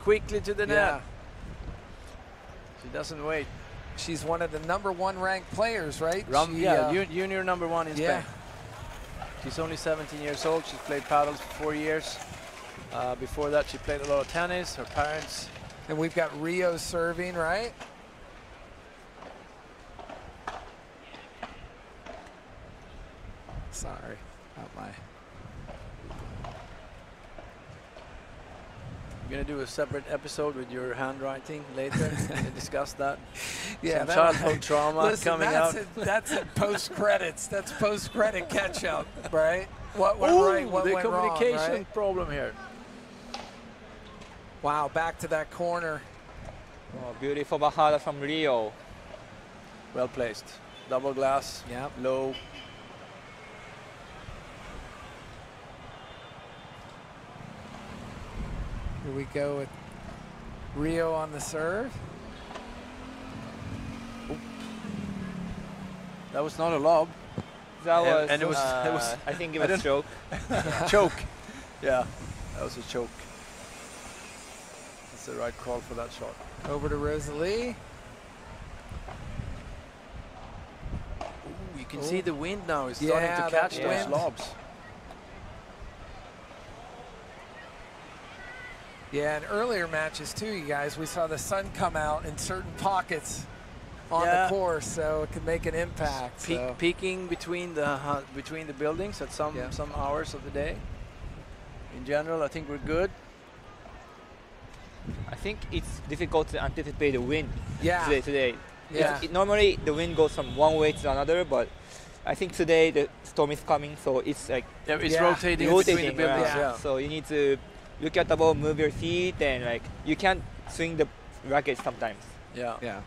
quickly to the net. She doesn't wait. She's one of the #1 ranked players, right? Junior #1 in Spain. She's only 17 years old. She's played paddles for 4 years. Before that, she played a lot of tennis. Her parents. And we've got Rio serving, right? Sorry, not my. We're gonna do a separate episode with your handwriting later and discuss that. Yeah, some childhood trauma coming out. That's in post credits. That's post credit catch up, right? What went right? What went wrong? The communication right? problem here. Wow, back to that corner. Oh, beautiful bajada from Rio. Well placed. Double glass. Yep. Low. Here we go with Rio on the serve. Ooh. That was not a lob. That was, and it was I think it was choke. Choke. Yeah, that was a choke. That's the right call for that shot. Over to Rosalie. Ooh, you can see the wind now is starting to catch those lobs. Yeah, in earlier matches too, you guys, we saw the sun come out in certain pockets on the course, so it could make an impact. Peaking between the buildings at some hours of the day. In general, I think we're good. I think it's difficult to anticipate the wind today. Yeah. Normally the wind goes from one way to another, but I think today the storm is coming, so it's like it's rotating between the buildings. Yeah. So you need to look at the ball, move your feet, and like you can't swing the racket sometimes. Yeah.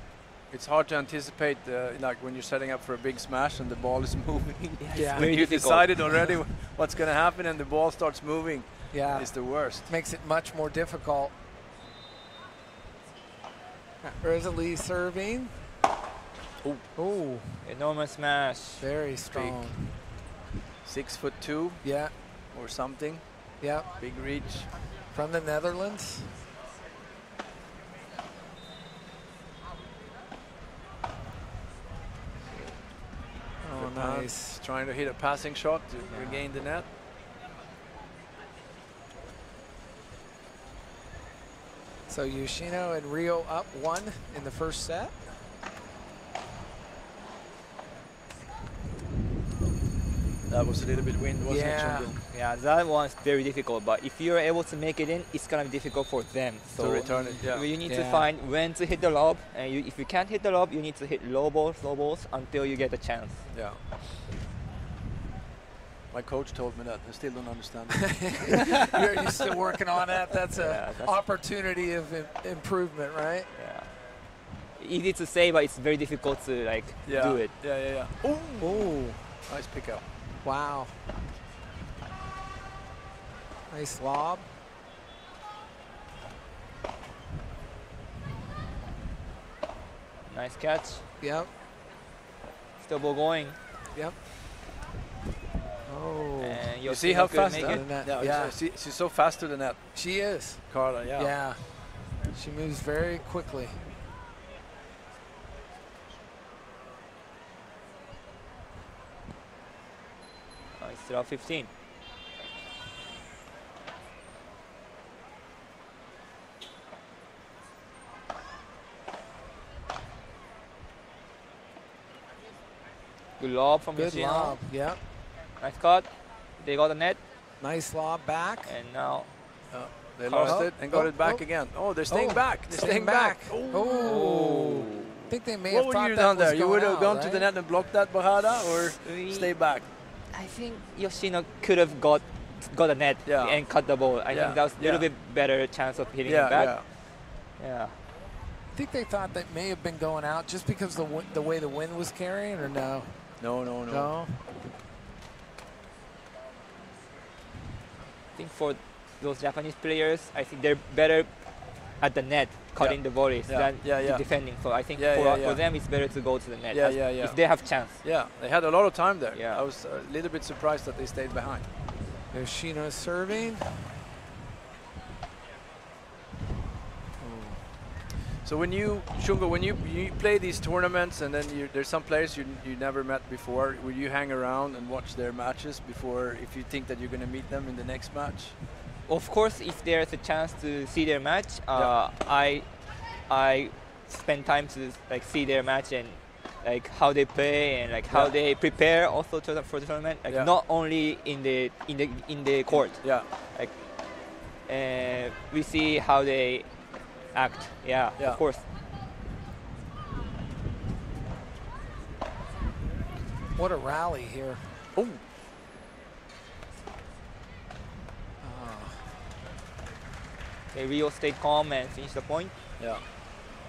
It's hard to anticipate, like when you're setting up for a big smash and the ball is moving. When you decided already what's going to happen and the ball starts moving. It's the worst. Makes it much more difficult. Rosalie serving. Oh, enormous smash. Very strong. Big. 6'2". Yeah. Or something. Yeah. Big reach. From the Netherlands. Oh, nice. Trying to hit a passing shot to regain the net. So Yoshino and Rio up 1 in the first set. That was a little bit wind, wasn't it? Yeah, that one's very difficult, but if you're able to make it in, it's gonna be difficult for them. So to return it, you need to find when to hit the lob, and if you can't hit the lob, you need to hit low balls until you get a chance. Yeah. My coach told me that. I still don't understand it. You're still working on that. That's an opportunity of improvement, right? Yeah. Easy to say, but it's very difficult to do it. Yeah. Ooh. Nice pick up. Wow. Nice lob. Nice catch. Yep. Still ball going. Yep. Oh. And you see how fast? She's so faster than that. She is. Carla, Yeah. She moves very quickly. Still up 15. Good lob from Good lob, yeah. Nice cut. They got the net. Nice lob back. And now they lost it and got it back again. Oh, they're staying back. They're staying back. Oh. I think they may have thought what would you that done was there? You would have going gone to the net and blocked that bajada or stay back? I think Yoshino could have got a net and cut the ball. I think that was a little bit better chance of hitting it back. Yeah. I think they thought that may have been going out just because the way the wind was carrying, or no? No. I think for those Japanese players, I think they're better at the net, cutting the volleys than defending. So I think for them, it's better to go to the net if they have chance. Yeah, they had a lot of time there. I was a little bit surprised that they stayed behind. Yoshino serving. So when you, Shungo, when you play these tournaments and then there's some players you never met before, will you hang around and watch their matches before, if you think that you're going to meet them in the next match? Of course, if there's a chance to see their match, I spend time to like see their match and like how they play and like how they prepare also for the tournament. Like not only in the court. Yeah. Like we see how they act. Yeah. Of course. What a rally here. Oh. Okay, Rio stayed calm and finished the point. Yeah.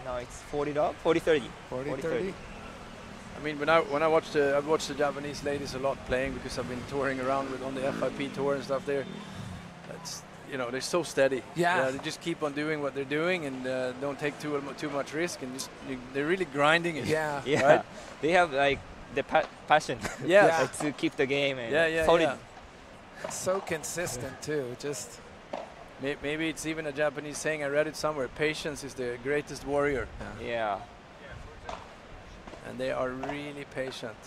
Now it's 40-30. 40-30. I mean, when I watched I've watched the Japanese ladies a lot playing because I've been touring around on the FIP tour and stuff there. It's, you know, they're so steady. Yeah. They just keep on doing what they're doing and don't take too much risk, and they're really grinding it. Yeah. Yeah. Right? They have like the passion. Yeah. Like, to keep the game and solid. Yeah. So consistent too. Just. Maybe it's even a Japanese saying, I read it somewhere, patience is the greatest warrior. Yeah. And they are really patient.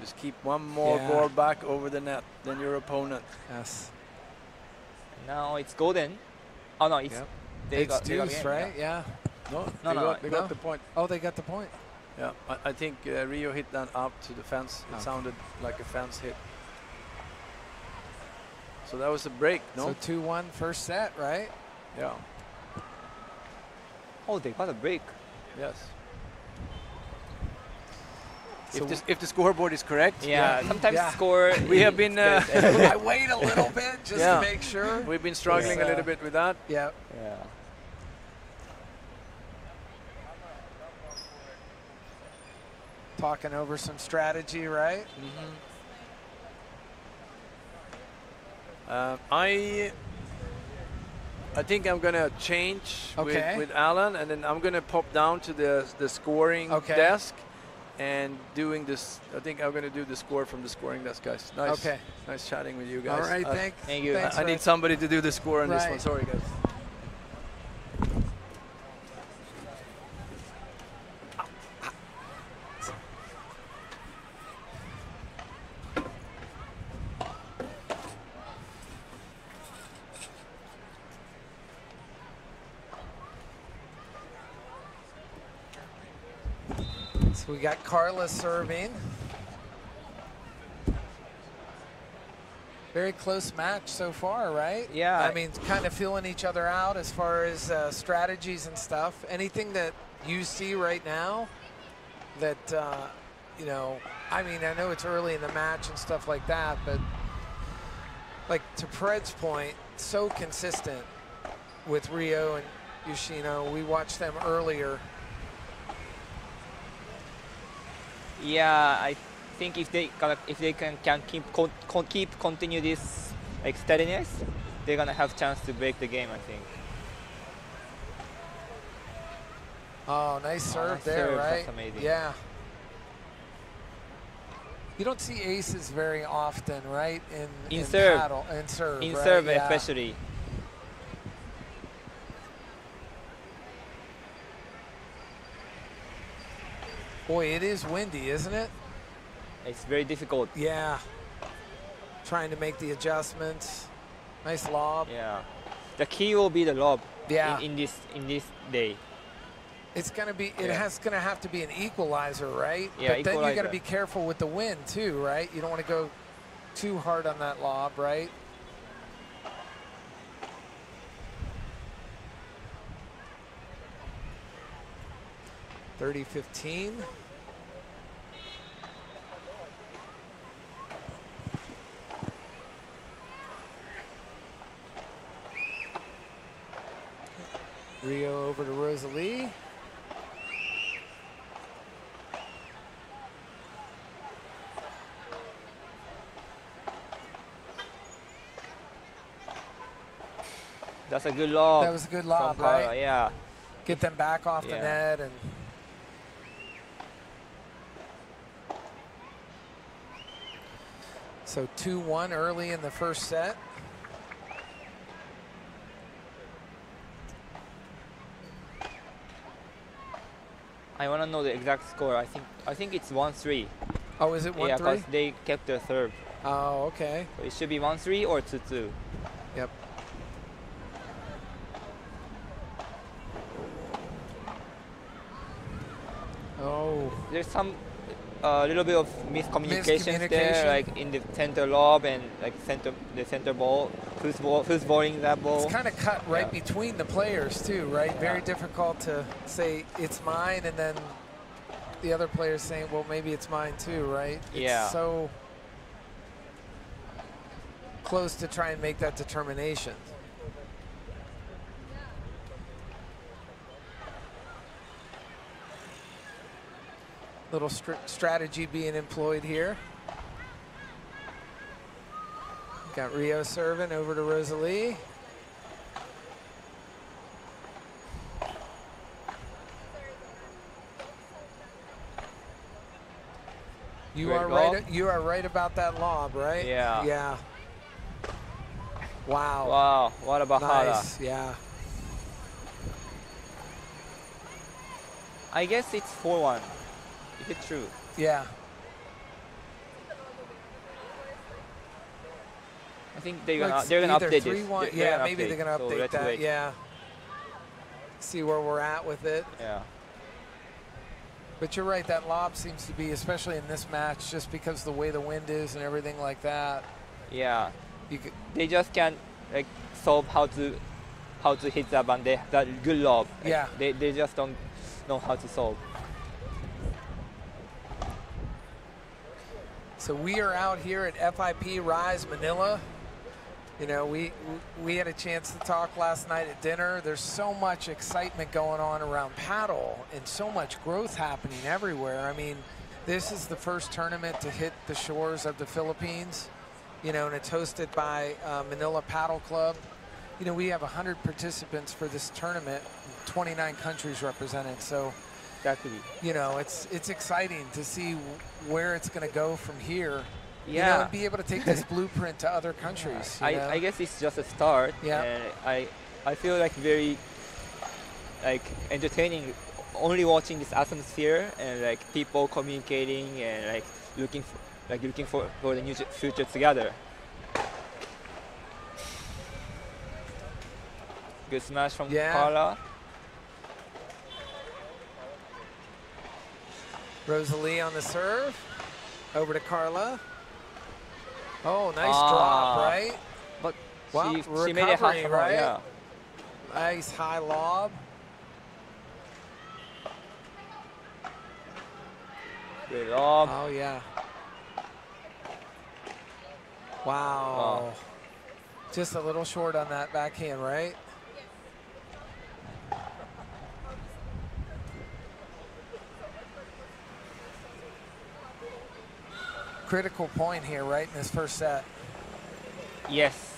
Just keep one more ball back over the net than your opponent. Yes. Now it's golden. Oh no, it's it's deuce, right? Yeah. No, they got the point. Oh, they got the point. Yeah, I think Rio hit that up to the fence. It sounded like a fence hit. So that was a break, no? So 2-1 first set, right? Yeah. Oh, they got a break. Yes. So if the scoreboard is correct. Yeah, sometimes score. We have been. I wait a little bit just to make sure. We've been struggling a little bit with that. Yeah. Yeah. Talking over some strategy, right? Mm-hmm. I think I'm gonna change with Alan, and then I'm gonna pop down to the scoring desk and doing this. I think I'm gonna do the score from the scoring desk, guys. Nice, nice chatting with you guys. All right, thank you. Thanks, I need somebody to do the score on this one. Sorry, guys. So we got Carla serving. Very close match so far, right? Yeah. I mean, kind of feeling each other out as far as strategies and stuff. Anything that you see right now that, you know, I mean, I know it's early in the match and stuff like that, but like to Fred's point, so consistent with Rio and Yoshino. We watched them earlier. Yeah, I think if they can continue this like steadiness, they're gonna have chance to break the game, I think. Oh, nice serve there, right? That's amazing. Yeah. You don't see aces very often, right? In serve. Paddle, in serve. In right? serve, especially. Boy, it is windy, isn't it? It's very difficult. Yeah. Trying to make the adjustments. Nice lob. Yeah. The key will be the lob. Yeah. In this day. It's gonna be. It's gonna have to be an equalizer, right? Yeah. But then you gotta be careful with the wind too, right? You don't want to go too hard on that lob, right? (30-15). Rio over to Rosalie. That's a good lob. That was a good lob, right? Yeah. Get them back off the net and. So 2-1 early in the first set. I want to know the exact score. I think it's 1-3. Oh, is it 1-3? Yeah, because they kept their serve. Oh, okay. So it should be 1-3 or 2-2. Yep. Oh. There's some little bit of miscommunication there, like in the center lob and like the center ball. Who's bowling that ball? It's kind of cut right between the players too, right? Very difficult to say it's mine and then the other players saying, well, maybe it's mine too, right? It's so close to try and make that determination. Little strategy being employed here. Got Rio serving over to Rosalie. You are right. You are right about that lob, right? Yeah. Yeah. Wow. Wow. What about nice. Yeah. I guess it's 4-1. Is it true? Yeah. I think they're gonna update this. Yeah, maybe they're gonna update that. Wait. Yeah. See where we're at with it. Yeah. But you're right. That lob seems to be, especially in this match, just because the way the wind is and everything like that. Yeah. They just can't like solve how to hit that band. That good lob. Yeah. They just don't know how to solve. So we are out here at FIP Rise Manila. You know, we had a chance to talk last night at dinner. There's so much excitement going on around paddle and so much growth happening everywhere. I mean, this is the first tournament to hit the shores of the Philippines, you know, and it's hosted by Manila Paddle Club. You know, we have 100 participants for this tournament, 29 countries represented. So, exactly. You know, it's exciting to see where it's going to go from here. Yeah. You know, and be able to take this blueprint to other countries. I guess it's just a start. Yeah. And I feel like very like entertaining only watching this atmosphere and like people communicating and like looking for the new future together. Good smash from Carla. Rosalie on the serve. Over to Carla. Oh, nice drop, right? But wow, she made it high, right? Yeah. Nice high lob. Good lob. Oh, yeah. Wow. Just a little short on that backhand, right? Critical point here, right, in this first set. Yes.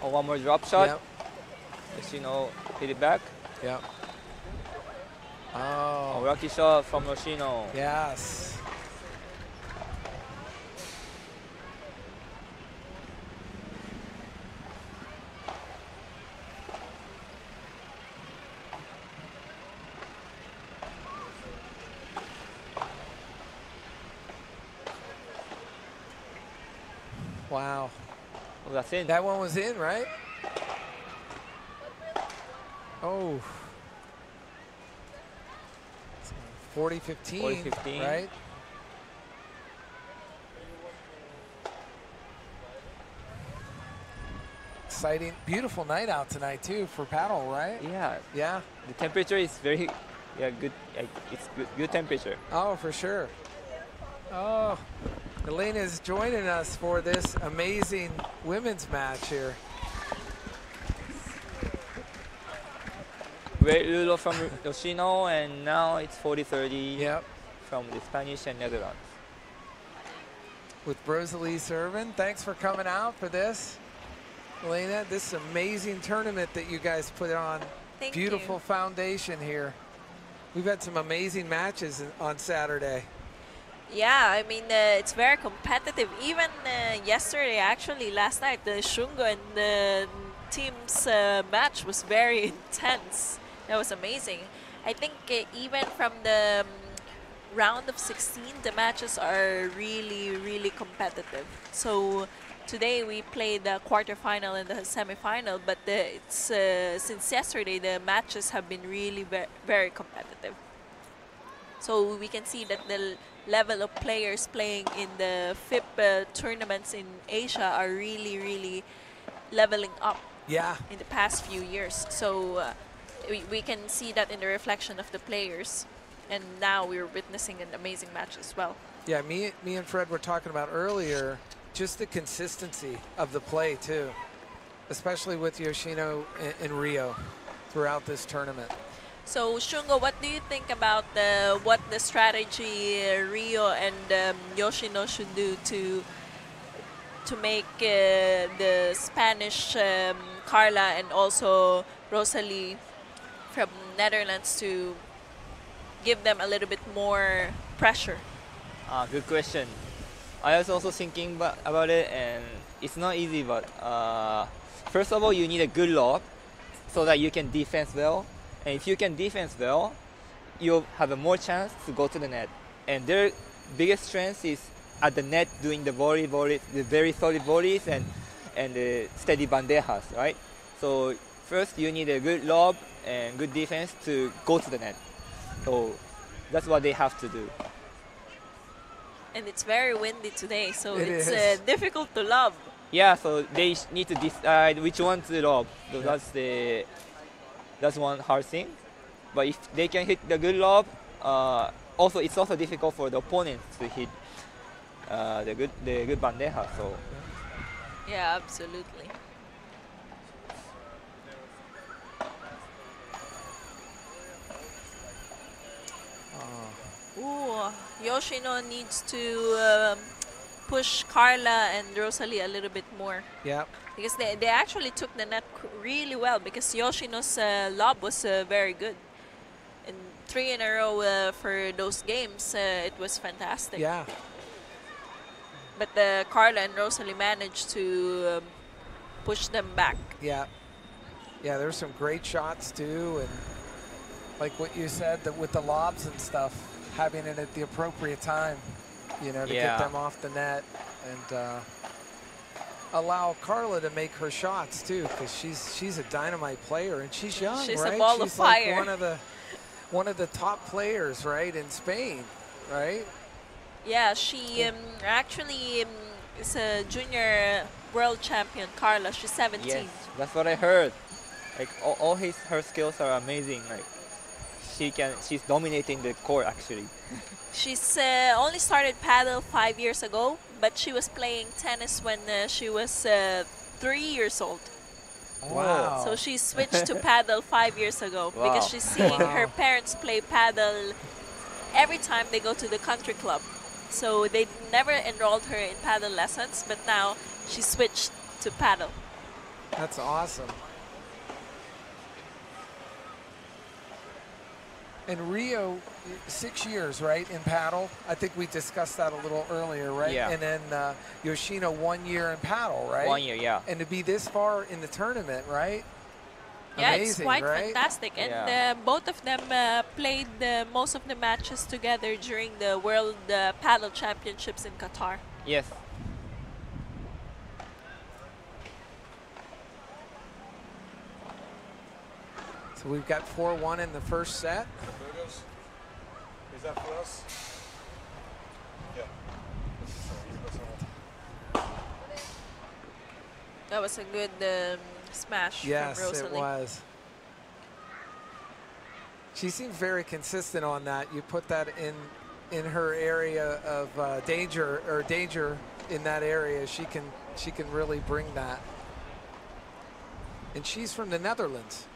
Oh, one more drop shot. Yep. Yoshino hit it back. Yep. Oh. Lucky shot from Yoshino. Yes. Wow. Oh, that's in. That one was in, right? Oh. 40-15, right? Exciting. Beautiful night out tonight, too, for paddle, right? Yeah. Yeah. The temperature is very good. It's good temperature. Oh, for sure. Oh. Elena is joining us for this amazing women's match here. Great Ludo from Yoshino, and now it's 40-30 yep. from the Spanish and Netherlands. With Rosalie serving. Thanks for coming out for this, Elena. This amazing tournament that you guys put on. Thank Beautiful you. foundation here. We've had some amazing matches on Saturday. Yeah, I mean, it's very competitive. Even yesterday, actually, last night, the Shungo and the team's match was very intense. That was amazing. I think even from the round of 16, the matches are really, really competitive. So today we played the quarterfinal and the semifinal, but it's since yesterday the matches have been really very competitive. So we can see that the level of players playing in the FIP tournaments in Asia are really, really leveling up. Yeah. In the past few years. So we can see that in the reflection of the players. And now we're witnessing an amazing match as well. Yeah, me and Fred were talking about earlier, just the consistency of the play too, especially with Yoshino and Rio throughout this tournament. So Shungo, what do you think about what the strategy Rio and Yoshino should do to make the Spanish Carla and also Rosalie from Netherlands to give them a little bit more pressure? Good question. I was also thinking about it, and it's not easy, but first of all, you need a good lob so that you can defend well. And if you can defend well, you'll have a more chance to go to the net. And their biggest strength is at the net doing the volley, the very solid volleys and the steady bandejas, right? So first you need a good lob and good defense to go to the net. So that's what they have to do. And it's very windy today, so it's difficult to lob. Yeah, so they need to decide which one to lob. So that's one hard thing. But if they can hit the good lob, also it's also difficult for the opponents to hit the good bandeja. So yeah, absolutely. Ooh, Yoshino needs to push Carla and Rosalie a little bit more. Yeah. Because they actually took the net really well, because Yoshino's lob was very good. And 3 in a row for those games, it was fantastic. Yeah. But Carla and Rosalie managed to push them back. Yeah. Yeah, there's some great shots too, and like what you said, that with the lobs and stuff, having it at the appropriate time, you know, to get them off the net and allow Carla to make her shots too, because she's a dynamite player and she's young, she's right? A ball of fire. Like one of the top players, right, in Spain, right? Yeah, she actually is a junior world champion, Carla. She's 17. yes, that's what I heard. Like all her skills are amazing. Like she's dominating the court actually. She's only started paddle 5 years ago, but she was playing tennis when she was 3 years old. Wow. So she switched to paddle 5 years ago because she's seeing her parents play paddle every time they go to the country club. So they never enrolled her in paddle lessons, but now she switched to paddle. That's awesome. And Rio, 6 years, right, in paddle? I think we discussed that a little earlier, right? Yeah. And then Yoshino 1 year in paddle, right? 1 year, yeah. And to be this far in the tournament, right? Yeah, amazing, it's quite right? fantastic. And both of them played most of the matches together during the World Paddle Championships in Qatar. Yes. So we've got 4-1 in the first set. Is that for us? Yeah. That was a good smash from Rosalie. Yes, it was. She seems very consistent on that. You put that in her area of danger in that area, she can really bring that. And she's from the Netherlands.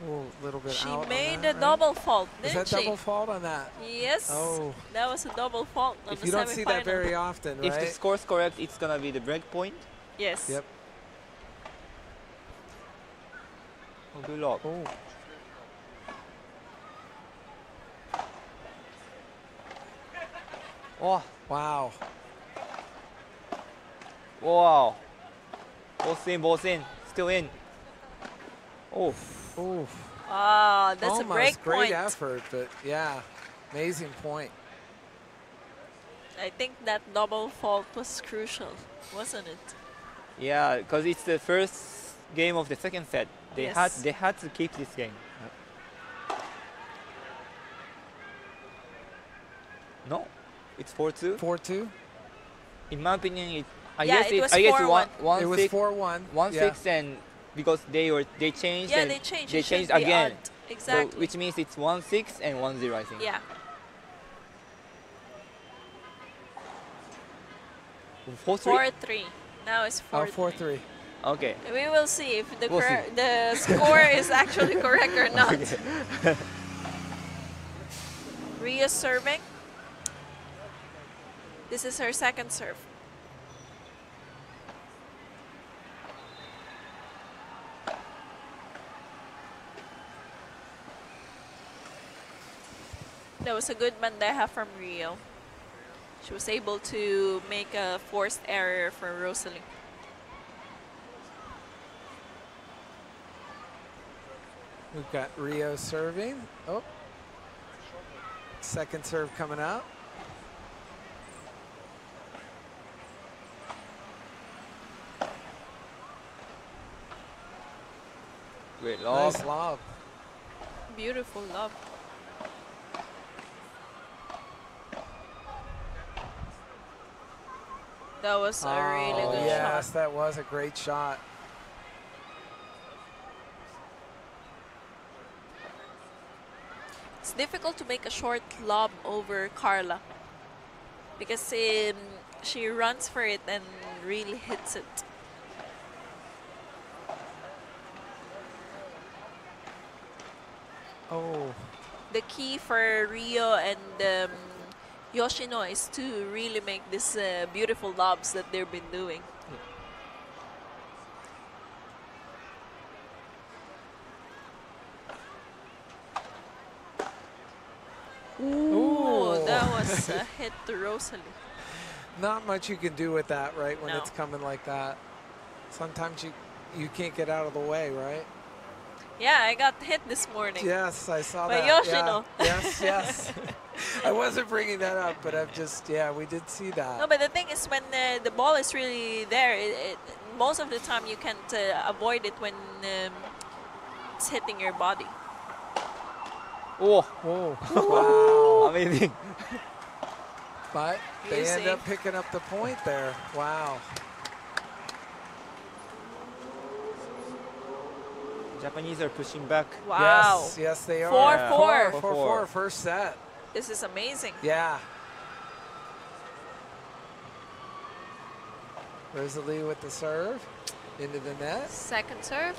A little bit she out made on that, a double fault, didn't she? Is that double fault on that? Yes. Oh. That was a double fault on if the you don't see that very often, right? If the score's correct, it's gonna be the break point. Yes. Yep. Oh, good luck. Oh. Oh. Wow. Wow. Both in. Still in. Oh. Ooh. Ah, that's Almost a break great point. effort, but yeah, amazing point. I think that double fault was crucial, wasn't it? Yeah, because it's the first game of the second set. They had to keep this game. No, it's 4-2. 4-2. In my opinion, I Yeah, guess it was I guess 4-1. It was 4-1. 1-6, and because they changed. Yeah, and they changed. They It should changed be again. odd. Exactly. So, which means it's 1-6 and 1-0, I think. Yeah. 4-3. 4-3. Now it's 4-3. 4-3. Okay. We will see if the We'll see. the score is actually correct or not. Okay. Ria serving. This is her second serve. That was a good bandeja from Rio. She was able to make a forced error for Rosalie. We've got Rio serving. Oh. Second serve coming out. Great lob. Nice lob. Beautiful lob. That was a really good yes, shot. that was a great shot. It's difficult to make a short lob over Carla because she runs for it and really hits it. Oh. The key for Rio and Yoshino is to really make these beautiful lobs that they've been doing. Ooh, that was a hit to Rosalie. Not much you can do with that, right, when No. it's coming like that. Sometimes you can't get out of the way, right? Yeah, I got hit this morning. Yes, I saw By that. Yoshino. Yeah. Yes, yes. I wasn't bringing that up, but I've just, yeah, we did see that. No, but the thing is when the ball is really there, most of the time you can't avoid it when it's hitting your body. Oh, Whoa. Wow. amazing. But they You end see? up picking up the point there. Wow. Japanese are pushing back. Wow. Yes, yes, they are. 4-4. 4-4, first set. This is amazing. Yeah. Rosalie with the serve into the net. Second serve.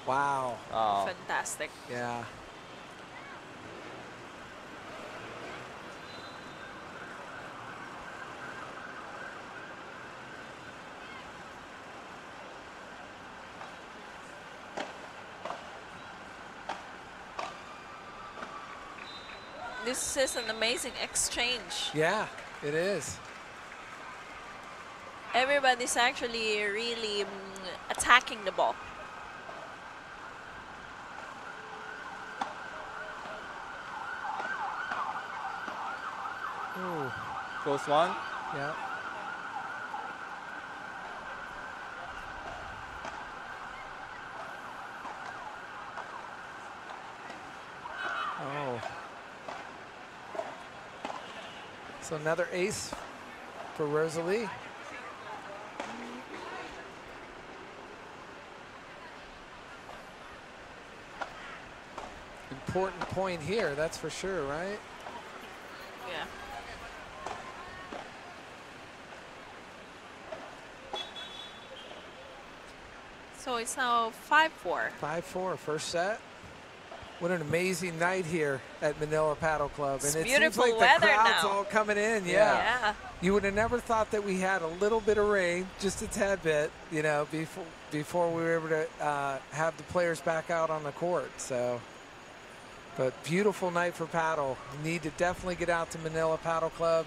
Wow. Oh. Fantastic. Yeah. This is an amazing exchange. Yeah, it is. Everybody's actually really attacking the ball. Ooh. Close one. Yeah. Oh. So another ace for Rosalie. Important point here, that's for sure, right? Yeah. So it's now 5-4. 5-4, first set. What an amazing night here at Manila Paddle Club. It's and it beautiful seems like the weather crowd's now. all coming in, Yeah. You would have never thought that we had a little bit of rain, just a tad bit, you know, before we were able to have the players back out on the court. So But beautiful night for paddle. You need to definitely get out to Manila Paddle Club.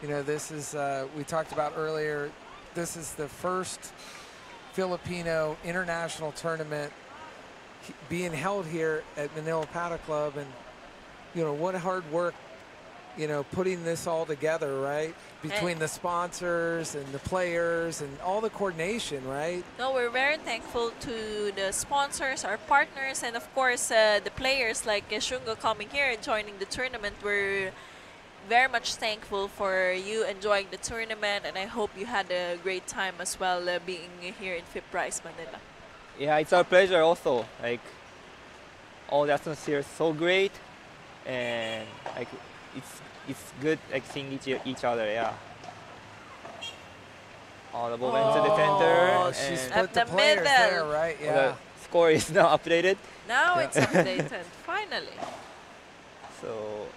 You know, this is, we talked about earlier, this is the first Filipino international tournament being held here at Manila Paddle Club. And, you know, what hard work, you know, putting this all together, right? Between the sponsors and the players and all the coordination, right? No, we're very thankful to the sponsors, our partners, and of course the players like Shungo coming here and joining the tournament. We're very much thankful for you enjoying the tournament, and I hope you had a great time as well being here in FIP Prize Manila. Yeah, it's our pleasure also. Like, all the atmosphere is so great, and like it's good like seeing each other. Yeah. Oh, the ball went to the center. Oh, she split the players there, right? Yeah. The score is now updated. Now it's updated, finally. So.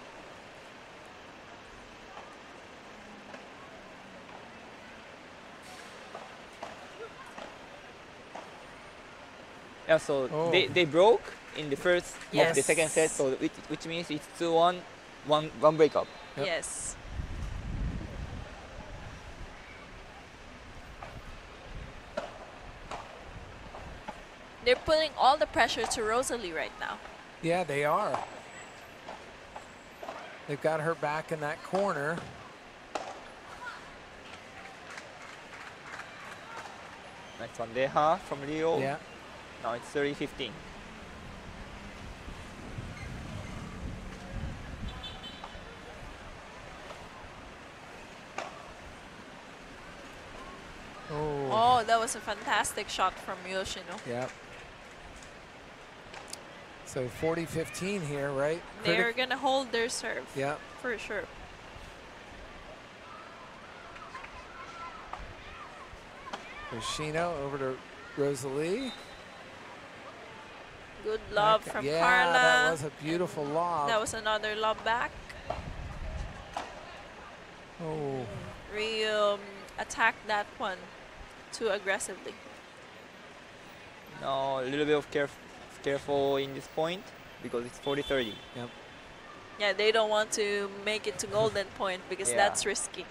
Yeah, so they broke in the first of the second set, so which means it's 2-1, one breakup. Yep. Yes. They're putting all the pressure to Rosalie right now. Yeah, they are. They've got her back in that corner. Next one, Deha from Rio. Yeah. Now it's 30-15. Oh, that was a fantastic shot from Yoshino. Yeah. So 40-15 here, right? They're going to hold their serve. Yeah. For sure. Yoshino over to Rosalie. Good lob from Carla. Yeah, that was a beautiful lob. That was another lob back. Oh. Rio attacked that one too aggressively. Now a little bit of careful in this point because it's 40-30. Yep. Yeah, they don't want to make it to golden point because that's risky.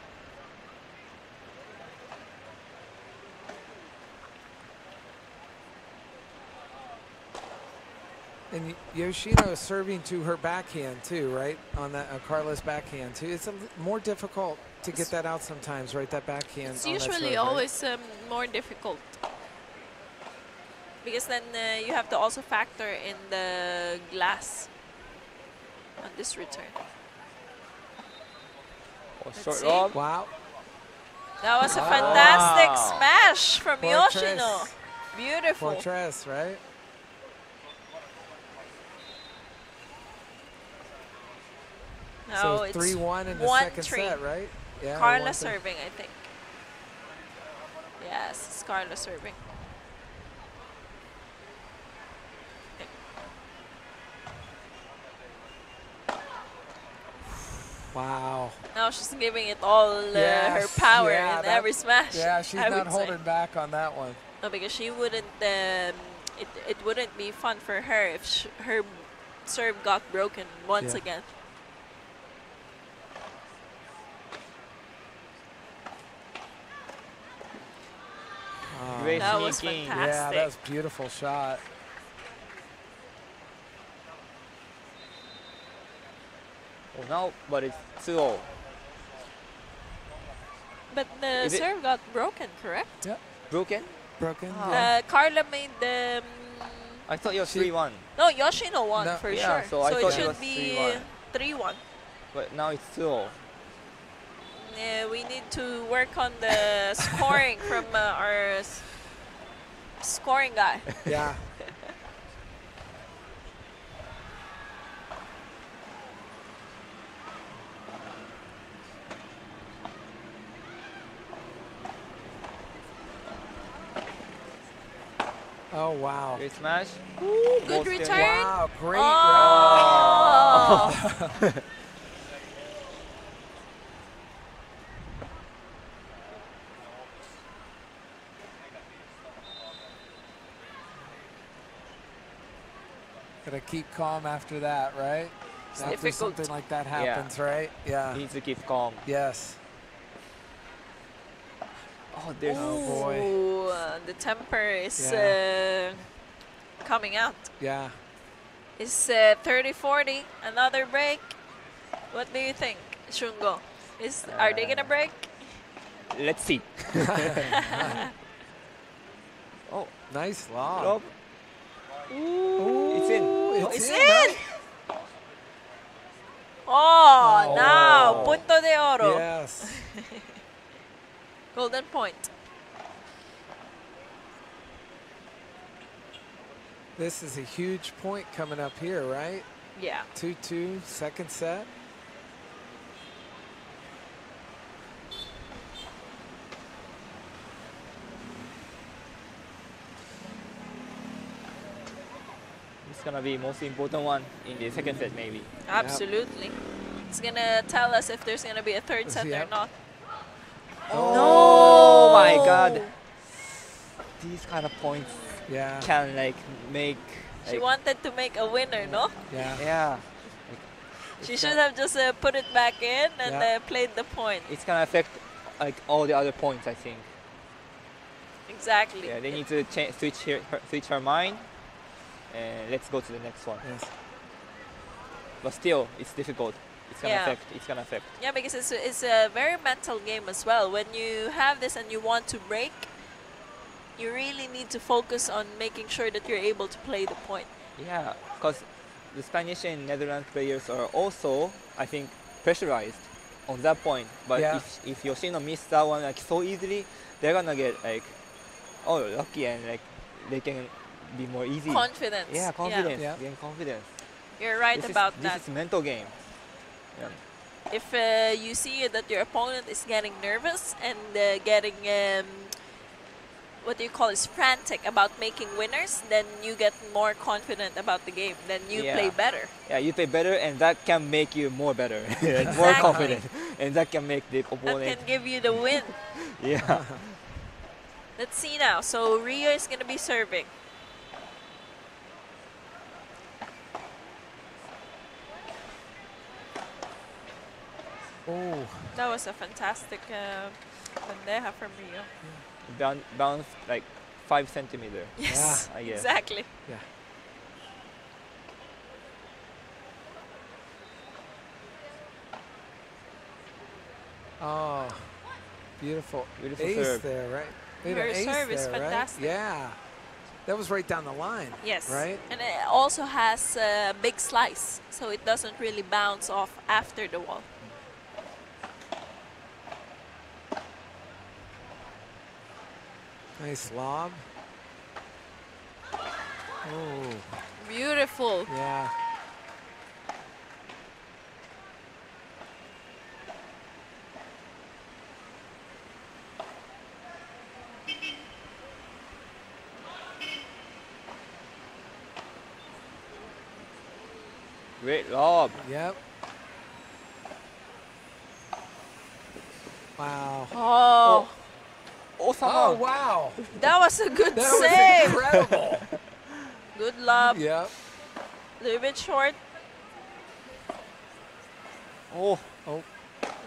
And Yoshino is serving to her backhand too, right? On that Carla's backhand too. It's more difficult to get that out sometimes, right? That backhand. It's usually always more difficult because then you have to also factor in the glass on this return. Short lob. Wow. That was a fantastic smash from Yoshino. Beautiful. Fortress, right? No, so it's 3-1 in the second set, right? Yeah. Carla serving, I think. Yes, it's Carla serving. Wow. Now she's giving it all her power in every smash. Yeah, she's not holding back on that one. No, because she wouldn't. It wouldn't be fun for her if her serve got broken once again. Great that was sneaking. fantastic. Yeah, that was a beautiful shot. Oh, no, but it's 2-0. But the serve got broken, correct? Yep. Broken? Broken. Carla made the. I thought it was 3-1. No, Yoshino won for sure. So I thought it should was be 3-1. But now it's 2-0. Yeah, we need to work on the scoring from our scoring guy. Yeah. Oh, wow. Great smash. Ooh, good return. Wow, great. Oh. Gotta keep calm after that, right? It's after difficult. something like that happens, right? Yeah. He needs to keep calm. Yes. Oh, there's boy. The temper is coming out. Yeah. It's 30-40. Another break. What do you think, Shungo? Are they gonna break? Let's see. Oh, nice lob. lob. Ooh. It's in. It's in. Oh, now punto de oro. Yes. Golden point. This is a huge point coming up here, right? Yeah. 2-2, second set. It's gonna be most important one in the second set, maybe. Absolutely. It's gonna tell us if there's gonna be a third set or not. Oh my God! These kind of points can like make. She wanted to make a winner, no? Yeah. Yeah. She should have just put it back in and played the point. It's gonna affect like all the other points, I think. Exactly. Yeah, they need to switch her mind, and let's go to the next one. Yes. But still, it's difficult. It's gonna affect. It's gonna affect. Yeah, because it's a very mental game as well. When you have this and you want to break, you really need to focus on making sure that you're able to play the point. Yeah, because the Spanish and Netherlands players are also, I think, pressurized on that point. But if Yoshino missed that one like so easily, they're gonna get like, oh, lucky, and like they can be more easy. Confidence. Yeah, confidence. Gain confidence. You're right about that. This is a mental game. Yeah. If you see that your opponent is getting nervous and getting what do you call it, frantic about making winners, then you get more confident about the game. Then you play better. Yeah, you play better, and that can make you more better, more confident, and that can make the opponent. That can give you the win. Yeah. Let's see now. So Rio is going to be serving. Oh. That was a fantastic bandeja from Rio. Bounced like 5 centimeters. Yes, I guess. exactly. Yeah. Oh, beautiful. Beautiful ace serve. there, right? Her serve is fantastic. Right? Yeah. That was right down the line. Yes. Right? And it also has a big slice, so it doesn't really bounce off after the wall. Nice lob. Oh. Beautiful. Yeah. Great lob. Yep. Wow. Oh. Oh, wow. That was a good that save. Was incredible. Good lob. Yep. A little bit short. Oh. Oh.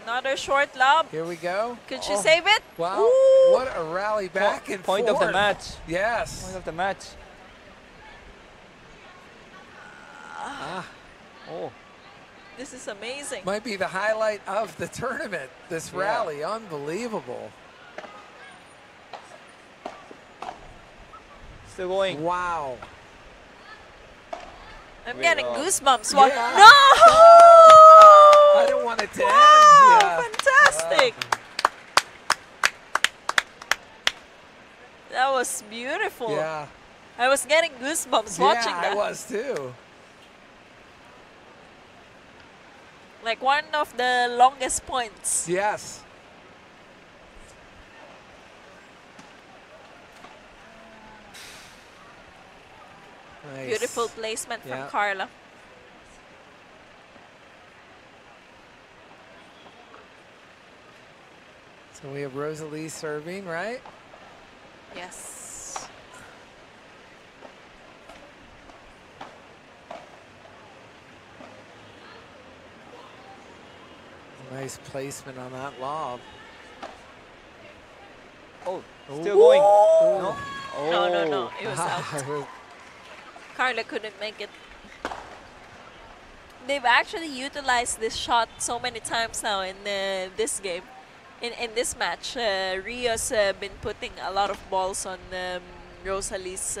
Another short lob. Here we go. Could she save it? Wow. Ooh. What a rally back and Point forth. of the match. Yes. Point of the match. Oh. This is amazing. Might be the highlight of the tournament, this rally. Unbelievable. Still going. Wow. I'm getting goosebumps. Yeah. No! I don't want it to end. Wow, Yeah. fantastic. That was beautiful. Yeah. I was getting goosebumps watching that. I was too. Like one of the longest points. Yes. Nice. Beautiful placement from Carla. So we have Rosalie serving, right? Yes. Nice placement on that lob. Oh, still going. No? Oh. No. It was out. Carla couldn't make it. They've actually utilized this shot so many times now in this game. In this match, Rio's been putting a lot of balls on Rosalie's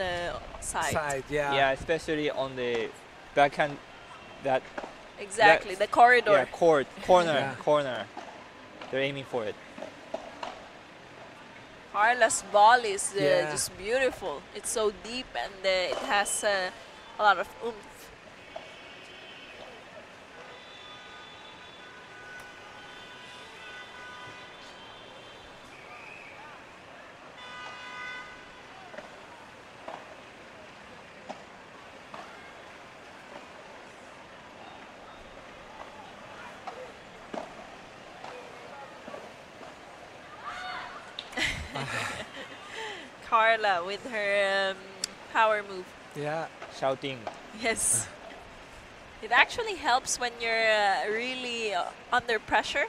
side. Yeah, especially on the backhand. Exactly, the corridor. Yeah, corner. They're aiming for it. Carla's ball is just beautiful. It's so deep and it has a lot of oomph. Carla with her power move. Yeah. Shouting. Yes. It actually helps when you're really under pressure.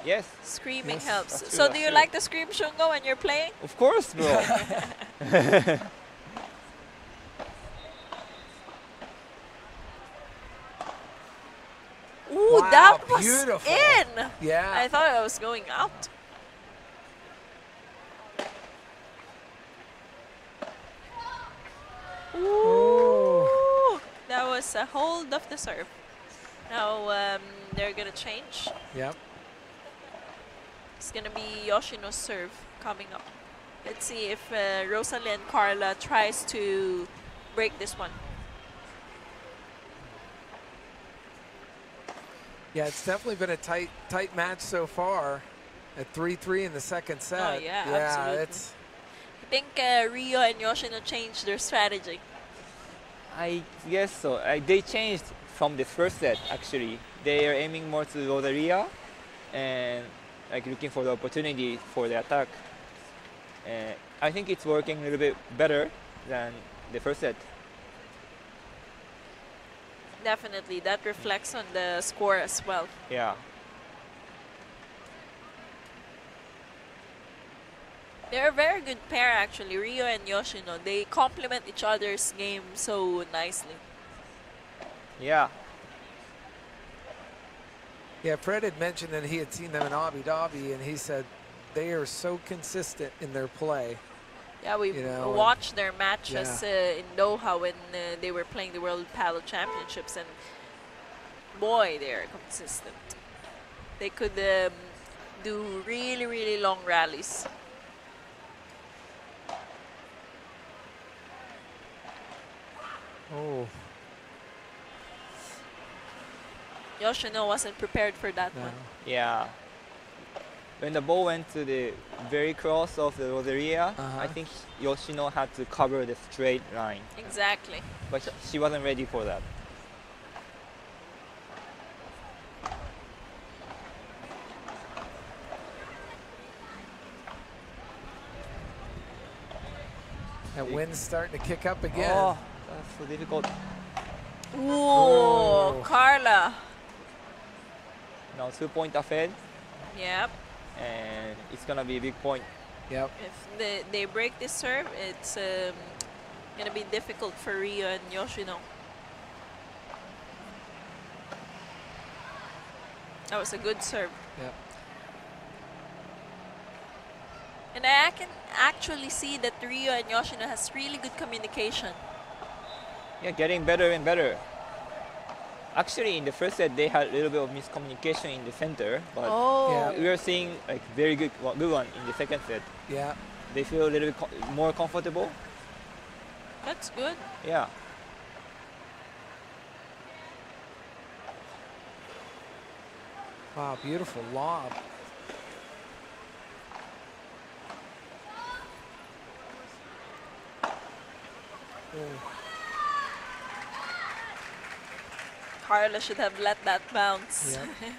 Yes. Screaming helps. So do you like the scream, Shungo, when you're playing? Of course, bro. Ooh, wow, that was beautiful. in. Yeah. I thought I was going out. Ooh. That was a hold of the serve. Now they're gonna change. Yep. It's gonna be Yoshino's serve coming up. Let's see if Rosalie and Carla tries to break this one. Yeah, it's definitely been a tight match so far. At 3-3 in the second set. Oh yeah, absolutely. It's. I think Rio and Yoshino changed their strategy. I guess so. They changed from the first set, actually. They are aiming more to Rosalia and looking for the opportunity for the attack. I think it's working a little bit better than the first set. Definitely, that reflects on the score as well. Yeah. They're a very good pair, actually, Rio and Yoshino. They complement each other's game so nicely. Yeah. Yeah, Fred had mentioned that he had seen them in Abu Dhabi, and he said they are so consistent in their play. Yeah, we watched their matches in Doha when they were playing the World Paddle Championships, and boy, they're consistent. They could do really, really long rallies. Oh. Yoshino wasn't prepared for that one. Yeah. When the ball went to the very cross of the Rosalia, I think Yoshino had to cover the straight line. Exactly. But she wasn't ready for that. That wind's starting to kick up again. Oh, that's so difficult. Ooh, Carla. Now 2-point ahead. Yep. And it's gonna be a big point. Yep. If they break this serve, it's gonna be difficult for Rio and Yoshino. That was a good serve. Yep. And I can actually see that Rio and Yoshino has really good communication. Yeah, getting better and better. Actually, in the first set, they had a little bit of miscommunication in the center, but we are seeing very good one in the second set. Yeah. They feel a little bit more comfortable. That's good. Yeah. Wow, beautiful lob. Carla should have let that bounce. Yep.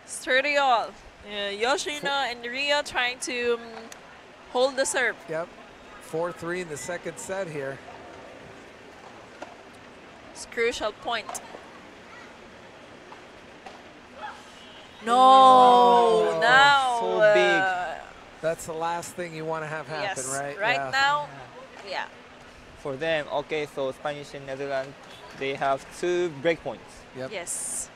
Sturdy all. Yoshino and Rio trying to hold the serve. Yep. 4-3 in the second set here. It's a crucial point. No, now. So big. That's the last thing you want to have happen, yes, right? Right now, yeah. For them, okay, so Spanish and Netherlands, they have 2 break points. Yep. Yes.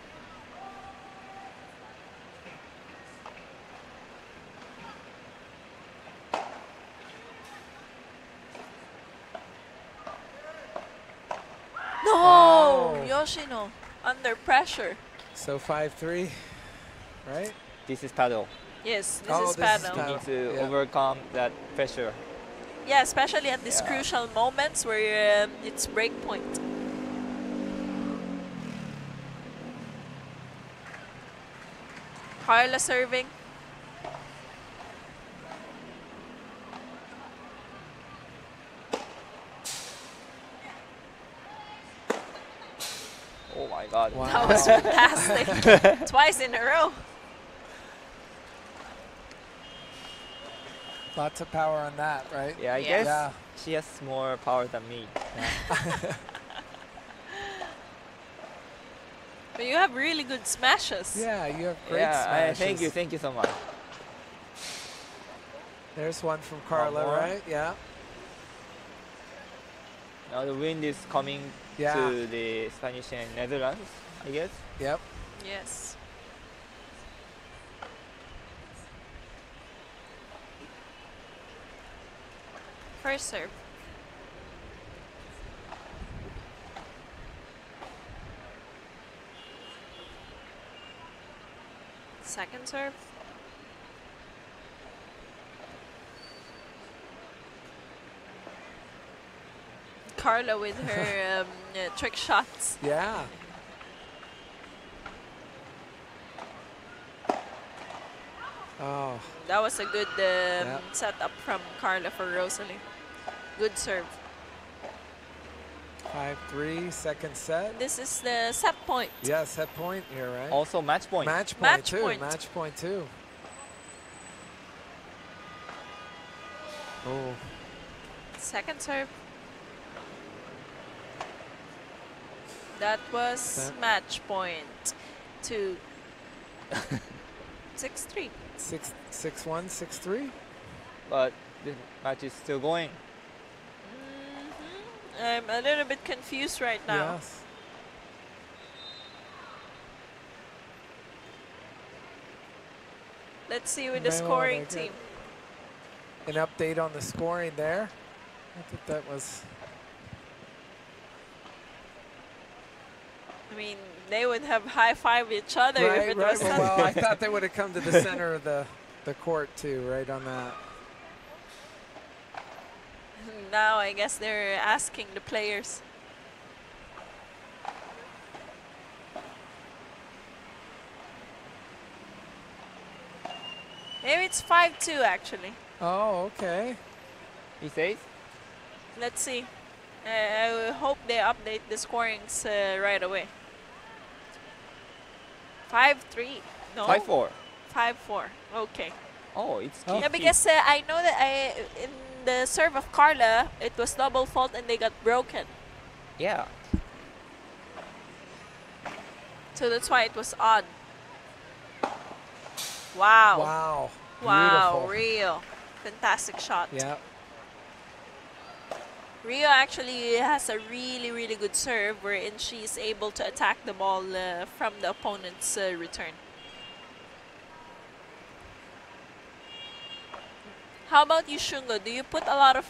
No, Wow. Yoshino, under pressure. So 5-3, right? This is paddle. Yes, this Oh, is this is paddle. You need to overcome that pressure. Yeah, especially at these crucial moments where it's break point. Carla serving. Oh my God. Wow. That was fantastic. Twice in a row. Lots of power on that, right? Yeah, I Yeah. guess Yeah. she has more power than me. But you have really good smashes. Yeah, you have great Yeah, smashes. thank you so much. There's one from Carla, more. right? Yeah. Now the wind is coming Yeah. to the Spanish and Netherlands, I guess. Yep. Yes. First serve. Second serve. Carla with her trick shots. Yeah. Oh, That was a good setup from Carla for Rosalie. Good serve. 5-3, second set. This is the set point. Yeah, set point here, right? Also match point. Match point Match too. point. Match point too. Oh, Second serve. That was match point to 6-3. 6-1, 6-3. But the match is still going. I'm a little bit confused right now. Yes. Let's see with the Very well, scoring very team. An update on the scoring there. I think that was. I mean, they would have high-five each other if it was not. Well, I thought they would have come to the center of the court too, right on that. Now I guess they're asking the players. Maybe it's 5-2 actually. Oh, okay. He says? Let's see. I hope they update the scorings right away. 5-3. No. 5-4. 5-4. Okay. Oh, it's Oh. Yeah, because I know that in the serve of Carla, it was double fault and they got broken. Yeah. So that's why it was odd. Wow. Wow. Wow, Beautiful. Rio. Fantastic shot. Yeah. Rio actually has a really, really good serve wherein she's able to attack the ball from the opponent's return. How about you, Shungo? Do you put a lot of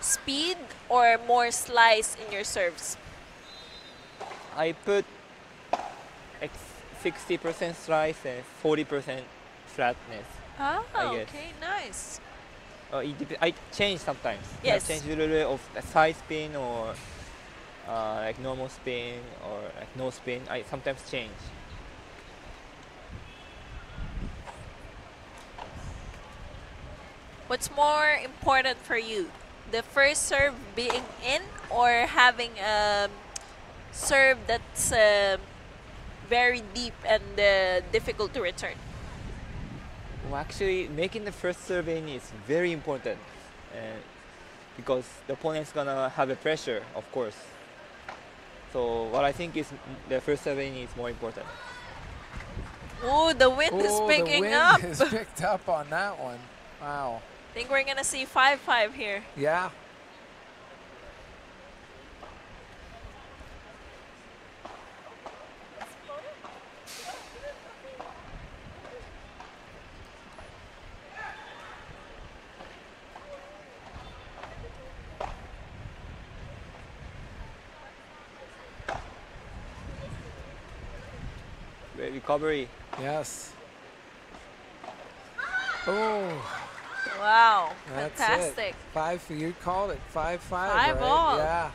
speed or more slice in your serves? I put 60% slice and 40% flatness. Ah, I guess. okay, nice. I change sometimes. Yes. I change a little bit of a side spin or like normal spin or like no spin. I sometimes change. What's more important for you? The first serve being in or having a serve that's very deep and difficult to return? Well, actually, making the first serve in is very important because the opponent's gonna have a pressure, of course. So what I think is the first serve in is more important. Oh, the wind is picking up. The wind is picked up on that one. Wow. I think we're going to see 5-5 here. Yeah. Great recovery. Yes. Oh. Wow. That's Fantastic. It. You called it. 5-5. 5 right? all. Yeah.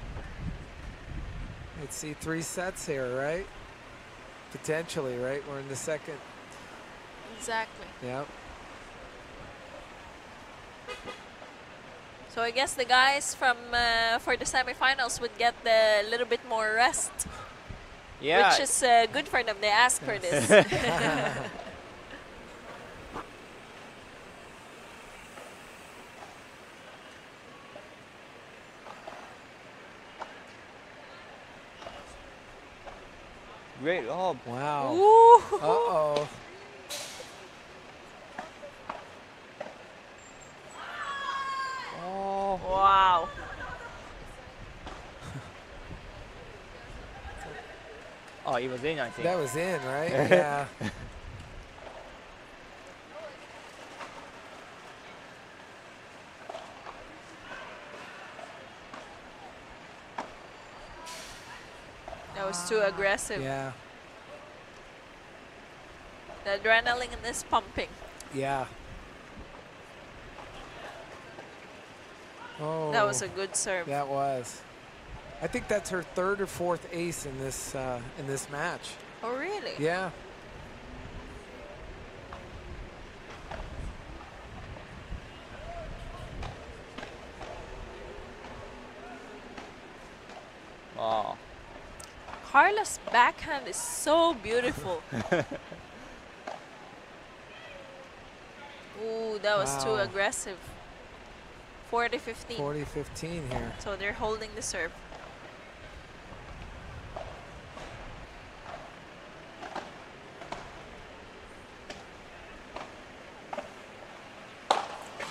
Let's see 3 sets here, right? Potentially, right? We're in the second. Exactly. Yep. So I guess the guys from for the semifinals would get a little bit more rest. Yeah. Which is good for them. They asked for this. Great lob. Wow. Ooh. Uh-oh. Oh. Wow. Oh, it was in, I think. That was in, right? Yeah. That was too aggressive. Yeah. The adrenaline is pumping. Yeah. Oh. That was a good serve. That was. I think that's her 3rd or 4th ace in this match. Oh, really? Yeah. Wow. Carla's backhand is so beautiful. Ooh, that was too Wow. aggressive. 40-15. 40-15 here. So they're holding the serve.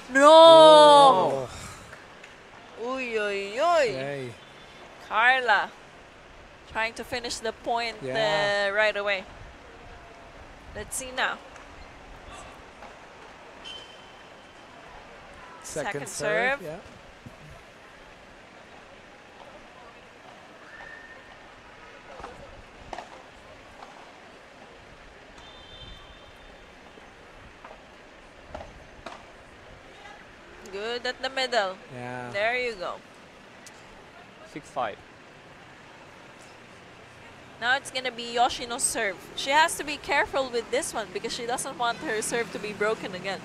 No! Uy, uy, uy. Hey. Carla trying to finish the point right away. Let's see now. Second serve. Yeah. Good at the middle. Yeah. There you go. 6-5. Now it's going to be Yoshino's serve. She has to be careful with this one because she doesn't want her serve to be broken again.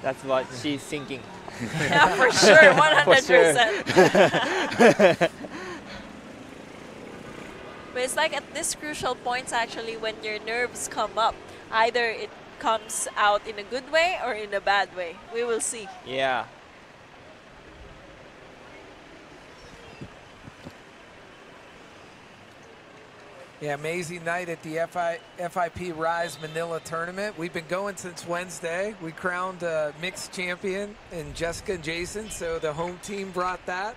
That's what she's thinking. Yeah, for sure. 100%. But it's like at this crucial points actually when your nerves come up. Either it comes out in a good way or in a bad way. We will see. Yeah. Yeah, amazing night at the FIP Rise Manila tournament. We've been going since Wednesday. We crowned a mixed champion in Jessica and Jason, so the home team brought that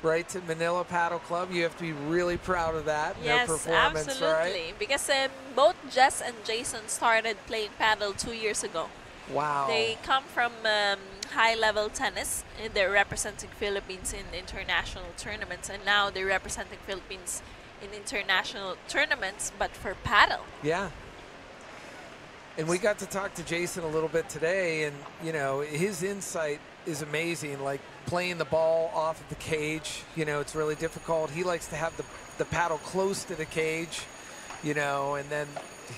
right to Manila Paddle Club. You have to be really proud of that. Yes, their performance, absolutely. right? Because both Jess and Jason started playing paddle 2 years ago. Wow. They come from high-level tennis. They're representing Philippines in international tournaments, and now they're representing Philippines in international tournaments, but for paddle. Yeah. And we got to talk to Jason a little bit today, and you know, his insight is amazing. Like playing the ball off of the cage, you know, it's really difficult. He likes to have the paddle close to the cage, you know, and then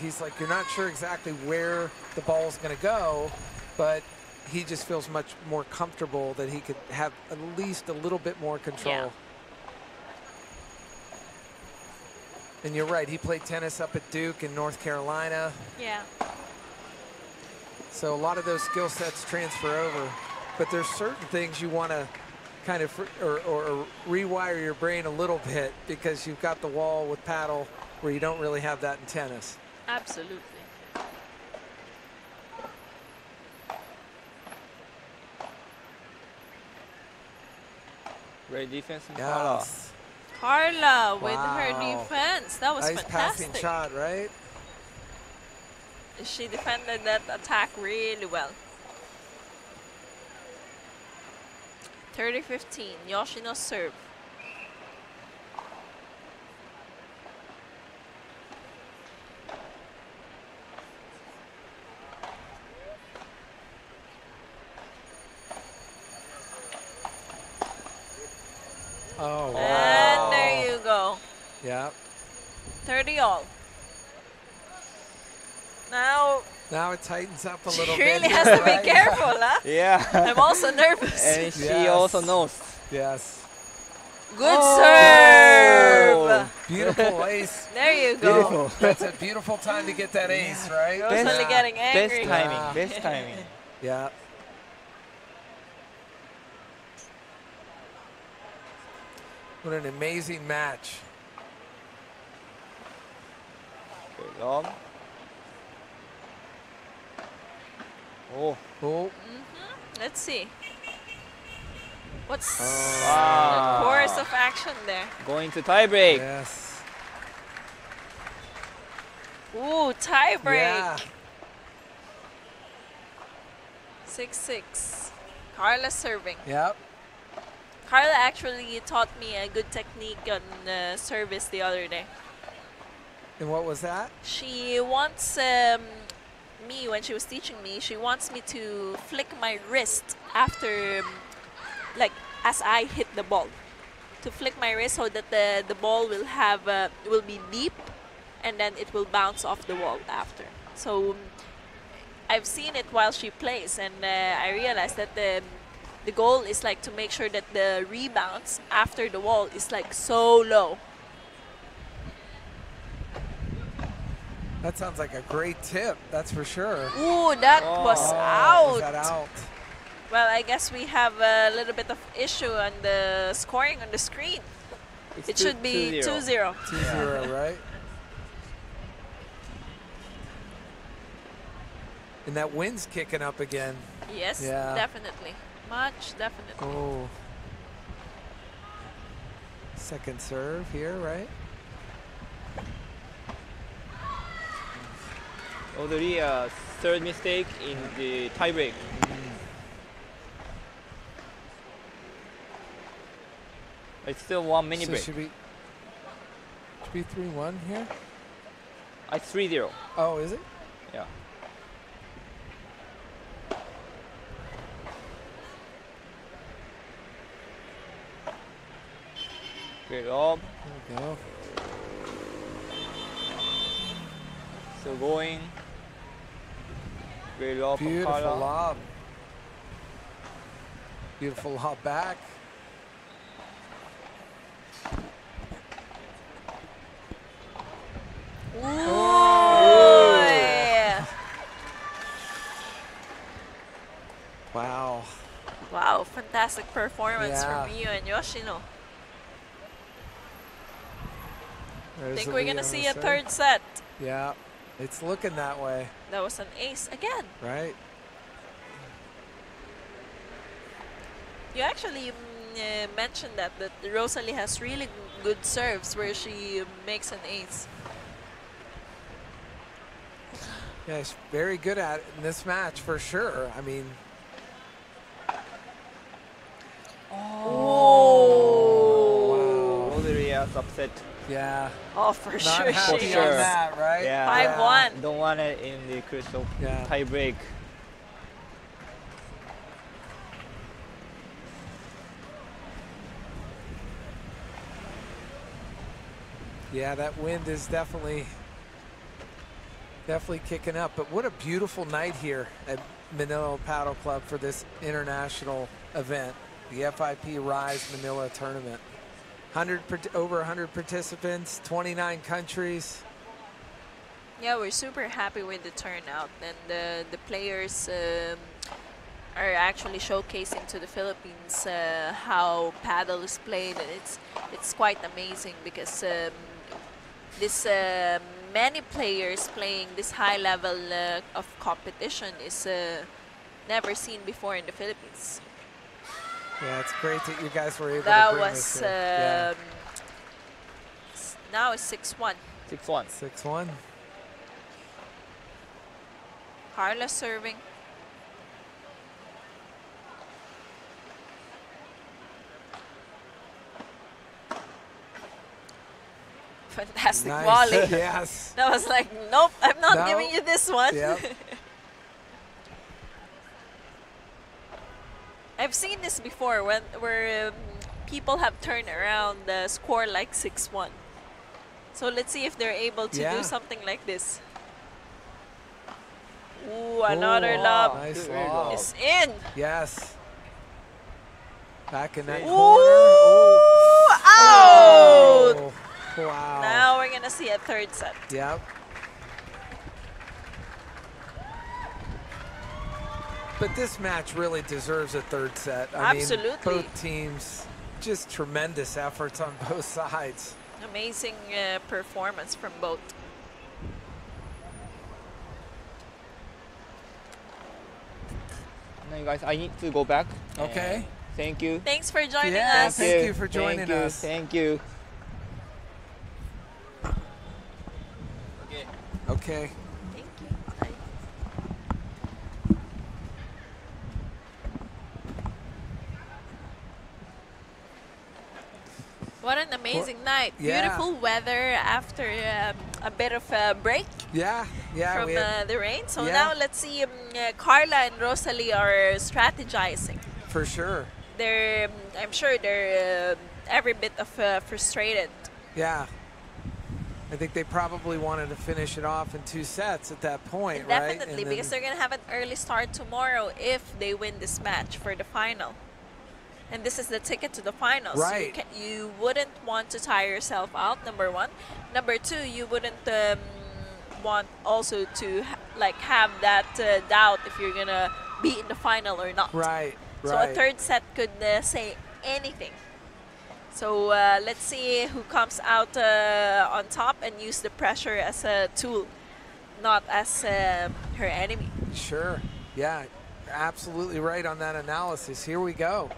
he's like, you're not sure exactly where the ball's going to go, but he just feels much more comfortable that he could have at least a little bit more control. Yeah. And you're right, he played tennis up at Duke in North Carolina. Yeah. So a lot of those skill sets transfer over. But there's certain things you want to kind of or rewire your brain a little bit because you've got the wall with paddle where you don't really have that in tennis. Absolutely. Great defense from Yes. Carla with her defense. That was nice fantastic. Passing shot, right? She defended that attack really well. 30-15, Yoshino serve. Oh, wow. And there you go. Yeah. 30 all. Now it tightens up a little bit. She really has to be careful, huh? Yeah. I'm also nervous. And she also knows. Yes. Good serve. Beautiful ace. There you go. Beautiful. That's a beautiful time to get that ace, right? Rosalie getting angry. Best timing. Best timing. Yeah. What an amazing match. Good long. Oh. Oh. Let's see. What's the Wow. course of action there? Going to tie break. Yes. Ooh, tie break. Yeah. 6-6. Carla serving. Yep. Carla actually taught me a good technique on service the other day. And what was that? She wants me, when she was teaching me, she wants me to flick my wrist after, like, as I hit the ball. To flick my wrist so that the ball will have, will be deep and then it will bounce off the wall after. So I've seen it while she plays, and I realized that the goal is like to make sure that the rebounds after the wall is like so low. That sounds like a great tip, that's for sure. Ooh, that was out. Was that out? Well, I guess we have a little bit of issue on the scoring on the screen. It should be 2-0. 2-0, right? And that wind's kicking up again. Yes, definitely. Much, definitely. Oh. Second serve here, right? Already third mistake in the tie break. It's still one mini break. Should be 3-1 here? It's 3-0. Oh, is it? Yeah. Great lob. There we go. Still going. Great lob from Beautiful Carla. lob. Beautiful lob back. Ooh. Wow. Wow, fantastic performance from you and Yoshino. I think we're going to see a third set. Yeah, it's looking that way. That was an ace again. Right. You actually mentioned that Rosalie has really good serves where she makes an ace. Yeah, she's very good at it in this match for sure. I mean. Oh. Wow. Already upset. Yeah. Oh, for Not sure. happy For sure. on that, right? Yeah. 5-1. Don't want it in the crucial tie break. Yeah, that wind is definitely kicking up. But what a beautiful night here at Manila Paddle Club for this international event, the FIP Rise Manila Tournament. Over 100 participants, 29 countries. Yeah, we're super happy with the turnout, and the players are actually showcasing to the Philippines how paddle is played, and it's quite amazing because this many players playing this high level of competition is never seen before in the Philippines. Yeah, it's great that you guys were able that to bring was, this in. now it's 6-1. 6-1. 6-1. Carla serving. Fantastic volley. Yes. That was like, nope, I'm not giving you this one. Yep. I've seen this before where people have turned around the score like 6-1. So let's see if they're able to do something like this. Ooh, another lob. Nice lob. It's in. Yes. Back in that Ooh, corner. out. Oh. Wow. Now we're going to see a third set. Yep. But this match really deserves a third set. I Absolutely. mean, both teams, just tremendous efforts on both sides. Amazing performance from both. Now, you guys, I need to go back. Okay. Thank you. Thanks for joining Yeah, us. thank you for joining us. Thank you. Okay. Thank you. Bye. What an amazing night. Yeah. Beautiful weather after a bit of a break Yeah, from the rain. So now let's see, Carla and Rosalie are strategizing. For sure. I'm sure they're every bit of frustrated. Yeah. I think they probably wanted to finish it off in 2 sets at that point, right? Definitely, because they're going to have an early start tomorrow if they win this match for the final. And this is the ticket to the finals. Right. You wouldn't want to tire yourself out, number one. Number two, you wouldn't want also to have that doubt if you're going to be in the final or not. Right, So a third set could say anything. So let's see who comes out on top and use the pressure as a tool, not as her enemy. Sure. Yeah, absolutely right on that analysis. Here we go.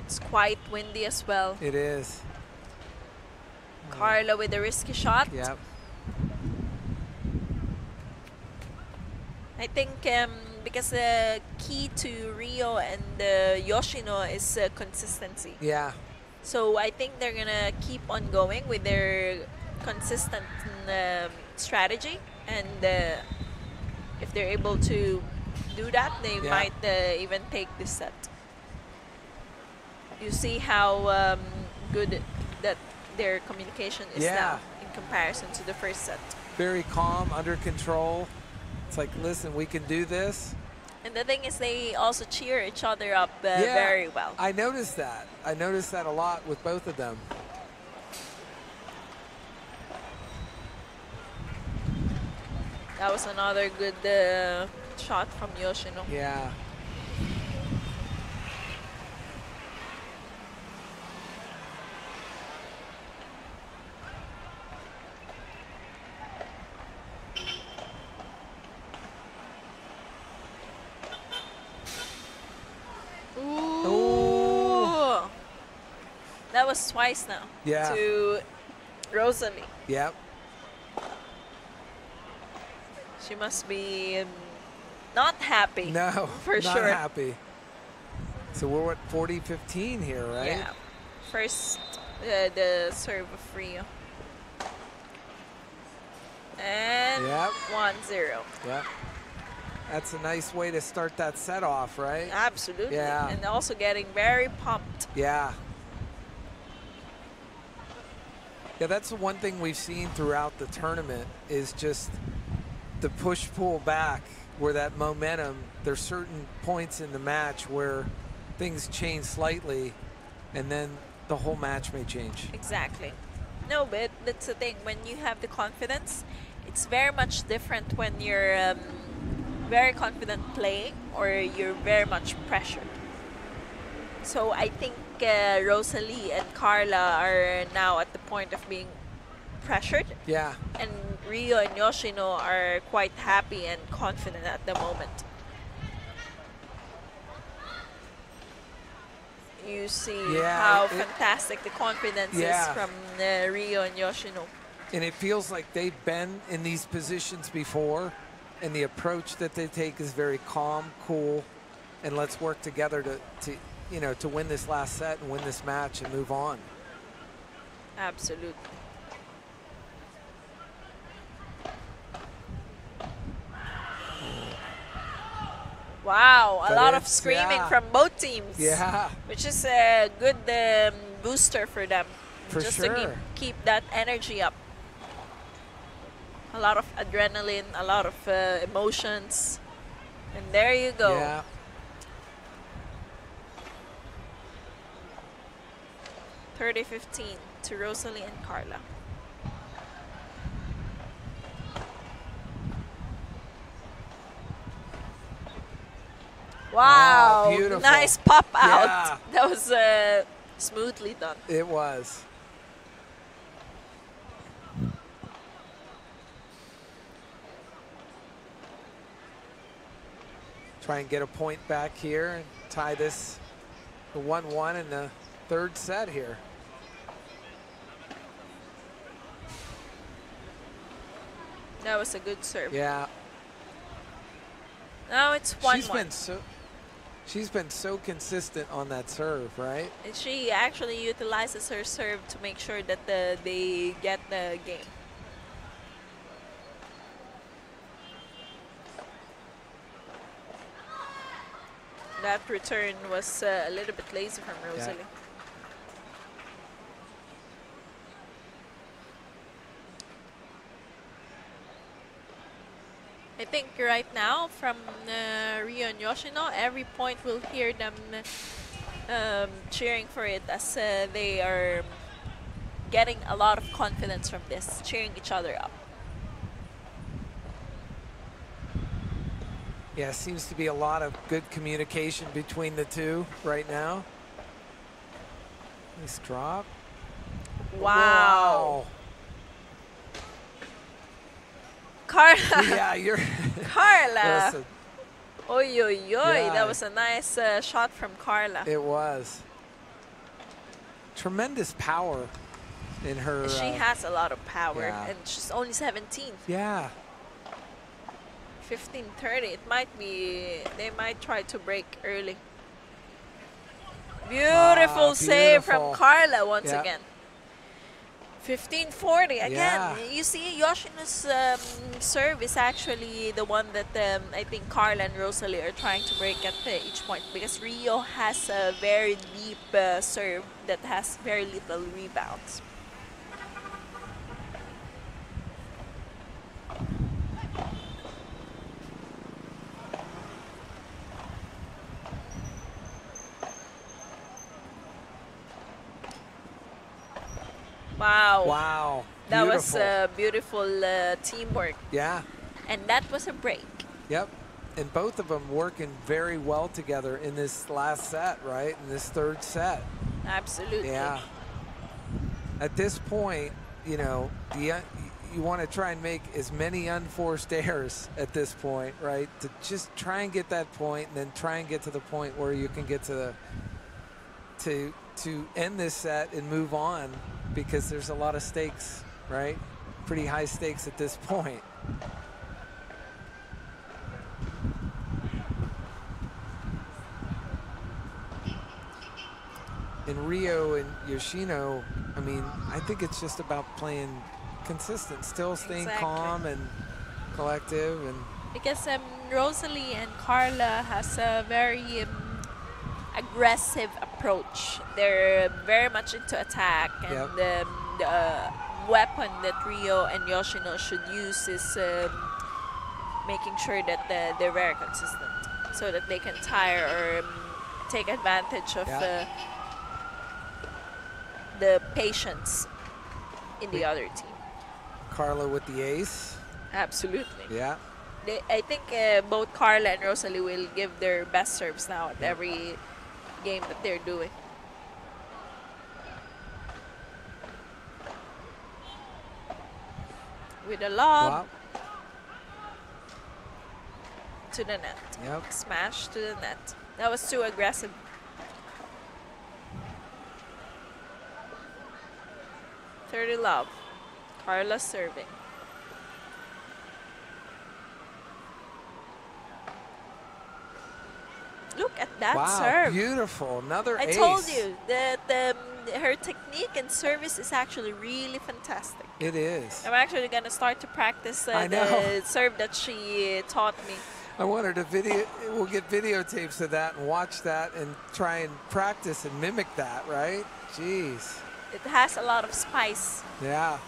It's quite windy as well. It is. Carla with a risky shot. Yep. I think because the key to Rio and Yoshino is consistency. Yeah. So I think they're going to keep on going with their consistent strategy. And if they're able to do that, they might even take this set. You see how good that their communication is now in comparison to the first set. Very calm, under control. It's like, listen, we can do this. And the thing is, they also cheer each other up very well. I noticed that. I noticed that a lot with both of them. That was another good shot from Yoshino. Yeah. Ooh. That was twice now. Yeah. To Rosalie. Yep. She must be not happy. No, for not sure. happy. So we're at 40-15 here, right? Yeah. First, the serve of Rio. And 1-0. Yep. That's a nice way to start that set off, right? Absolutely. Yeah. And also getting very pumped. Yeah. Yeah, that's the one thing we've seen throughout the tournament is just the push-pull back where that momentum, there's certain points in the match where things change slightly and then the whole match may change. Exactly. No, but that's the thing. When you have the confidence, it's very much different when you're very confident playing or you're very much pressured. So I think Rosalie and Carla are now at the point of being pressured. Yeah. And Rio and Yoshino are quite happy and confident at the moment. You see how fantastic the confidence is from Rio and Yoshino. And it feels like they've been in these positions before, and the approach that they take is very calm, cool, and let's work together to win this last set and win this match and move on. Absolutely. Wow, a lot of screaming from both teams. Yeah. Which is a good booster for them. For just sure. to keep that energy up. A lot of adrenaline, a lot of emotions. And there you go. Yeah. (30-15) to Rosalie and Carla. Wow, beautiful. Nice pop out. Yeah. That was smoothly done. It was. Try and get a point back here and tie this to 1-1 in the third set here. That was a good serve. Yeah. Now it's 1-1. She's been so consistent on that serve, right? And she actually utilizes her serve to make sure that they get the game. That return was a little bit lazy from Rosalie. Yeah. I think right now from Rio and Yoshino, every point we'll hear them cheering for it as they are getting a lot of confidence from this, cheering each other up. Yeah, seems to be a lot of good communication between the two right now. Nice drop. Wow. Carla. Yeah, you're Carla. Oy, oy, oy. Yeah. That was a nice shot from Carla. It was. Tremendous power in her. She has a lot of power, yeah. and she's only 17. Yeah. 15-30. It might be, they might try to break early. Beautiful save from Carla once again. 15-40 again. Yeah. You see, Yoshino's serve is actually the one that I think Carla and Rosalie are trying to break at each point, because Rio has a very deep serve that has very little rebounds. Wow. Wow. That was beautiful teamwork. Yeah. And that was a break. Yep. And both of them working very well together in this last set, right? In this third set. Absolutely. Yeah. At this point, you know, you want to try and make as many unforced errors at this point, right? To just try and get that point, and then try and get to the point where you can get to the to end this set and move on, because there's a lot of stakes, right? Pretty high stakes at this point. In Rio and Yoshino, I mean, I think it's just about playing consistent, still staying calm and collective. And because Rosalie and Carla has a very aggressive approach. They're very much into attack, and the weapon that Rio and Yoshino should use is making sure that they're very consistent, so that they can tire or take advantage of the patience in the other team. Carla with the ace. Absolutely. Yeah. I think both Carla and Rosalie will give their best serves now at every game that they're doing. with a lob. Wow. To the net. Yep. Smash to the net. That was too aggressive. Thirty love. Carla serving. Look at that serve. Beautiful. Another ace. I told you that her technique and service is actually really fantastic. It is. I'm actually going to start to practice the serve that she taught me. I wanted to we'll get videotapes of that and watch that and try and practice and mimic that, right? Jeez. It has a lot of spice. Yeah.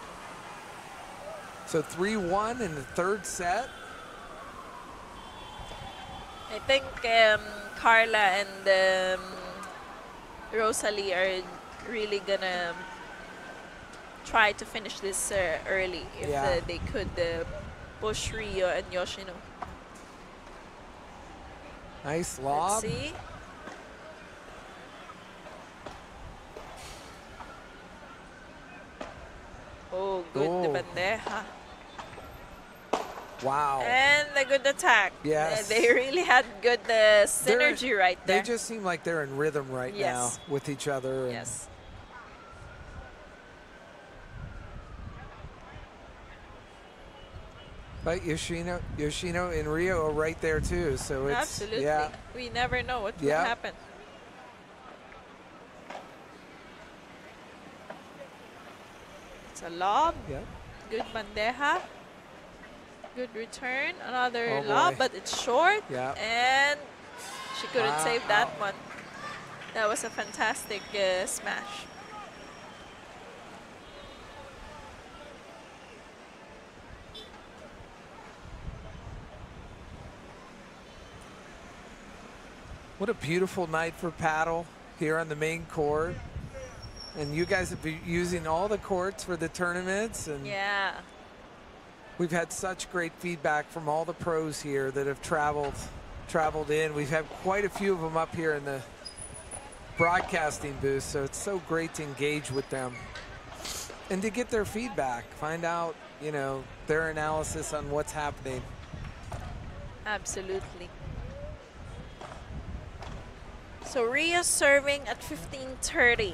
So 3-1 in the third set. I think Carla and Rosalie are really gonna try to finish this early if they could push Rio and Yoshino. Nice lob. Let's see. Oh, good bandeja. Wow. And a good attack. Yes. They really had good synergy right there. They just seem like they're in rhythm right now with each other. Yes. But Yoshino and Rio are right there too, so it's absolutely. We never know what will happen. It's a lob. Yep. Good bandeja. Good return. Another lob, but it's short. Yeah. And she couldn't save that one. That was a fantastic smash. What a beautiful night for paddle here on the main court. And you guys have been using all the courts for the tournaments. And we've had such great feedback from all the pros here that have traveled in. We've had quite a few of them up here in the broadcasting booth, so it's so great to engage with them and to get their feedback, find out, you know, their analysis on what's happening. Absolutely. So Rio serving at 15:30.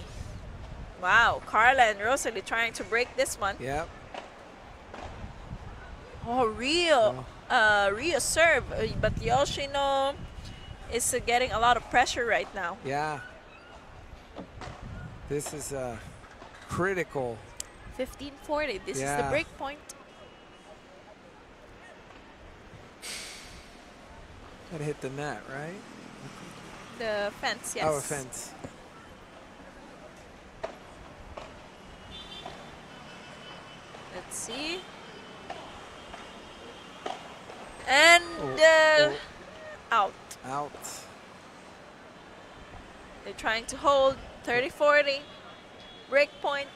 Wow, Carla and Rosalie trying to break this one. Yep. Oh, Rio serve, but Yoshino is getting a lot of pressure right now. Yeah. This is critical. 15:40, this is the break point. Gotta hit the net, right? The fence, yes. Oh, a fence. Let's see. And out. Out. They're trying to hold 30-40. Break point.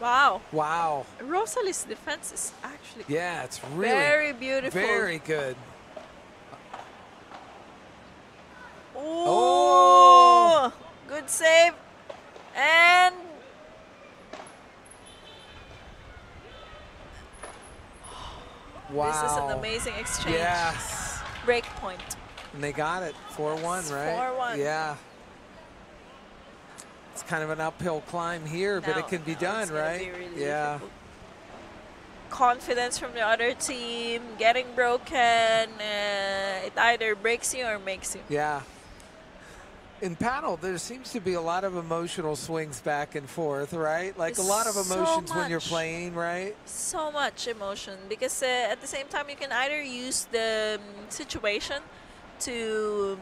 Wow. Wow. Rosalie's defense is actually it's really very beautiful. Very good. Oh, good save. And wow. This is an amazing exchange. Yes. Break point. And they got it. 4-1, right? 4-1. Yeah. It's kind of an uphill climb here, but it can be done, right? Be really difficult. Confidence from the other team, getting broken. It either breaks you or makes you. Yeah. In paddle, there seems to be a lot of emotional swings back and forth, right? Like a lot of emotions when you're playing, right? So much emotion, because at the same time, you can either use the situation to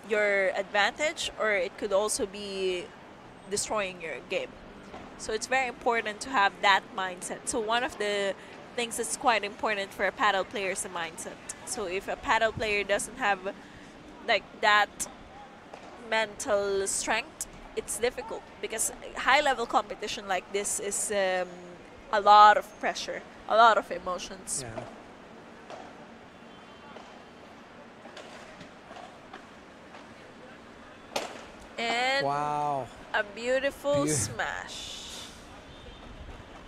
your advantage, or it could also be destroying your game. So it's very important to have that mindset. So one of the things that's quite important for a paddle player is the mindset. So if a paddle player doesn't have like that mental strength it's difficult because high-level competition like this is a lot of pressure, a lot of emotions. Yeah. And wow, a beautiful smash.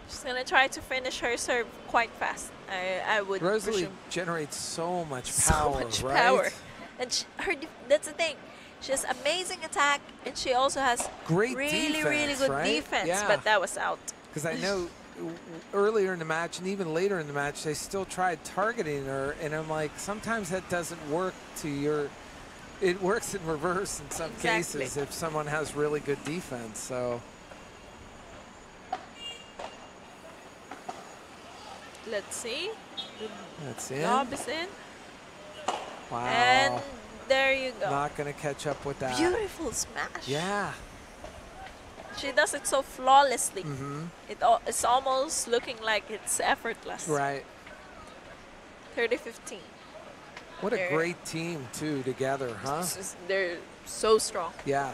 She's gonna try to finish her serve quite fast. I would Rosalie presume. generates so much power, so much right? power, and that's the thing. She has amazing attack, and she also has great really, defense, really good right? defense. Yeah. But that was out. Because I know earlier in the match and even later in the match, they still tried targeting her, and I'm like, sometimes that doesn't work to your. It works in reverse in some cases if someone has really good defense. So. Let's see. That's in. Lob is in. Wow. And there you go. Not going to catch up with that. Beautiful smash. Yeah. She does it so flawlessly. Mm-hmm. It's almost looking like it's effortless. Right. 30-15. What a great team, too, together, huh? They're so strong. Yeah.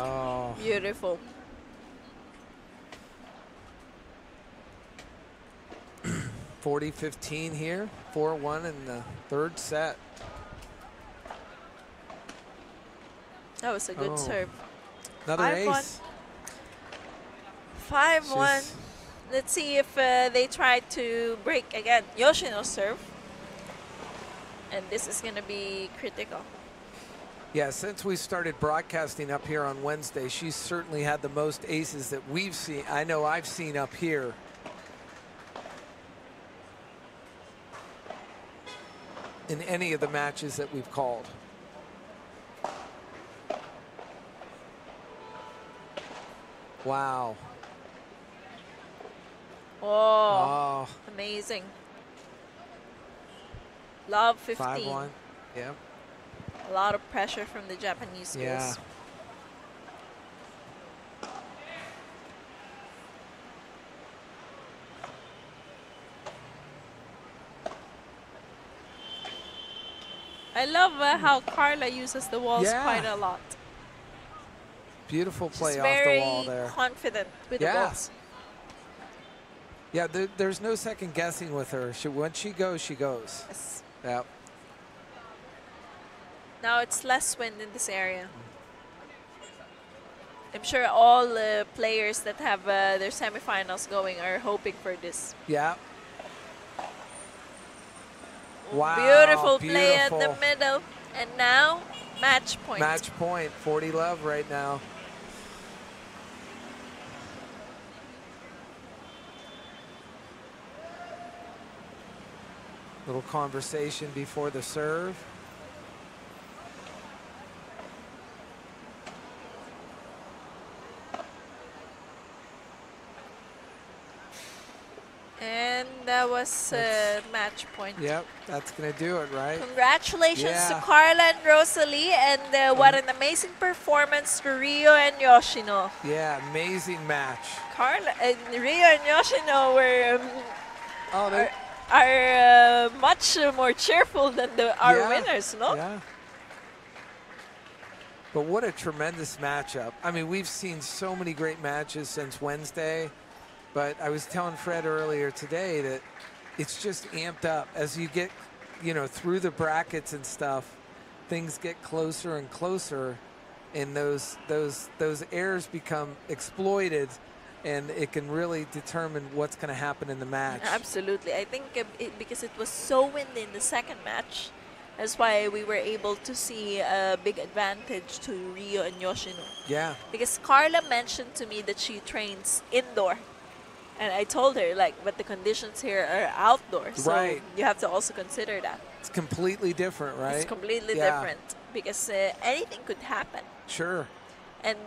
Oh. Beautiful. (40-15) here. 4-1 in the third set. That was a good serve. Another ace. 5-1. Let's see if they try to break again. Yoshino's serve. And this is going to be critical. Yeah, since we started broadcasting up here on Wednesday, she's certainly had the most aces that we've seen. I know I've seen up here. In any of the matches that we've called. Wow. Oh, amazing. Love 15. 5-1, yeah. A lot of pressure from the Japanese schools. Yeah. I love how Carla uses the walls quite a lot. Beautiful play She's off the wall there. very confident with the walls. Yeah, there's no second guessing with her. When she goes, she goes. Yes. Yep. Now it's less wind in this area. I'm sure all the players that have their semifinals going are hoping for this. Yeah. Wow. Beautiful play at the middle. And now, match point. Match point. 40 love right now. Little conversation before the serve. And that was match point. Yep, that's going to do it, right? Congratulations to Carla and Rosalie, and what an amazing performance to Rio and Yoshino. Yeah, amazing match. Carla and Rio and Yoshino were are much more cheerful than our winners, no? Yeah. But what a tremendous matchup. I mean, we've seen so many great matches since Wednesday. But I was telling Fred earlier today that it's just amped up as you get, through the brackets and stuff. Things get closer and closer, and those errors become exploited, and it can really determine what's going to happen in the match. Absolutely, I think because it was so windy in the second match, that's why we were able to see a big advantage to Rio and Yoshino. Yeah. Because Carla mentioned to me that she trains indoor. And I told her, but the conditions here are outdoor. So you have to also consider that. It's completely different, right? It's completely different because anything could happen. Sure. And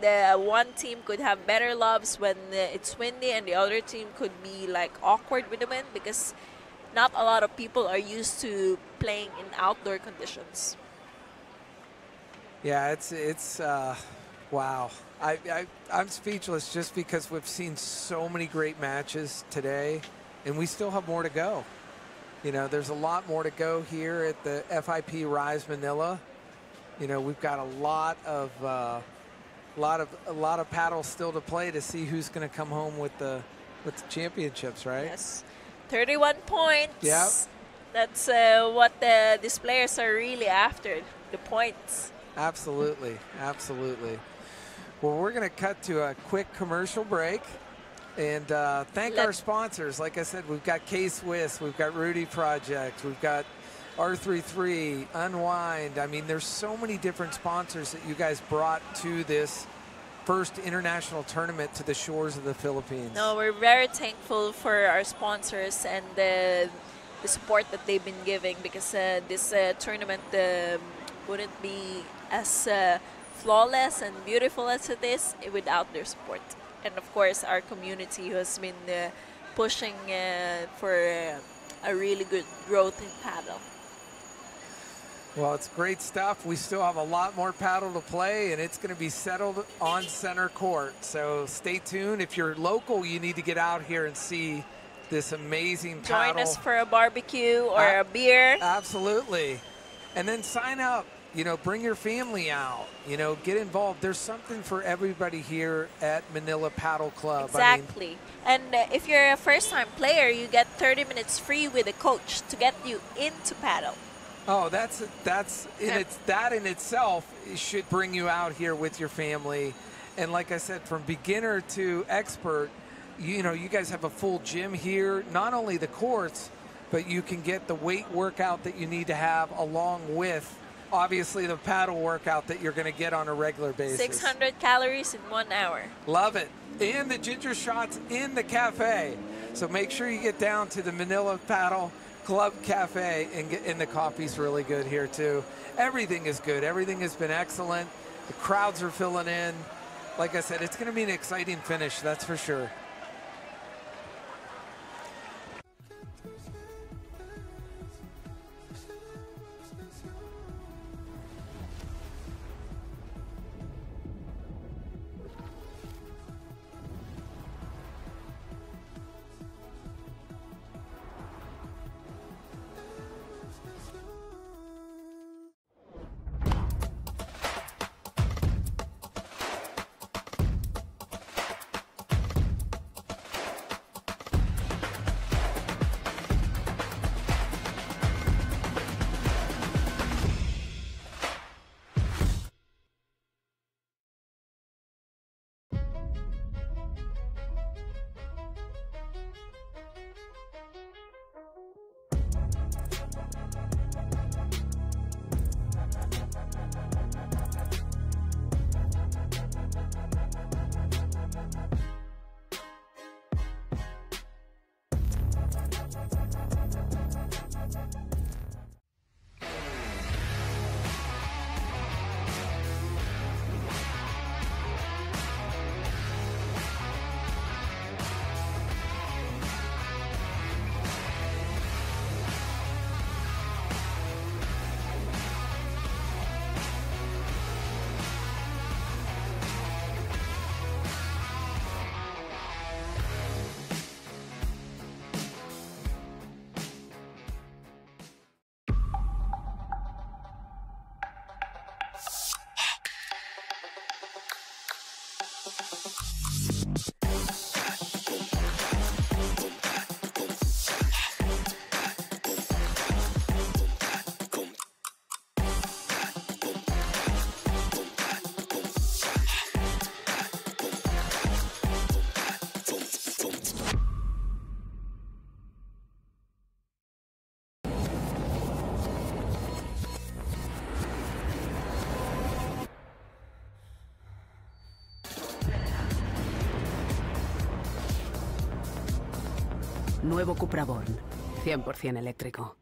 one team could have better loves when it's windy, and the other team could be awkward with the wind because not a lot of people are used to playing in outdoor conditions. Yeah, it's Wow. I'm speechless just because we've seen so many great matches today, and we still have more to go. You know, there's a lot more to go here at the FIP Rise Manila. You know, we've got a lot of paddles still to play to see who's going to come home with the championships, right? Yes, 31 points. Yep. That's what these players are really after, the points. Absolutely, absolutely. Well, we're going to cut to a quick commercial break and thank our sponsors. Like I said, we've got K-Swiss, we've got Rudy Project, we've got R33, Unwind. I mean, there's so many different sponsors that you guys brought to this first international tournament to the shores of the Philippines. No, we're very thankful for our sponsors and the support that they've been giving, because this tournament wouldn't be as flawless and beautiful as it is without their support. And of course, our community who has been pushing for a really good growth in paddle. Well, it's great stuff. We still have a lot more paddle to play, and it's going to be settled on center court. So stay tuned. If you're local, you need to get out here and see this amazing paddle. Join us for a barbecue or a beer. Absolutely. And then sign up. You know, bring your family out. You know, get involved. There's something for everybody here at Manila Paddle Club. Exactly. And if you're a first-time player, you get 30 minutes free with a coach to get you into paddle. Oh, that in itself should bring you out here with your family. And like I said, from beginner to expert, you know, you guys have a full gym here. Not only the courts, but you can get the weight workout that you need to have along with, obviously, the paddle workout that you're going to get on a regular basis. 600 calories in 1 hour. Love it. And the ginger shots in the cafe. So make sure you get down to the Manila Paddle Club Cafe and the coffee's really good here too. Everything is good. Everything has been excellent. The crowds are filling in. Like I said, it's going to be an exciting finish, that's for sure. Nuevo CUPRA Born, 100% eléctrico.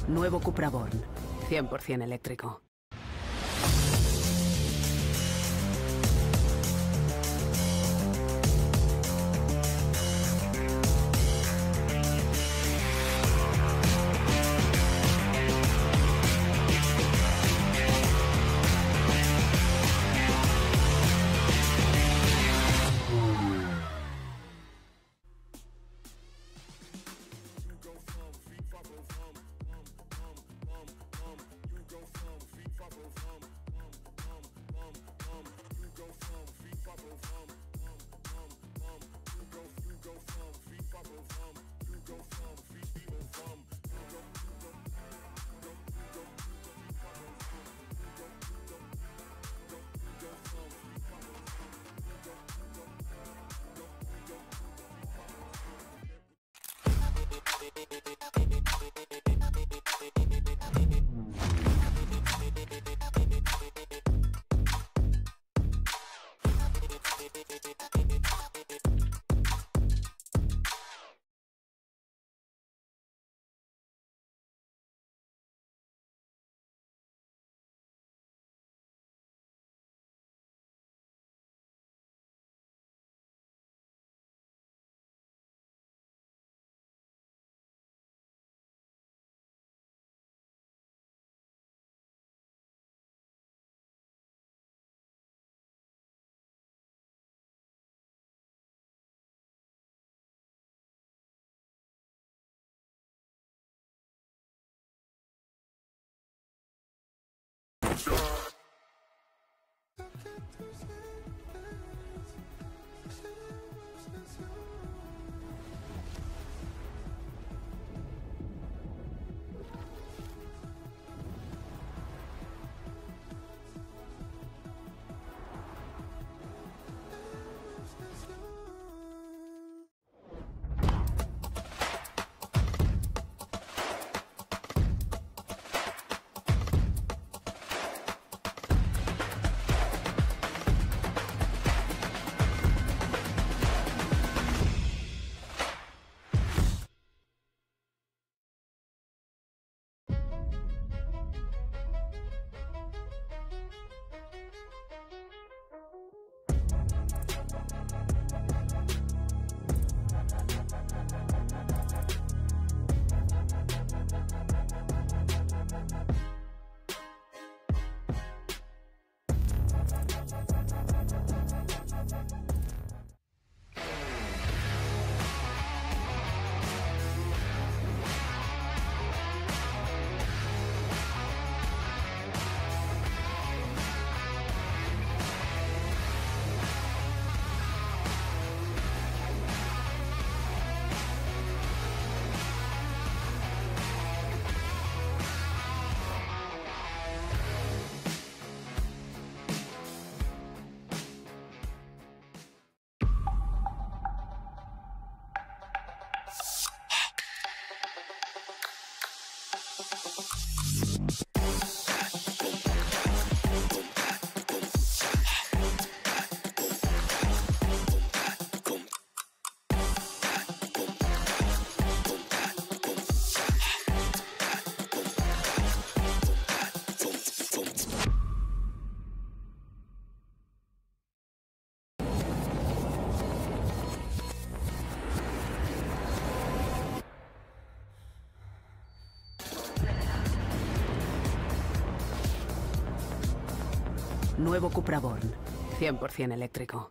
Nuevo CUPRA Born, 100% eléctrico. Nuevo CUPRA Born. 100% eléctrico.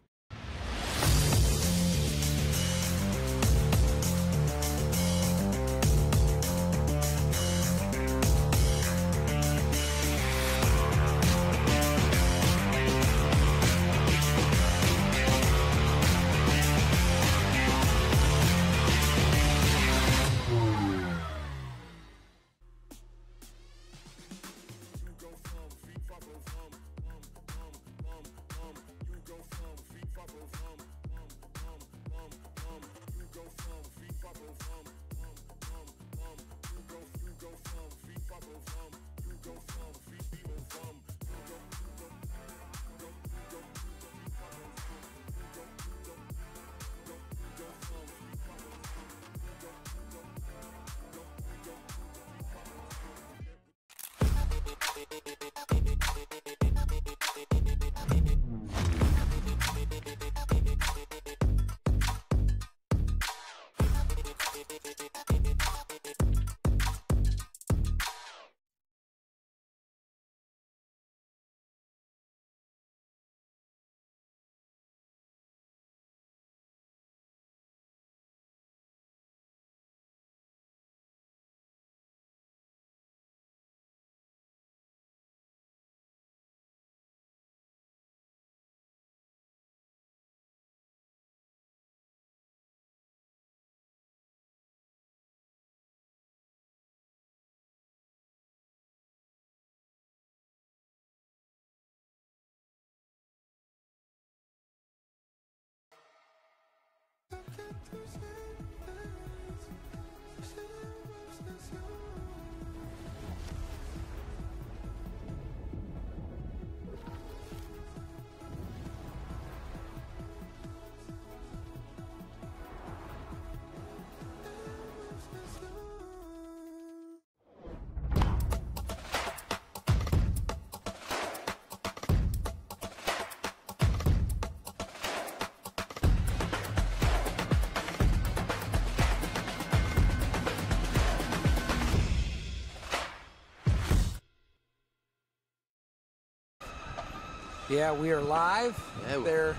Yeah, we are live. Yeah, they're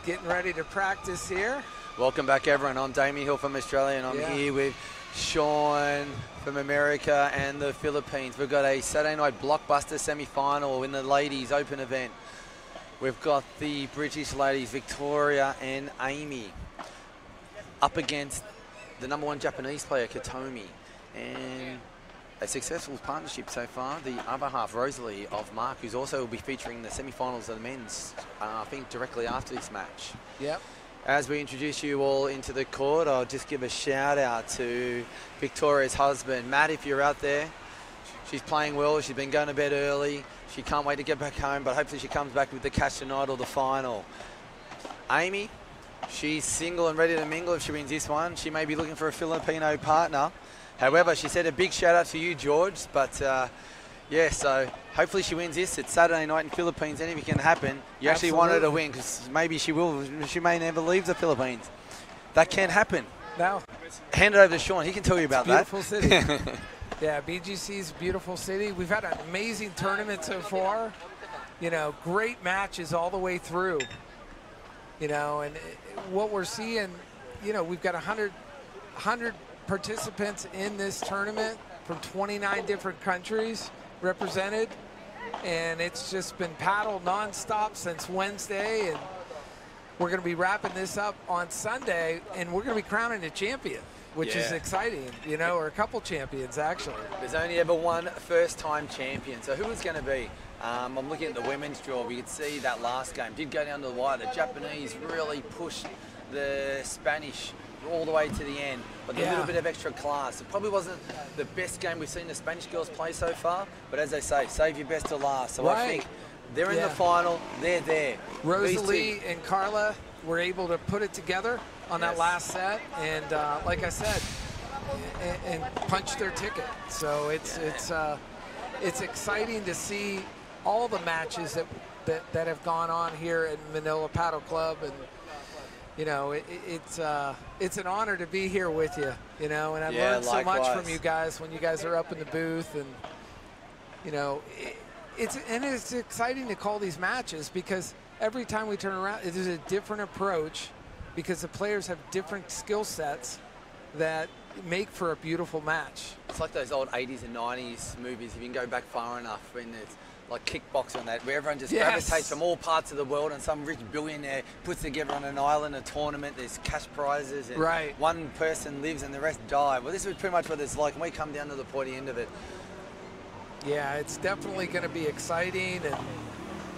getting ready to practice here. Welcome back, everyone. I'm Damien Hill from Australia, and I'm here with Sean from America and the Philippines. We've got a Saturday night blockbuster semi-final in the ladies' open event. We've got the British ladies, Victoria and Amy, up against the #1 Japanese player, Katomi. And a successful partnership so far. The other half, Rosalie, of Mark, who's also will be featuring the semi-finals of the men's, I think directly after this match. Yep. As we introduce you all into the court, I'll just give a shout out to Victoria's husband, Matt, if you're out there. She's playing well. She's been going to bed early. She can't wait to get back home, but hopefully she comes back with the cash tonight or the final. Amy, she's single and ready to mingle if she wins this one. She may be looking for a Filipino partner. However, she said a big shout out to you, George. But yeah, so hopefully she wins this. It's Saturday night in Philippines. Anything can happen. You actually want her to win because maybe she will. She may never leave the Philippines. That can happen. Now, hand it over to Sean. He can tell you about that. Beautiful city. Yeah, BGC's a beautiful city. We've had an amazing tournament so far. You know, great matches all the way through. You know, and what we're seeing, you know, we've got 100 participants in this tournament from 29 different countries represented, and it's just been paddled nonstop since Wednesday, and we're going to be wrapping this up on Sunday, and we're going to be crowning a champion, which is exciting, you know, or a couple champions actually. There's only ever one first-time champion, so who is going to be? I'm looking at the women's draw. We could see that last game did go down to the wire. The Japanese really pushed the Spanish all the way to the end, but a little bit of extra class. It probably wasn't the best game we've seen the Spanish girls play so far, but as they say, save your best to last. So I think they're in the final, they're there. Rosalie and Carla were able to put it together on that last set, and like I said, and punch their ticket. So it's exciting to see all the matches that have gone on here at Manila Paddle Club, and you know, it's an honor to be here with you, you know, and I've learned so much from you guys when you guys are up in the booth, and, you know, it's exciting to call these matches because every time we turn around, there's a different approach because the players have different skill sets that make for a beautiful match. It's like those old 80s and 90s movies, if you can go back far enough, when it's like Kickboxer and that, where everyone just gravitates from all parts of the world and some rich billionaire puts together on an island a tournament, there's cash prizes, and one person lives and the rest die. Well, this is pretty much what it's like, and we come down to the pointy end of it. Yeah, it's definitely going to be exciting,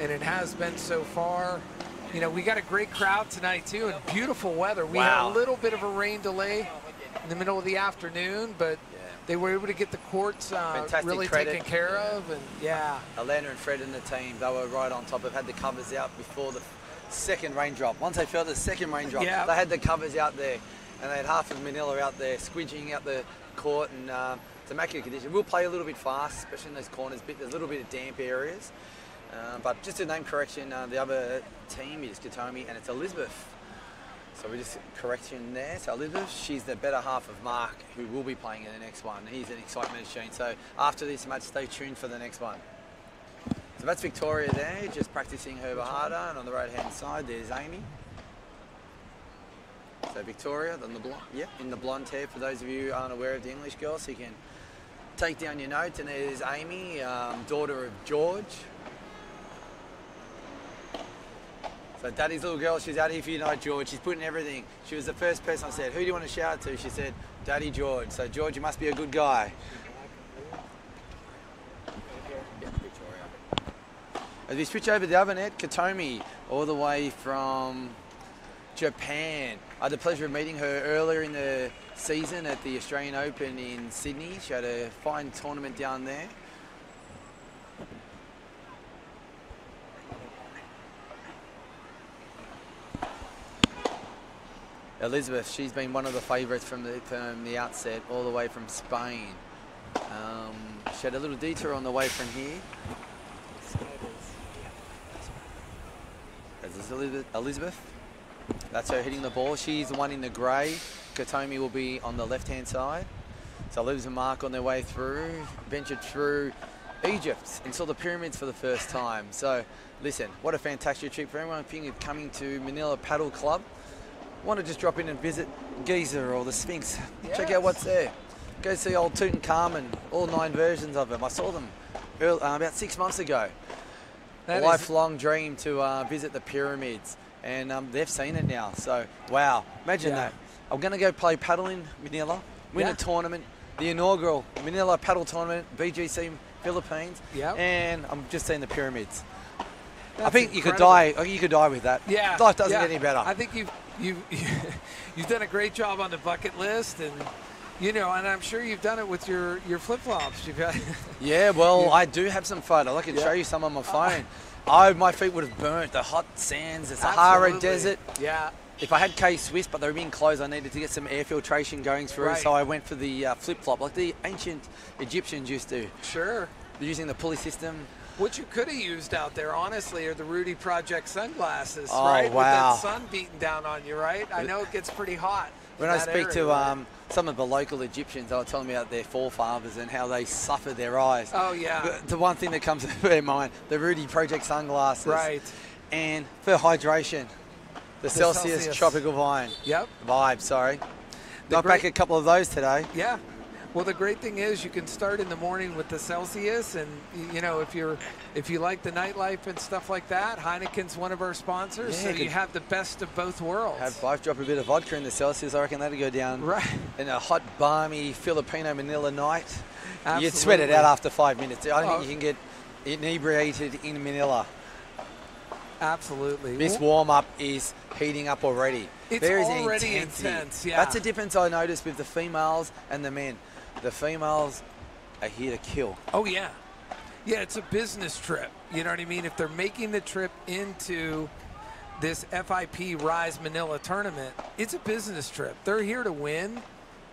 and it has been so far. You know, we got a great crowd tonight, too, and beautiful weather. We had a little bit of a rain delay in the middle of the afternoon, but they were able to get the courts really taken care of. And Alana and Fred and the team, they were right on top of, had the covers out before the second raindrop. Once they felt the second raindrop, they had the covers out there, and they had half of Manila out there squidging out the court, and it's immaculate condition. We'll play a little bit fast, especially in those corners. There's a little bit of damp areas. But just a name correction, the other team is Katomi, and it's Elizabeth. So we just correction there. So Elizabeth, she's the better half of Mark, who will be playing in the next one. He's an excitement machine. So after this match, stay tuned for the next one. So that's Victoria there, just practicing her bahada, and on the right-hand side, there's Amy. So Victoria, in the blonde hair, for those of you who aren't aware of the English girl, so you can take down your notes. And there's Amy, daughter of George. So Daddy's little girl, she's out here for you tonight, George. She's putting everything. She was the first person I said, who do you want to shout out to? She said, Daddy George. So George, you must be a good guy. As we switch over the other net, Katomi, all the way from Japan. I had the pleasure of meeting her earlier in the season at the Australian Open in Sydney. She had a fine tournament down there. Elizabeth, she's been one of the favourites from the outset, all the way from Spain. She had a little detour on the way from here. This is Elizabeth. That's her hitting the ball. She's the one in the grey. Katomi will be on the left-hand side. So Elizabeth and Mark on their way through, ventured through Egypt and saw the pyramids for the first time. So listen, what a fantastic trip for everyone thinking of coming to Manila Paddle Club. Want to just drop in and visit Giza or the Sphinx. Check out what's there. Go see old Tutankhamun, all 9 versions of him. I saw them about 6 months ago. A lifelong dream to visit the pyramids, and they've seen it now. So, wow, imagine that. I'm going to go play paddle in Manila, win a tournament, the inaugural Manila Paddle Tournament, BGC Philippines, and I'm just seeing the pyramids. I think you could die. You could die with that. Yeah, life doesn't get any better. I think you've done a great job on the bucket list, and and I'm sure you've done it with your flip-flops. Yeah, well, I do have some photos. I can show you some on my phone. My feet would have burnt. The hot sands, the Sahara Desert. Yeah. If I had K-Swiss, but they were being closed, I needed to get some air filtration going through, so I went for the flip-flop, like the ancient Egyptians used to. Sure. Using the pulley system. What you could have used out there, honestly, are the Rudy Project sunglasses, oh, right? Wow. With that sun beating down on you, right? I know it gets pretty hot. When I speak to some of the local Egyptians, they were telling me about their forefathers and how they suffered their eyes. Oh, yeah. But the one thing that comes to their mind, the Rudy Project sunglasses. Right. And for hydration, the Celsius Tropical Vibe, sorry. Got back a couple of those today. Yeah. Well, the great thing is you can start in the morning with the Celsius, and if you like the nightlife and stuff like that, Heineken's one of our sponsors, so you have the best of both worlds. Have both, drop a bit of vodka in the Celsius. I reckon that'll go down in a hot, balmy Filipino Manila night. Absolutely. You'd sweat it out after 5 minutes. I don't think you can get inebriated in Manila. Absolutely. This warm-up is heating up already. It's already intense, yeah. That's the difference I noticed with the females and the men. The females are here to kill. Oh, yeah. Yeah, it's a business trip. You know what I mean? If they're making the trip into this FIP Rise Manila tournament, it's a business trip. They're here to win.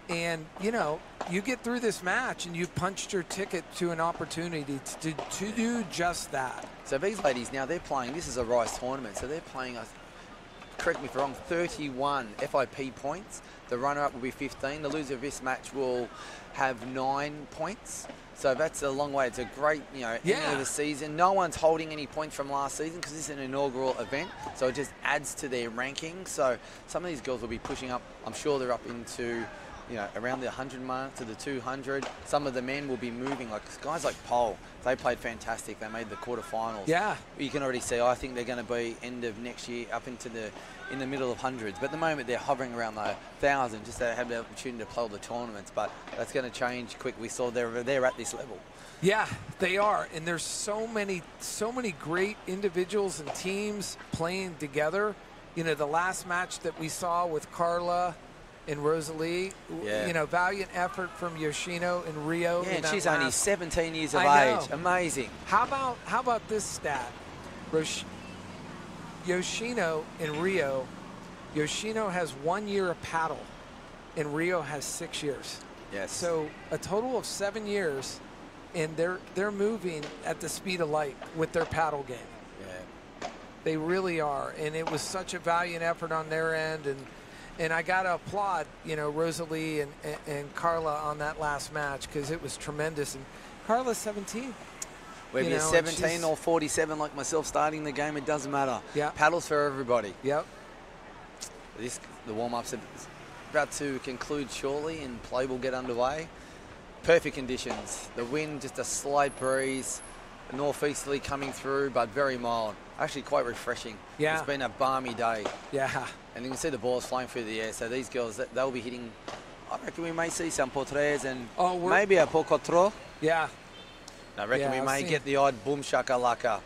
And, you get through this match and you've punched your ticket to an opportunity to do just that. So these ladies now, they're playing, this is a Rise tournament, so they're playing correct me if I'm wrong, 31 FIP points. The runner-up will be 15. The loser of this match will have 9 points. So that's a long way. It's a great, end of the season. No one's holding any points from last season because this is an inaugural event. So it just adds to their ranking. So some of these girls will be pushing up. I'm sure they're up into, around the 100 mark to the 200. Some of the men will be moving. Like guys like Pole, they played fantastic. They made the quarterfinals. Yeah. You can already see, I think they're going to be end of next year up into in the middle of hundreds. But at the moment they're hovering around the 1,000 just to have the opportunity to play all the tournaments. But that's going to change quick. We saw they're at this level. Yeah, they are. And there's so many great individuals and teams playing together. The last match that we saw with Carla and Rosalie, valiant effort from Yoshino in Rio. Yeah, and she's only 17 years of age. Amazing. How about this stat? Yoshino in Rio, Yoshino has 1 year of paddle, and Rio has 6 years. Yes. So a total of 7 years, and they're moving at the speed of light with their paddle game. Yeah. They really are, and it was such a valiant effort on their end, and I got to applaud, Rosalie and Carla on that last match because it was tremendous. And Carla's 17. Whether you're 17 or 47 like myself starting the game, it doesn't matter. Yeah. Paddles for everybody. Yep. The warm-ups are about to conclude shortly and play will get underway. Perfect conditions. The wind, just a slight breeze, northeasterly coming through, but very mild. Actually quite refreshing. Yeah. It's been a balmy day. Yeah. And you can see the balls flying through the air. So these girls, they'll be hitting, I reckon we may see some potres and maybe a pocotro. Yeah. I reckon we may get the odd boom shakalaka.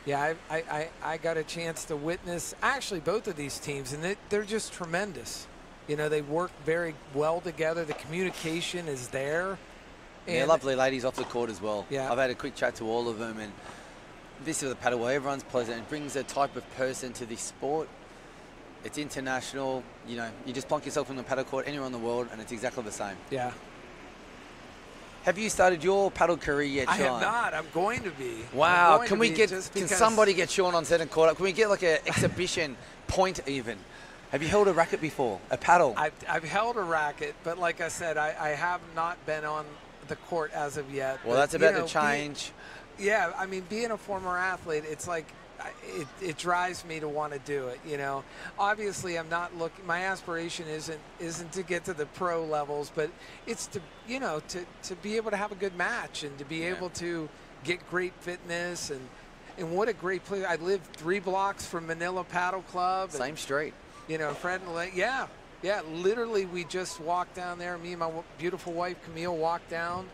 Yeah, I got a chance to witness actually both of these teams, and they're just tremendous. They work very well together. The communication is there. And yeah, lovely ladies off the court as well. Yeah. I've had a quick chat to all of them, and this is the paddle where everyone's pleasant. It brings a type of person to this sport. It's international. You just plonk yourself on the paddle court anywhere in the world, and it's exactly the same. Yeah. Have you started your paddle career yet, Sean? I have not. I'm going to be. Wow. Can somebody get Sean on center court? Can we get like an exhibition point even? Have you held a racket before? A paddle? I've held a racket, but like I said, I have not been on the court as of yet. Well, that's about to change. Being a former athlete, it's like it drives me to want to do it. Obviously I'm not looking. My aspiration isn't to get to the pro levels, but it's to to be able to have a good match and to be able to get great fitness and what a great place. I live 3 blocks from Manila Paddle Club. Same street. Fred and Elaine. Yeah. Literally, we just walked down there. Me and my beautiful wife Camille walked down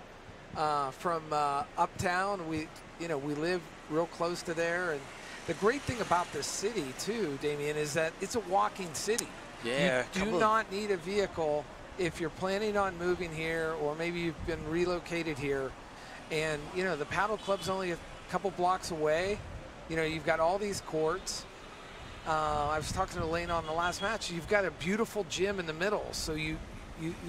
from uptown. We live real close to there. And the great thing about this city too, Damien, is that it's a walking city. Yeah. You do not need a vehicle if you're planning on moving here, or maybe you've been relocated here. And the paddle club's only a couple blocks away. You've got all these courts. I was talking to Elaine on the last match. You've got a beautiful gym in the middle, so you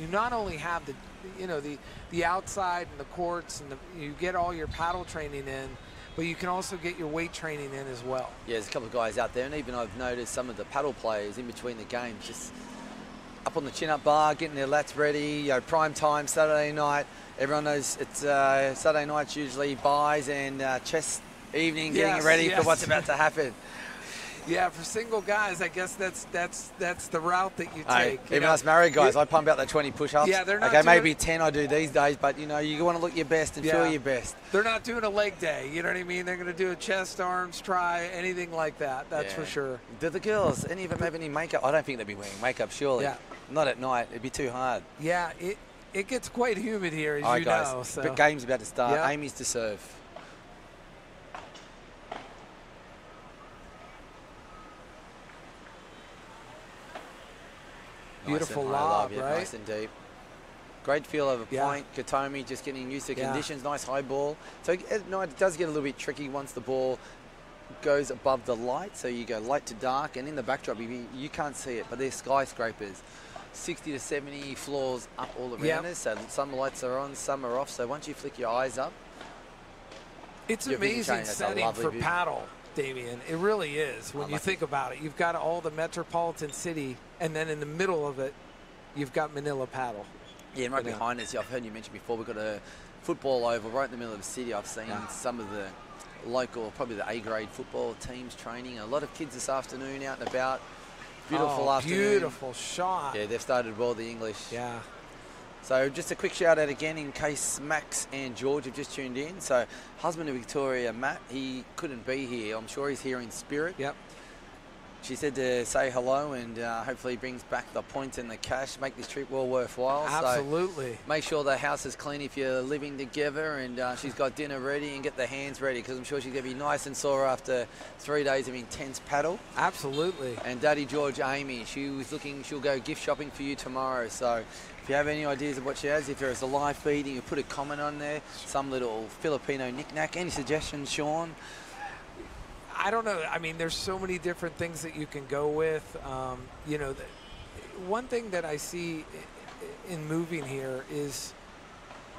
not only have the outside and the courts, and you get all your paddle training in, but you can also get your weight training in as well. Yeah, there's a couple of guys out there, and even I've noticed some of the paddle players in between the games just up on the chin-up bar, getting their lats ready. Prime time Saturday night. Everyone knows it's Saturday nights usually buys and chess evening, getting ready for what's about to happen. Yeah, for single guys, I guess that's the route that you take. Even us married guys, I pump out the 20 push-ups. Yeah, they're not maybe 10 I do these days, but you want to look your best and feel your best. They're not doing a leg day, you know what I mean? They're going to do a chest, arms, try, anything like that. That's for sure. Do the girls, any of them have any makeup? I don't think they'd be wearing makeup, surely. Yeah. Not at night. It'd be too hard. Yeah, it gets quite humid here, as you guys, know. So. The game's about to start. Yeah. Amy's to serve. Beautiful lob, right? Nice and deep. Great feel of a point. Katomi just getting used to conditions. Nice high ball. So it does get a little bit tricky once the ball goes above the light. So you go light to dark, and in the backdrop you can't see it, but there's skyscrapers. 60 to 70 floors up all around us. So some lights are on, some are off. So once you flick your eyes up, it's amazing setting for paddle. Damien. It really is. When you think about it, you've got all the metropolitan city, and then in the middle of it, you've got Manila paddle. Yeah, and right behind us, I've heard you mention before, we've got a football oval right in the middle of the city. I've seen some of the local, probably the A-grade football teams training. A lot of kids this afternoon out and about. Beautiful afternoon. Beautiful shot. Yeah, they've started well, the English. Yeah. So just a quick shout out again in case Max and George have just tuned in. So husband of Victoria, Matt, he couldn't be here. I'm sure he's here in spirit. Yep. She said to say hello and hopefully brings back the points and the cash, make this trip well worthwhile. Absolutely. So make sure the house is clean if you're living together, and she's got dinner ready, and get the hands ready, because I'm sure she's going to be nice and sore after 3 days of intense paddle. Absolutely. And Daddy George, Amy, she was looking, she'll go gift shopping for you tomorrow. So if you have any ideas of what she has, if there's a live feed, you put a comment on there, some little Filipino knick-knack. Any suggestions, Sean? I don't know. I mean, there's so many different things that you can go with. You know, one thing that I see in moving here is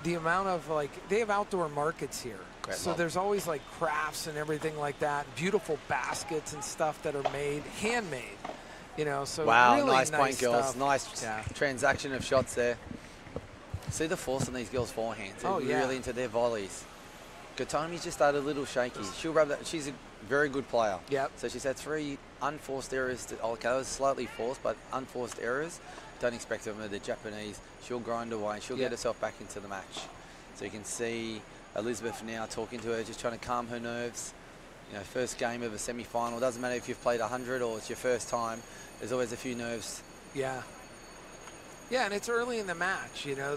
the amount of, like, they have outdoor markets here. So there's always like crafts and everything like that, beautiful baskets and stuff that are made, handmade. You know, so wow, really nice point, girls. Stuff. Nice transaction of shots there. See the force on these girls' forehands. They're really into their volleys. Katomi's just started a little shaky. She'll rub that. She's a very good player. Yep. So she's had 3 unforced errors. Okay, that was slightly forced, but unforced errors. Don't expect them of the Japanese. She'll grind away. She'll get herself back into the match. So you can see Elizabeth now talking to her, just trying to calm her nerves. You know, first game of a semi-final. Doesn't matter if you've played 100 or it's your first time. There's always a few nerves. Yeah. Yeah, and it's early in the match. You know,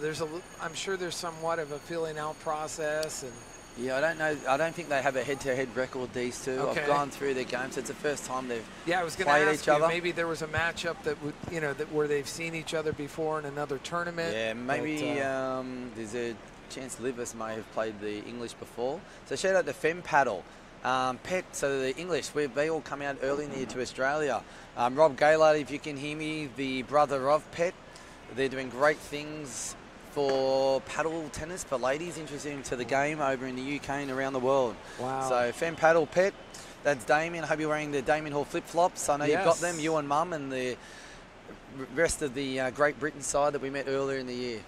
I'm sure there's somewhat of a feeling out process and. Yeah, I don't know. I don't think they have a head-to-head record, these two. Okay. I've gone through their games. It's the first time they've I was going to ask you, maybe there was a matchup that would, you know, where they've seen each other before in another tournament. Yeah, maybe there's a chance Livas may have played the English before. So shout out to Fem Paddle. Pet, so the English, they all come out early in the year to Australia. Rob Gaylard, if you can hear me, the brother of Pet. They're doing great things for paddle tennis for ladies, introducing to the game over in the UK and around the world. Wow. So Fem Paddle, Pet, that's Damien. I hope you're wearing the Damien Hall flip-flops. I know you've got them, you and Mum, and the rest of the Great Britain side that we met earlier in the year.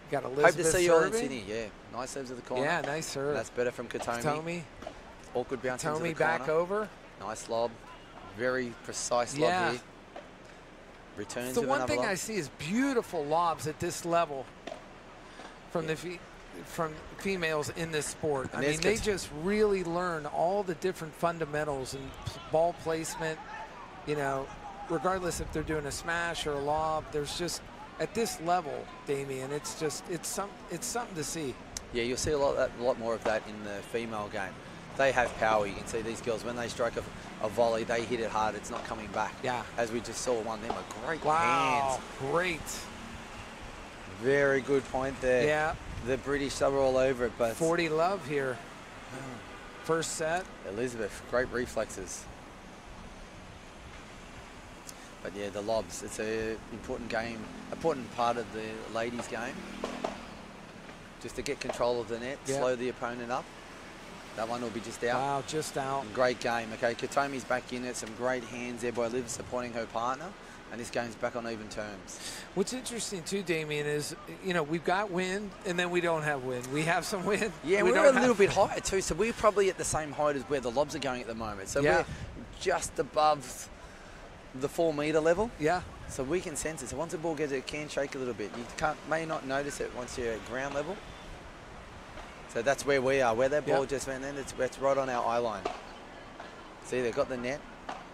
Got Elizabeth hope to see you all in Sydney. Yeah, nice serves at the corner. Yeah, nice serve. That's better from Katomi. Awkward bounce into the corner. Back over. Nice lob. Very precise lob here. Returns the with one thing lob. I see is beautiful lobs at this level from from females in this sport. And I mean, they just really learn all the different fundamentals and ball placement, you know, regardless if they're doing a smash or a lob. There's just, at this level, Damien, it's something to see. Yeah, you'll see a lot more of that in the female game. They have power. You can see these girls, when they strike a volley, they hit it hard. It's not coming back. Yeah. As we just saw one of them, a great hands. Wow, great. Very good point there. Yeah. The British are all over it, but 40 love here. First set. Elizabeth, great reflexes. But yeah, the lobs, it's an important game, important part of the ladies' game. Just to get control of the net, slow the opponent up. That one will be just out. Wow, just out. Great game. Okay, Katomi's back in it. Some great hands there by Liv supporting her partner. And this game's back on even terms. What's interesting too, Damien, is, you know, we've got wind and then we don't have wind. We have some wind. Yeah, we're a little bit higher too. So we're probably at the same height as where the lobs are going at the moment. So we're just above the 4 meter level. Yeah. So we can sense it. So once the ball gets it can shake a little bit. You may not notice it once you're at ground level. So that's where we are. Where that ball just went in, it's right on our eye line. See, they've got the net.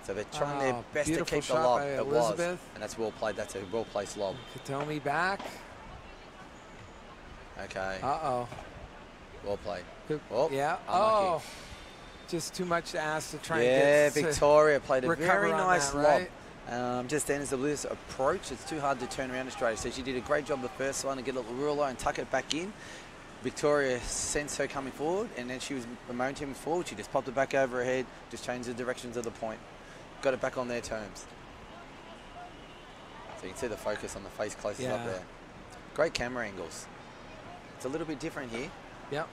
So they're trying their best to keep the lob. It was. And that's well played. That's a well-placed lob. Katomi back. Okay. Uh-oh. Well played. Oh, yeah. Unlucky. Oh. Just too much to ask to try and get Victoria played a very nice lob. Right? Just then as the Bliss approach, it's too hard to turn around Australia. So she did a great job the first one to get a little ruler and tuck it back in. Victoria sensed her coming forward, and then she was momentum forward. She just popped it back over her head, just changed the directions of the point. Got it back on their terms. So you can see the focus on the face closest up there. Great camera angles. It's a little bit different here. Yep.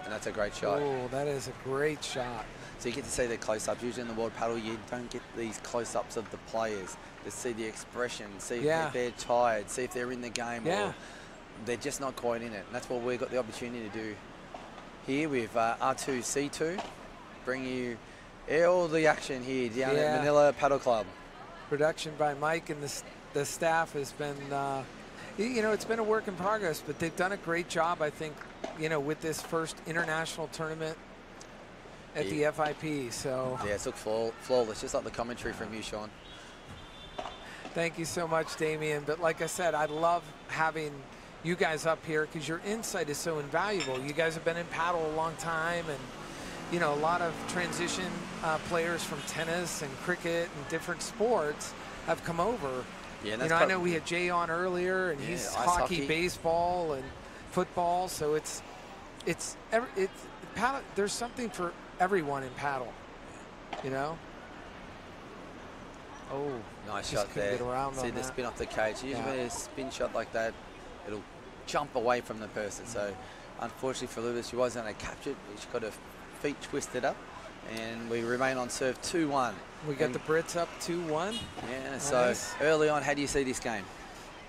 And that's a great shot. Oh, that is a great shot. So you get to see the close-ups. Usually in the world paddle, you don't get these close-ups of the players. Just see the expression, see if they're tired, see if they're in the game or they're just not quite in it. And that's what we've got the opportunity to do here with R2C2. Bring you all the action here down at Manila Paddle Club. Production by Mike and the staff has been, you know, it's been a work in progress, but they've done a great job, I think, you know, with this first international tournament at the FIP. So yeah, it's looked flawless, just like the commentary from you, Sean. Thank you so much, Damien. But like I said, I love having you guys up here because your insight is so invaluable. You guys have been in paddle a long time, and you know, a lot of transition players from tennis and cricket and different sports have come over. Yeah, you know, I know we had Jay on earlier, and he's hockey, baseball, and football. So it's paddle. There's something for everyone in paddle. You know. Oh, nice shot there. See the spin off the cage. Usually a spin shot like that, it'll jump away from the person. So unfortunately for Lewis, she wasn't able to capture it. She got her feet twisted up, and we remain on serve 2-1. We got the Brits up 2-1. Yeah, nice. So early on, how do you see this game?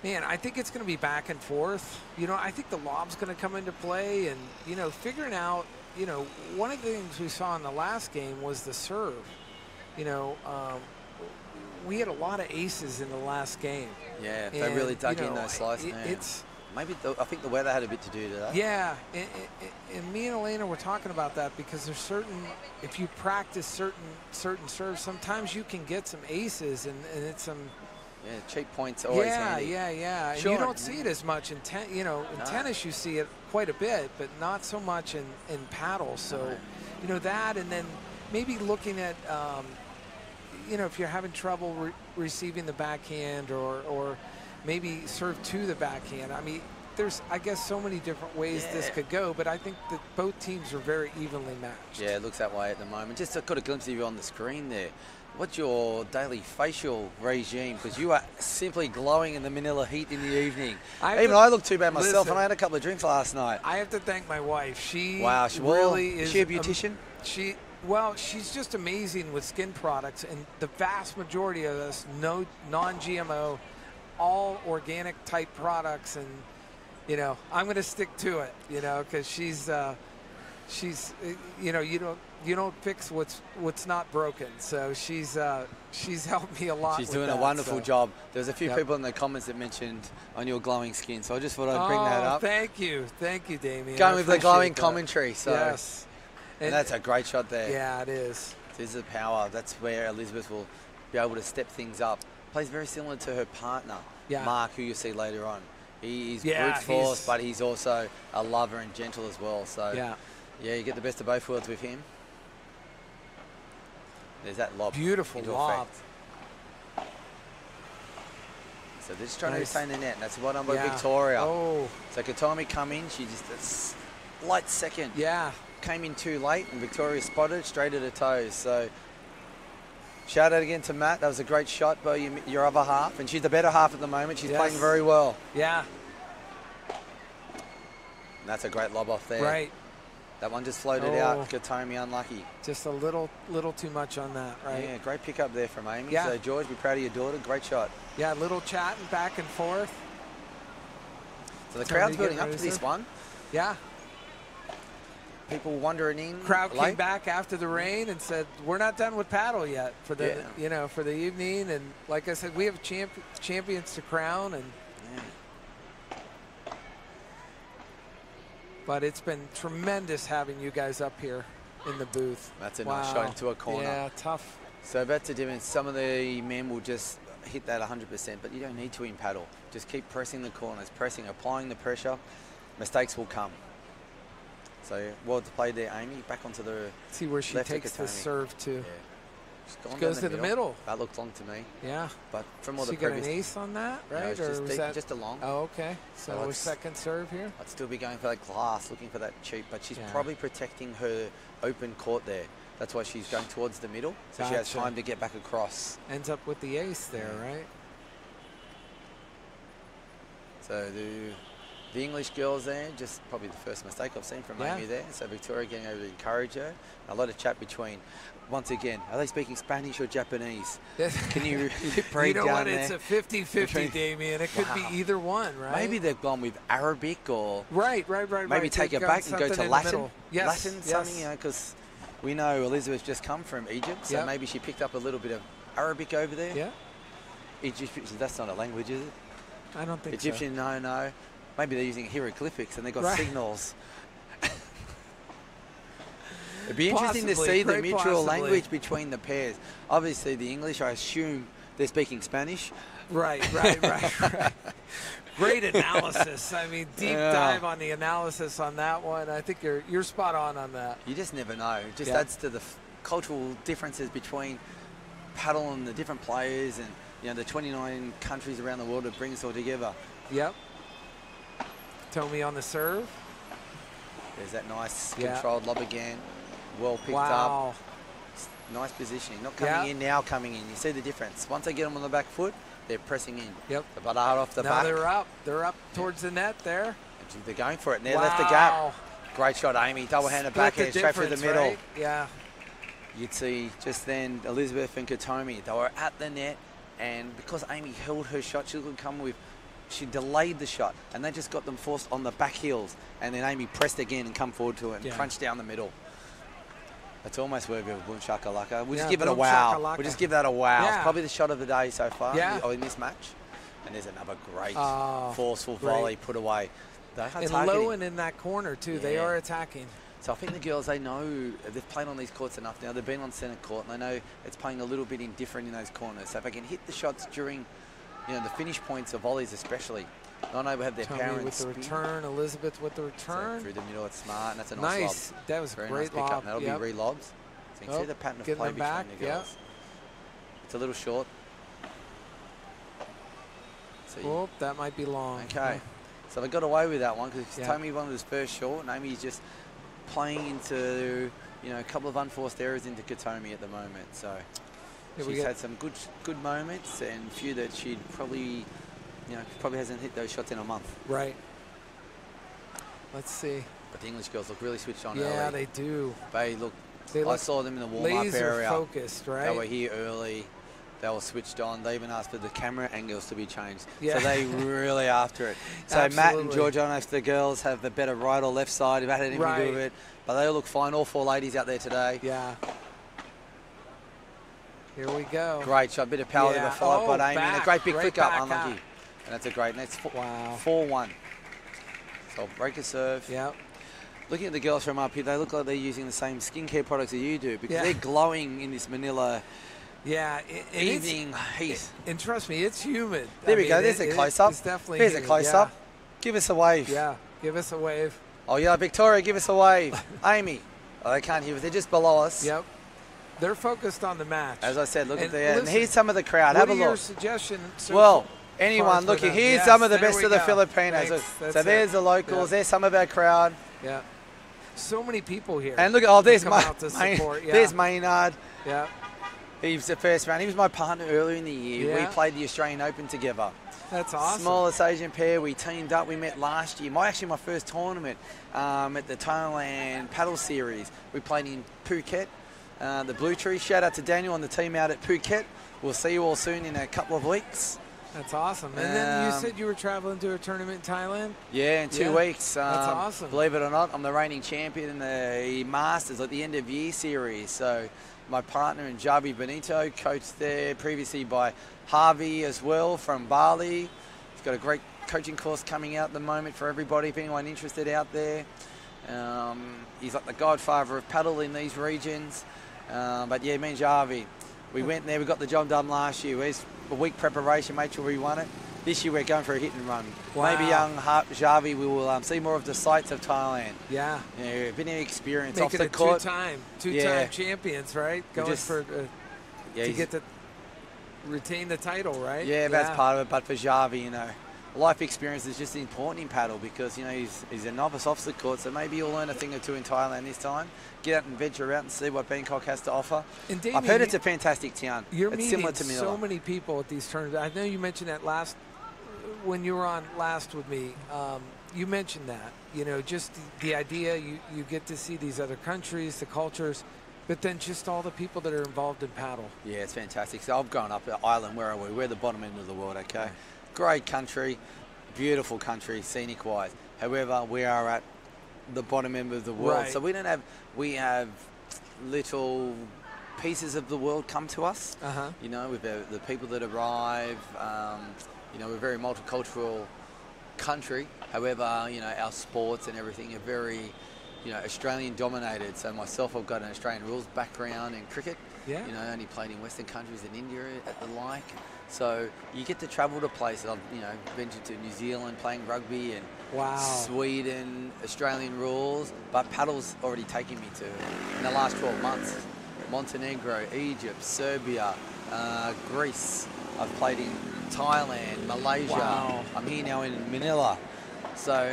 Man, I think it's going to be back and forth. You know, I think the lob's going to come into play, and, you know, figuring out, you know, one of the things we saw in the last game was the serve. You know, we had a lot of aces in the last game. Yeah, they really dug in those slices. Maybe I think the weather had a bit to do with that. Yeah, and me and Elena were talking about that because there's certain, if you practice certain serves, sometimes you can get some aces and it's some. Yeah, cheap points are always handy. Yeah. And you don't see it as much in tennis you see it quite a bit, but not so much in paddle. So, you know, that, and then maybe looking at. You know, if you're having trouble receiving the backhand or maybe serve to the backhand. I mean, there's, I guess, so many different ways this could go, but I think that both teams are very evenly matched. Yeah, it looks that way at the moment. Just got a glimpse of you on the screen there. What's your daily facial regime? Because you are simply glowing in the Manila heat in the evening. I look too bad myself, and I had a couple of drinks last night. I have to thank my wife. She really is she a beautician? Well, she's just amazing with skin products, and the vast majority of us, no non-GMO, all organic type products, and you know, I'm going to stick to it, you know, because she's you know, you don't fix what's not broken, so she's helped me a lot. She's doing a wonderful job. There's a few people in the comments that mentioned on your glowing skin, so I just thought I'd bring that up. Thank you, Damien. Going with the glowing commentary, so yes. And that's a great shot there. Yeah, it is. This is the power. That's where Elizabeth will be able to step things up. Plays very similar to her partner, Mark, who you'll see later on. He is brute force, but he's also a lover and gentle as well. So yeah, you get the best of both worlds with him. There's that lob. Beautiful lob. So they're just trying to retain the net, and that's what I'm by Victoria. Oh. So Katami come in, she just a slight second. Yeah. Came in too late, and Victoria spotted straight at her toes. So shout out again to Matt. That was a great shot by your other half, and she's the better half at the moment. She's playing very well. Yeah. And that's a great lob off there. Right. That one just floated out. Katami unlucky. Just a little too much on that, right? Yeah, great pick up there from Amy. Yeah. So George, be proud of your daughter. Great shot. Yeah, a little chatting back and forth. So the crowd's building up to this one. Yeah. People wandering in. Crowd came back after the rain and said, "We're not done with paddle yet for the for the evening." And like I said, we have champions to crown, and but it's been tremendous having you guys up here in the booth. That's a nice shot into a corner. Yeah, tough. So that's the difference. Some of the men will just hit that 100%, but you don't need to in paddle. Just keep pressing the corners, applying the pressure. Mistakes will come. So well played there, Amy. Back onto the see where she takes the serve to. Yeah. She goes to the middle. That looked long to me. Yeah. But from all the previous. She got an ace on that, right? No, or was that just a long? Oh, okay. So a second serve here. I'd still be going for that glass, looking for that cheap, but she's probably protecting her open court there. That's why she's going towards the middle, so she has time to get back across. Ends up with the ace there, right? So The English girls there, just probably the first mistake I've seen from Amy there. So Victoria getting over to encourage her. A lot of chat between, once again, are they speaking Spanish or Japanese? Can you break down what? there? It's a 50-50, Damien. It could be either one, right? Maybe they've gone with Arabic or... Right. Maybe take it back and go to Latin. Yes. Latin, something, you know, because we know Elizabeth's just come from Egypt, so maybe she picked up a little bit of Arabic over there. Yeah. Egyptian, that's not a language, is it? I don't think Egyptian, so. no. Maybe they're using hieroglyphics and they've got signals. It'd be interesting to see the mutual language between the pairs. Obviously, the English, I assume they're speaking Spanish. Right. Great analysis. I mean, deep dive on the analysis on that one. I think you're spot on that. You just never know. It just adds to the cultural differences between paddle and the different players and, you know, the 29 countries around the world that bring us all together. Yep. Tomi on the serve. There's that nice controlled lob again. Well picked up. Nice positioning. Not coming in, now coming in. You see the difference. Once they get them on the back foot, they're pressing in. Yep. The butt hard off the back. Now they're up. They're up towards the net there. They're going for it. And they left the gap. Great shot, Amy. Double-handed backhand straight through the middle. Right? Yeah. You'd see just then Elizabeth and Katomi. They were at the net. And because Amy held her shot, she could come with... She delayed the shot, and they just got them forced on the back heels, and then Amy pressed again and come forward to it and crunched down the middle. That's almost worthy of boom shakalaka. We'll just give it a wow. We'll just give that a wow. It's probably the shot of the day so far in this match. And there's another great forceful volley put away. And low and in that corner too. Yeah. They are attacking. So I think the girls, they know they've played on these courts enough now. They've been on centre court, and they know it's playing a little bit indifferent in those corners. So if they can hit the shots during, you know, the finish points of volleys especially. Not able to have their parents. With the return, Elizabeth with the return. So through the middle, it's smart, and that's a nice lob. That was a great lob. Up, and that'll be re-lobs. So you can see the pattern of play between the girls. It's a little short. So that might be long. Okay. So they got away with that one because Tomi won his first short, and Amy's just playing into, you know, a couple of unforced errors into Katomi at the moment. So she's had some good moments and a few that she'd probably, you know, probably hasn't hit those shots in a month. Right. Let's see. But the English girls look really switched on early. Yeah, they do. They look, I saw them in the warm-up area. Focused, right? They were here early. They were switched on. They even asked for the camera angles to be changed. Yeah. So they really after it. So Matt and George, I don't know if the girls have the better right or left side, if that had anything to do with it. But they all look fine, all four ladies out there today. Yeah. Here we go. Great shot, bit of power there followed by Amy. And a great big flick up, unlucky. And that's a great, and that's 4-1. So break a serve. Yep. Looking at the girls from up here, they look like they're using the same skincare products that you do because they're glowing in this Manila evening heat. And trust me, it's humid. There we go. There's a close-up. There's a close-up. Give us a wave. Yeah, give us a wave. Oh, yeah, Victoria, give us a wave. Amy. Oh, they can't hear us. They're just below us. Yep. They're focused on the match. As I said, look at the end. Here's some of the crowd. Have a look. What are your suggestions? Well, anyone looking, here's some of the best of the Filipinos. So there's the locals. There's some of our crowd. Yeah. So many people here. And look, there's there's Maynard. Yeah. He was the first round. He was my partner earlier in the year. We played the Australian Open together. That's awesome. Smallest Asian pair. We teamed up. We met last year. Actually, my first tournament at the Thailand Paddle Series. We played in Phuket, the Blue Tree. Shout out to Daniel and the team out at Phuket. We'll see you all soon in a couple of weeks. That's awesome. And then you said you were traveling to a tournament in Thailand? Yeah, in 2 weeks. That's awesome. Believe it or not, I'm the reigning champion in the Masters at the end of year series. So my partner in Javi Benito, coached there previously by Harvey as well from Bali. He's got a great coaching course coming out at the moment for everybody, if anyone interested out there. He's like the godfather of paddle in these regions. But yeah, me and Javi, we went there, we got the job done last year. It was a week preparation, made sure we won it. This year we're going for a hit and run. Wow. Maybe young Javi, we will see more of the sights of Thailand. Yeah. Been an experience Make off it the court. Two-time champions, right? Going for to get to retain the title, right? Yeah, that's part of it. But for Javi, you know, life experience is just important in paddle because, you know, he's a novice off the court, so maybe he'll learn a thing or two in Thailand this time. Get out and venture out and see what Bangkok has to offer. And Damien, I've heard it's a fantastic town. It's similar to Manila. So many people at these tournaments. I know you mentioned that when you were on last with me. you mentioned that, you know, just the idea you get to see these other countries, the cultures, but then just all the people that are involved in paddle. Yeah, it's fantastic. So I've grown up at Ireland. Where are we? We're the bottom end of the world, okay? Yeah. Great country, beautiful country, scenic-wise. However, we are at the bottom end of the world. Right. So we have little pieces of the world come to us. You know, with the people that arrive, you know, we're a very multicultural country. However, you know, our sports and everything are very, you know, Australian dominated. So myself, I've got an Australian rules background in cricket. Yeah. You know, only played in Western countries and India at the like. So you get to travel to places. I've, you know, ventured to New Zealand playing rugby and Sweden, Australian rules. But paddle's already taken me to, in the last 12 months, Montenegro, Egypt, Serbia, Greece. I've played in Thailand, Malaysia. Wow. I'm here now in Manila. So,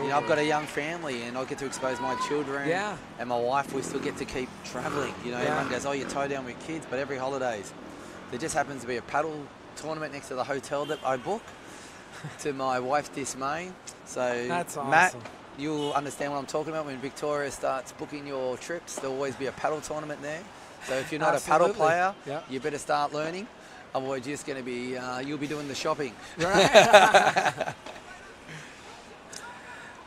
you know, I've got a young family and I get to expose my children and my wife. We still get to keep traveling. You know, everyone goes, oh, you tie down with kids, but every holidays, there just happens to be a paddle tournament next to the hotel that I book to my wife's dismay. So, that's awesome. Matt, you'll understand what I'm talking about when Victoria starts booking your trips. There'll always be a paddle tournament there. So if you're not a paddle player, you better start learning. Otherwise, you're just going to be, you'll be doing the shopping. Right.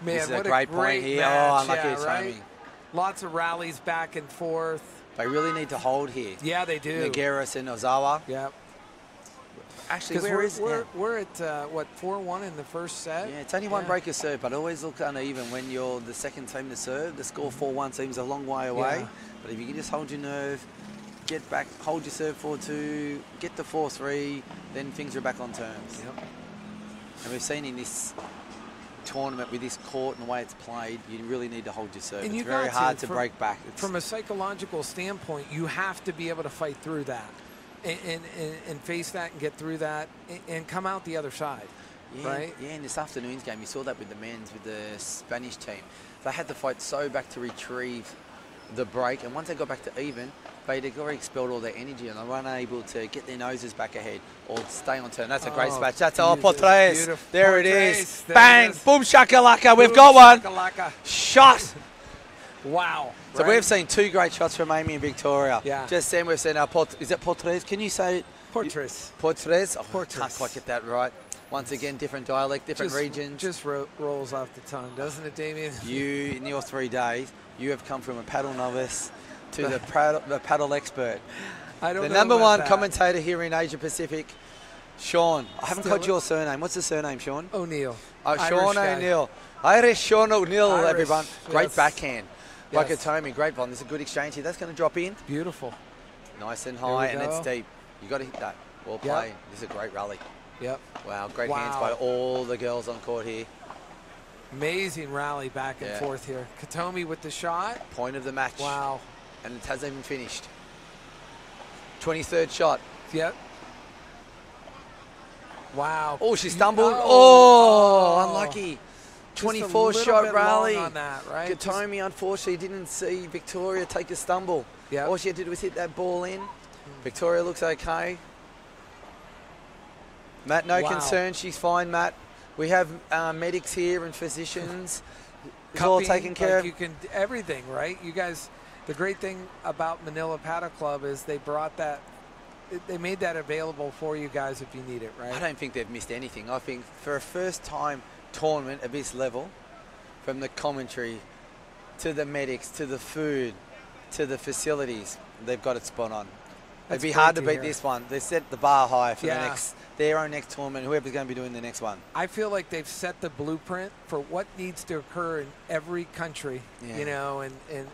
Man, this is a great point here. Match, unlucky timing. Lots of rallies back and forth. They really need to hold here. Yeah, they do. Nogueras and Ozawa. Yep. Actually, we're at, what, 4-1 in the first set? Yeah, it's only one break of serve, but always look uneven when you're the second team to serve. The score 4-1 seems a long way away. But if you can just hold your nerve, get back, hold your serve 4-2, get the 4-3, then things are back on terms. Yep. And we've seen in this tournament with this court and the way it's played, you really need to hold your serve. And it's very hard to break back. From a psychological standpoint, you have to be able to fight through that and face that and get through that and come out the other side. Right? Yeah, in this afternoon's game, you saw that with the men's, with the Spanish team. They had to fight so back to retrieve the break, and once they got back to even, they'd already expelled all their energy and they weren't able to get their noses back ahead or stay on turn. That's a great smash. That's por tres. There it is. Bang! Boom shakalaka. We've got one. Shot. Wow. So we've seen two great shots from Amy and Victoria. Yeah. Just then we've seen our is it por tres? Can you say it? Por tres. Por tres? Oh, I can't quite get that right. Once again, different dialect, different regions. Just rolls off the tongue, doesn't it, Damien? You, in your 3 days, you have come from a paddle novice to the paddle expert. I don't know the number one commentator here in Asia Pacific, Sean. I haven't caught your surname. What's the surname, Sean? O'Neill. Oh, Sean O'Neill. Irish Sean O'Neill, everyone. Great backhand. Wakatomi, great one. There's a good exchange here. That's going to drop in. Beautiful. Nice and high, and it's deep. You got to hit that. Well played. This is a great rally. Yep. Wow, great hands by all the girls on court here. Amazing rally back and forth here. Katomi with the shot. Point of the match. Wow. And it hasn't even finished. 23rd shot. Yep. Wow. Oh, she stumbled. Oh, unlucky. 24-shot rally. On that, right? Katomi, unfortunately, didn't see Victoria take a stumble. Yep. All she had to do was hit that ball in. Victoria looks okay. Matt, no concern. She's fine, Matt. We have medics here and physicians. It's all taken care of. You can everything, right? You guys, the great thing about Manila Paddle Club is they brought that, they made that available for you guys if you need it, right? I don't think they've missed anything. I think for a first-time tournament of this level, from the commentary to the medics to the food to the facilities, they've got it spot on. It'd be hard to beat this one. They set the bar high for their own next tournament, whoever's going to be doing the next one. I feel like they've set the blueprint for what needs to occur in every country, you know, and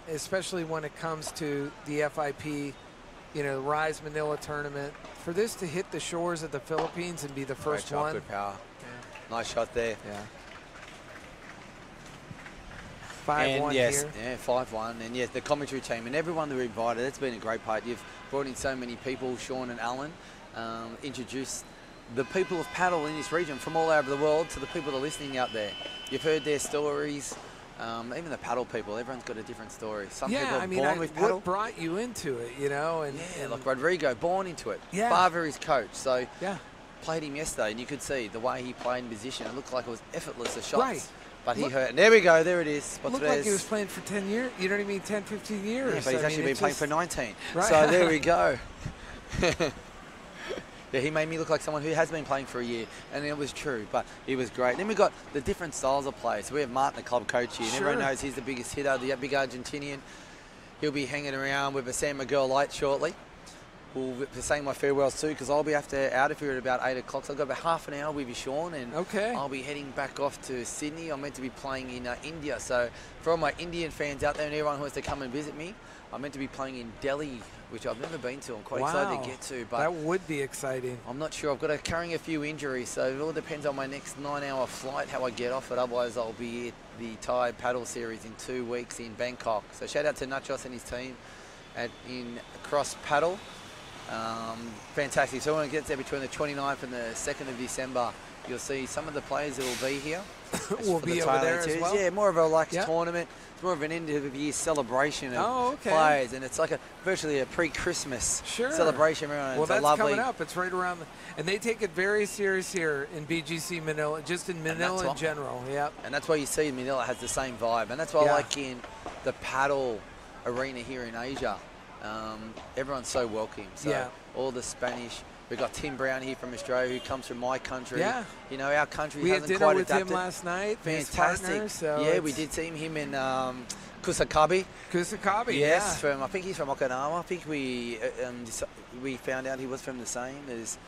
especially when it comes to the FIP, you know, Rise Manila tournament. For this to hit the shores of the Philippines and be the first one. Good power. Yeah. Nice shot there. Yeah. 5-1 here. Yeah, 5-1. And yes, the commentary team and everyone that we invited, that's been a great part. You've brought in so many people, Sean and Alan, introduced the people of paddle in this region from all over the world to the people that are listening out there. You've heard their stories. Even the paddle people, everyone's got a different story. Some people are born with paddle. What brought you into it, you know? And like Rodrigo, born into it. Yeah. Father is coach, so played him yesterday, and you could see the way he played in position. It looked like it was effortless, the shots. Right. But he hurt. And there we go. There it is. Looked like he was playing for 10 years. You know what I mean? 10, 15 years. Yeah, but he's actually been playing for 19. Right. So there we go. Yeah, he made me look like someone who has been playing for a year, and it was true, but he was great. Then we got the different styles of play. So we have Martin, the club coach here, and everyone knows he's the biggest hitter, the big Argentinian. He'll be hanging around with a San Miguel light shortly. We'll be saying my farewells too, because I'll be out of here at about 8 o'clock. So I've got about half an hour with you, Sean, and I'll be heading back off to Sydney. I'm meant to be playing in India. So for all my Indian fans out there and everyone who wants to come and visit me, I'm meant to be playing in Delhi, which I've never been to. I'm quite excited to get to. But that would be exciting. I'm not sure. I've got carrying a few injuries, so it all depends on my next 9-hour flight, how I get off it. Otherwise, I'll be at the Thai paddle series in 2 weeks in Bangkok. So shout out to Nachos and his team in cross paddle. Fantastic. So when it gets there between the 29th and the 2nd of December, you'll see some of the players that will be here. Will be over there as well? Yeah, more of a tournament. It's more of an end of year celebration of players, and it's like virtually a pre-Christmas celebration. Well, that's coming up. It's right around, and they take it very serious here in BGC Manila, just in Manila in general. Yep. And that's why you see Manila has the same vibe, and that's why I like in the paddle arena here in Asia. Everyone's so welcome. So all the Spanish. We've got Tim Brown here from Australia, who comes from my country. Yeah. You know, our country hasn't quite adapted. We had dinner with him last night. Fantastic. Partner, so yeah, we did see him in Kusakabe. Kusakabe, yes, I think he's from Okinawa. I think we found out he was from the same as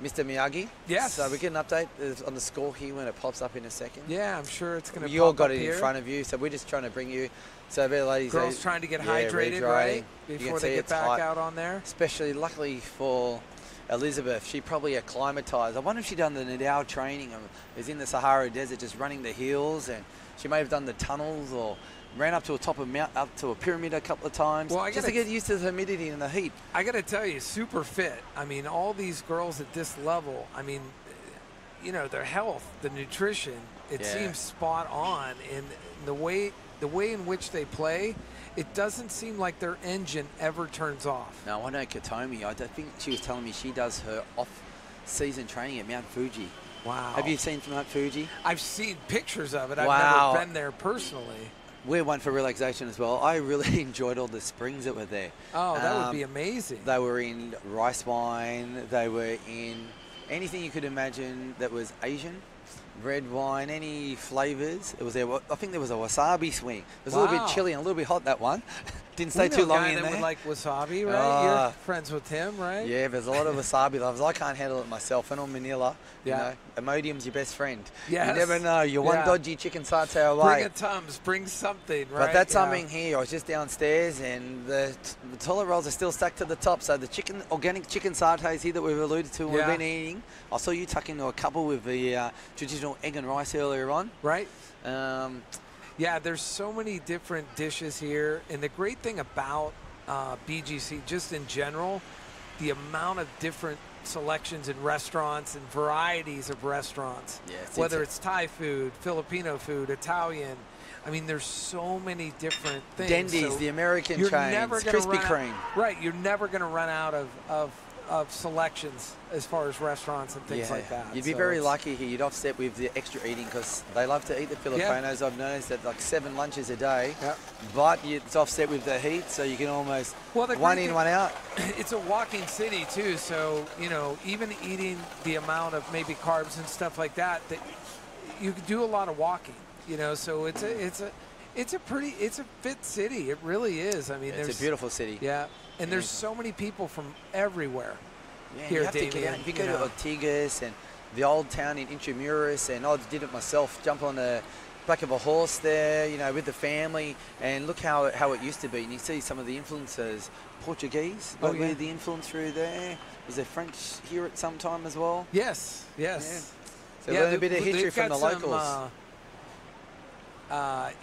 Mr. Miyagi. Yes. So we get an update on the score here when it pops up in a second. Yeah, I'm sure it's going to pop up. You all got it in front of you, so we're just trying to bring you. So there, ladies. Girls trying to get hydrated, right? Before they get back out on there. Especially, luckily for Elizabeth, she probably acclimatized. I wonder if she done the Nadal training. Was in the Sahara Desert just running the hills, and she may have done the tunnels or ran up to a top of up to a pyramid a couple of times, just to get used to the humidity and the heat. I got to tell you, super fit. I mean, all these girls at this level, I mean, you know, their health, the nutrition, it seems spot on. And the way in which they play, it doesn't seem like their engine ever turns off. No, I know Katomi. I think she was telling me she does her off-season training at Mount Fuji. Wow. Have you seen Mount Fuji? I've seen pictures of it. I've never been there personally. We're one for relaxation as well. I really enjoyed all the springs that were there. Oh, that would be amazing. They were in rice wine. They were in anything you could imagine that was Asian. Red wine, any flavors. It was there. I think there was a wasabi swing. It was a little bit chilly and a little bit hot, that one. Didn't stay too long in there. That would like wasabi, right? You're friends with him, right? Yeah, there's a lot of wasabi lovers. I can't handle it myself. And on Manila, you know, Imodium's your best friend. Yes. You never know. You're one dodgy chicken satay away. Bring a Tums, bring something, right? But that's something here. I was just downstairs, and the toilet rolls are still stacked to the top. So the organic chicken satays here that we've alluded to, we've been eating. I saw you tuck into a couple with the traditional egg and rice earlier on. Right. Yeah, there's so many different dishes here. And the great thing about BGC, just in general, the amount of different selections in restaurants and varieties of restaurants. Yeah, whether it's Thai food, Filipino food, Italian. I mean, there's so many different things. Dendy's, the American chains, Krispy Kreme. Right, you're never going to run out of selections as far as restaurants and things like that. You'd be very lucky here. You'd offset with the extra eating because they love to eat, the Filipinos. I've noticed that like 7 lunches a day, but it's offset with the heat, so you can almost one in, one out. It's a walking city too, so you know, even eating the amount of maybe carbs and stuff like that, that you can do a lot of walking. You know, so it's a fit city. It really is. I mean, it's a beautiful city. Yeah. And there's so many people from everywhere here, you have to get out. If you go to Ortigas and the old town in Intramuros, and I did it myself, jump on the back of a horse there, you know, with the family, and look how it used to be. And you see some of the influences, Portuguese, with the influence through there. Was there French here at some time as well? Yes. Yeah. So learn a bit of history from the locals.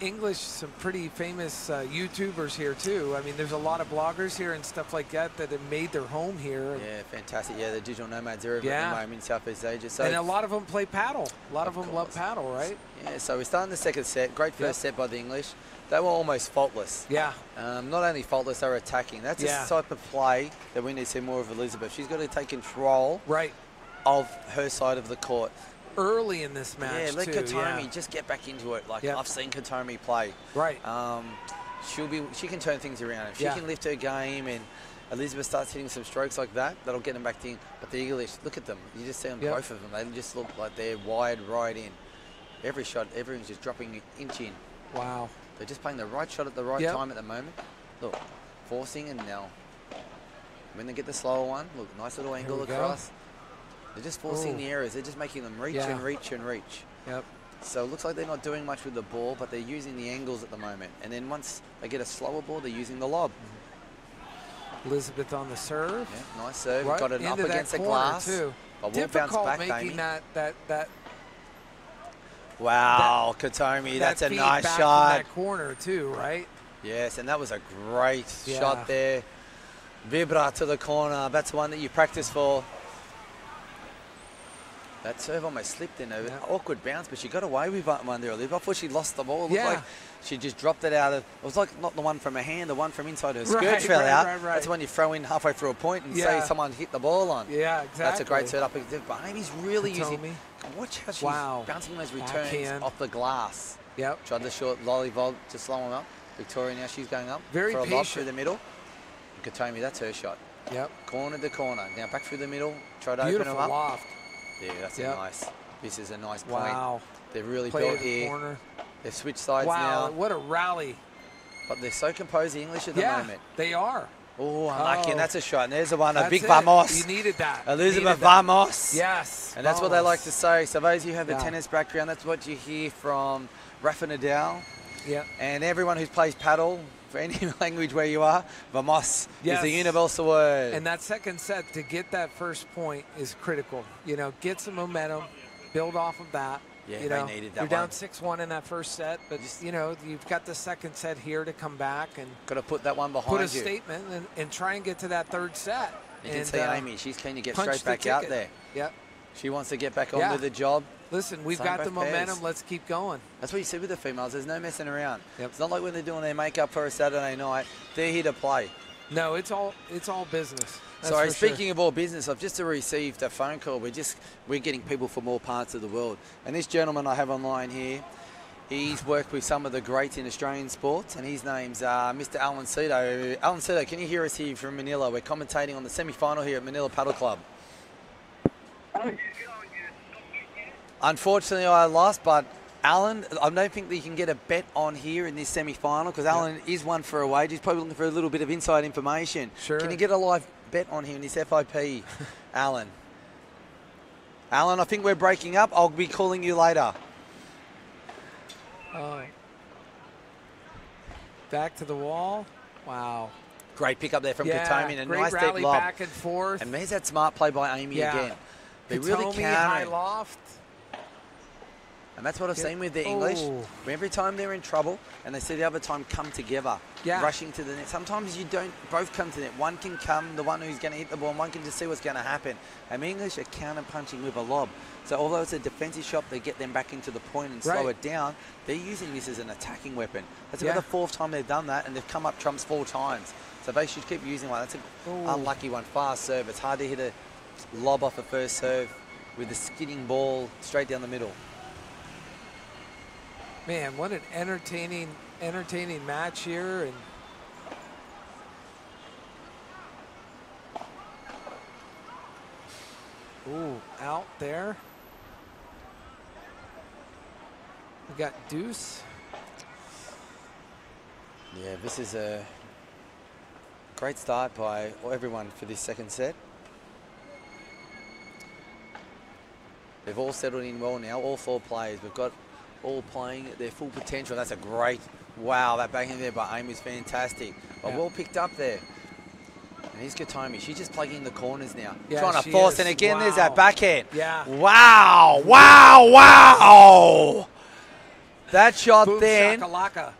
English, some pretty famous YouTubers here too. I mean, there's a lot of bloggers here and stuff like that that have made their home here. Yeah, fantastic. Yeah, the digital nomads are everywhere at the moment in Southeast Asia. So and a lot of them play paddle. A lot of them love paddle, right? Yeah, so we're starting the second set. Great first set by the English. They were almost faultless. Yeah. Not only faultless, they were attacking. That's the type of play that we need to see more of Elizabeth. She's got to take control of her side of the court. early in this match. Yeah, let too. Kotomi just get back into it. Like I've seen Kotomi play. Right. She can turn things around. If she can lift her game and Elizabeth starts hitting some strokes like that, that'll get them back in. But the English, look at them. You just see on both of them. They just look like they're wired right in. Every shot, everyone's just dropping an inch in. Wow. They're just playing the right shot at the right time at the moment. Look, forcing and now. When they get the slower one, look, nice little angle across. They're just forcing the errors. They're just making them reach and reach and reach. Yep. So it looks like they're not doing much with the ball, but they're using the angles at the moment. And then once they get a slower ball, they're using the lob. Elizabeth on the serve. Yeah, nice serve. Right Got it up against the glass. Too. But we'll bounce back, making Amy. that Wow, Kotomi, that's a nice back shot. From that corner too, right? Yes, and that was a great shot there. Vibra to the corner. That's one that you practice for. That serve almost slipped in. An awkward bounce, but she got away with one there, Olivia. I thought she lost the ball. It looked like she just dropped it out of... It was like not the one from her hand, the one from inside her skirt fell out. Right. That's when you throw in halfway through a point and say someone hit the ball on. Yeah, exactly. That's a great setup. But Amy's really using... Watch how she's bouncing those returns off the glass. Yep. Tried the short lollipop to slow him up. Victoria now, she's going up. Very for a patient. lob through the middle. Kotomi, that's her shot. Yep. Corner to corner. Now back through the middle. Try to Beautiful open them up. loft. Yeah, that's a nice... This is a nice point. Wow. They've really Play built here. Corner. They've switched sides now. now. What a rally. But they're so composed, the English at the moment. They are. Oh, unlucky, and that's a shot. And there's the one, a That's big it. vamos. You needed that. Elizabeth Vamos. Yes. And that's what they like to say. So those who have a tennis background, that's what you hear from Rafa Nadal. Yeah. And everyone who plays paddle, for any language where you are, vamos is the universal word. And that second set, to get that first point is critical. You know, get some momentum, build off of that. Yeah, you know, they needed that you're down 6-1 in that first set, but you know, you've got the second set here to come back and got to put that one behind put a statement and try and get to that third set. You can see Amy, she's keen to get straight back out there. Yep. She wants to get back onto the job. Listen, we've got the momentum. Let's keep going. That's what you see with the females. There's no messing around. Yep. It's not like when they're doing their makeup for a Saturday night. They're here to play. No, it's all business. Sorry, speaking of all business, I've just received a phone call. We're getting people from all parts of the world. And this gentleman I have online here, he's worked with some of the greats in Australian sports, and his name's Mr. Alan Cito. Alan Cito, can you hear us here from Manila? We're commentating on the semi-final here at Manila Paddle Club. Unfortunately, I lost, but Alan, I don't think that you can get a bet on here in this semi-final because Alan is one for a wage. He's probably looking for a little bit of inside information. Sure. Can you get a live bet on here in this FIP, Alan? Alan, I think we're breaking up. I'll be calling you later. Back to the wall. Wow. Great pick up there from Kotomi and a great nice rally deep lob. back and forth. And there's that smart play by Amy again. They really Kotomi, high counter. loft. And that's what I've seen with the English. Every time they're in trouble and they see the other time come together, rushing to the net. Sometimes you don't both come to the net. One can come, the one who's going to hit the ball, and one can just see what's going to happen. And the English are counter-punching with a lob. So although it's a defensive shot, they get them back into the point and slow it down. They're using this as an attacking weapon. That's about the fourth time they've done that, and they've come up trumps 4 times. So they should keep using one. That's an unlucky one. Fast serve. It's hard to hit a lob off a first serve with a skidding ball straight down the middle. Man, what an entertaining match here. And out there. We got deuce. Yeah, this is a great start by everyone for this second set. They've all settled in well now, all 4 players. We've got all playing at their full potential. That's a great, wow, that backhand there by Amy's fantastic. But well picked up there. And here's Kotomi. She's just plugging the corners now. Trying to force, and again, there's that backhand. Yeah. Wow, wow, wow. That shot then,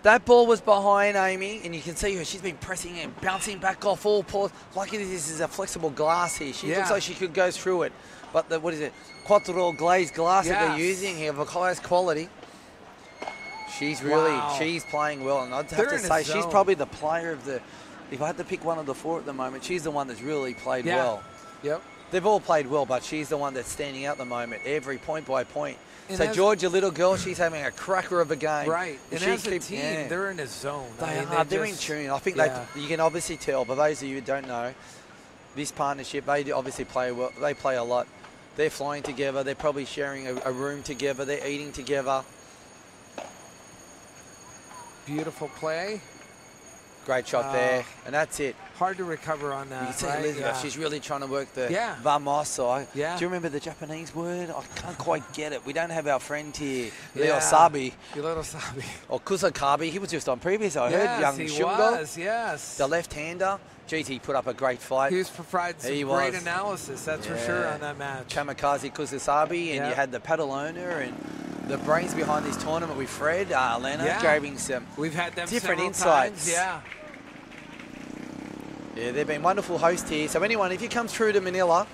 that ball was behind Amy, and you can see her. She's been pressing and bouncing back off all paws. Lucky this is a flexible glass here. She looks like she could go through it. But the, what is it? Quattro glazed glass that they're using here of the highest quality. She's really, she's playing well. And I'd have to say, she's probably the player of the, if I had to pick one of the 4 at the moment, she's the one that's really played well. Yep. they've all played well, but she's the one that's standing out at the moment, every point by point. And So Georgia, little girl, she's having a cracker of a game. Right. And as a team, they're in a zone. They're in tune. I think you can obviously tell, but those of you who don't know, this partnership, they obviously play well. They play a lot. They're flying together. They're probably sharing a room together. They're eating together. Beautiful play. Great shot there. And that's it. Hard to recover on that. You can see Elizabeth, she's really trying to work the vamos. Do you remember the Japanese word? I can't quite get it. We don't have our friend here, Leo Sabi. Leo Sabi. Or Kusakabi. He was just on previous, I heard. Young Shungo. Yes. The left-hander. Geez, he put up a great fight. He was providing some great analysis, that's for sure, on that match. Kamikaze Kusasabi, and you had the paddle owner and the brains behind this tournament with Fred, Lena, giving some different insights. Times, Yeah, they've been wonderful hosts here. So anyone, if you come through to Manila,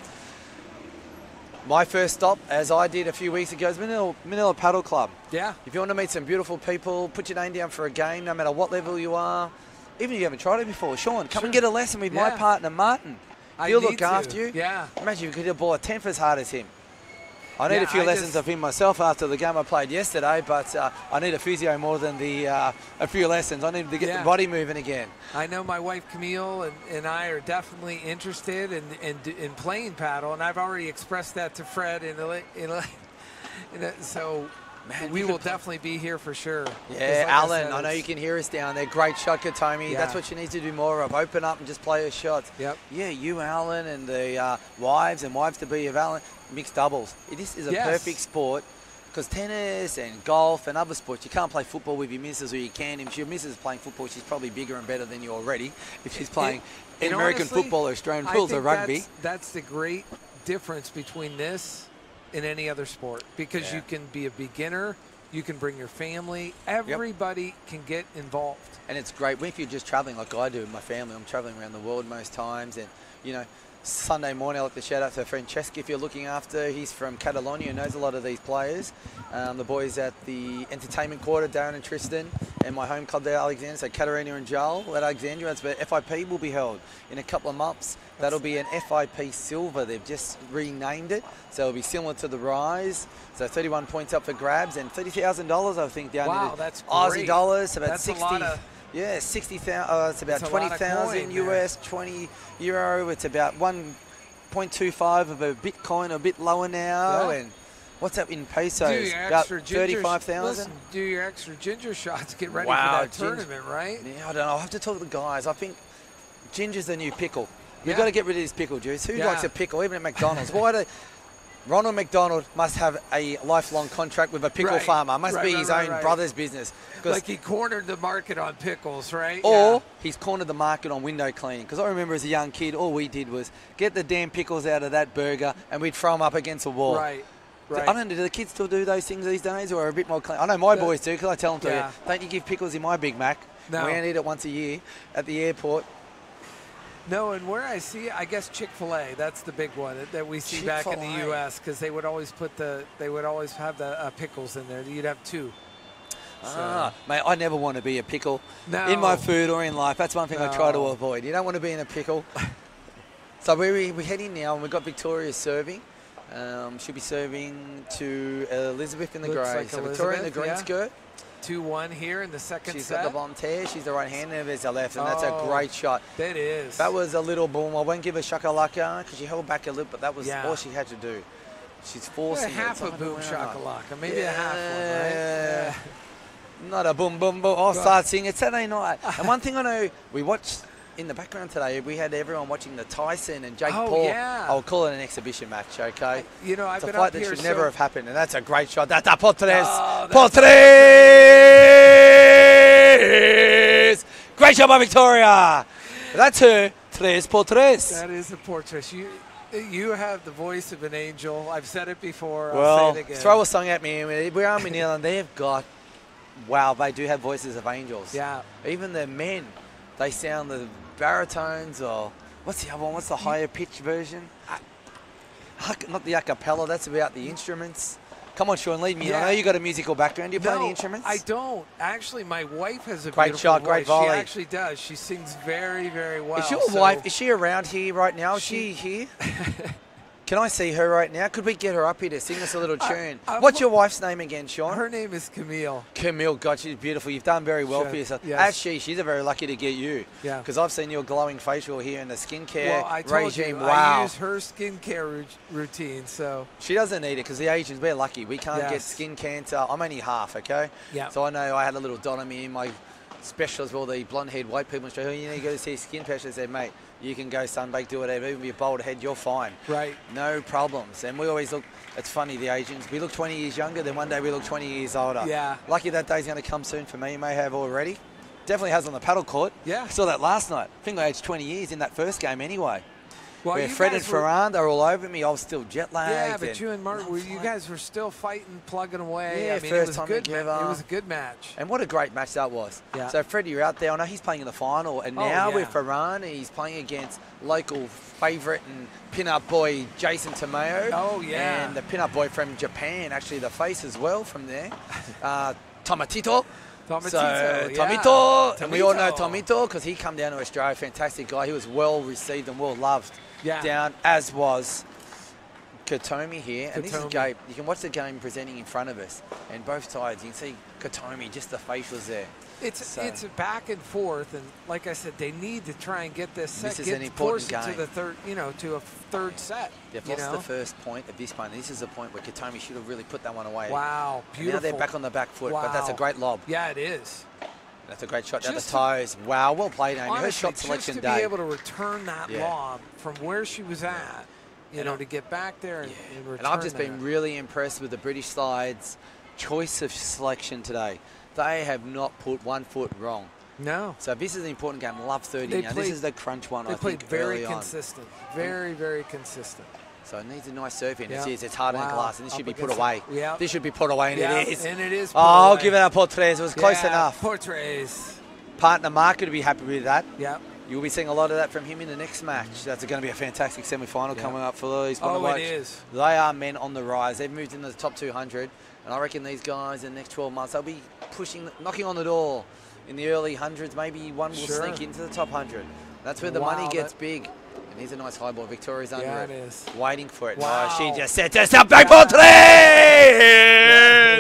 my first stop, as I did a few weeks ago, is Manila Paddle Club. Yeah. If you want to meet some beautiful people, put your name down for a game, no matter what level you are. Even if you haven't tried it before, Sean, come and get a lesson with my partner, Martin. He'll look after you. Yeah. Imagine you could hit a ball a tenth as hard as him. I need a few lessons of him myself after the game I played yesterday, but I need a physio more than a few lessons. I need to get the body moving again. I know my wife Camille and I are definitely interested in playing paddle, and I've already expressed that to Fred. So we will definitely be here for sure. Yeah, Alan, I know you can hear us down there. Great shot, Katomi. That's what you need to do more of. Open up and just play her shots. Yep. Yeah, you, Alan, and the wives and wives-to-be of Alan. Mixed doubles. This is a perfect sport because tennis and golf and other sports, you can't play football with your missus, or you can. If your missus is playing football, she's probably bigger and better than you already. If she's playing American football or Australian rules or rugby. That's the great difference between this and any other sport, because you can be a beginner, you can bring your family, everybody can get involved. And it's great if you're just traveling like I do with my family. I'm traveling around the world most times, and you know, Sunday morning, I like to shout out to Francesca if you're looking after. He's from Catalonia, knows a lot of these players. The boys at the entertainment quarter, Darren and Tristan, and my home club there, Alexandria. So Katarina and Joel at Alexandria. That's where FIP will be held in a couple of months. That'll be an FIP Silver. They've just renamed it, so it'll be similar to the Rise. So 31 points up for grabs and $30,000, I think, down into Aussie dollars. So about 60. Yeah, 60,000. It's about 20,000 US, 20 euro. It's about 1.25 of a Bitcoin, a bit lower now. And what's that in pesos? About 35,000. Do your extra ginger shots. Get ready for that tournament, right? Yeah, I don't know. I'll have to talk to the guys. I think ginger's the new pickle. We've got to get rid of this pickle juice. Who likes a pickle, even at McDonald's? Why do Ronald McDonald must have a lifelong contract with a pickle farmer? Must be his own brother's business. Like he cornered the market on pickles, right? Or he's cornered the market on window cleaning. Because I remember as a young kid, all we did was get the damn pickles out of that burger and we'd throw them up against a wall. Right. I don't know, do the kids still do those things these days, or are a bit more clean? I know my boys do, because I tell them to, don't you give pickles in my Big Mac? No. We only eat it once a year at the airport. No, and where I see, I guess Chick-fil-A, that's the big one that we see back in the U.S., because they would always have the pickles in there. You'd have two. Mate, I never want to be a pickle in my food or in life. That's one thing I try to avoid. You don't want to be in a pickle. So we're heading now, and we've got Victoria serving. She'll be serving to Elizabeth in the grey. Like so Victoria in the green skirt. 2-1 here in the second set. She's got the blonde hair. She's the right hand, and there's the left, and that's a great shot. That is. That was a little boom. I won't give her shakalaka because she held back a little, but that was all she had to do. She's forcing half a boom shakalaka, maybe a half one, right? Not a boom, boom, boom. I'll start singing. It's Saturday night. And one thing I know, we watched in the background today, we had everyone watching the Tyson and Jake Paul. I'll call it an exhibition match, okay? You know, I've been up here. It's a fight that should never have happened, and that's a great shot. That's a Potres. Potres! Great shot by Victoria. That's her. Tres Potres. That is a Potres. You have the voice of an angel. I've said it before. Well, I'll say it again. Throw a song at me. We're on Manila, and they've got, they do have voices of angels. Yeah. Even the men, they sound the baritones, or what's the other one? What's the higher pitch version? Not the a cappella, that's about the instruments. Come on, Sean, lead me. Yeah. I know you got a musical background. Do you play any instruments? I don't. Actually, my wife has a great shot, great volley. She actually does. She sings very, very well. Is your wife, is she around here right now? Is she here? Can I see her right now? Could we get her up here to sing us a little tune? What's your wife's name again, Sean? Her name is Camille. Camille, God, she's beautiful. You've done very well for yourself. Yes. As she's very lucky to get you. Yeah. Because I've seen your glowing facial here in the skincare Well, I told regime. you, Wow. I use her skincare routine, so. She doesn't need it because the Asians, we're lucky. We can't get skin cancer. I'm only half, okay? Yeah. So I know I had a little dot on me in my specialist with all the blonde-haired white people in Australia. You know, you go to see a skin specialist. They said, mate, you can go sunbake, do whatever, even be a bald head, you're fine. Right. No problems. And we always look, it's funny, the Asians, we look 20 years younger, then one day we look 20 years older. Yeah. Lucky that day's going to come soon for me. You may have already. Definitely has on the paddle court. Yeah. I saw that last night. I think I aged 20 years in that first game anyway. Well, Where Fred and Ferran, they're all over me. I was still jet lagged. Yeah, but you and Martin, you guys were still fighting, plugging away. Yeah, I mean, first it was time good. together. It was a good match. And what a great match that was. Yeah. So Freddie, you're out there. I know he's playing in the final, and now with Ferran, he's playing against local favourite and pin-up boy Jason Tomeo. Oh yeah. And the pin-up boy from Japan, actually the face as well from there, Tomatito. Tomito, and we all know Tomito because he come down to Australia, fantastic guy. He was well received and well loved down, as was Katomi here. And this is game. You can watch the game presenting in front of us, and both sides you can see Katomi, just the facials there. It's back and forth, and like I said, they need to try and get this set, this is an important game to the third, to a third set. They've lost the first point at this point. This is a point where Katomi should have really put that one away. Wow, beautiful. And now they're back on the back foot, but that's a great lob. Yeah, it is. That's a great shot down the toes. Wow, well played, Amy. Honestly, her shot selection just day. to be able to return that lob from where she was at, to get back there and return. And I've just been really impressed with the British side's choice of selection today. They have not put one foot wrong. No. So this is an important game. Love 30 now. This is the crunch one, I think, They played very consistent. Very, very consistent. So it needs a nice serve in. It's hard in the glass, and this should be put away. Yeah. This should be put away, and it is. And it is. I'll give it up, Portres. It was close enough. Portres. Partner Mark would be happy with that. Yeah. You'll be seeing a lot of that from him in the next match. That's going to be a fantastic semi-final coming up for these. It is. They are men on the rise. They've moved into the top 200, and I reckon these guys in the next 12 months, they'll be pushing, knocking on the door in the early hundreds. Maybe one will sneak into the top 100. That's where the money gets big. And here's a nice high ball. Victoria's under it. Is. Waiting for it. Wow. Oh, she just set herself back. Portres!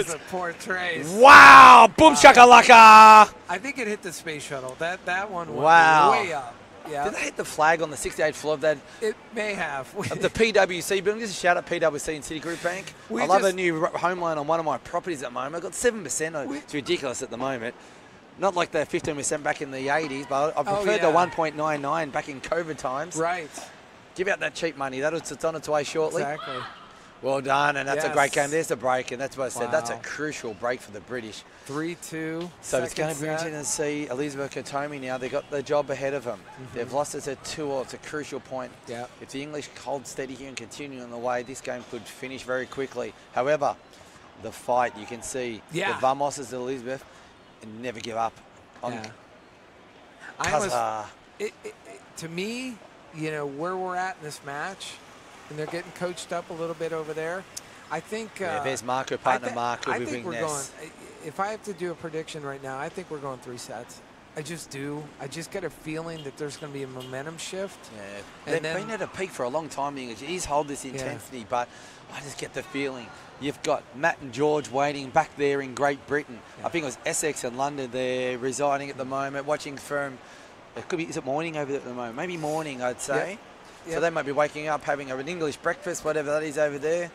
There's a Portres. Wow! Boom shakalaka! I think it hit the space shuttle. That one went way up. Yeah. Did they hit the flag on the 68th floor of that? It may have. Of the PwC building. Just a shout out PwC and Citigroup Bank. I love a new home loan on one of my properties at the moment. I've got 7%. It's ridiculous at the moment. Not like the 15% back in the 80s, but I preferred the 1.99 back in COVID times. Right. Give out that cheap money. It's on its way shortly. Exactly. Well done, and that's a great game. There's the break, and that's what I said. That's a crucial break for the British. 3-2. So it's going to be interesting to see Elizabeth Katomi now. They've got the job ahead of them. They've lost it at 2-2. It's a crucial point. Yeah. If the English hold steady here and continue on the way, this game could finish very quickly. However, the fight, you can see the Vamoses, Elizabeth, and never give up. To me, where we're at in this match, and they're getting coached up a little bit over there. I think. There's Marco, partner Marco. I think we're going. If I have to do a prediction right now, I think we're going 3 sets. I just do. I just get a feeling that there's going to be a momentum shift. Yeah, they've been at a peak for a long time. The English is hold this intensity, but I just get the feeling. You've got Matt and George waiting back there in Great Britain. I think it was Essex and London. They're residing at the moment, watching from. It could be. Is it morning over there at the moment? Maybe morning, I'd say. So they might be waking up, having an English breakfast, whatever that is over there.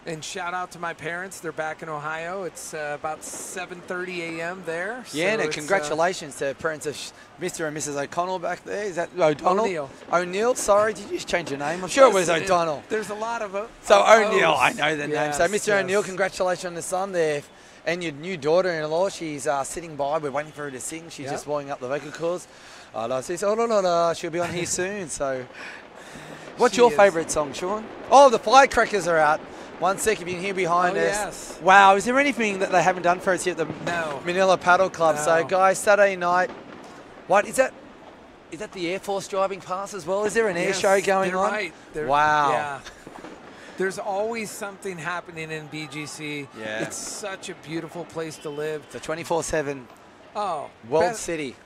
And shout out to my parents. They're back in Ohio. It's about 7:30 a.m. there. Yeah, so congratulations to parents of Mr. and Mrs. O'Connell back there. Is that O'Donnell? O'Neill, sorry. Did you just change your name? I'm sure it was O'Donnell. There's a lot of So O'Neill, I know the name. So Mr. O'Neill, congratulations on the son there. And your new daughter-in-law, she's sitting by. We're waiting for her to sing. She's just warming up the vocal cords. She'll be on here soon. So, what's your favourite song, Sean? Oh, the firecrackers are out. 1 sec, if you can hear behind us. Yes. Wow, is there anything that they haven't done for us here at the Manila Paddle Club? So, guys, Saturday night. What is that? Is that the Air Force driving past as well? Is there an air show going on? Right. Wow. Yeah. There's always something happening in BGC. Yeah. It's such a beautiful place to live. It's a 24/7 world city.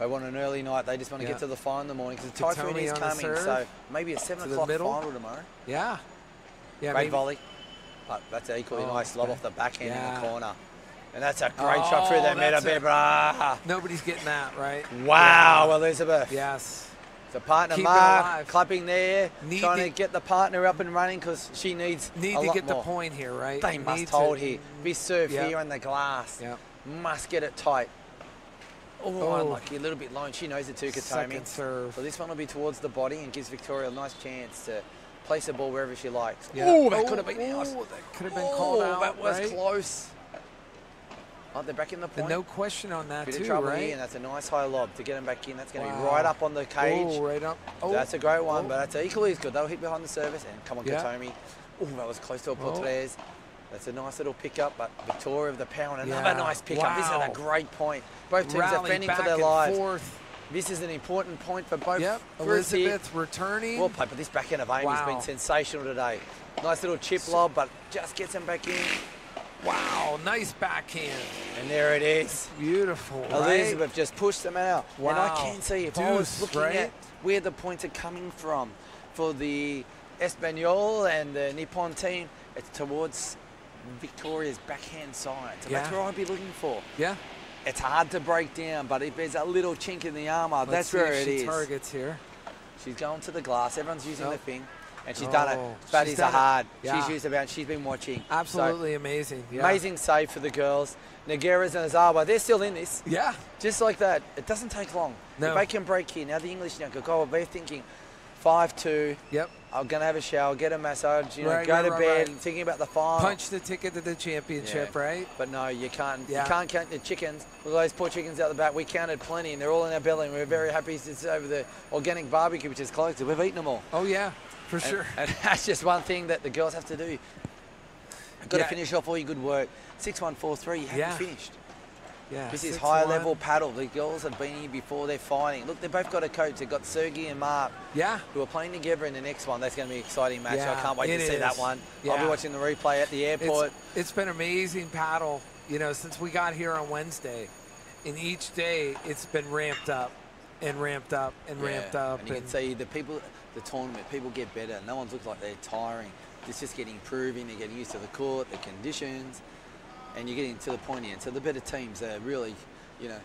They want an early night. They just want to get to the final in the morning because the typhoon is coming. So maybe a 7 o'clock final tomorrow. Yeah. Yeah. Great volley. But that's an equally nice lob off the backhand in the corner. And that's a great shot through the middle. Nobody's getting that, right? Wow, Elizabeth. Yes. The partner Mark clapping there, trying to get the partner up and running because she needs to get the point here, right? They must hold here. This serve here on the glass. Must get it tight. Oh, unlucky, a little bit low, and she knows it too, Katomi. Second serve. So this one will be towards the body and gives Victoria a nice chance to place the ball wherever she likes. Yeah. Oh, that could have been out. That could have been called out. That was close. Oh, they're back in the point. No question on that, Bit too, of trouble right? here, and that's a nice high lob to get them back in. That's going to be right up on the cage. Oh, right up. Oh. That's a great one, but that's equally as good. They'll hit behind the service, and come on, Katomi. Oh, that was close to a Portuguese. That's a nice little pickup, but Victoria of the power, another nice pickup. This is a great point. Both teams are defending for their lives. This is an important point for both. Elizabeth returning. Well played, but this backhand of Amy's been sensational today. Nice little chip lob, but just gets them back in. Wow, nice backhand. And there it is. Beautiful, Elizabeth just pushed them out. Wow. And I can see, if I was looking at where the points are coming from for the Espanol and the Nippon team, it's towards Victoria's backhand side. So that's where I'd be looking for. Yeah. It's hard to break down, but if there's a little chink in the armour, that's where it is. Targets here. She's going to the glass. Everyone's using the thing. And she's done it. Baddies are hard. She's used about. She's been watching. Absolutely amazing. Amazing save for the girls. Nogueras and Azawa, they're still in this. Yeah. Just like that. It doesn't take long. No. If they can break here, now the English now go, oh, they're thinking 5-2. Yep. I'm going to have a shower, get a massage, you know, go to bed, thinking about the final. Punch the ticket to the championship, right? But no, you can't. You can't count the chickens. Look at those poor chickens out the back. We counted plenty, and they're all in our belly, and we're very happy it's over the organic barbecue, which is closed. We've eaten them all. Oh, yeah. For sure. And that's just one thing that the girls have to do. You've got to finish off all your good work. 6-1-4-3, you haven't finished. Yeah. This is higher level paddle. The girls have been here before. They're fighting. Look, they've both got a coach. They've got Sergey and Mark. Yeah. Who are playing together in the next one. That's going to be an exciting match. Yeah, I can't wait to see that one. Yeah. I'll be watching the replay at the airport. It's been amazing paddle, you know, since we got here on Wednesday. And each day it's been ramped up and ramped up and ramped up. And you can see the people, the tournament, people get better. No one looks like they're tiring. It's just getting improving. They're getting used to the court, the conditions, and you're getting to the point here. And so the better teams are really, you know,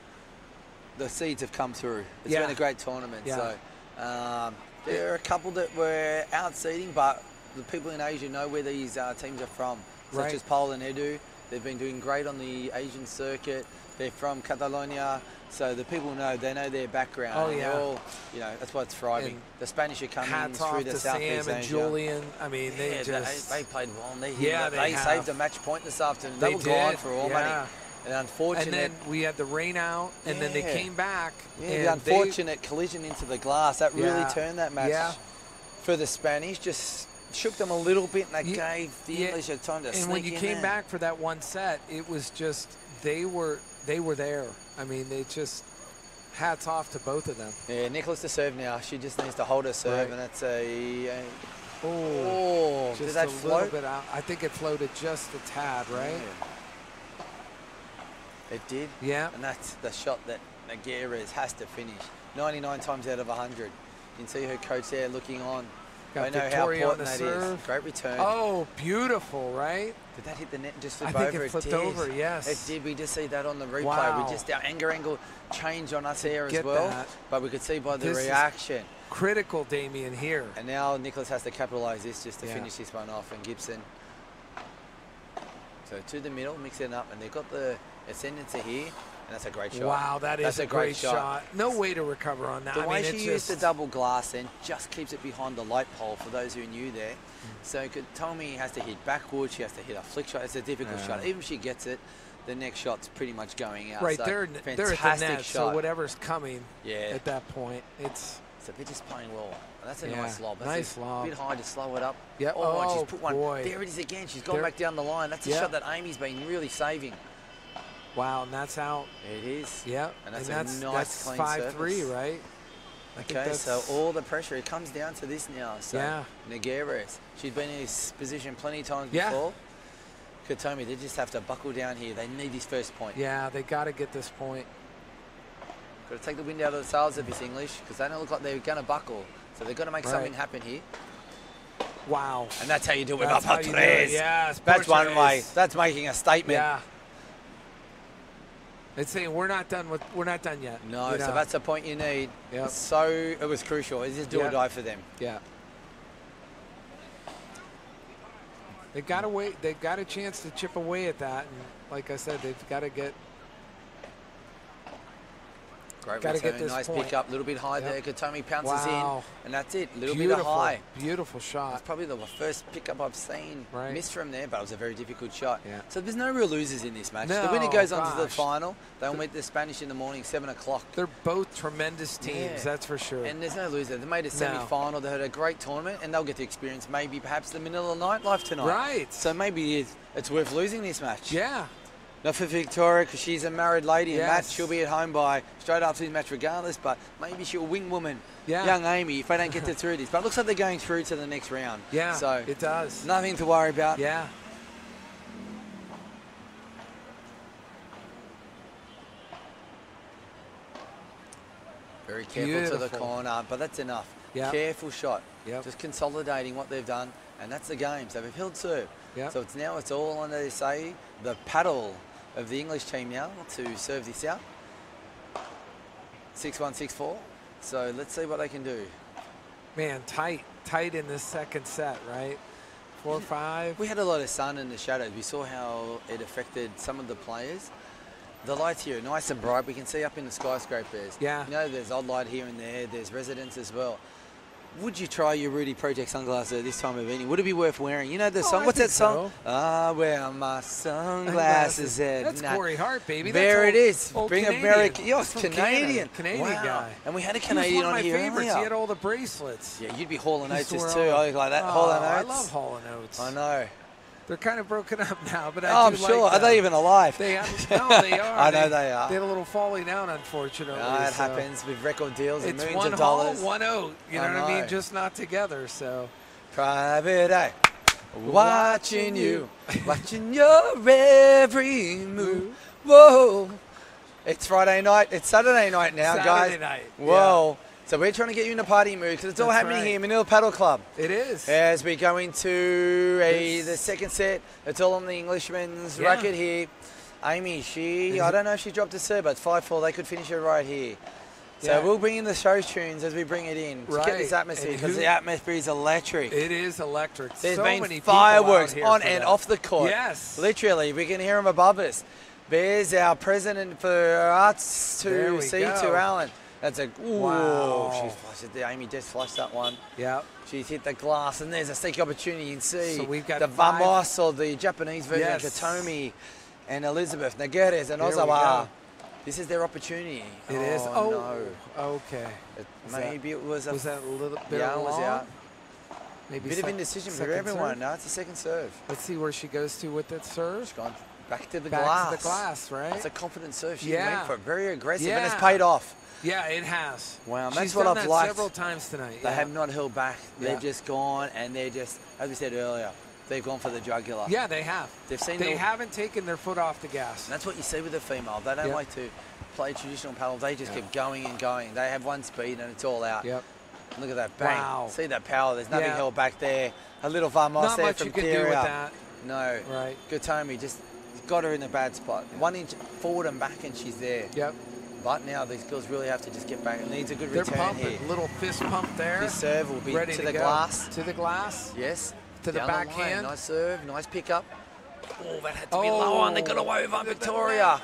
the seeds have come through. It's been a great tournament. So there are a couple that were out-seeding, but the people in Asia know where these teams are from, such as Poland and Edu. They've been doing great on the Asian circuit. They're from Catalonia, so the people know, they know their background. Oh, and they're all, you know, that's why it's thriving. The Spanish are coming through the Southeast Sam and Asia. Julian. I mean, they played well. They saved a match point this afternoon. They were gone for all money. And unfortunate. And then we had the rain out, and then they came back. Yeah, the unfortunate collision into the glass, that really turned that match for the Spanish. Just shook them a little bit, and that gave the English a time to sneak in. And when you came back for that one set, it was just, they were there. I mean, they just, hats off to both of them. Yeah, Nicholas to serve now. She just needs to hold her serve, and that's a just did that a little bit out. I think it floated just a tad, right? Yeah. It did. Yeah. And that's the shot that Nogueras has to finish. 99 times out of 100. You can see her coach there looking on. Got they know Victoria how important on the that serve. is. Great return. Oh, beautiful, right? Did that hit the net and just flip I over? think it flipped over, yes. It did. We just see that on the replay. Wow. We just, our anger angle changed on us here as well. That. But we could see by the This reaction. Critical, Damien, here. And now Nicholas has to capitalise this just to finish this one off. And Gibson. So to the middle, mix it up. And they've got the ascendancy here. And that's a great shot. Wow, that's a great shot. No way to recover on that. The way she used the double glass then just keeps it behind the light pole for those who are new there. So Tomi has to hit backwards, she has to hit a flick shot. It's a difficult shot. Even if she gets it, the next shot's pretty much going out. Right, so they're at the net, so whatever's coming at that point, it's... So they're just playing well. And that's a nice lob. That's nice lob. A bit high to slow it up. Yep. Oh, she's put one. Boy. There it is again. She's gone back down the line. That's a shot that Amy's been really saving. Wow, and that's out. It is. Yep. And that's a nice clean 5-3, right? Okay, so all the pressure, it comes down to this now. So Nogueras, she's been in this position plenty of times before. Katomi, they just have to buckle down here. They need this first point. Yeah, they got to get this point. Got to take the wind out of the sails of this English because they don't look like they're going to buckle. So they're going to make something happen here. Wow. And that's how you do it. That's how you do it. Yes, that's one way. That's making a statement. Yeah. It's saying we're not done yet. No, you know? so that's the point you need. Yep. So it was crucial. It's just do or die for them. Yeah. They got away. They got a chance to chip away at that, and like I said, they've got to get. Great return, nice pick up, a little bit high there. Katomi pounces in, and that's it. A little bit of high. Beautiful shot. It's probably the first pickup I've seen. Right. Missed from there, but it was a very difficult shot. Yeah. So there's no real losers in this match. No, the winner goes on to the final. They'll meet the Spanish in the morning, 7 o'clock. They're both tremendous teams, that's for sure. And there's no loser. They made a semi-final. They had a great tournament, and they'll get to experience maybe perhaps the Manila nightlife tonight. Right. So maybe it's worth losing this match. Yeah. Not for Victoria, because she's a married lady, and Matt, she'll be at home by straight after this match regardless, but maybe she'll wing woman, young Amy, if they don't get through this. But it looks like they're going through to the next round. Yeah, so it does. Nothing to worry about. Yeah. Very careful to the corner, but that's enough. Yep. Careful shot. Yep. Just consolidating what they've done, and that's the game. So they've held serve. Yep. So it's all under, they say, the paddle of the English team now to serve this out. 6-1, 6-4. So let's see what they can do. Man, tight in the second set, right? 4-5. We had a lot of sun in the shadows. We saw how it affected some of the players. The lights here are nice and bright. We can see up in the skyscrapers. Yeah. You know, there's odd light here and there. There's residents as well. Would you try your Rudy Project sunglasses this time of evening? Would it be worth wearing? You know the song? What's that song? I wear my sunglasses at That's night. Corey Hart, baby. There That's it is. Bring Canadian. America. Yes, Canadian. Canadian guy. And we had a Canadian on here He was one of my favorites. earlier. He had all the bracelets. Yeah, you'd be Hall & Oates too. I like that. Hall & Oates. I love Hall & Oates. I know. They're kind of broken up now, but I'm sure. Like are they even alive? No, they are. I know they are. They had a little falling out, unfortunately. It happens with record deals and it's millions of dollars. It's one oat. You know what I mean? Just not together. So. Private eye, watching you, watching your every move. Whoa. It's Friday night. It's Saturday night now, guys. Saturday night. Whoa. So we're trying to get you in a party mood because it's all happening here, Manila Paddle Club. It is. As we go into the second set, it's all on the Englishman's racket here. Amy, I don't know if she dropped a serve, but it's 5-4. They could finish it right here. So we'll bring in the show tunes as we bring it in to get this atmosphere because the atmosphere is electric. It is electric. There's so been many fireworks on and off the court. Yes. Literally, we can hear them above us. There's our president for Arts to C2, Alan. That's a wow. She's flushed it. Amy just flushed that one. Yeah. She's hit the glass, and there's a sneak opportunity in C. So we've got the Vamos, or the Japanese version, Katomi, and Elizabeth Nageres and Ozawa. This is their opportunity. It is. No. Okay. Maybe it was. Was that a little bit? Yeah, it was out. Maybe a bit of indecision for everyone. No, it's a second serve. Let's see where she goes to with that serve. She's gone back to the glass. glass. To the glass, right? It's a confident serve. She went for it. Very aggressive, and it's Yeah. paid off. Yeah, it has. Wow, She's that's what done I've that liked. several times tonight. They have not held back. They've Yeah. just gone, and they're just, as we said earlier, they've gone for the jugular. Yeah, they have. They've seen. They haven't taken their foot off the gas. And that's what you see with the female. They don't like to play traditional paddle. They just keep going and going. They have one speed, and it's all out. Yep. Look at that bang. Wow. See that power. There's nothing held back there. A little Vamos Not there much from you can do with Kyria. that. No. Right. Katomi just got her in a bad spot. 1 inch forward and back, and she's there. Yep. But now these girls really have to just get back. It needs a good They're return pumping. here. Little fist pump there. This serve will be ready to to the go. glass. To the glass. Yes. To the Down backhand. Nice serve. Nice pickup. Oh, that had to be low on. They got away with Victoria.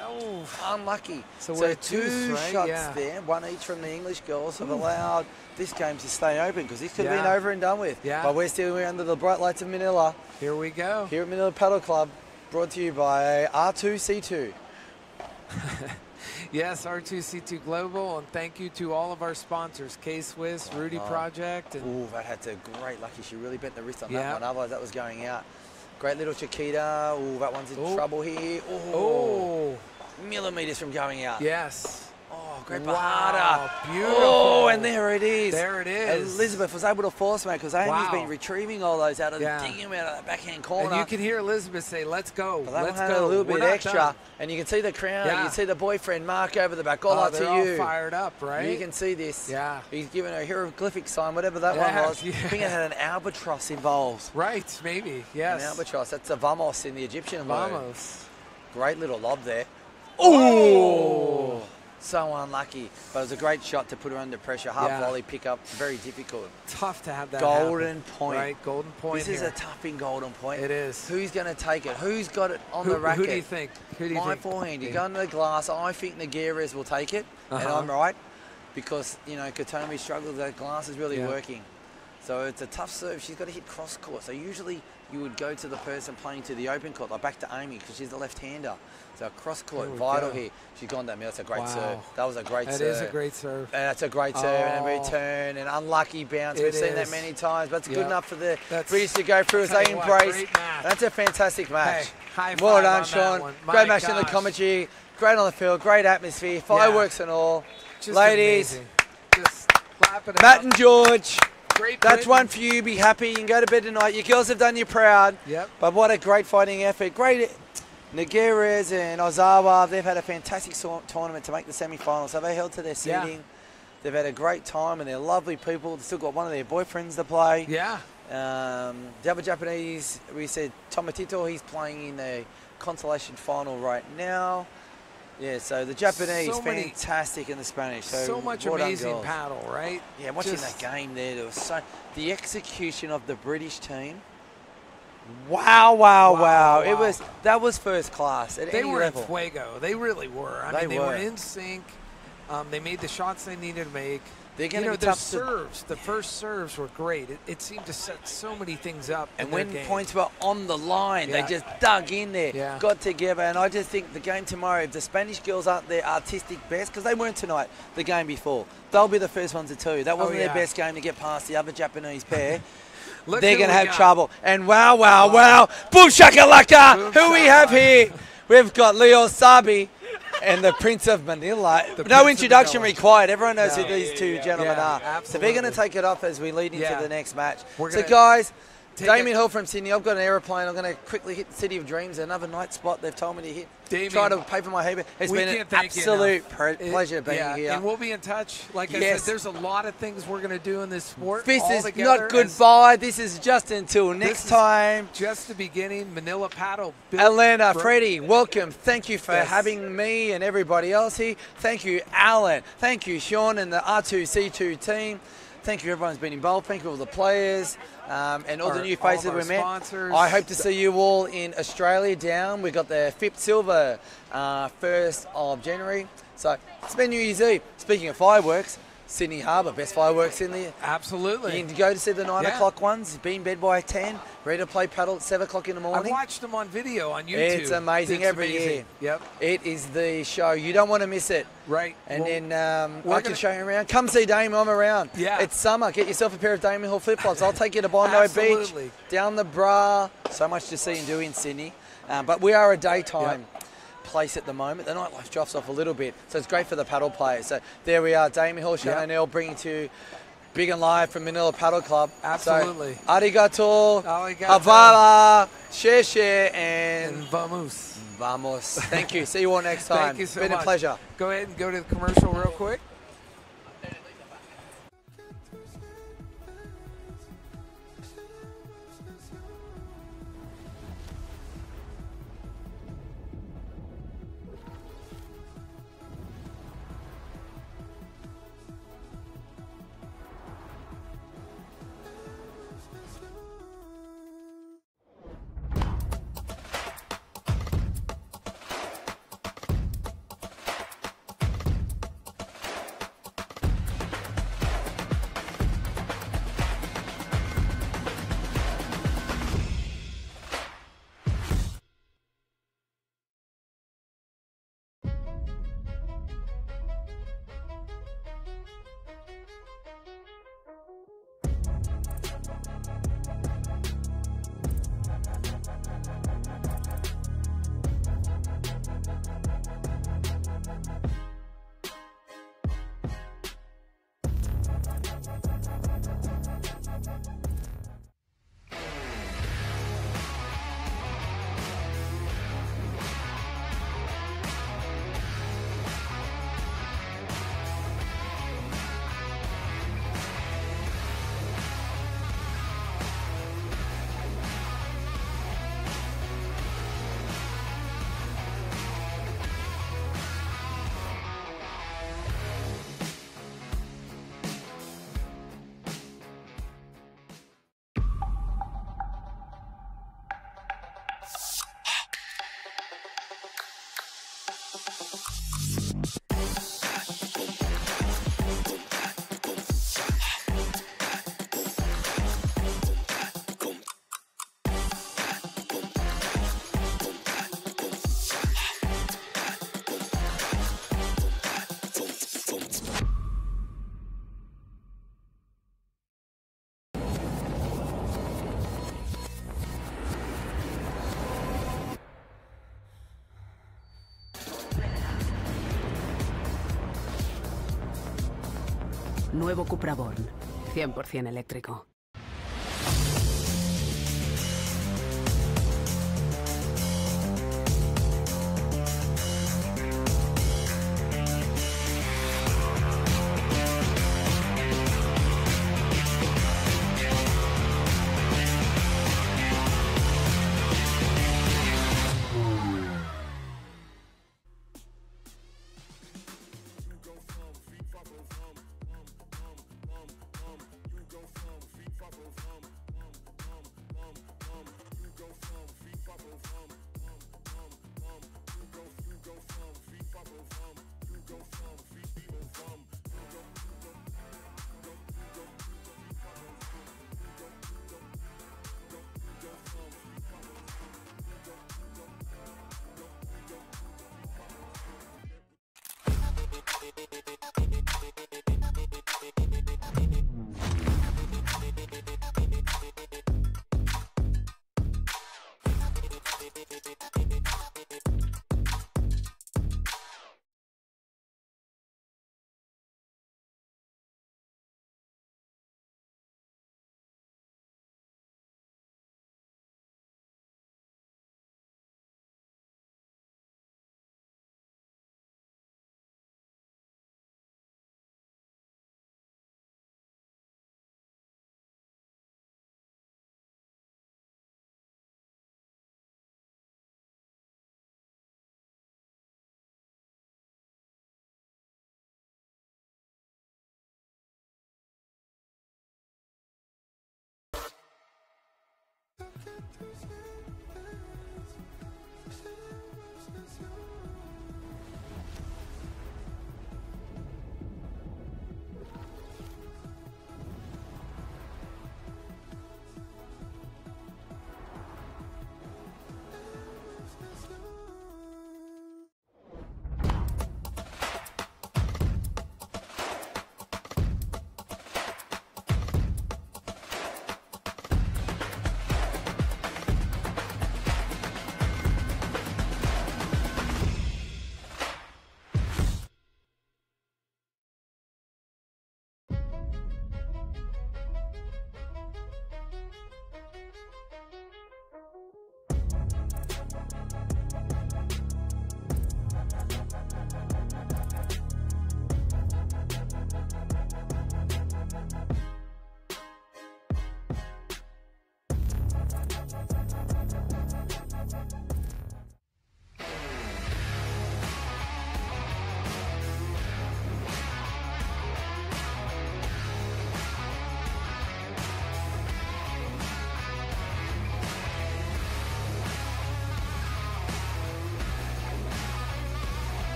Unlucky. So So we're two right? shots there, one each from the English girls, have allowed this game to stay open because this could have been over and done with. Yeah. But we're under the bright lights of Manila. Here we go. Here at Manila Paddle Club, brought to you by R2C2. Yes, R2C2 Global, and thank you to all of our sponsors, K-Swiss, Rudy Project. Oh, that had to great lucky. She really bent the wrist on that one, otherwise that was going out. Great little Chiquita. Oh, that one's in trouble here. Oh, millimeters from going out. Yes. Oh, Wow, beautiful. Oh, and there it is. There it is. Elizabeth was able to force make because Amy's been retrieving all those out of digging them out of that backhand corner. And you can hear Elizabeth say, let's go, but let's go. A little bit extra. And you can see the crown. You can see the boyfriend Mark over the back. All up to you. All fired up, right? You can see this. Yeah. He's given a hieroglyphic sign, whatever that one was. I think it had an albatross involved. Right, maybe, yes. An albatross. That's a vamos in the Egyptian word. Vamos. Great little lob there. Oh! So unlucky, but it was a great shot to put her under pressure. Half volley pick up, very difficult. Tough to have that golden happen. Point. Right, golden point. This is a toughing golden point. It is. Who's going to take it? Who's got it on the racket? Who do you think? My forehand. You go into the glass. I think Nagires will take it, and I'm right because you know Katomi struggles. That glass is really working, so it's a tough serve. She's got to hit cross court. So usually you would go to the person playing to the open court, like back to Amy because she's the left-hander. So cross court, vital here. She's gone down. That's a great serve. That was a great serve. That is a great serve. And that's a great serve and a return and unlucky bounce. We've seen that many times, but it's good enough for the British to go through as they embrace. That's a fantastic match. Hey, well done, Sean. Great match in the commentary. Great on the field. Great atmosphere. Fireworks and all. Just ladies, amazing. Just clap it Matt up. and George. That's Britain. one for you. Be happy. You can go to bed tonight. Your girls have done you proud. Yep. But what a great fighting effort. Great. Nagires and Ozawa, they've had a fantastic tournament to make the semi-finals. So they held to their seeding. Yeah. They've had a great time and they're lovely people. They've still got one of their boyfriends to play. Yeah. The other Japanese, we said Tomatito, he's playing in the consolation final right now. Yeah, so the Japanese, fantastic in the Spanish. So much amazing paddle, right? Yeah, watching that game there was the execution of the British team. Wow. That was first class at any level. They were in fuego. They really were. I mean, they were in sync. They made the shots they needed to make. They're going to be tough. Serves, the first serves were great. It seemed to set so many things up. And when points were on the line, they just dug in there, got together. And I just think the game tomorrow, if the Spanish girls aren't their artistic best, because they weren't tonight, the game before, they'll be the first ones to tell you. That wasn't their best game to get past the other Japanese pair. They're going to have trouble. And wow. Boom shakalaka. Who we have here? We've got Leo Sabi and the Prince of Manila. No introduction required. Everyone knows who these two gentlemen are. Absolutely. So they're going to take it off as we lead into the next match. So guys, Damien Hill from Sydney. I've got an aeroplane. I'm going to quickly hit the City of Dreams, another night spot they've told me to hit. Damien, try to pay for my haven. It's been an absolute pleasure being here. And we'll be in touch. Like I said, there's a lot of things we're going to do in this sport. This is not goodbye. This is just until next time. Just the beginning. Manila Paddle. Elena, Freddie, welcome. Thank you for having me and everybody else here. Thank you, Alan. Thank you, Sean and the R2C2 team. Thank you, everyone's been involved. Thank you, all the players and all the new faces we met. Sponsors. I hope to see you all in Australia down. We've got the FIP Silver 1st of January. So it's been New Year's Eve. Speaking of fireworks, Sydney Harbour, best fireworks in there. Absolutely. You can go to see the 9 o'clock ones, be in bed by 10, ready to play paddle at 7 o'clock in the morning. I watched them on video on YouTube. It's amazing every year. Yep. It is the show. You don't want to miss it. Right. And then I can show you around. Come see Damien. I'm around. Yeah. It's summer. Get yourself a pair of Damien Hill flip-flops. I'll take you to Bondi Beach, down the Bra. So much to see and do in Sydney. But we are a daytime place at the moment. The nightlife drops off a little bit, so it's great for the paddle players. So there we are, Damien Hill, Chanel bringing to you big and live from Manila Paddle Club. Absolutely. So, arigato, havala, share, and vamos. Vamos. Thank you. See you all next time. Thank you so much. Been a pleasure. Go ahead and go to the commercial real quick. Nuevo CUPRA Born, 100% eléctrico.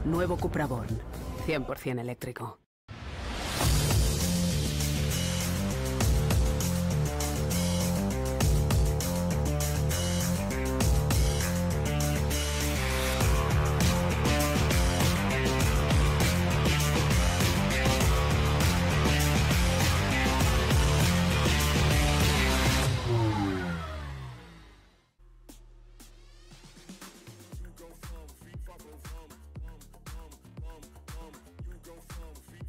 Nuevo CUPRA Born, 100% eléctrico. You go from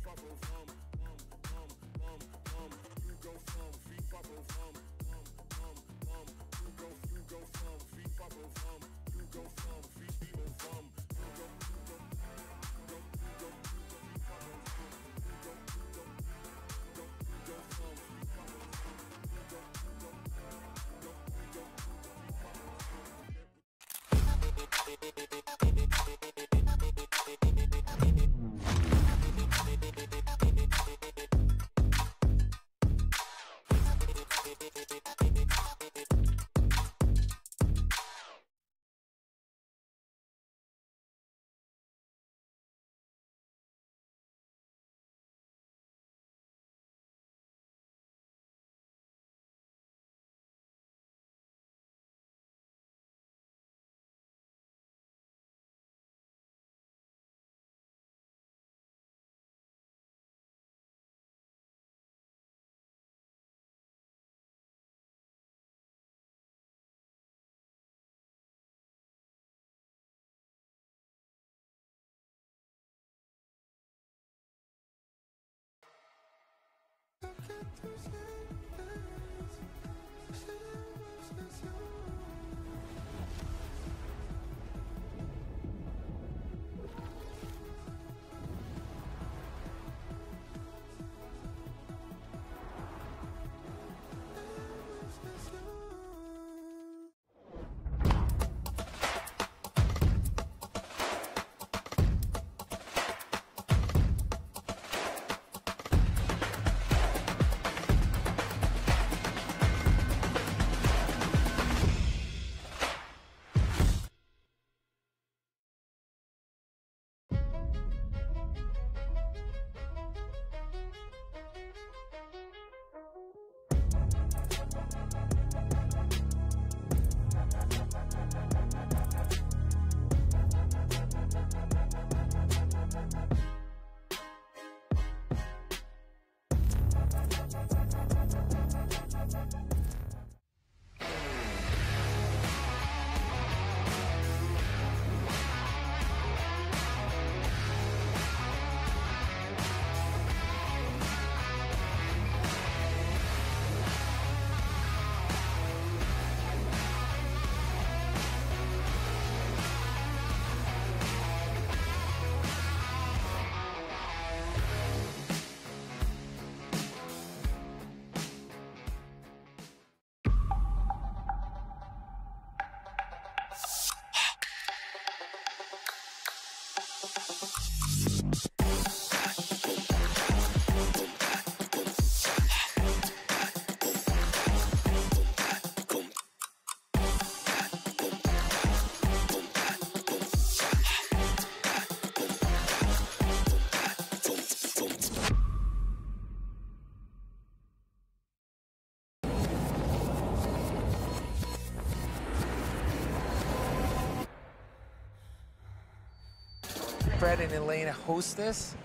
Fred and Elena host this,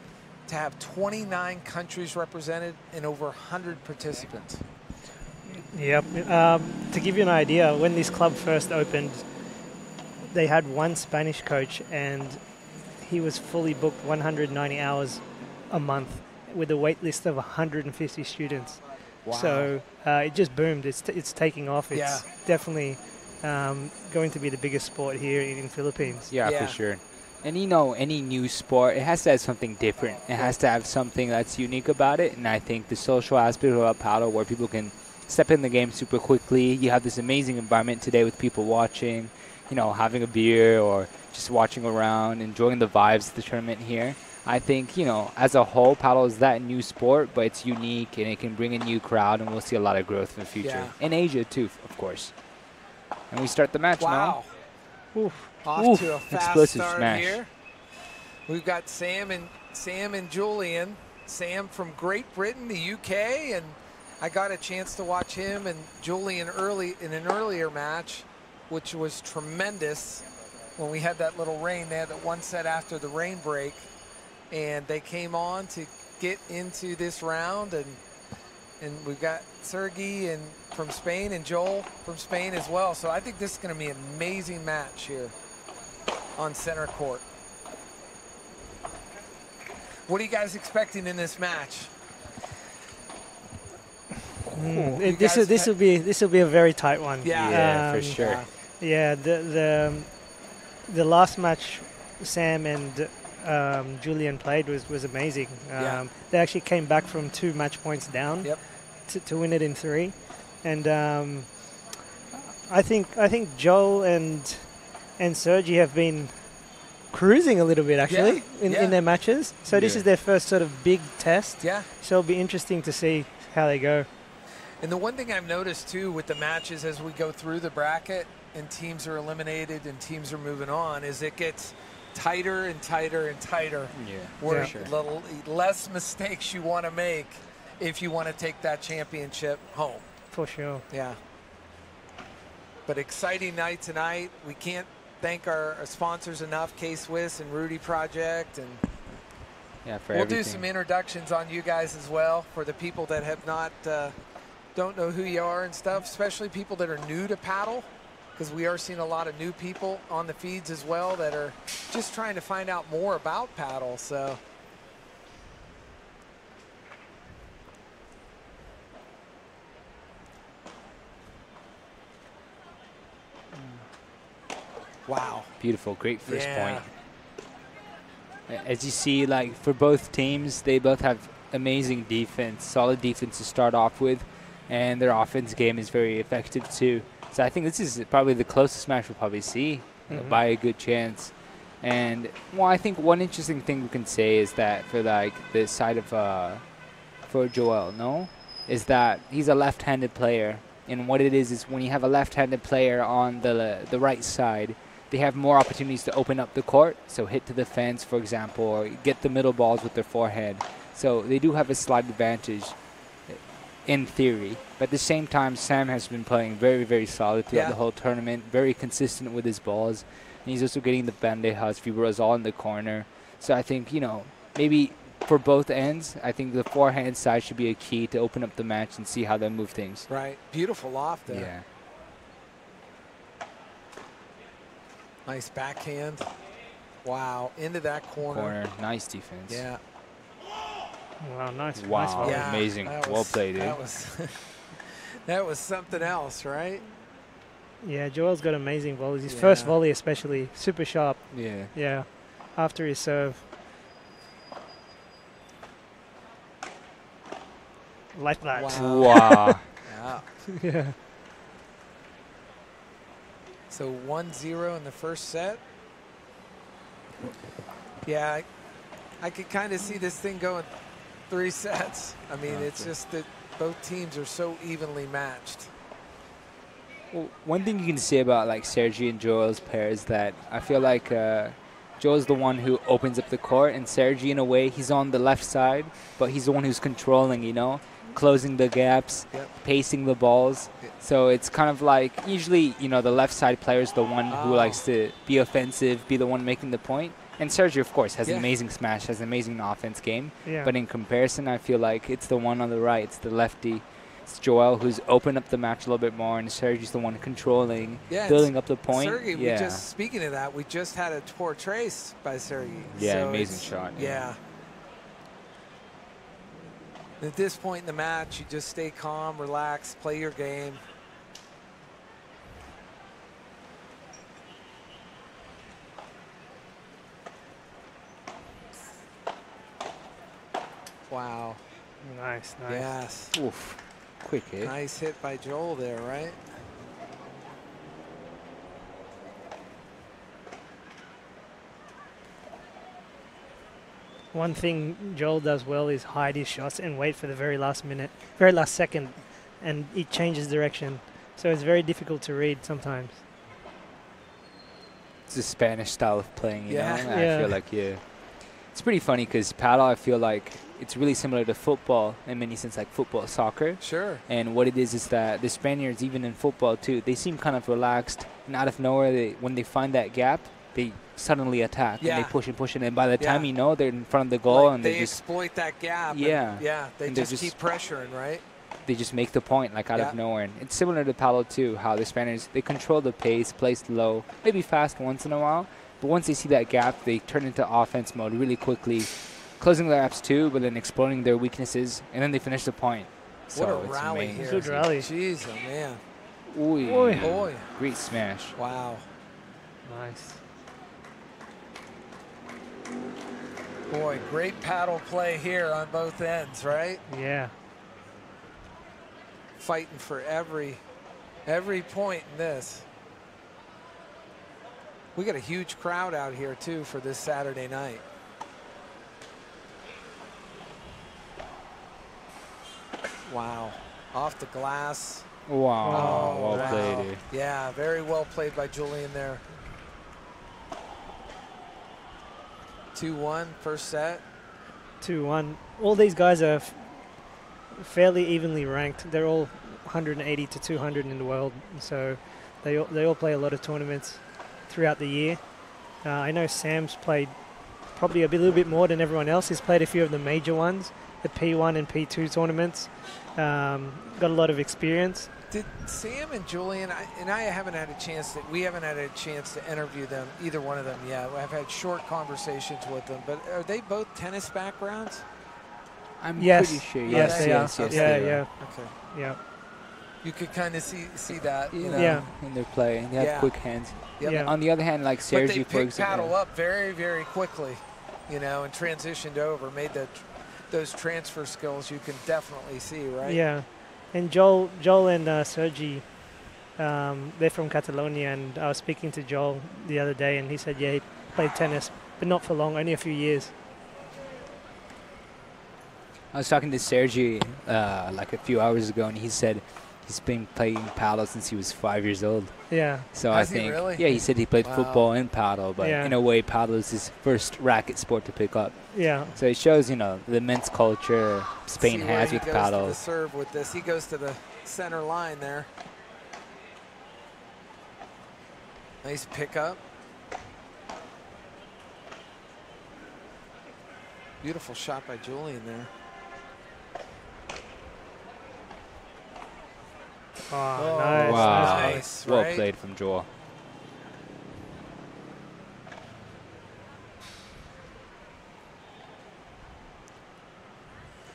to have 29 countries represented and over 100 participants. Yep. To give you an idea, when this club first opened, they had one Spanish coach and he was fully booked 190 hours a month with a wait list of 150 students. Wow. So it just boomed. It's taking off. It's definitely going to be the biggest sport here in Philippines. Yeah, for sure. And you know, any new sport, it has to have something different. It has to have something that's unique about it. And I think the social aspect of paddle, where people can step in the game super quickly. You have this amazing environment today with people watching, you know, having a beer or just watching around, enjoying the vibes of the tournament here. I think, you know, as a whole, paddle is that new sport, but it's unique and it can bring a new crowd, and we'll see a lot of growth in the future. Yeah. In Asia, too, of course. And we start the match now. Oof. Off to a fast explosive start smash. Here. We've got Sam and Julian. Sam from Great Britain, the UK, and I got a chance to watch him and Julian in an earlier match, which was tremendous. When we had that little rain, they had that one set after the rain break, and they came on to get into this round, and we've got Sergey from Spain and Joel from Spain as well. So I think this is going to be an amazing match here on center court. What are you guys expecting in this match? This will be a very tight one. Yeah, for sure. Yeah, the last match Sam and Julian played was amazing. They actually came back from 2 match points down to win it in 3, and I think Joel and and Sergi have been cruising a little bit, actually, in their matches. So this is their first sort of big test. Yeah. So it'll be interesting to see how they go. And the one thing I've noticed, too, with the matches as we go through the bracket and teams are eliminated and teams are moving on, is it gets tighter and tighter and tighter. Yeah, where sure. less mistakes you want to make if you want to take that championship home. For sure. Yeah. But exciting night tonight. We can't thank our sponsors enough, K-Swiss and Rudy Project. And we'll do some introductions on you guys as well for the people that have not, don't know who you are and stuff, especially people that are new to paddle, because we are seeing a lot of new people on the feeds as well that are just trying to find out more about paddle. So wow. Beautiful, great first point. As you see, like for both teams, they both have amazing defense, solid defense to start off with, and their offense game is very effective too. So I think this is probably the closest match we'll probably see by a good chance. And well, I think one interesting thing we can say is that for like the side of for Joel, is that he's a left-handed player, and what it is when you have a left-handed player on the right side, they have more opportunities to open up the court, so hit to the fence, for example, or get the middle balls with their forehand. So they do have a slight advantage in theory. But at the same time, Sam has been playing very, very solid throughout the whole tournament, very consistent with his balls. And he's also getting the bandejas, vibras all in the corner. So I think, maybe for both ends, I think the forehand side should be a key to open up the match and see how they move things. Right. Beautiful off there. Yeah. Nice backhand. Wow. Into that corner. Nice defense. Yeah. Wow, nice. Wow, nice amazing. Well played, That was, that was something else, right? Yeah, Joel's got amazing volleys. His first volley especially, super sharp. Yeah. Yeah, after his serve. Like that. Wow. Yeah. So 1-0 in the first set. Yeah, I could kind of see this thing going 3 sets. I mean, it's just that both teams are so evenly matched. Well, one thing you can say about like Sergi and Joel's pair is that I feel like Joel's the one who opens up the court, and Sergi, in a way, he's on the left side, but he's the one who's controlling, closing the gaps, pacing the balls. So it's kind of like usually, the left side player is the one who likes to be offensive, be the one making the point. And Sergio, of course, has an amazing smash, has an amazing offense game. Yeah. But in comparison, I feel like it's the one on the right, it's the lefty. It's Joel who's opened up the match a little bit more, and Sergio's the one controlling, building up the point. Sergey, speaking of that, we just had a poor trace by Sergey. Yeah, so amazing shot. Yeah. At this point in the match, you just stay calm, relax, play your game. Wow. Nice. Yes. Oof. Quick hit. Nice hit by Joel there, right? One thing Joel does well is hide his shots and wait for the very last second, and it changes direction. So it's very difficult to read sometimes. It's a Spanish style of playing, you know? Yeah. I feel like, It's pretty funny because paddle, I feel like it's really similar to football in many sense, like football, soccer. Sure. And what it is that the Spaniards, even in football too, they seem kind of relaxed, and out of nowhere, when they find that gap, they suddenly attack and they push and push, and by the time they're in front of the goal, like and they just exploit that gap. They just keep pressuring, right? They just make the point like out of nowhere. And it's similar to paddle too, how the Spaniards, they control the pace, place low, maybe fast once in a while. But once they see that gap, they turn into offense mode really quickly, closing their gaps too, but then exploiting their weaknesses, and then they finish the point. What a rally here. Good rally. Jeez, oh man. Oy. Great smash. Wow. Nice. Boy, great paddle play here on both ends, right? Yeah. Fighting for every point in this. We got a huge crowd out here, too, for this Saturday night. Wow. Off the glass. Wow. Oh, well played. Yeah, very well played by Julian there. 2-1, first set. 2-1. All these guys are fairly evenly ranked. They're all 180 to 200 in the world. So they all play a lot of tournaments throughout the year. I know Sam's played probably a little bit more than everyone else. He's played a few of the major ones, the P1 and P2 tournaments. Got a lot of experience. Did Sam and Julian, we haven't had a chance to interview them, either one of them yet. I've had short conversations with them, but are they both tennis backgrounds? I'm pretty sure. Yes, they are. Yeah. Okay. Yeah. You could kind of see that, you know. Yeah. In their play, they have quick hands. Yep. Yeah. On the other hand, like Sergi, for example, paddle up very, very quickly, you know, and transitioned over, made those transfer skills you can definitely see, right? Yeah. And Joel and Sergi, they're from Catalonia, and I was speaking to Joel the other day, and he said, yeah, he played tennis, but not for long, only a few years. I was talking to Sergi like a few hours ago, and he said he's been playing paddle since he was 5 years old. Yeah. So Has I think, he really? yeah, he said he played football and paddle, but in a way, paddle is his first racket sport to pick up. Yeah. So it shows, you know, the immense culture Spain has with paddle. He goes to the serve with this. He goes to the center line there. Nice pickup. Beautiful shot by Julian there. Oh, nice. Wow. Nice, Well right? played from Joel.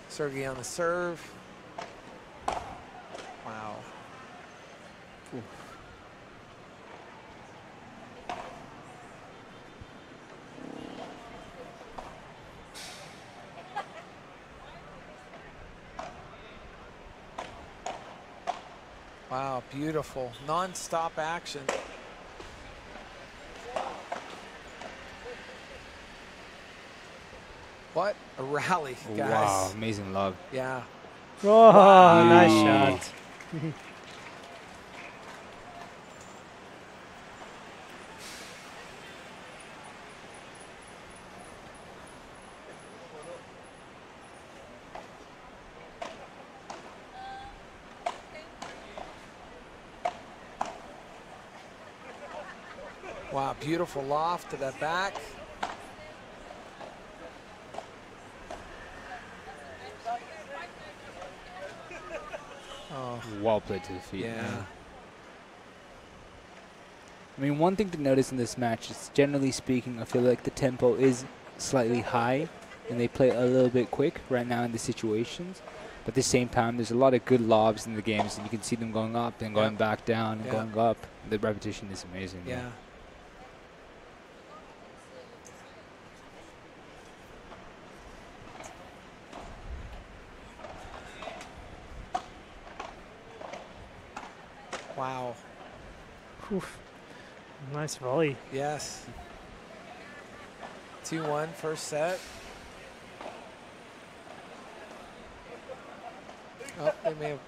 Sergey on the serve. Wow. Ooh. Wow, beautiful. Non-stop action. What a rally, guys. Wow, amazing love. Yeah. Oh, Wow. nice shot. Wow, beautiful loft to that back. Oh, Well played to the feet. yeah. Man. I mean, one thing to notice in this match is, generally speaking, I feel like the tempo is slightly high, and they play a little bit quick right now in the situations. But at the same time, there's a lot of good lobs in the games, and you can see them going up and going back down and going up. The repetition is amazing. Yeah. Wow. Oof. Nice volley. Yes. 2-1 first set. Oh, they may have.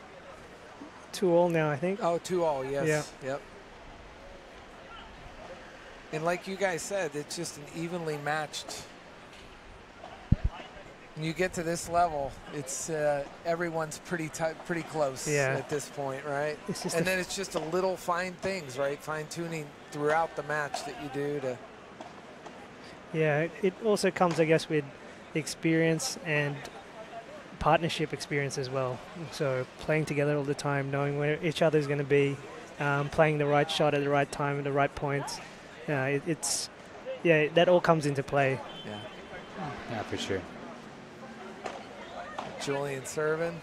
2-2 now, I think. Oh, 2-2, yes. Yeah. Yep. And like you guys said, it's just an evenly matched. When you get to this level, it's everyone's pretty close at this point, right? And then it's just a little fine things, right? Fine tuning throughout the match that you do to. Yeah, it also comes, I guess, with experience and partnership experience as well. So playing together all the time, knowing where each other's going to be, playing the right shot at the right time at the right points. That all comes into play. Yeah, for sure. Julian serving,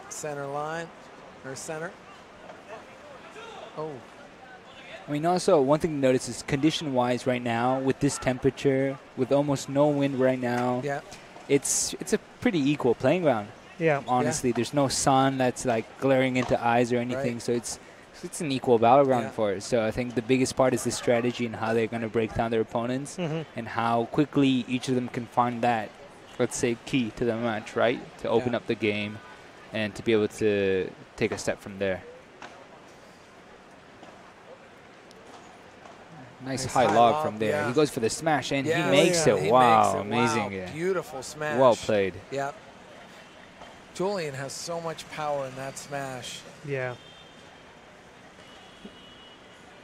center line, or center. Oh. I mean, also, one thing to notice is condition-wise right now, with this temperature, with almost no wind right now, it's a pretty equal playing ground. Yeah. Honestly, there's no sun that's like glaring into eyes or anything, so it's It's an equal battleground for it. So I think the biggest part is the strategy and how they're going to break down their opponents and how quickly each of them can find that, let's say, key to the match, right? To open up the game and to be able to take a step from there. Nice high log from there. He goes for the smash and he makes it. Wow, amazing. Wow. Beautiful smash. Well played. Yep. Julian has so much power in that smash. Yeah.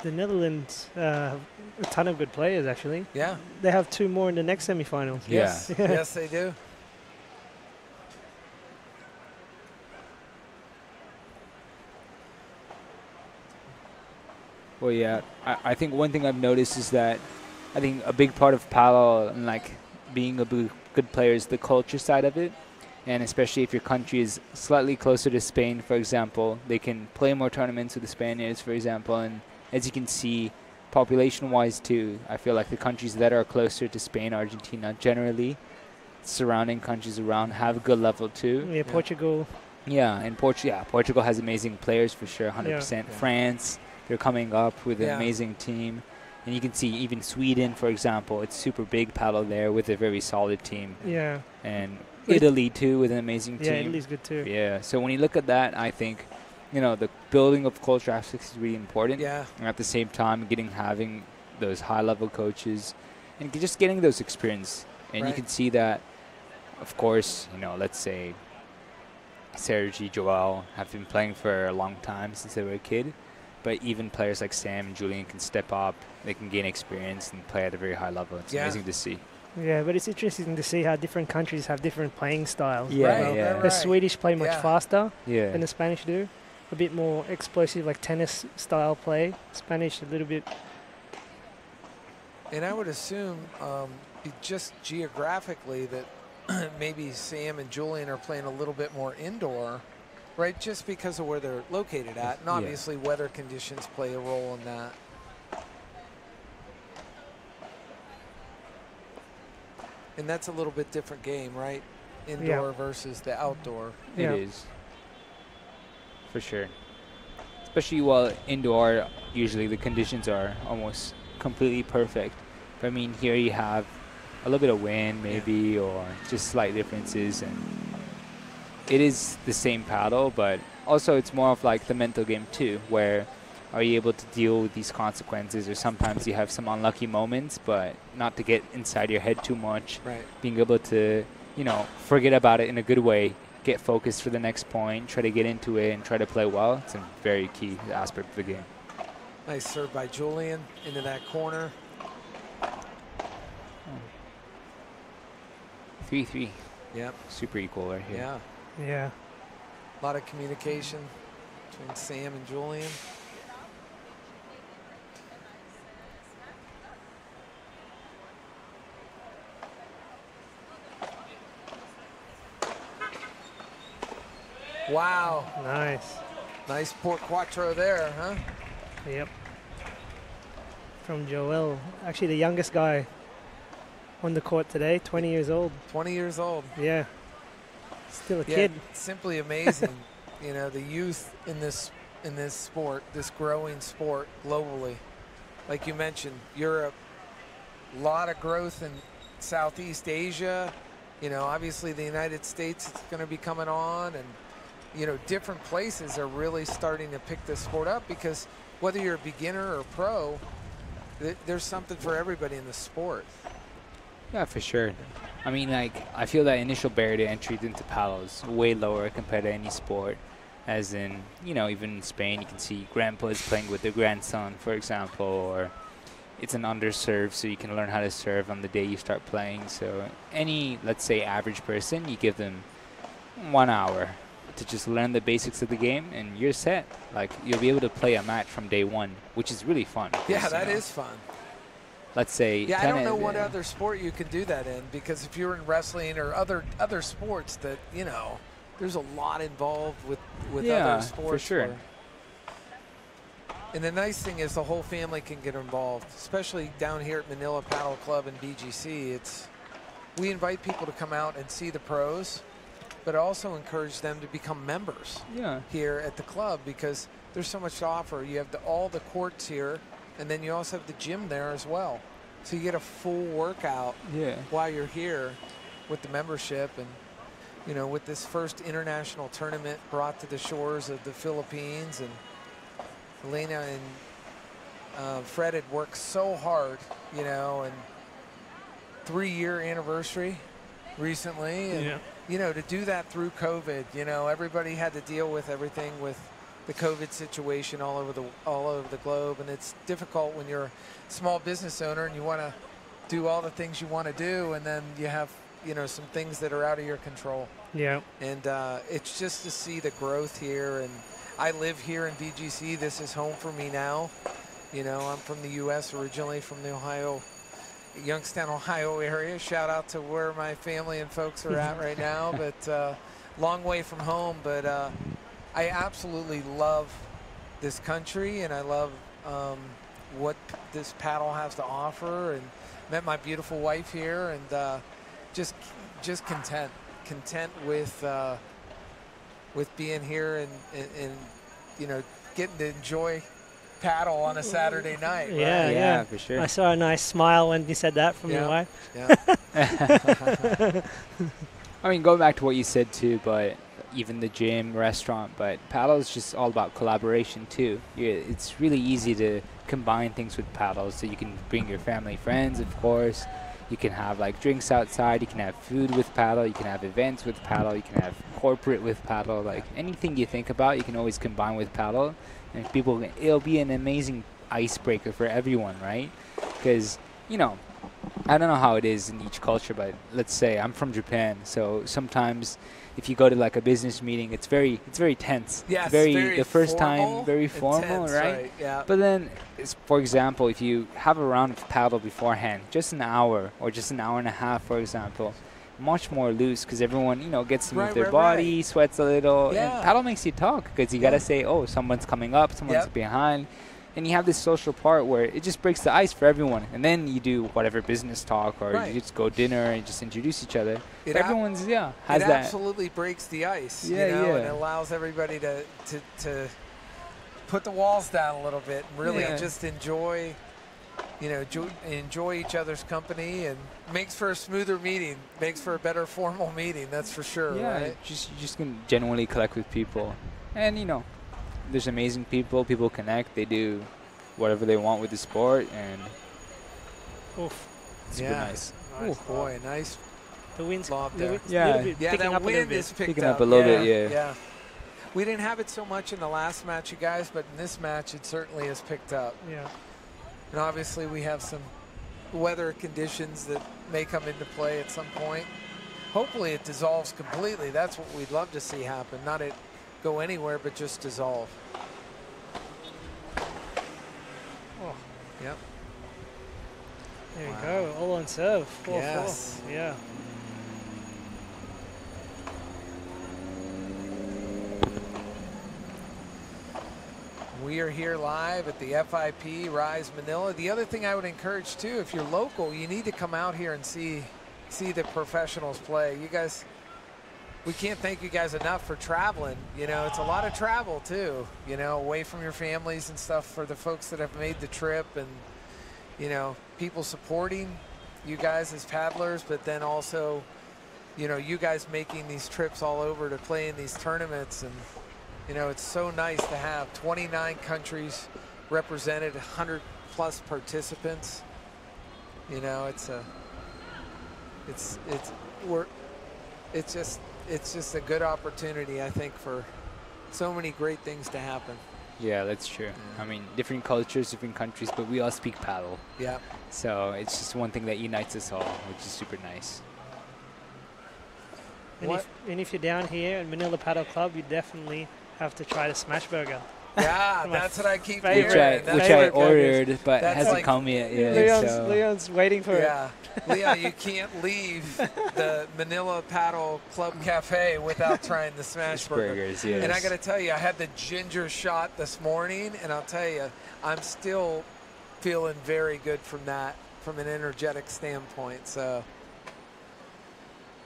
The Netherlands have a ton of good players, actually. Yeah. They have 2 more in the next semifinals. Yes. Yes, they do. Well, yeah. I think one thing I've noticed is that I think a big part of Palo and like being a good player is the culture side of it. And especially if your country is slightly closer to Spain, for example, they can play more tournaments with the Spaniards, for example. And as you can see, population-wise too, I feel like the countries that are closer to Spain, Argentina, generally, surrounding countries around have a good level too. Yeah, Portugal. Yeah, and Portugal has amazing players for sure, 100%. Yeah. France, they're coming up with an amazing team. And you can see even Sweden, for example, it's super big paddle there with a very solid team. Yeah. And Italy too with an amazing team. Yeah, Italy's good too. Yeah, so when you look at that, I think, you know, the building of culture aspects is really important. Yeah. And at the same time, having those high-level coaches and just getting those experience. And you can see that, of course, you know, let's say Sergi, Joel have been playing for a long time since they were a kid. But even players like Sam and Julian can step up. They can gain experience and play at a very high level. It's amazing to see. Yeah, but it's interesting to see how different countries have different playing styles. Yeah, The Swedish play much faster than the Spanish do. A bit more explosive, like tennis style play. Spanish a little bit. And I would assume just geographically that maybe Sam and Julian are playing a little bit more indoor, right? Just because of where they're located at. And obviously weather conditions play a role in that. And that's a little bit different game, right? Indoor versus the outdoor. It is. For sure. Especially while indoor, usually the conditions are almost completely perfect. But I mean, here you have a little bit of wind maybe or just slight differences. And it is the same paddle, but also it's more of like the mental game too, where are you able to deal with these consequences, or sometimes you have some unlucky moments, but not to get inside your head too much. Right. Being able to, you know, forget about it in a good way, get focused for the next point, try to get into it and try to play well. It's a very key aspect of the game. Nice serve by Julian into that corner. 3-3. Yep. Super equal right here. Yeah. Yeah. A lot of communication between Sam and Julian. Wow. Nice. Nice port quattro there, huh? Yep. From Joel. Actually, the youngest guy on the court today, 20 years old. 20 years old. Yeah. Still a kid. Simply amazing. You know, the youth in this sport, this growing sport globally. Like you mentioned, Europe, a lot of growth in Southeast Asia. You know, obviously the United States is going to be coming on, and you know, different places are really starting to pick this sport up, because whether you're a beginner or pro, there's something for everybody in the sport. Yeah, for sure. I mean, like, I feel that initial barrier to entry into paddle is way lower compared to any sport. As in, you know, even in Spain, you can see grandpas playing with their grandson, for example, or it's an underserve, so you can learn how to serve on the day you start playing. So any, let's say, average person, you give them 1 hour to just learn the basics of the game, and you're set. Like, you'll be able to play a match from day one, which is really fun. Yeah, that is fun. Let's say. Yeah, I don't know what other sport you could do that in, because if you're in wrestling or other sports, that, you know, there's a lot involved with other sports. For sure. And the nice thing is the whole family can get involved, especially down here at Manila Paddle Club and BGC. We invite people to come out and see the pros, but also encourage them to become members here at the club, because there's so much to offer. You have all the courts here, and then you also have the gym there as well. So you get a full workout while you're here with the membership. And, you know, with this first international tournament brought to the shores of the Philippines, and Elena and Fred had worked so hard, you know, and 3-year anniversary recently. And, you know, to do that through COVID, you know, everybody had to deal with everything with the COVID situation all over the globe. And it's difficult when you're a small business owner and you want to do all the things you want to do, and then you have, you know, some things that are out of your control. Yeah. And it's just to see the growth here. And I live here in VGC. This is home for me now. You know, I'm from the U.S. originally, from the Youngstown, Ohio area. Shout out to where my family and folks are at right now, but long way from home. But I absolutely love this country, and I love what this paddle has to offer, and met my beautiful wife here, and just content with being here and you know, getting to enjoy paddle on a Saturday night. Yeah, right? yeah, for sure. I saw a nice smile when you said that from your wife. Yeah. I mean, going back to what you said too, but even the gym, restaurant, but paddle is just all about collaboration too. It's really easy to combine things with paddles, so you can bring your family, friends, of course. You can have like drinks outside, you can have food with paddle, you can have events with paddle, you can have corporate with paddle. Like anything you think about, you can always combine with paddle. And it'll be an amazing icebreaker for everyone, right? Because, you know, I don't know how it is in each culture, but let's say I'm from Japan, so sometimes if you go to like a business meeting, it's very tense. Yeah, it's very the first formal, time, very formal, intense, right? Yeah. But then, for example, if you have a round of paddle beforehand, just an hour or just an hour and a half, for example, much more loose, because everyone, you know, gets to move their body, sweats a little, and paddle makes you talk, because you gotta say, oh, someone's coming up, someone's behind, and you have this social part where it just breaks the ice for everyone, and then you do whatever business talk, or you just go dinner and just introduce each other. Everyone's has it that. Absolutely breaks the ice, you know, and it allows everybody to put the walls down a little bit and really just enjoy. You know, enjoy each other's company, and makes for a smoother meeting, makes for a better formal meeting, that's for sure. Yeah, right? you just can genuinely connect with people. And, you know, there's amazing people connect, they do whatever they want with the sport, and super nice. Oh, boy, nice. The wind's lob there. That wind is picking up a little bit, yeah. We didn't have it so much in the last match, you guys, but in this match, it certainly has picked up. Yeah. And obviously we have some weather conditions that may come into play at some point. Hopefully it dissolves completely. That's what we'd love to see happen. Not it go anywhere, but just dissolve. Oh, yep. There you go, all on serve. 4-4. Yes. Yeah. We are here live at the FIP Rise Manila. The other thing I would encourage too, if you're local, you need to come out here and see the professionals play. You guys, we can't thank you guys enough for traveling. You know, it's a lot of travel too, you know, away from your families and stuff, for the folks that have made the trip, and, you know, people supporting you guys as paddlers, but then also, you know, you guys making these trips all over to play in these tournaments. And, you know, it's so nice to have 29 countries represented, 100+ participants. You know, it's just a good opportunity, I think, for so many great things to happen. Yeah, that's true. I mean, different cultures, different countries, but we all speak paddle. Yeah. So it's just one thing that unites us all, which is super nice. And if you're down here in Manila Paddle Club, you definitely have to try the smash burger. Yeah, that's what I keep hearing. Which I ordered, but it hasn't come yet. Leon's waiting for it. Yeah, Leon, you can't leave the Manila Paddle Club Cafe without trying the smash burger. Burgers, yes. And I got to tell you, I had the ginger shot this morning, and I'll tell you, I'm still feeling very good from that, from an energetic standpoint. So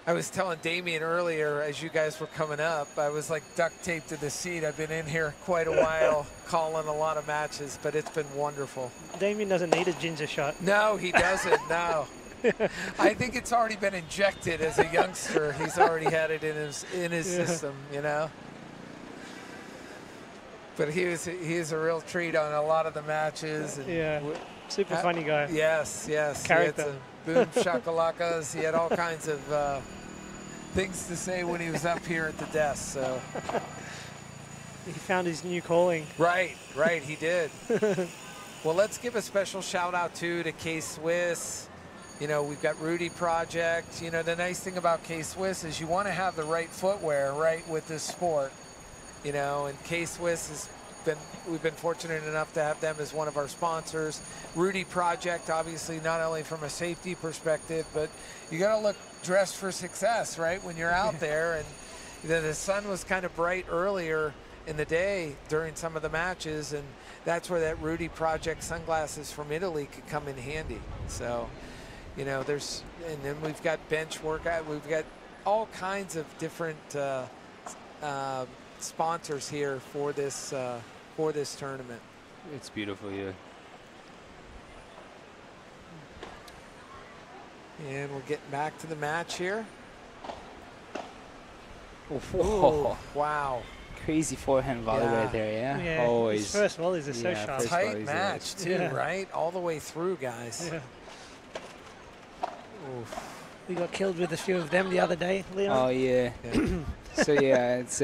I was telling Damien earlier, as you guys were coming up, I was like duct taped to the seat. I've been in here quite a while, calling a lot of matches, but it's been wonderful. Damien doesn't need a ginger shot. No, he doesn't, no. I think it's already been injected as a youngster. He's already had it in his system, you know. But he is a real treat on a lot of the matches. And super funny guy. Yes. Character. He had some boom shakalakas. He had all kinds of things to say when he was up here at the desk. So he found his new calling. Right, he did. Well, let's give a special shout out to K-Swiss. You know, we've got Rudy Project. You know, the nice thing about K-Swiss is you want to have the right footwear, right, with this sport. You know, and K-Swiss we've been fortunate enough to have them as one of our sponsors. Rudy Project, obviously, not only from a safety perspective, but you got to look dressed for success, right, when you're out there. And you know, the sun was kind of bright earlier in the day during some of the matches, and that's where that Rudy Project sunglasses from Italy could come in handy. So, you know, and then we've got bench workout. We've got all kinds of different sponsors here for this tournament. It's beautiful here. And we're getting back to the match here. Oh, wow. Crazy forehand volley right there, yeah? Always. His first volleys are so sharp. Tight match, too, right? All the way through, guys. Yeah. We got killed with a few of them the other day, Leon. Oh, yeah. So, yeah, it's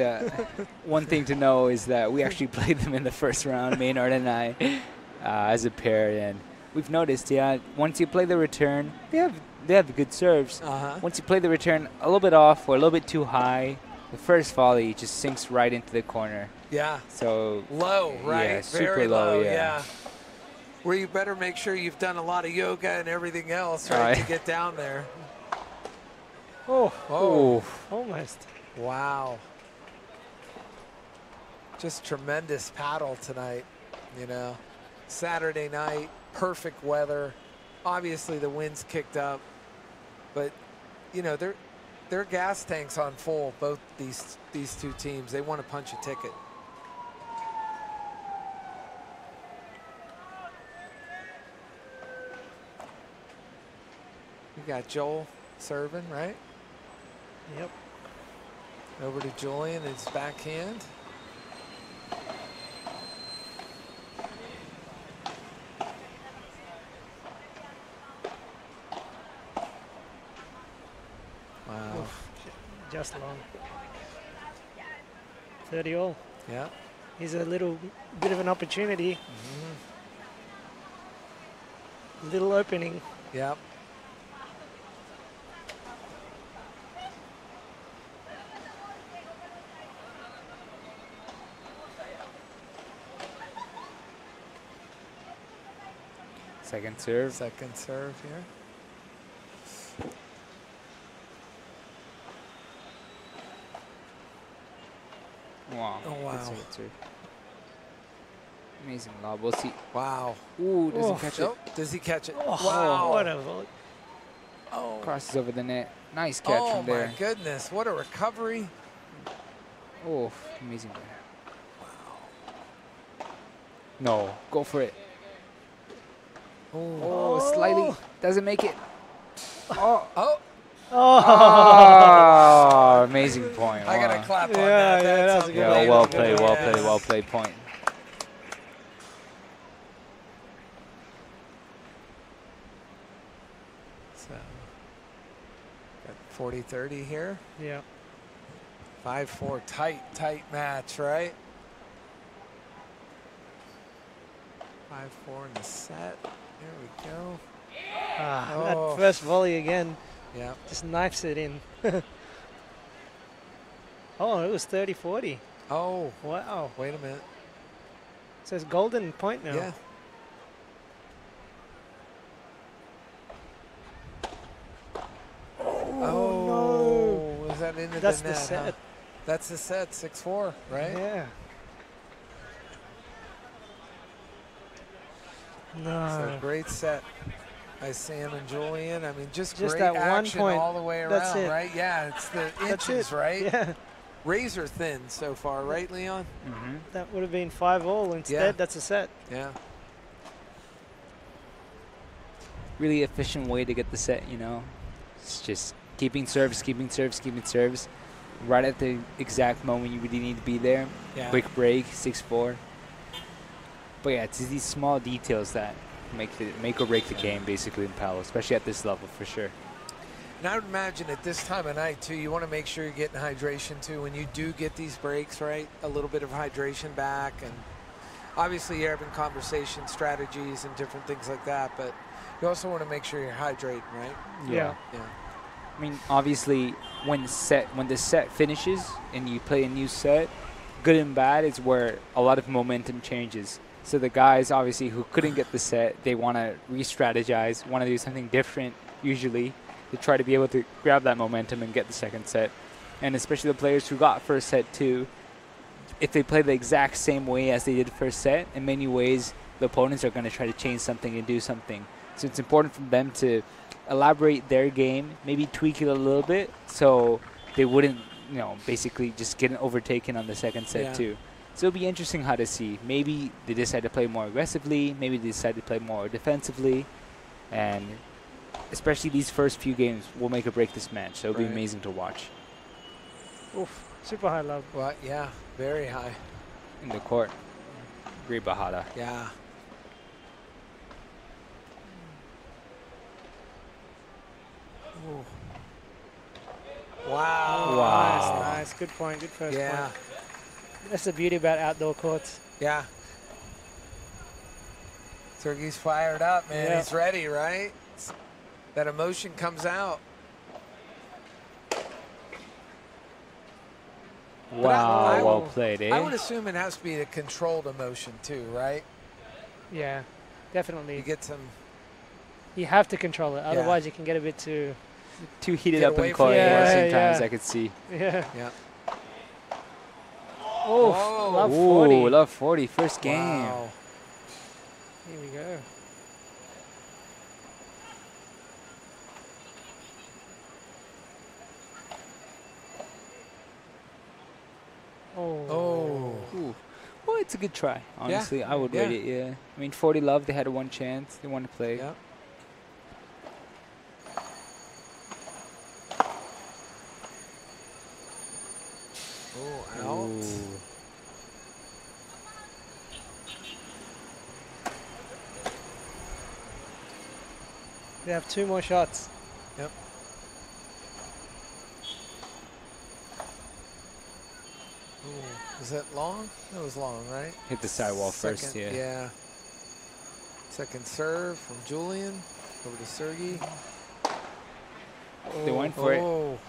one thing to know is that we actually played them in the first round, Maynard and I, as a pair. And we've noticed, once you play the return, they have good serves. Once you play the return a little bit off or a little bit too high, the first volley just sinks right into the corner. Yeah. So low, right? Yeah, super very low, yeah. Where you better make sure you've done a lot of yoga and everything else, right, to get down there. Oh, almost. Wow. Just tremendous paddle tonight, you know. Saturday night, perfect weather. Obviously the wind's kicked up, but you know, their gas tanks on full, both these two teams. They want to punch a ticket. We got Joel serving, right? Yep. Over to Julian, his backhand. Wow. Oof, just long. 30 all. Yeah. Here's a little bit of an opportunity. Little opening. Yep. Second serve. Second serve here. Wow. Oh, wow. Good serve. Amazing lob. We'll see. Wow. Ooh, does he catch it? Does he catch it? Oh, wow. What a volley. Oh. Crosses over the net. Nice catch from there. Oh, my goodness. What a recovery. Oh, amazing. Wow. No, go for it. Oh, slightly. Doesn't make it. Oh. Oh, amazing point. I got to clap on that. Yeah, that was a good yeah, well played, well played point. So, got 40-30 here. Yeah. 5-4, tight match, right? 5-4 in the set. There we go. That first volley again. Yeah. Just knifes it in. Oh, it was 30-40. Oh. Wow. Wait a minute. So it's golden point now. Yeah. Oh, no. Is that into That's the net? The set. Huh? That's the set, 6-4, right? Yeah. No. So great set. By Sam and Julian. I mean, just great that action 1 point. all the way That's around, it. right? Yeah, it's the That's inches, it. right? Yeah. Razor thin so far, right, Leon? Mm-hmm. That would have been 5-all. Instead, that's a set. Yeah. Really efficient way to get the set, you know. It's just keeping serves, keeping serves, keeping serves. Right at the exact moment you really need to be there. Yeah. Quick break, 6-4. But yeah, it's these small details that make or break the game basically in paddle, especially at this level for sure. And I would imagine at this time of night, too, you want to make sure you're getting hydration, too, when you do get these breaks, right? A little bit of hydration back. And obviously you're having conversation strategies and different things like that, but you also want to make sure you're hydrating, right? Yeah. Yeah. I mean, obviously, when the set finishes and you play a new set, good and bad is where a lot of momentum changes. So the guys, obviously, who couldn't get the set, they want to re-strategize, want to do something different, usually, to try to be able to grab that momentum and get the second set. And especially the players who got first set, too, if they play the exact same way as they did first set, in many ways, the opponents are going to try to change something and do something. So it's important for them to elaborate their game, maybe tweak it a little bit so they wouldn't, you know, basically just get overtaken on the second set too. So it'll be interesting how to see. Maybe they decide to play more aggressively, maybe they decide to play more defensively, and especially these first few games will make or break this match. So it'll be amazing to watch. Oof, super high love. Well, yeah, very high. In the court. Great Bahada. Yeah. Ooh. Wow. Wow. Nice. Good point. Good first Yeah. point. That's the beauty about outdoor courts. Yeah. Sergey's fired up, man. Yeah. He's ready, right? That emotion comes out. Wow, well played, eh? I would assume it has to be a controlled emotion too, right? Yeah, definitely. You get some. You have to control it, otherwise you can get a bit too heated Get up away in from court. it. Sometimes I could see. Yeah. Yeah. Oh, love Ooh, 40. love 40, first game. Wow. Here we go. Oh. Ooh. Well, it's a good try. Honestly, I would Yeah. rate it. Yeah. I mean, 40 love. They had one chance. They wanted to play. Yeah. Oh, out. Ooh. They have 2 more shots. Yep. Ooh. Is that long? That was long, right? Hit the sidewall first. Second, Yeah. Yeah. Second serve from Julian over to Sergey. They went for it. Oh.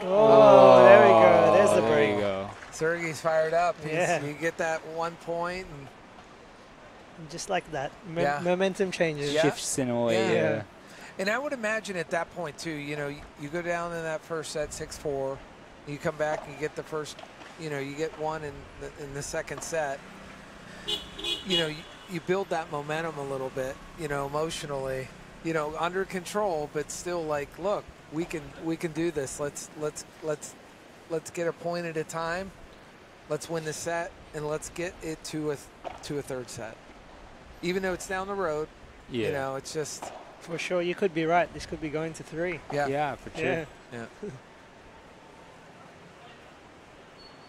Oh, there we go. There's the There break. you go. Sergey's fired up. Yeah. You get that 1 point. And And just like that, Yeah. momentum changes. Yeah. Shifts in a way. Yeah. Yeah. And I would imagine at that point, too, you know, you go down in that first set 6-4. You come back and you get the first, you know, you get one in the second set. You know, you build that momentum a little bit, you know, emotionally, you know, under control, but still like, look, we can do this. Let's get a point at a time. Let's win the set and let's get it to a third set. Even though it's down the road, Yeah. you know, it's just For sure, you could be right. This could be going to 3. yeah. Yeah, for sure. Yeah. Yeah.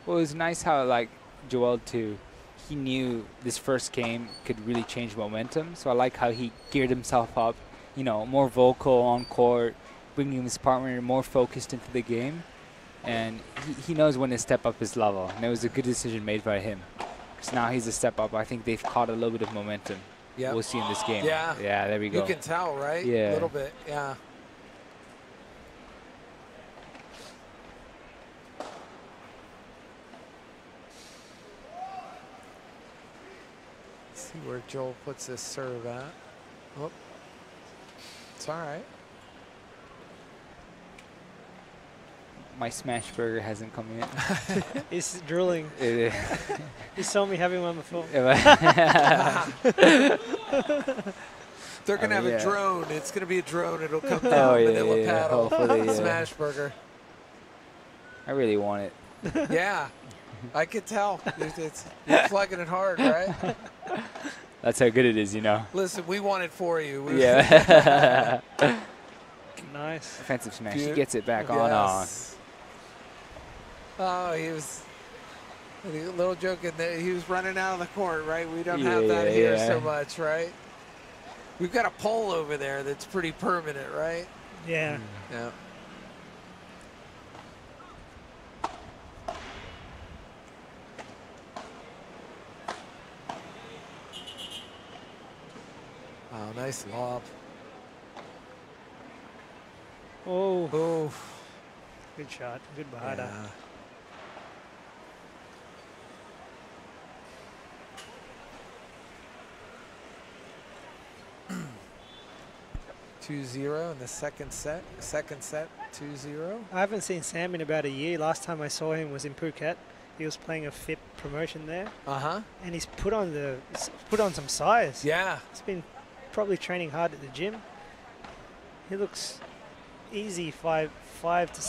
Well, it was nice how, like, Joel, too, he knew this first game could really change momentum. So I like how he geared himself up, you know, more vocal on court, bringing his partner more focused into the game. And he knows when to step up his level. And it was a good decision made by him. Because now he's a step up. I think they've caught a little bit of momentum. Yeah. We'll see in this game. Yeah. Yeah, there we go. You can tell, right? Yeah. A little bit, yeah. Let's see where Joel puts this serve at. Oh, it's all right. My smash burger hasn't come yet. He's drooling. It He saw me having one before. They're going to have a drone. It's going to be a drone. It'll come down Manila paddle. Smash burger. I really want it. Yeah, I could tell. You're plugging it hard, right? That's how good it is, you know. Listen, we want it for you. Yeah. Nice. Offensive smash. He gets it back on. Oh, he was a little joke in there. He was running out of the court, right? We don't have that here so much, right? We've got a pole over there that's pretty permanent, right? Yeah. Yeah. Wow, nice lob. Oh. Good shot. Good bahada. Yeah. (2-0) in the second set. 2-0. I haven't seen Sam in about a year. Last time I saw him was in Phuket. He was playing a FIP promotion there. And he's put on some size. Yeah. He's been probably training hard at the gym. He looks easy 5 to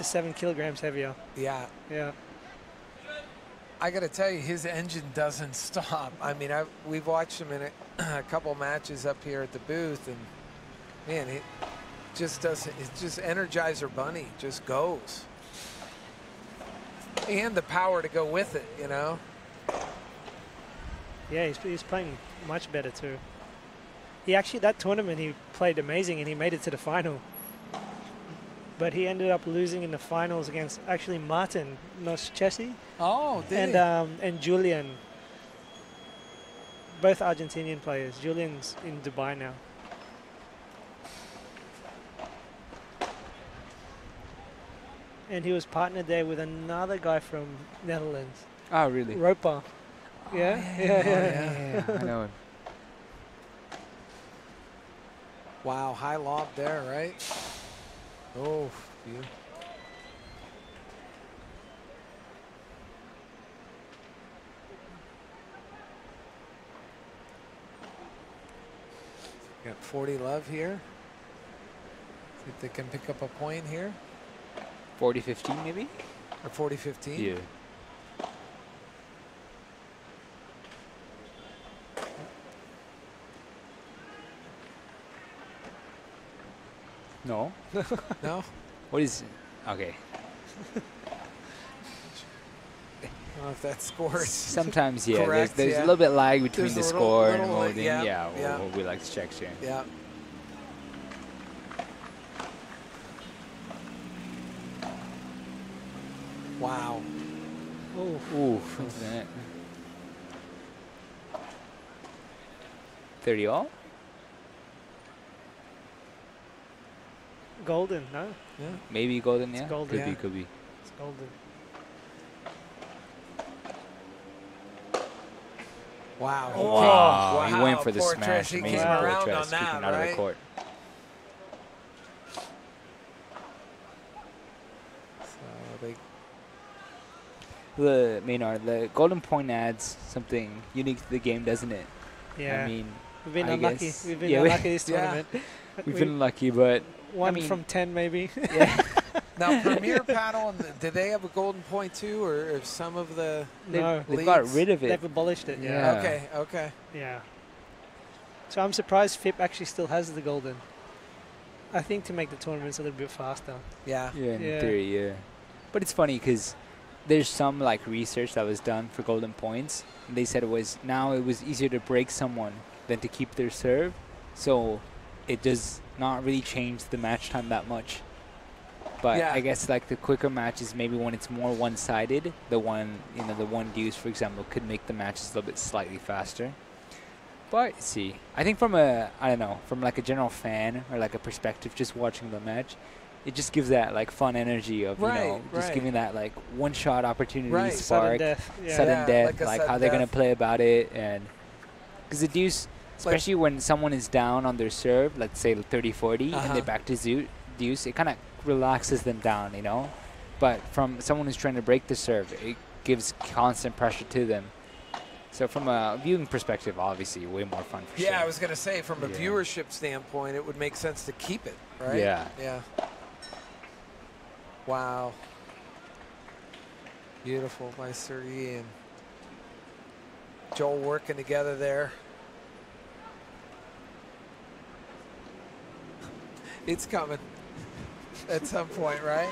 7 kilograms heavier. Yeah. Yeah. I got to tell you, his engine doesn't stop. I mean, we've watched him in a couple matches up here at the booth, and man, it just doesn't. It's just Energizer Bunny, just goes, and the power to go with it, you know. Yeah, he's playing much better too. He actually, that tournament, he played amazing and he made it to the final. But he ended up losing in the finals against actually Martin Noschesi. Oh, did and Julian. Both Argentinian players. Julian's in Dubai now. And he was partnered there with another guy from Netherlands. Oh, really? Roper. Yeah. I know him. Wow, high lob there, right? Oh, you. Got 40 love here. See if they can pick up a point here. 40-15 maybe? Or 40-15? Yeah. No. No? What is... Okay. I don't know if that scores. Sometimes, yeah. Correct, there's a little bit lag between there's the little, score little and loading. Yeah, we like to check soon. Yeah. Wow. Ooh. 30 all? Golden, no? Yeah. Maybe golden, It's yeah? golden. Could be. It's golden. Wow. Oh, wow. He went for the Poor smash. Trish. He Amazing came poor around Trish, on that, kicking out of the right? court. Maynard, the golden point adds something unique to the game, doesn't it? Yeah. I mean, we've been I unlucky. guess- We've been yeah, unlucky this tournament. We've been unlucky, but one I mean, from 10 maybe. Yeah. Now, Premier Paddle, did they have a golden point too, or if some of the No. They've got rid of it. They've abolished it. Yeah. Okay. Yeah. So I'm surprised FIP actually still has the golden. I think to make the tournaments a little bit faster. Yeah. Yeah, in theory, yeah. But it's funny because there's some like research that was done for golden points. And they said it was easier to break someone than to keep their serve. So it does not really change the match time that much. But I guess like the quicker matches, maybe when it's more one-sided, the one deuce, for example, could make the matches a little bit slightly faster. But see, I think from like a general fan or like a perspective, just watching the match, it just gives that like fun energy of just giving that like one-shot opportunity, spark, sudden death, like how they're gonna play about it, and because the deuce, especially when someone is down on their serve, let's say 30-40, and they're back to deuce, it kind of relaxes them down, you know. But from someone who's trying to break the serve, it gives constant pressure to them. So from a viewing perspective, obviously, way more fun for sure. Yeah, I was going to say, from a viewership standpoint, it would make sense to keep it, right? Yeah. Yeah. Wow. Beautiful by Sergey and Joel working together there. It's coming at some point, right?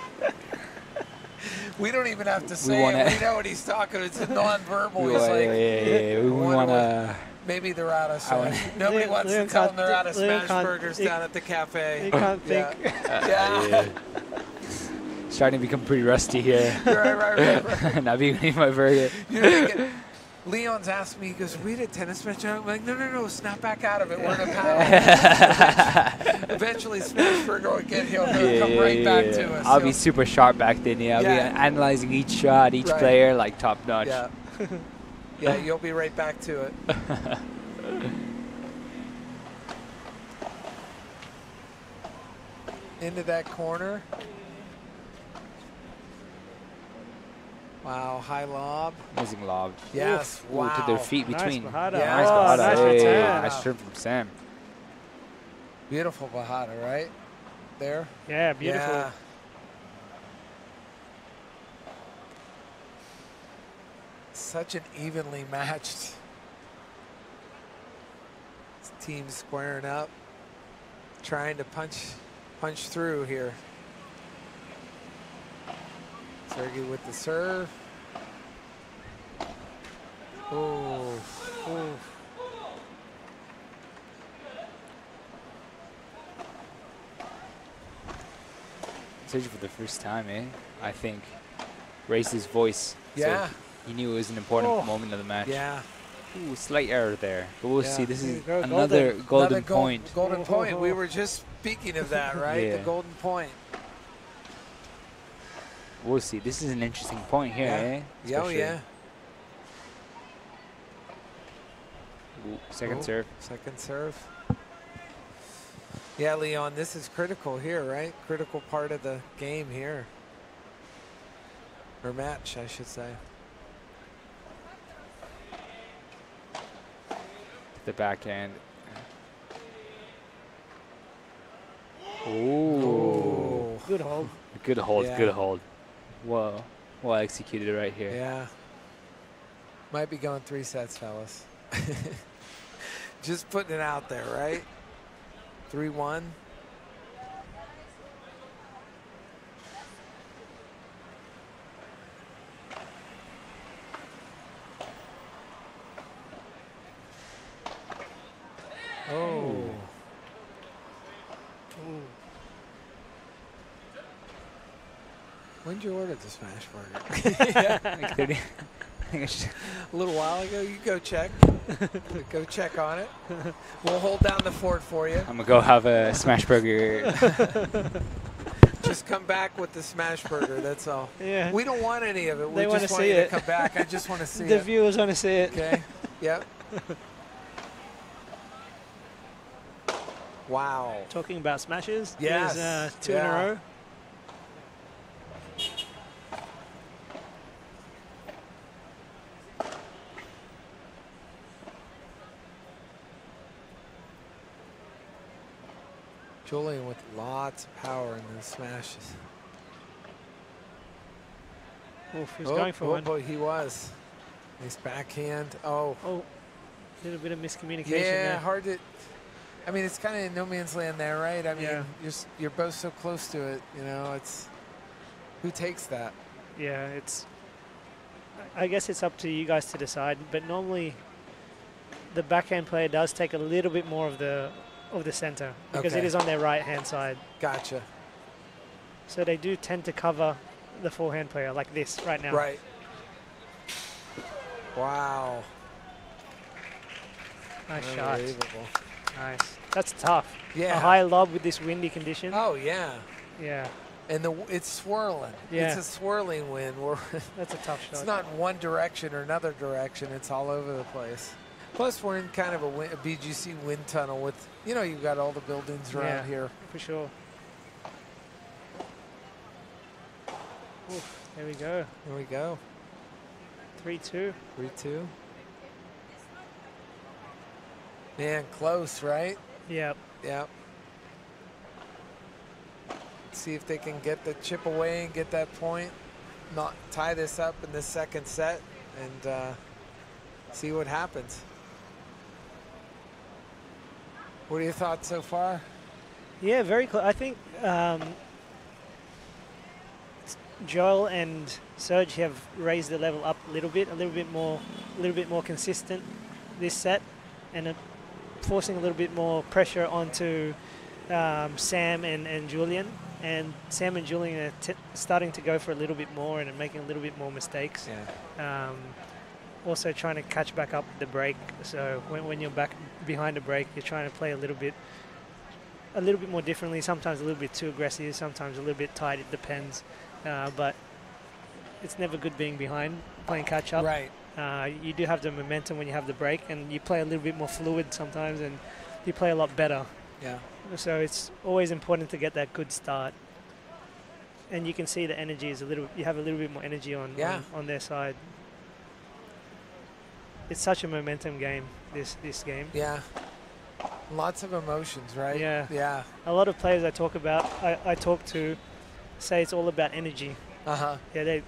We don't even have to say it. We know what he's talking. It's a non-verbal. He's like, we want to. Maybe they're out of Smash. Nobody wants to tell them they're out of Smash Burgers down at the cafe. You can't think. Yeah. Starting to become pretty rusty here. Right. Not being eating my burger. Leon's asked me, he goes, "We did tennis match." I'm like, no, snap back out of it. We're in a paddle. Eventually, Smash Burger will get here. He'll come right back to us. I'll be super sharp back then. I'll be analyzing each shot, each player, like top notch. Yeah. Yeah, you'll be right back to it. Into that corner. Wow, high lob. Amazing lob. Yes, wow. To their feet between. Nice Bajada. Yeah. Nice Bajada. Nice return. Nice turn from Sam. Beautiful Bajada, right? There? Yeah, beautiful. Yeah. Such an evenly matched team squaring up, trying to punch through here. Sergey with the serve. Oh. Sergey for the first time, I think, raised his voice. Yeah. So he knew it was an important moment of the match. Yeah. Ooh, slight error there. But we'll see. This is go, another golden point. Golden point. We were just speaking of that, right? The golden point. We'll see. This is an interesting point here, Yeah. Oh, yeah. Ooh, second serve. Second serve. Yeah, Leon, this is critical here, right? Critical part of the game here. Or match, I should say. The backhand. Ooh. Good hold. Good hold, good hold. Whoa. Well executed right here. Yeah. Might be going 3 sets, fellas. Just putting it out there, right? 3-1. Oh. When'd you order the Smash Burger? Like 30. A little while ago. You go check. Go check on it. We'll hold down the fort for you. I'm going to go have a Smash Burger. Just come back with the Smash Burger, that's all. Yeah. We don't want any of it. We They just want see you it. to come back. I just want to see The it. viewers want to see it. Okay. Yep. Wow. Talking about smashes. Yes. There's 2 in a row. Julian with lots of power in the smashes. Oof, he was going for one. Boy, he was. Nice backhand. Oh. Oh, a little bit of miscommunication Yeah, there. hard to. I mean, it's kind of in no man's land there, right? I mean, you're both so close to it. You know, it's who takes that. Yeah, it's. I guess it's up to you guys to decide. But normally, the backhand player does take a little bit more of the center because it is on their right hand side. Gotcha. So they do tend to cover the forehand player like this right now. Right. Wow. Nice shot. Unbelievable. Nice. That's tough. Yeah. A high lob with this windy condition. Oh yeah. Yeah. And it's swirling. Yeah. It's a swirling wind. That's a tough shot. It's not in one direction or another direction. It's all over the place. Plus, we're in kind of a BGC wind tunnel with, you've got all the buildings around here. For sure. Oof, there we go. There we go. 3-2. 3-2. Man, close, right? Yep. Yep. See if they can get the chip away and get that point. Not tie this up in the second set and see what happens. What are your thoughts so far? Yeah, very close. I think Joel and Serge have raised the level up a little bit more consistent this set, and forcing a little bit more pressure onto Sam and Julian. And Sam and Julian are starting to go for a little bit more and making a little bit more mistakes. Yeah. Also trying to catch back up the break. So when you're back behind the break, you're trying to play a little bit more differently. Sometimes a little bit too aggressive. Sometimes a little bit tight. It depends. But it's never good being behind, playing catch up. Right. You do have the momentum when you have the break, and you play a little bit more fluid sometimes, and you play a lot better. Yeah. So it's always important to get that good start. And you can see the energy is you have a little bit more energy on their side. It's such a momentum game, this game. Yeah. Lots of emotions, right? Yeah. Yeah. A lot of players I talk to say it's all about energy. Uh-huh. Yeah,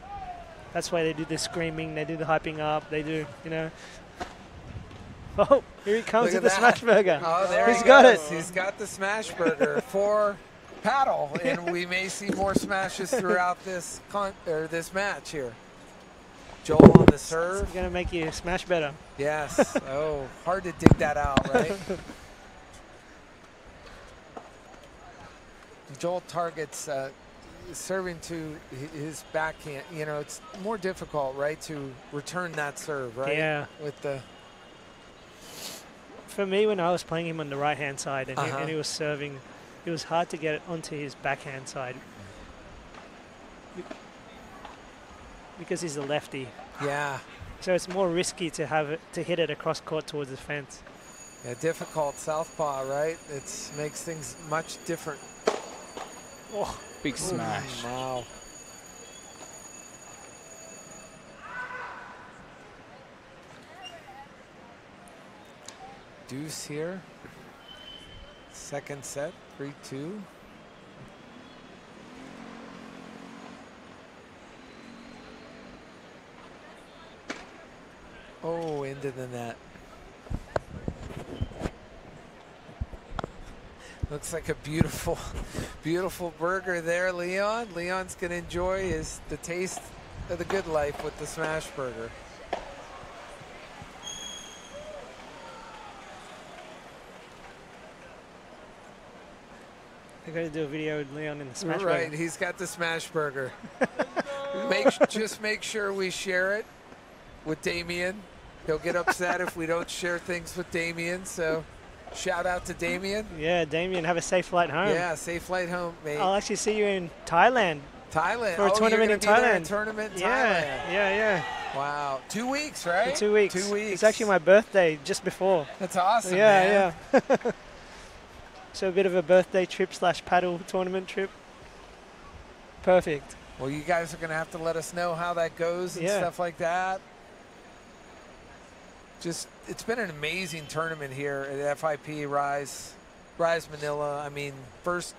that's why they do the screaming, they do the hyping up, they do, Oh, here he comes with the smash burger. Oh, there He's got it. He's got the smash burger for paddle, and we may see more smashes throughout this match here. Joel on the serve. It's gonna make you smash better. Yes. Oh, hard to dig that out, right? Joel targets serving to his backhand. It's more difficult, right, to return that serve, right? Yeah. With the. For me, when I was playing him on the right-hand side and he was serving, it was hard to get it onto his backhand side because he's a lefty. Yeah. So it's more risky to hit it across court towards the fence. Yeah, difficult southpaw, right? It makes things much different. Oh, big smash. Wow. Deuce here. Second set, 3-2. Oh, into the net. Looks like a beautiful, beautiful burger there, Leon. Leon's gonna enjoy the taste of the good life with the smash burger. I got to do a video with Leon in the smash burger. Right, he's got the smash burger. Just make sure we share it with Damien. He'll get upset if we don't share things with Damien, so shout out to Damien. Yeah, Damien, have a safe flight home. Yeah, safe flight home, mate. I'll actually see you in Thailand. Thailand. For a tournament in Thailand. Tournament in Thailand. Yeah. Wow. 2 weeks, right? For 2 weeks. 2 weeks. It's actually my birthday just before. That's awesome, yeah, man. Yeah. So a bit of a birthday trip / paddle tournament trip. Perfect. Well, you guys are going to have to let us know how that goes and stuff like that. It's been an amazing tournament here at FIP Rise Manila. I mean, first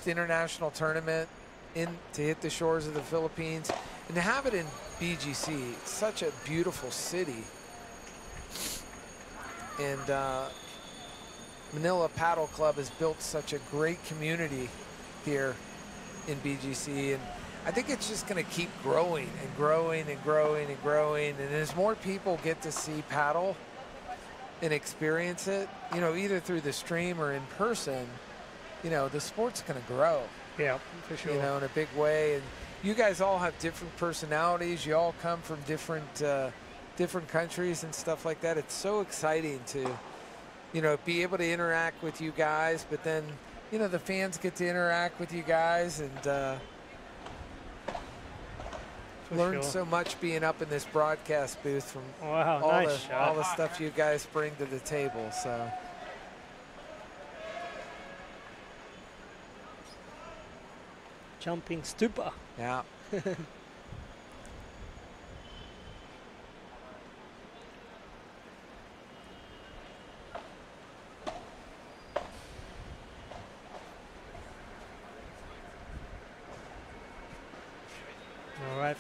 international tournament to hit the shores of the Philippines, and to have it in BGC. It's such a beautiful city, and Manila Paddle Club has built such a great community here in BGC, and I think it's just going to keep growing and growing and growing and growing. And as more people get to see paddle and experience it, either through the stream or in person, the sport's going to grow. Yeah, for sure. In a big way. And you guys all have different personalities. You all come from different countries and stuff like that. It's so exciting to, be able to interact with you guys, but then, the fans get to interact with you guys and learn so much being up in this broadcast booth from all the stuff you guys bring to the table. So. Jumping stupa. Yeah.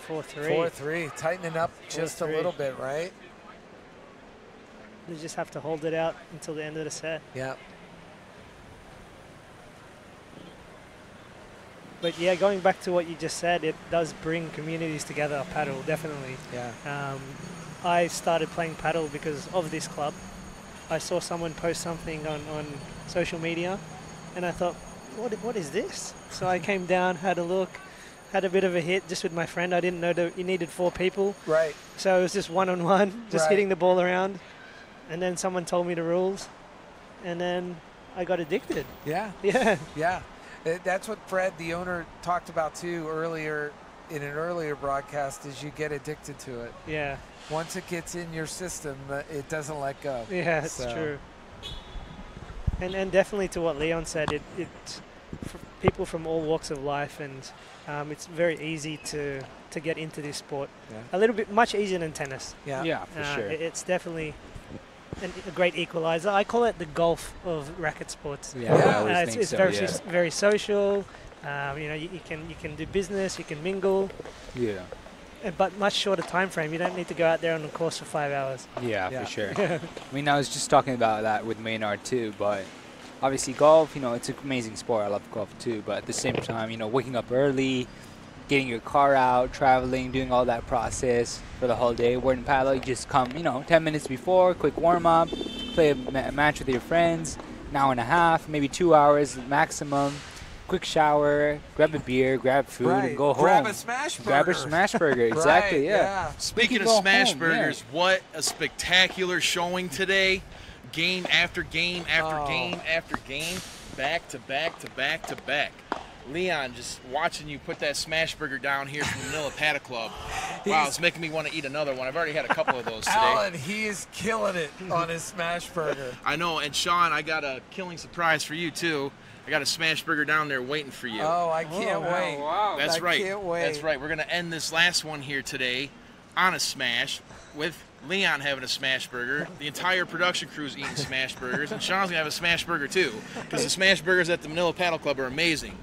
4-3. 4-3, tightening up just a little bit, right? They just have to hold it out until the end of the set. Yeah. But yeah, going back to what you just said, it does bring communities together, paddle, definitely. Yeah. I started playing paddle because of this club. I saw someone post something on social media, and I thought, what is this? So I came down, had a look, had a bit of a hit just with my friend. I didn't know that you needed 4 people. Right. So it was just one-on-one, just hitting the ball around. And then someone told me the rules, and then I got addicted. Yeah. Yeah. Yeah. That's what Fred, the owner, talked about too earlier in an earlier broadcast, is you get addicted to it. Yeah. Once it gets in your system, it doesn't let go. Yeah, it's true. And definitely to what Leon said, it for people from all walks of life, and it's very easy to get into this sport. Yeah. A little bit much easier than tennis. Yeah. Yeah, for sure. It's definitely a great equalizer. I call it the golf of racket sports. Yeah, I always think it's so, very social. You know, you can do business, you can mingle. Yeah. But much shorter time frame. You don't need to go out there on the course for 5 hours. Yeah, for sure. I mean, I was just talking about that with Maynard too, but obviously golf, you know, it's an amazing sport. I love golf too, but at the same time, you know, waking up early, getting your car out, traveling, doing all that process for the whole day. Where in paddle, you just come, you know, 10 minutes before, quick warm-up, play a match with your friends, an hour and a half, maybe 2 hours maximum. Quick shower, grab a beer, grab food, and go home. Grab a smash burger. Grab a smash burger, exactly, yeah. Speaking of smash burgers, what a spectacular showing today. Game after game after game after game, back to back to back to back. Leon, just watching you put that smash burger down here from the Manila Paddle Club. Wow, it's making me want to eat another one. I've already had a couple of those today. Alan, he is killing it on his smash burger. I know, and Sean, I got a killing surprise for you too. I got a smash burger down there waiting for you. Oh, I can't wait. Wow. That's right. I can't wait. That's right. We're going to end this last one here today on a smash with Leon having a smash burger. The entire production crew's eating smash burgers, and Sean's going to have a smash burger too, because the smash burgers at the Manila Paddle Club are amazing.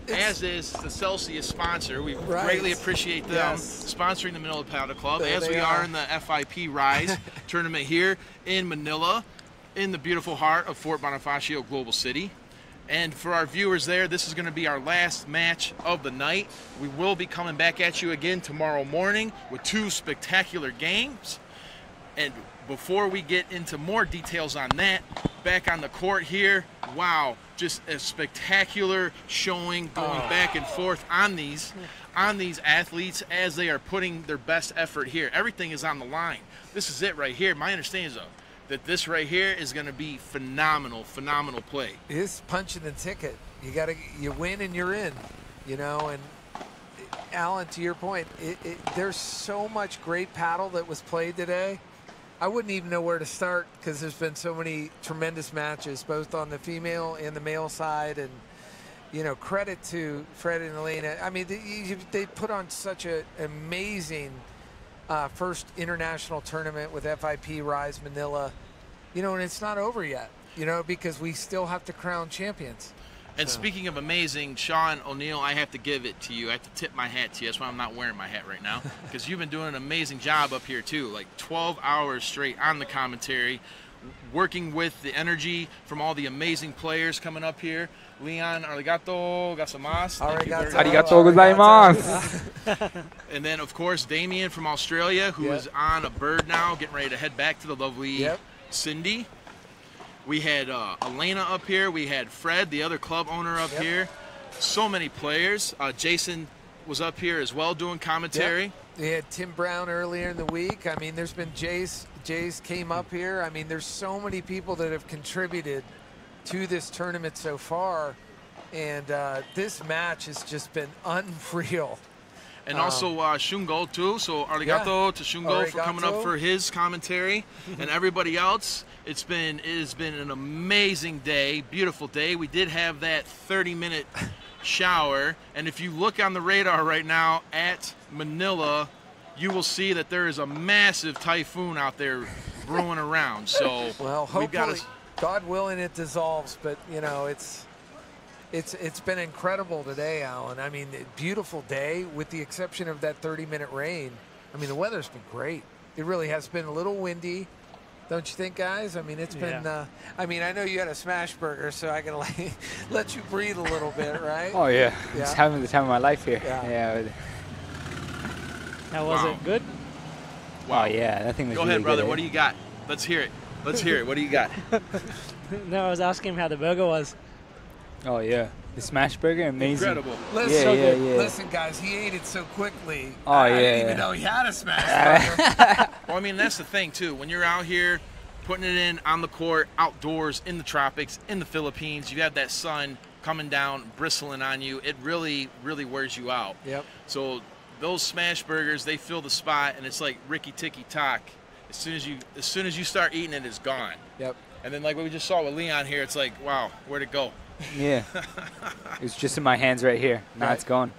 As is the Celsius sponsor. We greatly appreciate them sponsoring the Manila Paddle Club, as we are in the FIP Rise tournament here in Manila, in the beautiful heart of Fort Bonifacio Global City. And for our viewers there, this is going to be our last match of the night. We will be coming back at you again tomorrow morning with 2 spectacular games. And before we get into more details on that, back on the court here, wow, just a spectacular showing going back and forth on these athletes as they are putting their best effort here. Everything is on the line. This is it right here. My understanding is that this right here is going to be phenomenal play. It's punching the ticket. You win and you're in, you know. And Alan, to your point, there's so much great paddle that was played today. I wouldn't even know where to start because there's been so many tremendous matches, both on the female and the male side. And, you know, credit to Fred and Elena. I mean, they put on such an amazing first international tournament with FIP Rise Manila, you know, and it's not over yet, you know, because we still have to crown champions. And speaking of amazing, Sean O'Neill, I have to give it to you. I have to tip my hat to you. That's why I'm not wearing my hat right now, because you've been doing an amazing job up here too, like 12 hours straight on the commentary, working with the energy from all the amazing players coming up here. Leon, arigato gozaimasu. Arigato gozaimasu. And then, of course, Damien from Australia, who is on a bird now, getting ready to head back to the lovely Cindy. We had Elena up here. We had Fred, the other club owner, up here. So many players. Jason was up here as well doing commentary. We had Tim Brown earlier in the week. I mean, there's been Jace came up here. I mean, there's so many people that have contributed to this tournament so far, and this match has just been unreal. And also Shungo too, so arigato to Shungo for coming up for his commentary. And everybody else, it has been an amazing day, beautiful day. We did have that 30-minute shower, and if you look on the radar right now at Manila, you will see that there is a massive typhoon out there brewing around. So well, hopefully, God willing, it dissolves, but you know, it's It's been incredible today, Alan. I mean, beautiful day with the exception of that 30-minute rain. I mean, the weather's been great. It really has been a little windy, don't you think, guys? I mean, it's been. I mean, I know you had a smash burger, so I can like let you breathe a little bit, right? Oh yeah, just having the time of my life here. Yeah. How was it? Good. Wow. Oh yeah, that thing was. Go really ahead, brother. Good, What do you got? Let's hear it. Let's hear it. What do you got? No, I was asking him how the burger was. Oh yeah, the smash burger, amazing. Incredible. Listen, listen, guys, he ate it so quickly. Oh I didn't even know he had a smash burger. Well, I mean, that's the thing too. When you're out here putting it in on the court, outdoors, in the tropics, in the Philippines, you have that sun coming down, bristling on you. It really, really wears you out. Yep. So those smash burgers, they fill the spot, and it's like Ricky Ticky Tock. As soon as you start eating it, it's gone. Yep. And then like what we just saw with Leon here, it's like, wow, where'd it go? Yeah. It's just in my hands right here. Now it's gone.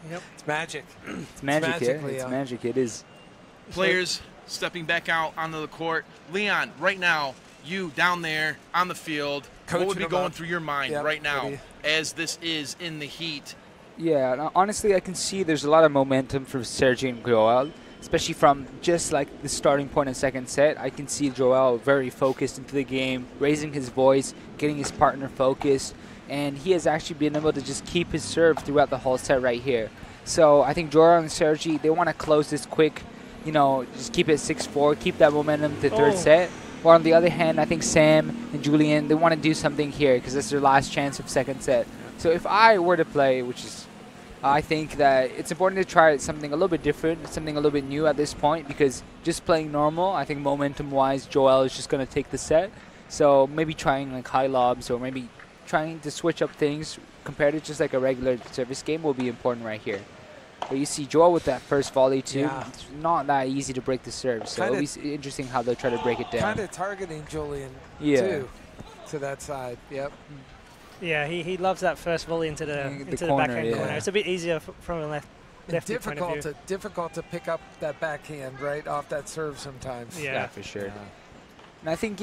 Yep. It's magic. It's magic, It's magic. It is. Players stepping back out onto the court. Leon, right now, you down there on the field, what would be going through your mind right now as this is in the heat? Yeah, honestly, I can see there's a lot of momentum from Sergi and Joel, especially from just like the starting point in second set. I can see Joel very focused into the game, raising his voice, getting his partner focused, and he has actually been able to just keep his serve throughout the whole set right here. So I think Joel and Sergi, they want to close this quick, you know, just keep it 6-4, keep that momentum to third set. Or on the other hand, I think Sam and Julian, they want to do something here because it's their last chance of second set. So if I were to play, which is, I think that it's important to try something a little bit different, something a little bit new at this point, because just playing normal, I think momentum-wise, Joel is just going to take the set. So maybe trying like high lobs or maybe trying to switch up things compared to just like a regular service game will be important right here. But you see Joel with that first volley too. Yeah. It's not that easy to break the serve, so it'll be interesting how they'll try to break it down. Kind of targeting Julian too, to that side. Yep. Yeah, he loves that first volley into the corner, backhand corner. It's a bit easier from a lefty point of view. Difficult to pick up that backhand right off that serve sometimes. Yeah, for sure. And I think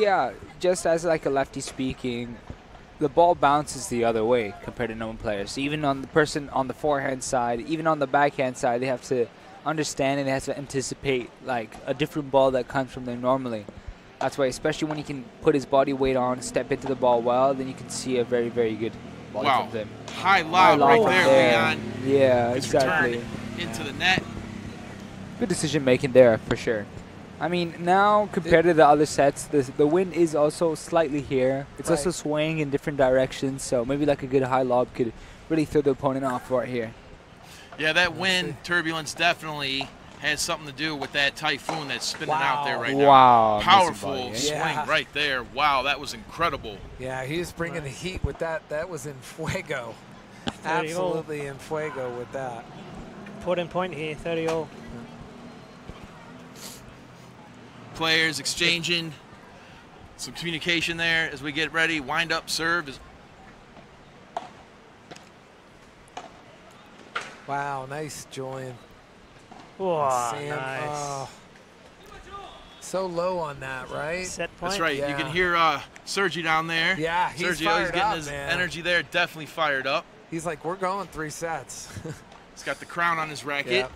just as like a lefty speaking, the ball bounces the other way compared to known players. So even on the person on the forehand side, even on the backhand side, they have to understand and they have to anticipate like a different ball that comes from them normally. That's why, especially when he can put his body weight on, step into the ball well, then you can see a very, very good volley from them. High lob right there, Leon. Yeah, exactly. Into the net. Good decision making there for sure. I mean, now compared to the other sets, the wind is also slightly here. It's also swaying in different directions, so maybe like a good high lob could really throw the opponent off right here. Yeah, that wind turbulence definitely has something to do with that typhoon that's spinning out there right now. Wow. Powerful swing right there. Wow, that was incredible. Yeah, he was bringing the heat with that. That was in fuego. Absolutely in fuego with that. Important point here, 30-all. Players exchanging some communication there as we get ready. Wind up serve is. Wow, nice, Julian. Wow, Sam, nice. So low on that, right? Set point. That's right. Yeah. You can hear Sergi down there. Yeah, he's Sergi fired always getting up, his man. energy there. Definitely fired up. He's like, we're going 3 sets. He's got the crown on his racket. Yeah.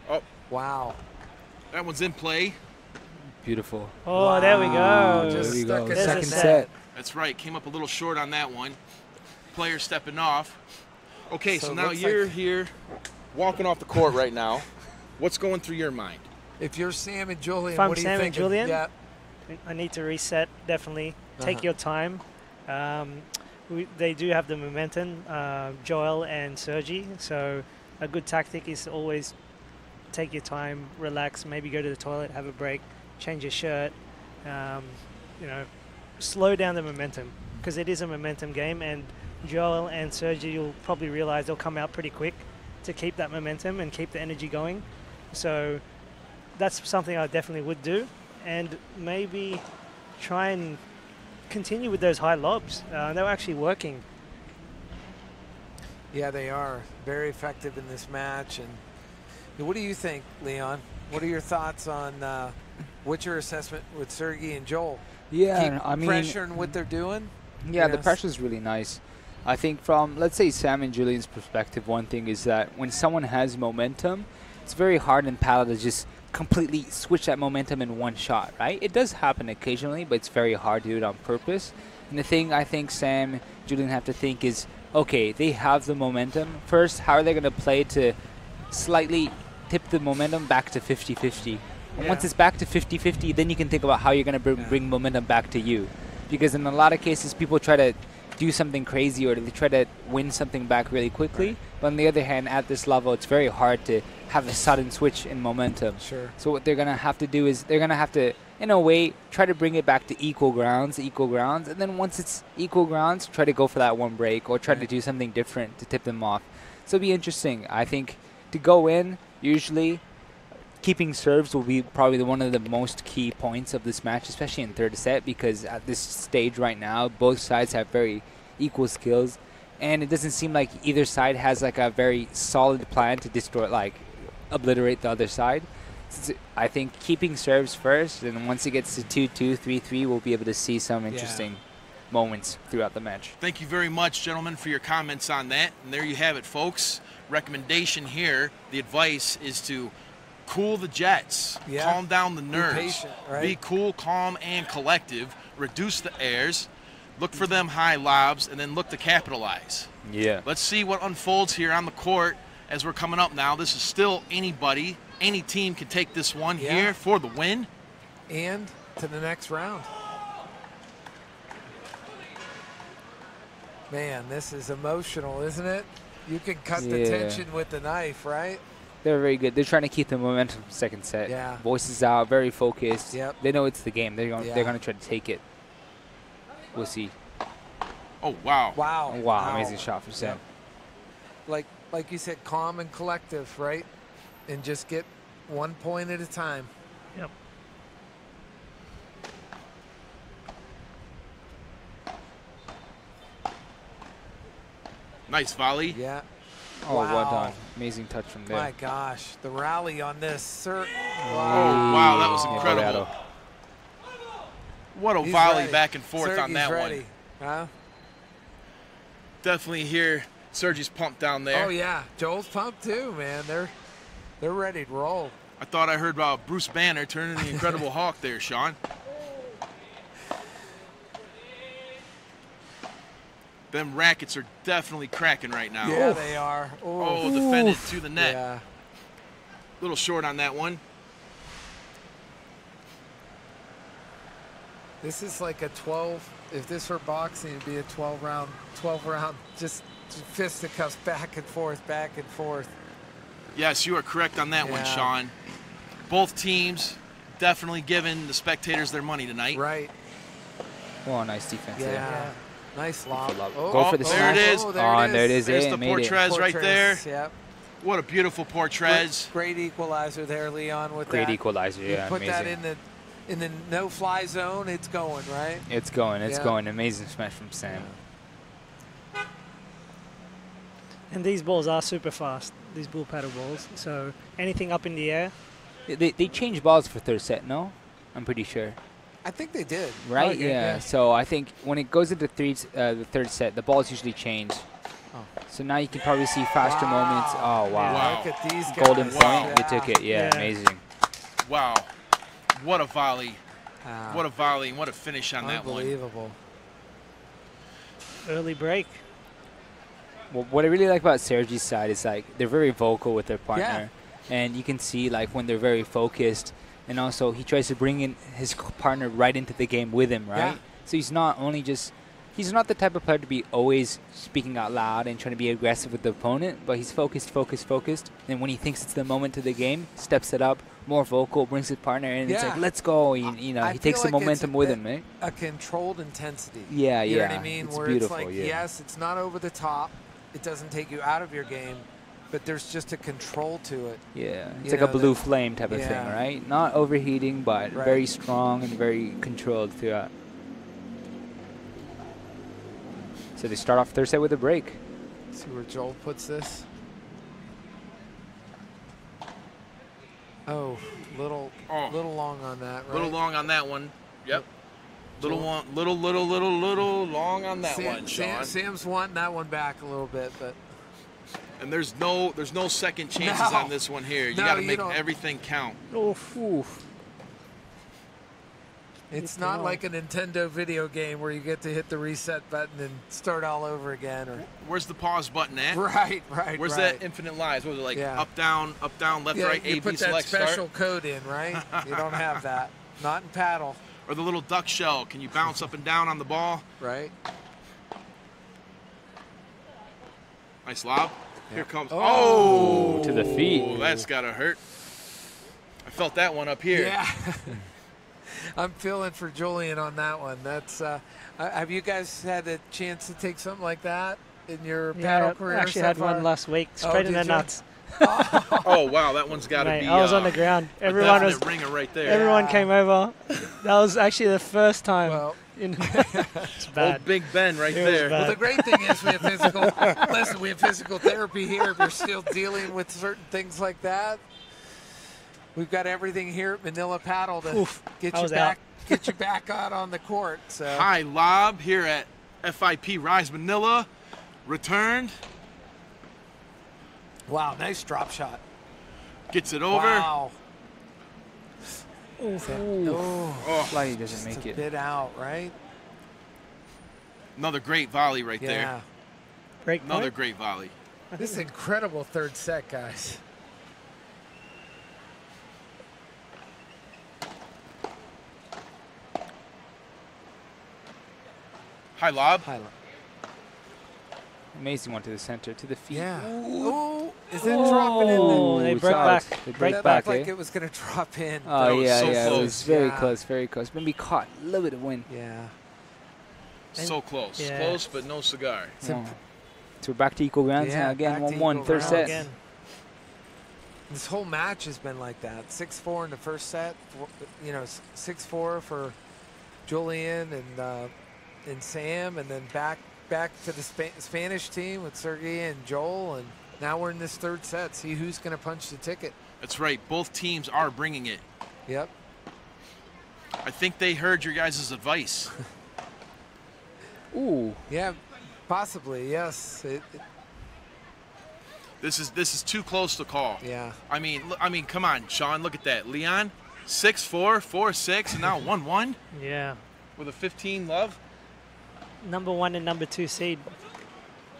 Oh. Wow. That one's in play. Beautiful. Oh, wow. There we go. Just there we stuck go. in Second set. That's right. Came up a little short on that one. Player stepping off. Okay, so now you're here walking off the court right now. What's going through your mind? If you're Sam and Julian, if I'm what do you Sam think? And Julian, yeah. I need to reset, definitely. Take your time. They do have the momentum, Joel and Sergi, so a good tactic is always take your time, relax, maybe go to the toilet, have a break, change your shirt, you know, slow down the momentum because it is a momentum game, and Joel and Sergi, you'll probably realize they'll come out pretty quick to keep that momentum and keep the energy going. So that's something I definitely would do, and maybe try and continue with those high lobs. They're actually working. Yeah, they are very effective in this match. And what do you think, Leon? What are your thoughts on what's your assessment with Sergi and Joel? Yeah, Keep pressuring what they're doing. Yeah, the pressure's really nice. I think from, let's say, Sam and Julian's perspective, one thing is that when someone has momentum, it's very hard in paddle to just completely switch that momentum in one shot, right? It does happen occasionally, but it's very hard to do it on purpose. And the thing I think Sam and Julian have to think is, okay, they have the momentum. First, how are they going to play to slightly tip the momentum back to 50-50? And once it's back to 50-50, then you can think about how you're going to bring momentum back to you. Because in a lot of cases, people try to do something crazy or they try to win something back really quickly. But on the other hand, at this level, it's very hard to have a sudden switch in momentum. Sure. So what they're going to have to do is they're going to have to, in a way, try to bring it back to equal grounds. And then once it's equal grounds, try to go for that one break or try to do something different to tip them off. So it'll be interesting. I think to go in, usually keeping serves will be probably one of the most key points of this match, especially in third set, because at this stage right now, both sides have very equal skills, and it doesn't seem like either side has like a very solid plan to destroy, like obliterate the other side. So I think keeping serves first, and once it gets to 2-2, 3-3, we'll be able to see some interesting moments throughout the match. Thank you very much, gentlemen, for your comments on that. And there you have it, folks. Recommendation here, the advice is to cool the jets, calm down the nerves, be patient, right? Be cool, calm, and collective, reduce the airs, look for them high lobs, and then look to capitalize. Yeah. Let's see what unfolds here on the court as we're coming up now. This is still anybody, any team can take this one here for the win. And to the next round. Man, this is emotional, isn't it? You can cut the tension with the knife, right? They're very good. They're trying to keep the momentum from second set. Yeah. Voices out, very focused. Yep. They know it's the game. They're going to try to take it. We'll see. Oh, wow. Wow. Wow, amazing shot from Sam. Like you said, calm and collective, right? And just get 1 point at a time. Yep. Nice volley. Yeah. Oh, well done. Amazing touch from there. My gosh, the rally on this. Wow. Oh, wow, that was incredible. What a volley back and forth on that one. Huh? Definitely hear Sergi's pumped down there. Oh, yeah. Joel's pumped too, man. They're ready to roll. I thought I heard about Bruce Banner turning the Incredible Hulk there, Sean. Them rackets are definitely cracking right now. Yeah, they are. Oh, defended to the net. Yeah. Little short on that one. This is like a 12. If this were boxing, it'd be a 12 round, just fisticuffs back and forth, back and forth. Yes, you are correct on that one, Sean. Both teams definitely giving the spectators their money tonight. Right. Oh, nice defense there. Nice lob. Go for the there smash. it is. There it is. There's the Portrez right there. Yep. What a beautiful Portrez. Great equalizer there, Leon, with Great that. Equalizer, yeah, put amazing. that in the no-fly zone, it's going, right? It's going. Amazing smash from Sam. And these balls are super fast, these bull paddle balls. So anything up in the air. They changed balls for third set, no? I'm pretty sure. I think they did. Right? Yeah. So I think when it goes into the third set, the balls usually change. Oh. So now you can probably see faster moments. Oh, wow. Look at these guys. Golden point. You took it. Yeah, amazing. Wow. What a volley. What a volley and what a finish on that one. Unbelievable. Early break. Well, what I really like about Sergi's side is like they're very vocal with their partner. And you can see like when they're very focused. And also, he tries to bring in his partner right into the game with him, right? Yeah. So he's not only just, he's not the type of player to be always speaking out loud and trying to be aggressive with the opponent, but he's focused. And when he thinks it's the moment to the game, steps it up, more vocal, brings his partner in, and it's like, let's go. You know, he takes the momentum with him, right? A controlled intensity. Yeah, you know what I mean? It's where beautiful, it's like, yes, it's not over the top. It doesn't take you out of your game. But there's just a control to it. Yeah, it's like a blue flame type of thing, right? Not overheating, but very strong and very controlled throughout. So they start off third set with a break. See where Joel puts this. Oh, little long on that, right? Little long on that one. Yep. Little long on that one, Sean. Sam's wanting that one back a little bit, but. And there's no second chances on this one here. You got to make everything count. Oof. It's not like a Nintendo video game where you get to hit the reset button and start all over again. Or where's the pause button at? Right. Where's that infinite lives? What was it like? Up, down, left, right, A, B, select, start? You put that special code in, right? You don't have that. Not in paddle. Or the little duck shell. Can you bounce up and down on the ball? Right. Nice lob. Yeah. Here comes. Oh, to the feet. That's got to hurt. I felt that one up here. Yeah. I'm feeling for Julian on that one. That's. Have you guys had a chance to take something like that in your paddle career? I actually had one last week, straight in the nuts. Oh wow, that one's got to be. I was on the ground. Everyone was ringer right there. Everyone came over. That was actually the first time. Well, it's bad. Old Big Ben right there. Well, the great thing is we have physical. Listen, we have physical therapy here. If you're still dealing with certain things like that, we've got everything here at Manila Paddle to get you back out on the court. So. High lob here at FIP Rise Manila. Returned. Wow, nice drop shot. Gets it over. Wow. Flighty doesn't make it. A bit out, right? Another great volley right there. Break Another point. great volley. This is incredible third set, guys. High lob. Amazing one to the center, to the feet. Yeah. Ooh, is it dropping in? They broke back. They break That back, looked like it was going to drop in. Oh, yeah, so it close. was very close, very close. Maybe caught a little bit of wind. Yeah. So close. Close, but no cigar. So we're back to equal grounds now again. 1-1, third set. Again. This whole match has been like that. 6-4 in the first set. 6-4 for Julian and Sam, and then back to the Spanish team with Sergey and Joel, and now we're in this third set. See who's going to punch the ticket. That's right. Both teams are bringing it. Yep. I think they heard your guys' advice. Ooh. Yeah, possibly. Yes. This is too close to call. Yeah. I mean, come on, Sean. Look at that. Leon, 6-4, 4-6, and now 1-1. Yeah. With a 15 love. Number 1 and number 2 seed.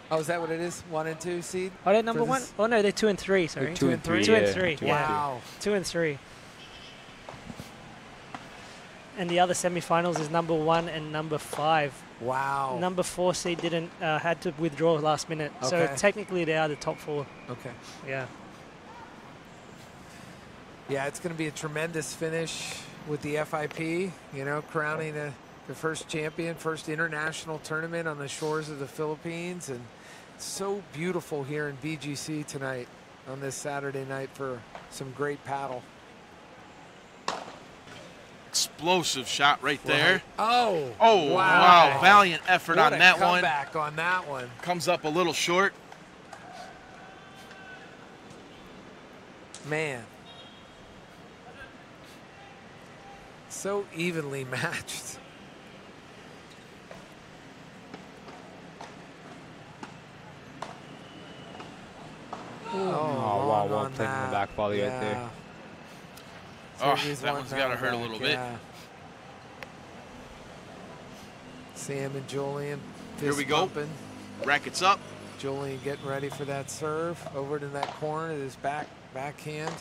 Oh, is that what it is? 1 and 2 seed? Are they number 1? Oh no, they're 2 and 3. Sorry. They're 2 and 3. 2 and 3. Wow. 2 and 3. And the other semifinals is number 1 and number 5. Wow. Number 4 seed didn't had to withdraw last minute, so technically they are the top 4. Okay. Yeah. Yeah, it's going to be a tremendous finish with the FIP. Crowning the first champion, first international tournament on the shores of the Philippines, and it's so beautiful here in BGC tonight on this Saturday night for some great paddle. Explosive shot right there. Oh, wow. Valiant effort on that one. Comeback on that one. Comes up a little short. Man. So evenly matched. Oh, wow, well played in the back volley right there. Oh, that one's got to hurt a little bit. Sam and Julian. Here we go. Rackets up. Julian getting ready for that serve. Over to that corner, his backhand.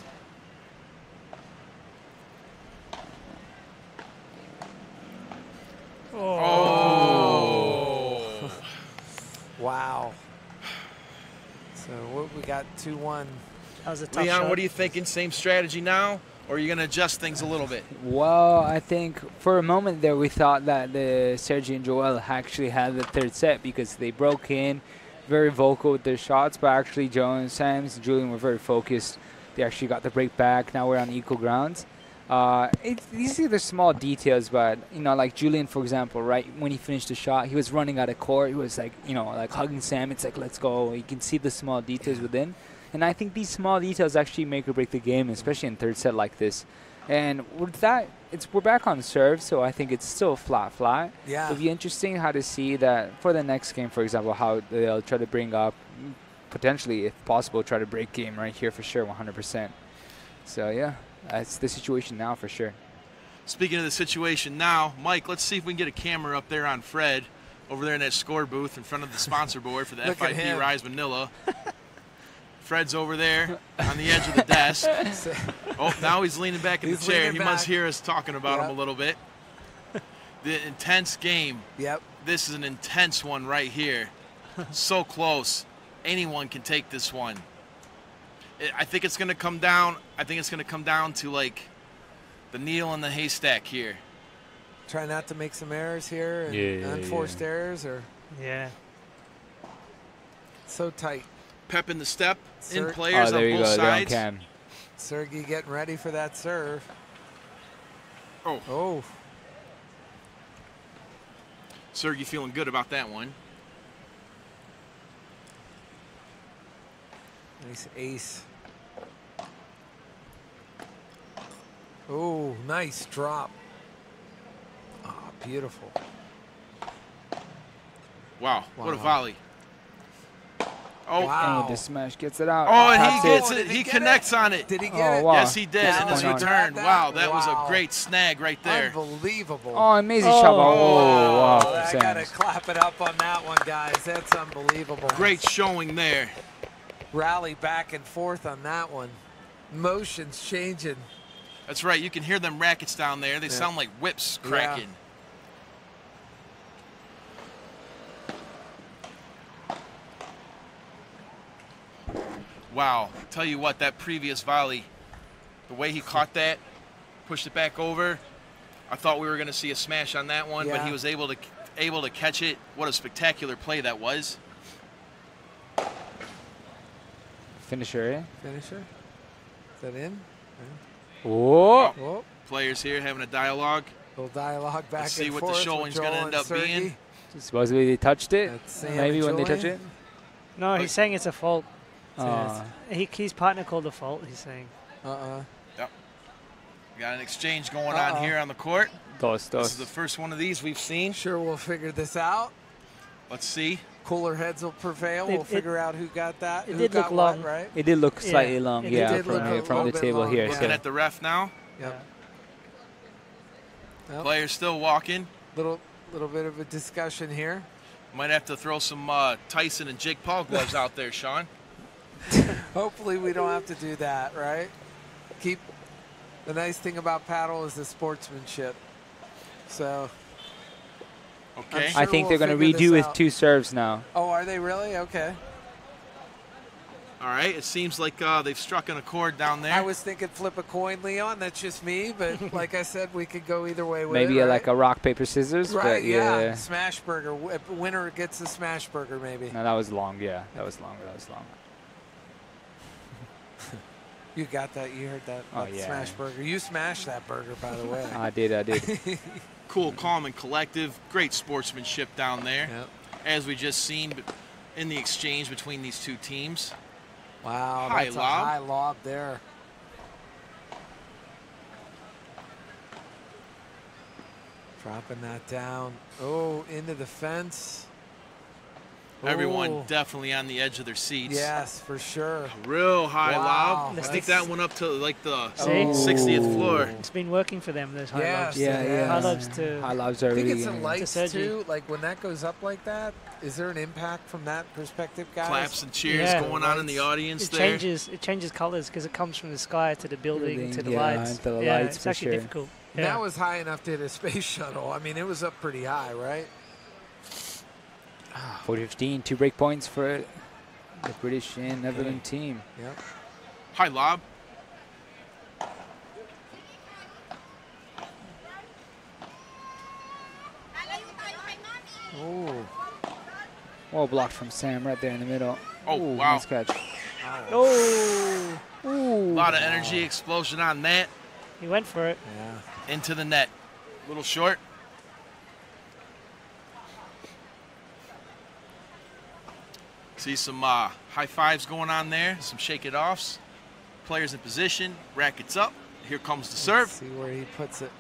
Oh. Wow. So what we got 2-1. That was a tough Leon, shot. what are you thinking? Same strategy now, or are you going to adjust things a little bit? Well, I think for a moment there we thought that the Sergi and Joel actually had the third set because they broke in, very vocal with their shots, but actually Joe and Sam and Julian were very focused. They actually got the break back. Now we're on equal grounds. These are the small details, but, like Julian, for example, right, when he finished the shot, he was running out of court. He was like, like hugging Sam. It's like, let's go. You can see the small details within. And I think these small details actually make or break the game, especially in third set like this. And with that, we're back on serve, so I think it's still flat. Yeah. It'll be interesting how to see that for the next game, for example, how they'll try to bring up, potentially, if possible, try to break game right here for sure, 100%. So, yeah, that's the situation now for sure. Speaking of the situation now, Mike, let's see if we can get a camera up there on Fred over there in that score booth in front of the sponsor board for the FIP Rise Manila. Fred's over there on the edge of the desk. Oh, now he's leaning back in the chair. He must hear us talking about him a little bit. The intense game. Yep. This is an intense one right here. So close. Anyone can take this one. I think it's going to come down. I think it's going to come down to like the needle in the haystack here. Try not to make some errors here and unforced errors, or so tight. Pep in the step, in players on both sides. Sergey getting ready for that serve. Oh. Sergey feeling good about that one. Nice ace. Oh, nice drop. Oh, beautiful. Wow, what a volley. Oh, wow. And the smash gets it out. Oh, and he gets it. He connects on it. Did he get it? Wow. Yes, he did in his return. Wow, that was a great snag right there. Unbelievable. Oh, amazing shot. Oh, wow. I got to clap it up on that one, guys. That's unbelievable. Great showing there. Rally back and forth on that one. Motions changing. That's right. You can hear them rackets down there. They sound like whips cracking. Wow. Tell you what, that previous volley, the way he caught that, pushed it back over, I thought we were going to see a smash on that one, but he was able to catch it. What a spectacular play that was. Finisher, eh? Finisher? Is that in? Oh. Players here having a dialogue. Little dialogue back Let's see and what forth. the showing's going to end up being. Supposedly they touched it. Maybe when they touch it. No, he's saying it's a fault. His partner called a fault, he's saying. Yep. Got an exchange going on here on the court. This is the first one of these we've seen. Sure, we'll figure this out. Let's see. Cooler heads will prevail. We'll figure out who got that. It did look long, right? It did look slightly long, from the table here. Looking at the ref now. Yep. Players still walking. Little bit of a discussion here. Might have to throw some Tyson and Jake Paul gloves out there, Sean. Hopefully we don't have to do that, right? The nice thing about paddle is the sportsmanship. So. Okay. Sure I think they're going to redo with 2 serves now. Oh, are they really? Okay. All right. It seems like they've struck an accord down there. I was thinking flip a coin, Leon. That's just me. But like I said, we could go either way with Maybe it. Maybe like a rock, paper, scissors. Right, but yeah. Smash burger. Winner gets the smash burger, maybe. No, that was long. Yeah, that was long. You got that. You heard that. Oh, yeah. Smash burger. You smashed that burger, by the way. I did. Cool, calm, and collective. Great sportsmanship down there. Yep. As we just seen in the exchange between these two teams. Wow, that's a high lob there. Dropping that down. Oh, into the fence. Everyone definitely on the edge of their seats. Yes, for sure. Real high lob. I think that went up to like the 60th floor. It's been working for them, those high lobs. Yeah. High lobs too. High lobs are I think really it's the lights too. Like when that goes up like that, is there an impact from that perspective, guys? Claps and cheers going on in the audience there. It changes colors because it comes from the sky to the building to the lights. To the lights it's actually difficult. And that was high enough to hit a space shuttle. I mean, it was up pretty high, right? 4-15, 2 break points for the British and Netherlands team. Yep. High lob. Oh, blocked from Sam right there in the middle. Oh, wow. Nice catch. Oh. A lot of energy explosion on that. He went for it. Yeah. Into the net. A little short. See some high fives going on there, some shake it offs. Players in position, rackets up, Here comes the serve. Let's see where he puts it.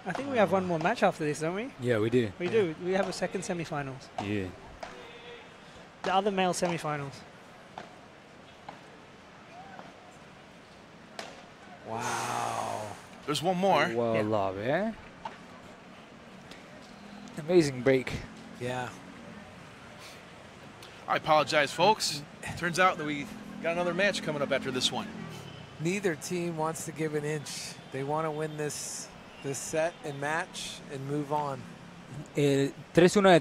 I think we have one more match after this, don't we? Yeah, we do. We do. We have a second semifinals. Yeah. The other male semifinals. Wow. There's one more. Well, love, yeah. Amazing break. Yeah. I apologize, folks. Turns out that we got another match coming up after this one. Neither team wants to give an inch. They want to win this set and match and move on. 3-1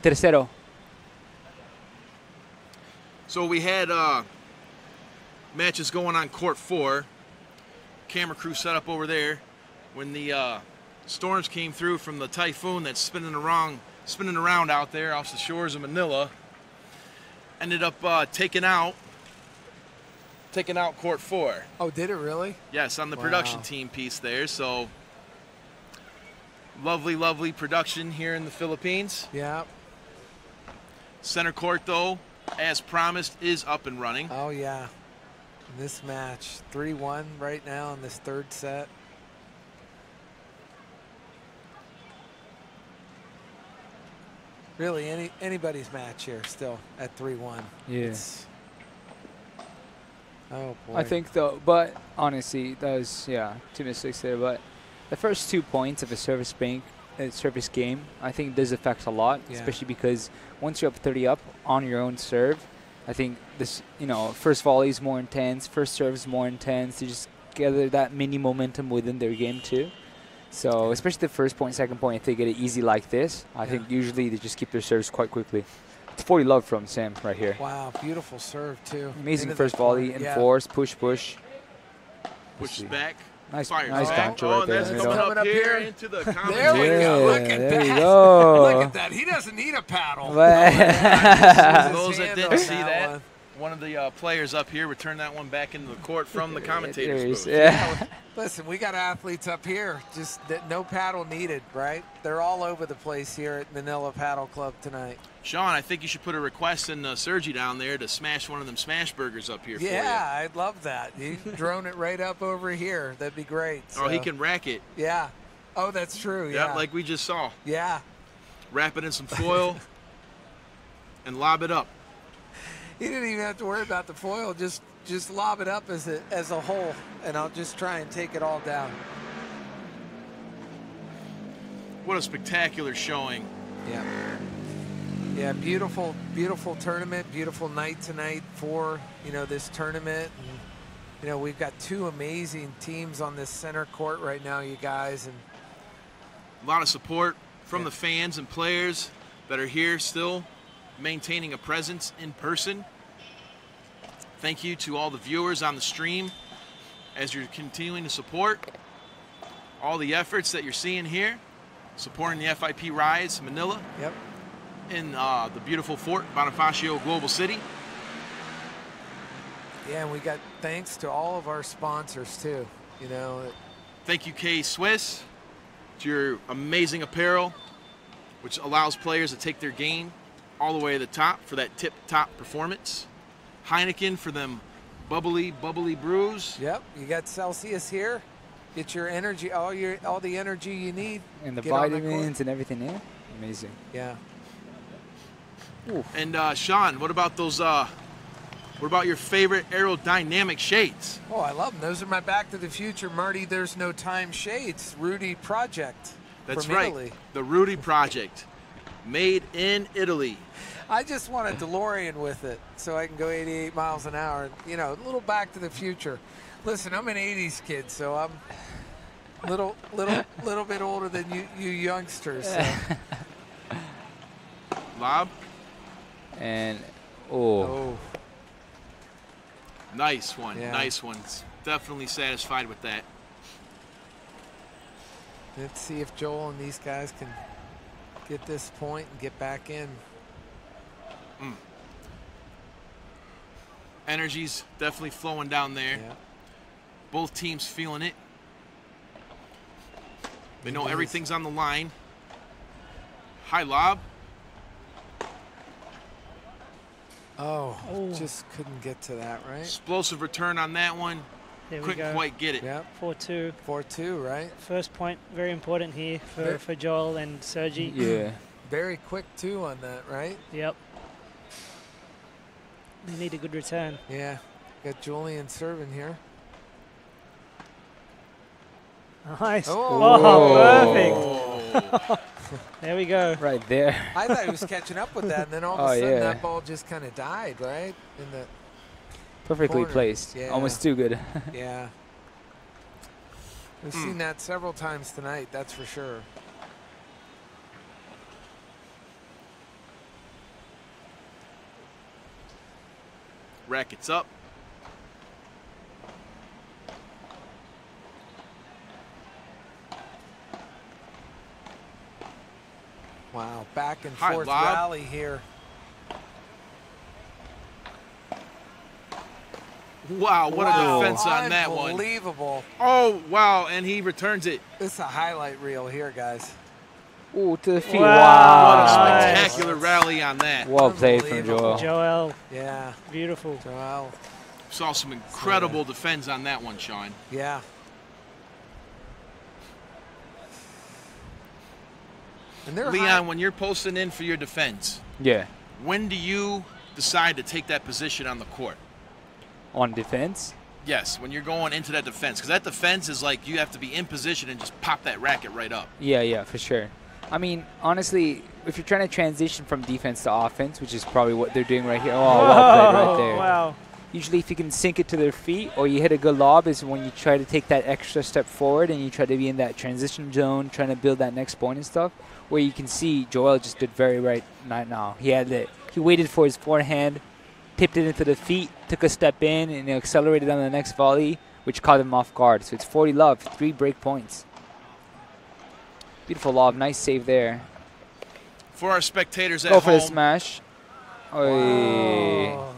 de tercero. So we had matches going on court 4. Camera crew set up over there when the storms came through from the typhoon that's spinning around out there off the shores of Manila. Ended up taking out court 4. Oh, did it really? Yes, on the production team piece there. So lovely production here in the Philippines. Yeah. Center court, though, as promised, is up and running. Oh, yeah. This match, 3-1 right now in this third set. Really, anybody's match here still at 3-1. Yeah. Oh, boy. I think, though, but honestly, that was, 2 mistakes there. But the first 2 points of a service game, I think does affect a lot, especially because once you're up 30 up on your own serve, I think this, first volley is more intense, first serve is more intense. You just gather that mini momentum within their game too. So especially the first point, second point, if they get it easy like this, I think usually they just keep their serves quite quickly. It's 40 love from Sam right here. Wow, beautiful serve too. Amazing first volley, enforce, push. Pushes back. Nice fires counter right there. That's coming up here into the There we go. Look at there that. You go. Look at that. He doesn't need a paddle. For those that didn't see that, one of the players up here returned that one back into the court from the commentator's booth. Yeah. Listen, we got athletes up here, just no paddle needed, right? They're all over the place here at Manila Paddle Club tonight. Sean, I think you should put a request in Sergi down there to smash one of them smash burgers up here for you. Yeah, I'd love that. You drone it right up over here. That'd be great. Oh, he can rack it. Yeah. Oh, that's true. Yeah. Yep, like we just saw. Yeah. Wrap it in some foil and lob it up. He didn't even have to worry about the foil. Just lob it up as a whole, and I'll just try and take it all down. What a spectacular showing. Yeah. Yeah, beautiful tournament, beautiful night tonight for, this tournament. And, we've got 2 amazing teams on this center court right now, you guys. And a lot of support from the fans and players that are here still maintaining a presence in person. Thank you to all the viewers on the stream as you're continuing to support all the efforts that you're seeing here, supporting the FIP Rise Manila. Yep. In the beautiful Fort Bonifacio Global City. Yeah, and we got thanks to all of our sponsors too. Thank you, K-Swiss, to your amazing apparel, which allows players to take their game all the way to the top for that tip-top performance. Heineken for them bubbly brews. Yep, you got Celsius here. Get your energy, all the energy you need. And the vitamins and everything, yeah? Amazing. Yeah. Ooh. And Sean, what about those? What about your favorite aerodynamic shades? Oh, I love them. Those are my Back to the Future Marty There's No Time shades. Rudy Project. That's from right. Italy. The Rudy Project, made in Italy. I just want a DeLorean with it, so I can go 88 miles an hour. A little Back to the Future. Listen, I'm an '80s kid, so I'm little bit older than you youngsters. So. Lob. And nice one. Yeah. Nice one. Definitely satisfied with that. Let's see if Joel and these guys can get this point and get back in. Energy's definitely flowing down there. Yeah. Both teams feeling it. They know everything's on the line. High lob. Oh, just couldn't get to that, right? Explosive return on that one. Couldn't quite get it. Yep. 4-2. 4-2, right? First point, very important here for Joel and Sergi. Yeah. Very quick, too, on that, right? Yep. They need a good return. Yeah. Got Julian serving here. Nice. Oh, perfect. There we go. Right there. I thought he was catching up with that, and then all of a sudden that ball just kind of died, right? In the perfectly corner. placed. Yeah. Almost too good. Yeah. We've seen that several times tonight, that's for sure. Rackets up. Wow, back and High forth lob. rally here. Wow, what a defense on that one. Unbelievable. Oh, wow, and he returns it. This is a highlight reel here, guys. Ooh, to the feet. Wow. What a Wow. spectacular rally on that. Well played from Joel. Joel. Yeah. Beautiful. Joel. Saw some incredible defense on that one, Sean. Yeah. And they're Leon, when you're posting in for your defense, when do you decide to take that position on the court? On defense? Yes, when you're going into that defense. Because that defense is like you have to be in position and just pop that racket right up. Yeah, for sure. I mean, honestly, if you're trying to transition from defense to offense, which is probably what they're doing right here. Oh, well played right there. Wow. Usually if you can sink it to their feet or you hit a good lob is when you try to take that extra step forward and you try to be in that transition zone, trying to build that next point and stuff. Where you can see Joel just did very right now. He waited for his forehand, tipped it into the feet, took a step in, and accelerated on the next volley, which caught him off guard. So it's 40 love, 3 break points. Beautiful lob, nice save there. For our spectators at home. Go for the smash. Wow.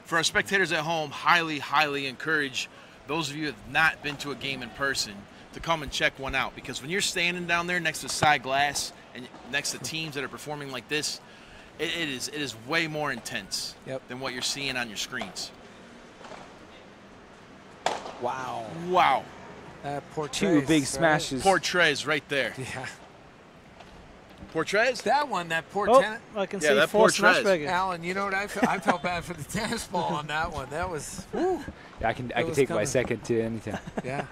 For our spectators at home, highly, highly encourage those of you who have not been to a game in person to come and check one out. Because when you're standing down there next to side glass and next to teams that are performing like this, it is way more intense than what you're seeing on your screens. Wow. Wow. Two big smashes. Portrays right there. Yeah. Portrays? That one, that I can see that 4 Portrays. smashburgers. Alan, you know what I felt? I felt bad for the tennis ball on that one. That was, whew. Yeah, I can take my second to anything. Yeah.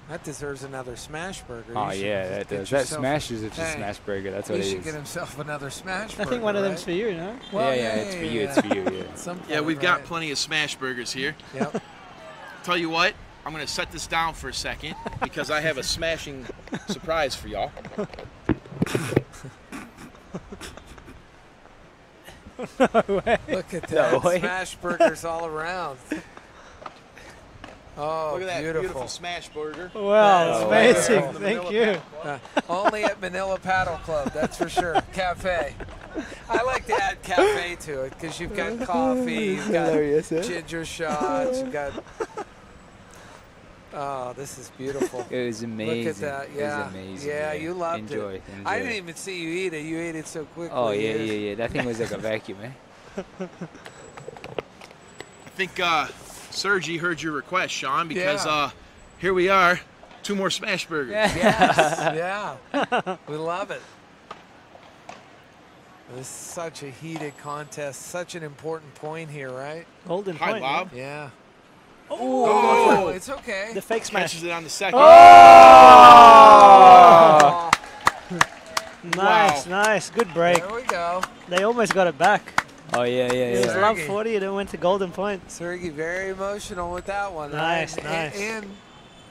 That deserves another smash burger. Oh, yeah, that does. That smashes it to smash burger. That's what it is. He should get himself another smash burger. I think one of them's for you, no? Well, yeah, it's for you. It's for you, yeah. Yeah, we've got plenty of smash burgers here. Yep. Tell you what, I'm going to set this down for a second because I have a smashing surprise for y'all. No way. Look at that. No way. Smash burgers all around. Oh, look at that beautiful smash burger. Wow, it's amazing. Thank you. Only at Manila Paddle Club, that's for sure. Cafe. I like to add cafe to it because you've got coffee, you've got ginger shots, you've got. Oh, this is beautiful. It was amazing. Look at that. Yeah. It was amazing. Yeah, you loved Enjoy. it. I didn't even see you eat it. You ate it so quickly. Oh, yeah. That thing was like a vacuum, eh? I think Sergi heard your request, Sean, because here we are, 2 more smash burgers. Yes, yeah. We love it. This is such a heated contest, such an important point here, right? Golden High point. lob. Yeah. Oh, it's okay. The fake smash. Catches it on the second. Oh! Nice. Good break. There we go. They almost got it back. Oh, yeah. It was love 40 and it went to golden point. Sergey very emotional with that one. Nice, right? nice. And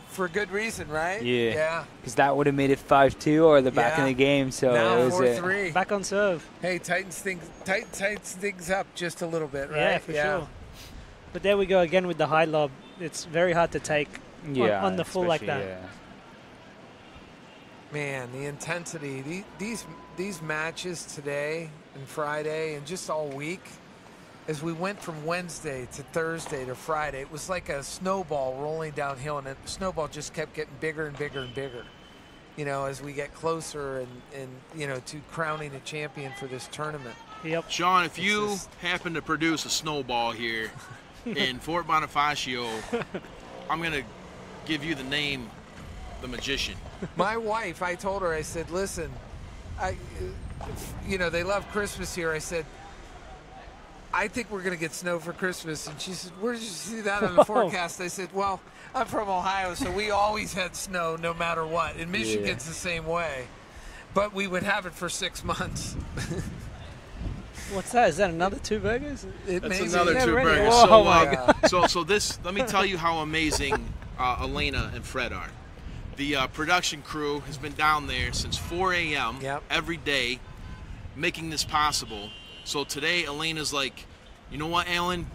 for good reason, right? Yeah. Yeah. Because that would have made it 5-2 or the back in the game. So now it was 4-3. Back on serve. Hey, tightens things up just a little bit, right? Yeah, for sure. But there we go again with the high lob. It's very hard to take on the full like that. Yeah. Man, the intensity. These matches today and Friday and just all week, as we went from Wednesday to Thursday to Friday, it was like a snowball rolling downhill, and the snowball just kept getting bigger and bigger and bigger. you know, as we get closer and you know, to crowning a champion for this tournament. Yep. Sean, if you happen to produce a snowball here in Fort Bonifacio, I'm going to give you the name, the Magician. My wife, I told her, I said, listen, you know, they love Christmas here. I said, I think we're going to get snow for Christmas. And she said, where did you see that on the forecast? I said, well, I'm from Ohio, so we always had snow no matter what. And Michigan's the same way. But we would have it for 6 months. What's that? Is that another 2 burgers? That's another 2 burgers. So this, let me tell you how amazing Elena and Fred are. The production crew has been down there since 4 a.m. every day making this possible. So today, Elena's like, you know what, Alan?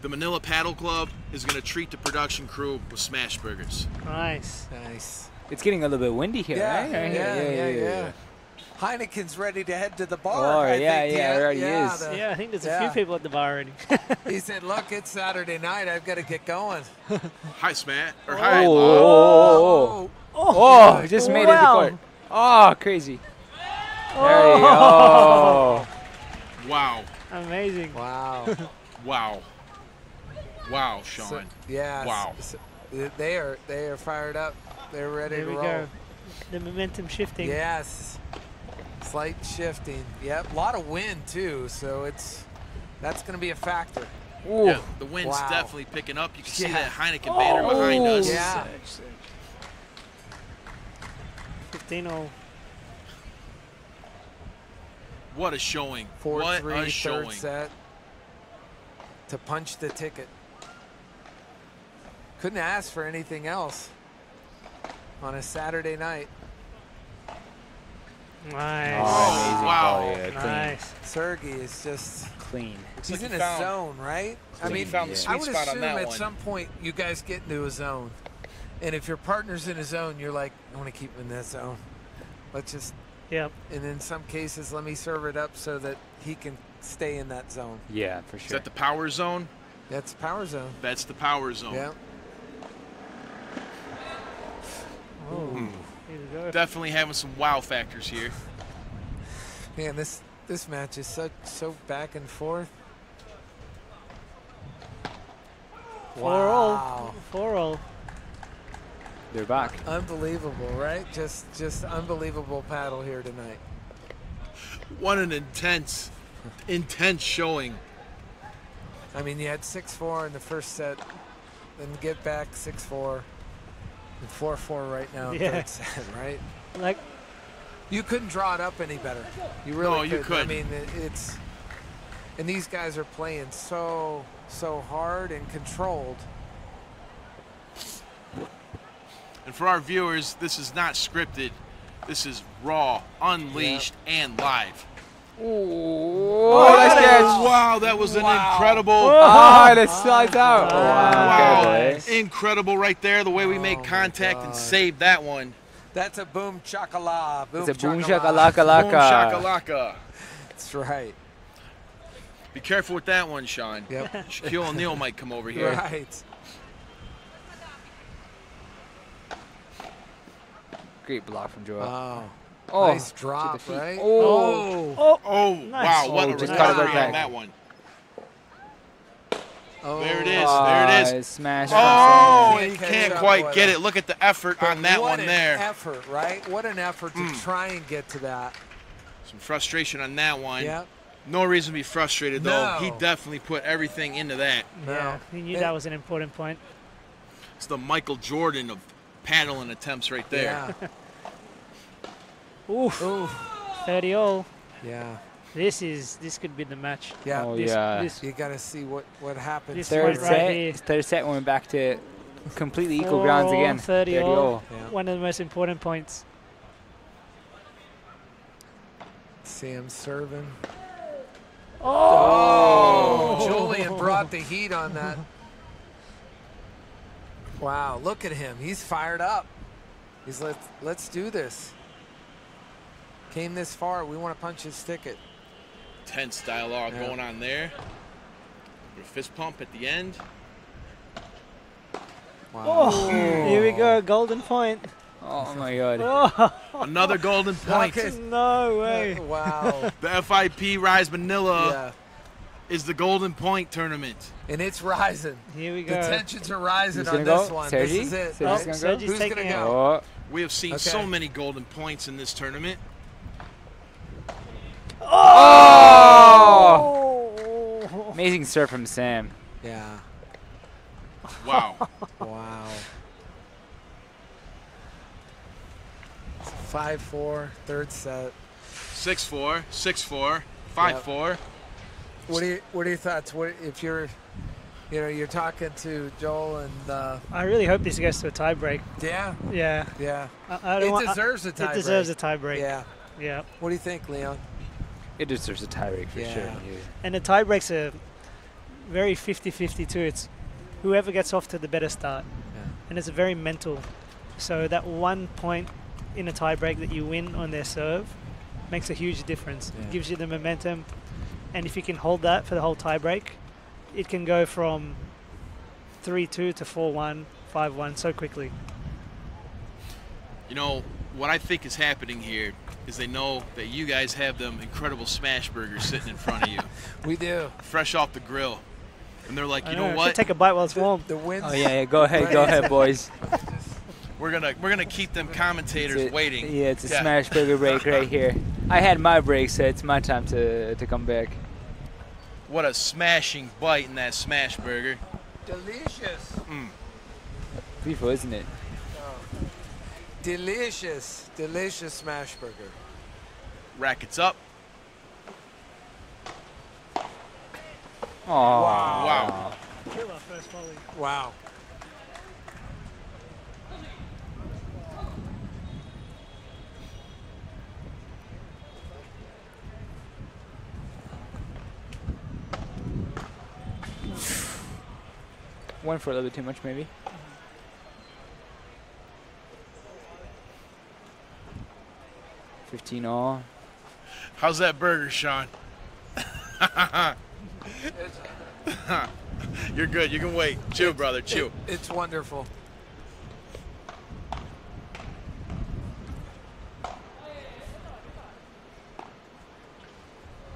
The Manila Paddle Club is going to treat the production crew with smash burgers. Nice. Nice. It's getting a little bit windy here, right? Yeah. Heineken's ready to head to the bar. Oh, I yeah, think. it already is. Yeah, I think there's a few people at the bar already. He said, look, it's Saturday night. I've got to get going. Hi, Smatt. Or hi, Oh, just made it to court. Oh, crazy. There you go. Wow. Amazing. Wow. Wow. Wow, Sean. So, yeah. Wow. So they are fired up. They're ready to roll. Go. The momentum shifting. Yes. Slight shifting. Yep. A lot of wind too, so that's going to be a factor. Ooh. Yeah, the wind's definitely picking up. You can see that Heineken banner behind us. Yeah. 15-0. What a showing. 4-3, third set. To punch the ticket. Couldn't ask for anything else on a Saturday night. Nice. Oh, wow. Nice. Sergey is just clean. He's in a zone, right? I mean, found the sweet I would spot assume on that at one. some point you guys get into a zone. And if your partner's in a zone, you're like, I want to keep him in that zone. Let's just. Yep. And in some cases, let me serve it up so that he can stay in that zone. Yeah, for sure. Is that the power zone? That's power zone. That's the power zone. Yeah. Oh, here we go. Definitely having some wow factors here. Man, this match is so back and forth. 4-0. 4-0. They're back. Unbelievable, right? Just unbelievable paddle here tonight. What an intense showing. I mean, you had 6-4 in the first set, then get back 6-4, and 4-4 right now in third set, right? Like, you couldn't draw it up any better. You really you couldn't. I mean, it's, and these guys are playing so hard and controlled. And for our viewers, this is not scripted. This is raw, unleashed, and live. Oh, nice catch. Wow, that was an incredible. Oh, that slides out. Wow. Nice. Incredible right there, the way we made contact and saved that one. That's a boom chakala. Boom It's a boom chakalaka. shakalaka. Boom shakalaka. That's right. Be careful with that one, Sean. Yep. Shaquille O'Neal might come over here. Right. Great block from Joel. Wow. Oh, Nice drop, right? Oh, nice. wow, what a just cut it right recovery back. on that one. Oh. There it is, there it is. Smash. Oh, Can't you catch can't up quite with get it. it. Look at the effort on that one there. What an effort, right? What an effort to try and get to that. Some frustration on that one. Yeah. No reason to be frustrated, though. No. He definitely put everything into that. Yeah, he knew that was an important point. It's the Michael Jordan of paddling attempts right there. Yeah. Oof. 30-0. Yeah. This could be the match. Yeah. Oh, This- yeah. this- You got to see what happens. This Third one right here. set. Third set went back to completely equal grounds again. 30-0. Yeah. One of the most important points. See him serving. Oh! Julian brought the heat on that. Wow, look at him. He's fired up. He's let's do this. Came this far. We want to punch his ticket. Tense dialogue going on there. A fist pump at the end. Wow. Oh, here we go. Golden point. Oh my God. Another golden point. No way. Wow. The FIP Rise Manila is the golden point tournament. And it's rising. Here we go. The tensions are rising on go? this one. Sergi? This is it. Sergi's Right? gonna go? Who's going to go? Oh. We have seen so many golden points in this tournament. Oh! Amazing serve from Sam. Yeah. Wow. Wow. 5-4, third set. 6-4, 6-4, 5-4. What are your thoughts? What if you're talking to Joel and I really hope this goes to a tie break. Yeah. It deserves a tie break. It deserves a tie break. Yeah. Yeah. What do you think, Leon? It deserves a tie break for sure. And the tie breaks are very 50-50 too. It's whoever gets off to the better start. Yeah. And it's very mental. So that 1 point in a tie break that you win on their serve makes a huge difference. Yeah. It gives you the momentum. And if you can hold that for the whole tie break, it can go from 3-2 to 4-1, 5-1 so quickly. You know, what I think is happening here is they know that you guys have them incredible smash burgers sitting in front of you. We do. Fresh off the grill. And they're like, you know I what? should take a bite while it's warm. The wins. Oh yeah, go ahead, boys. We're gonna keep them commentators waiting. Yeah, it's a smash burger break right here. I had my break, so it's my time to come back. What a smashing bite in that smash burger. Delicious. Beautiful, isn't it? Delicious, delicious smash burger. Rackets up. Oh. Wow. Killer first volley. Wow. Went for a little bit too much, maybe. $15 How's that burger, Sean? You're good. You can wait. Chew, brother. Chew. It's wonderful.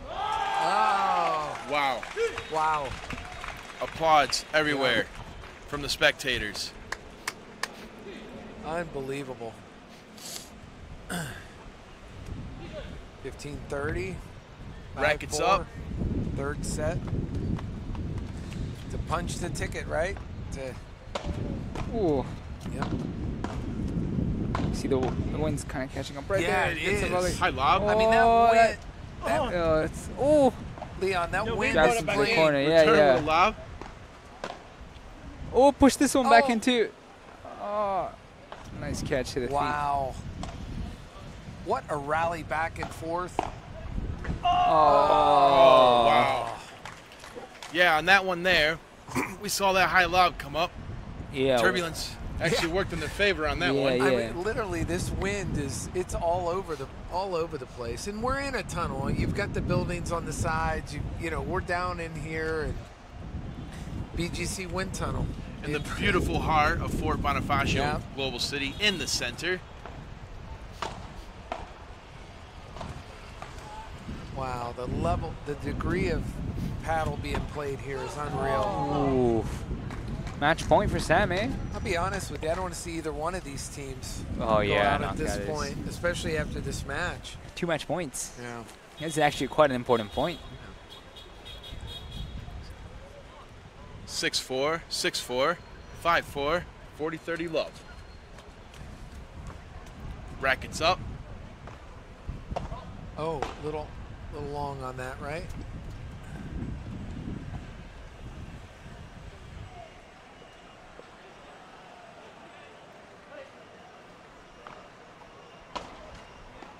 Oh. Wow. Wow. Applause everywhere from the spectators. Unbelievable. 15-30. Rackets up. Third set. To punch the ticket, right? Ooh. Yep. See the wind's kind of catching up right Yeah, there. it is. High lob. I mean, that went. Leon, that wind drives was into the playing. corner. Return Yeah. with a lob. Oh, push this one back into. Oh, nice catch to the feet. Wow. What a rally back and forth. Oh, wow. Yeah, on that one there, we saw that high lob come up. Yeah. Turbulence actually worked in their favor on that one. I mean, literally, this wind it's all over the place, and we're in a tunnel. You've got the buildings on the sides. You know, we're down in here, and BGC wind tunnel. In the beautiful heart of Fort Bonifacio Global City, in the center. Wow, the degree of paddle being played here is unreal. Ooh. Match point for Sam, eh? I'll be honest with you, I don't want to see either one of these teams go out no, at this point, especially after this match. 2 match points. Yeah. That's actually quite an important point. 6-4, 6-4, 5-4, 40-30 love. Rackets up. Oh, little long on that, right?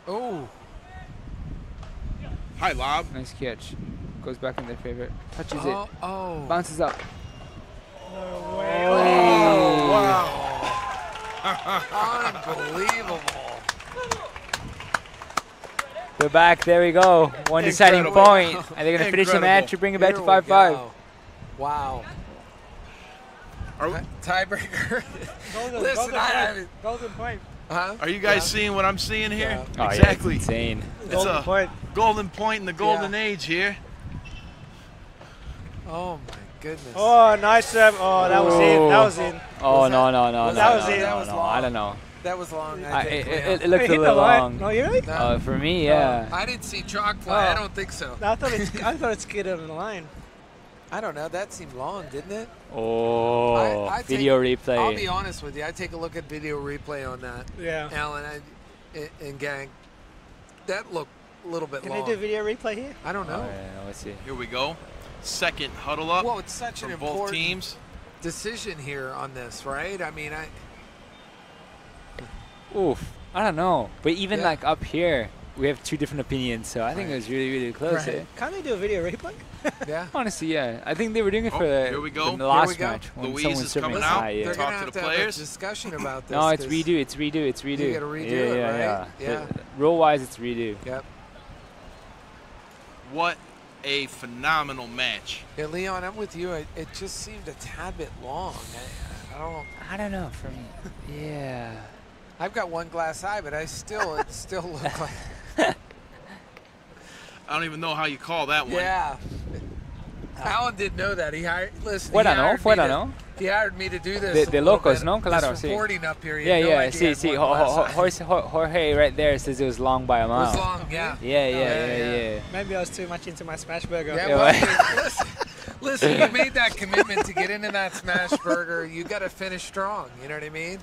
Oh. High lob. Nice catch. Goes back in their favor. Touches Oh, it. oh. Bounces up. No way. Oh, wow. Unbelievable. They're back. There we go. One deciding point. And they're going to finish the match or bring it back to 5-5. Wow. Tiebreaker. Listen, golden point. Are you guys seeing what I'm seeing here? Oh, exactly. Yeah, it's insane. It's a golden point in the golden age here. Oh my goodness. Oh, nice serve. Oh, that was in. That was in. Oh, no. That was in. I don't know. That was long, it looked a little long. No, you really? For me, yeah. I didn't see chalk fly. I don't think so. I thought it skidded on the line. I don't know. That seemed long, didn't it? Oh, video replay. I'll be honest with you. I take a look at video replay on that. Yeah. Alan and gang. That looked a little bit long. Can they do video replay here? I don't know. Oh, yeah, let's see. Here we go. Second huddle up. Well, it's such an important both teams. Decision here on this, right? I mean, Oof. I don't know. But even like up here, we have two different opinions. So I think it was really, really close. Right. Can't they do a video replay? Yeah. Honestly, yeah. I think they were doing it for here we go. the last match. Louise is coming out. They're Talk gonna to the have players. To have a discussion about this. No, it's redo. It's redo. You gotta redo it, right? Yeah. Rule-wise, it's redo. Yep. What a phenomenal match. Yeah, Leon, I'm with you. It just seemed a tad bit long. I don't know. For me, yeah. I've got one glass eye, but it still looked like. I don't even know how you call that one. Yeah. Alan didn't know that. He hired. Listen. He hired me to do this. De locos, no? Claro, this reporting up here. Yeah. See. Jorge right there says it was long by a mile. It was long. Yeah. Yeah. Maybe I was too much into my smash burger. Yeah. Well, listen. You made that commitment to get into that smash burger. You got to finish strong. You know what I mean?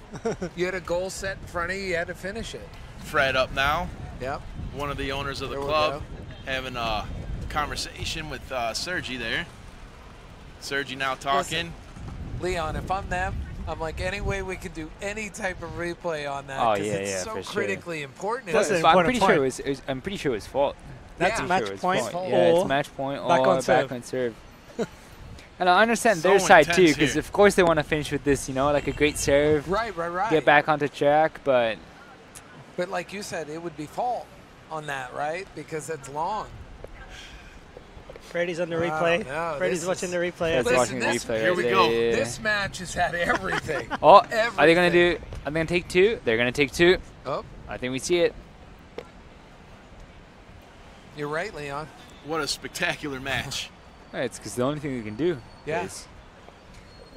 You had a goal set in front of you. You had to finish it. Fred up now. Yep. One of the owners of the club having a conversation with Sergi there. Sergi now talking. Listen, Leon, if I'm them, I'm like, any way we can do any type of replay on that because it's so critically important. I'm pretty sure it was fault. That's match point. Yeah, it's match point or back on serve. And I understand their side too, because of course they want to finish with this, like a great serve. Right. Get back onto track, but like you said, it would be fault on that, right? Because it's long. Freddie's on the replay. Freddie's watching the replay. Watching the replay. Here we go. Yeah. This match has had everything. Are they gonna do? Are they gonna take two? They're gonna take two. Oh. I think we see it. You're right, Leon. What a spectacular match. It's because the only thing we can do. Yeah. Is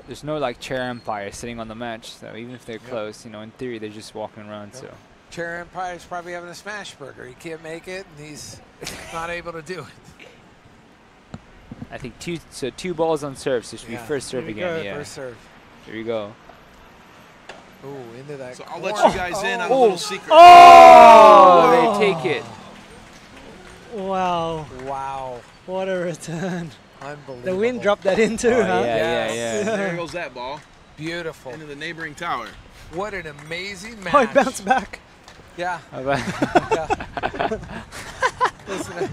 there's no chair umpire sitting on the match, so even if they're close, in theory they're just walking around. So. Chair umpire's probably having a smash burger. He can't make it, and he's not able to do it. I think two balls on serve, so it should be first serve again. Yeah. First serve. Here we go. Ooh, into that. So I'll let you guys in on a little secret. Oh, they take it. Wow. What a return. Unbelievable. The wind dropped that in too, huh? Yeah. There goes that ball. Beautiful. Into the neighboring tower. What an amazing match. Oh, it bounced back. Yeah. Listen.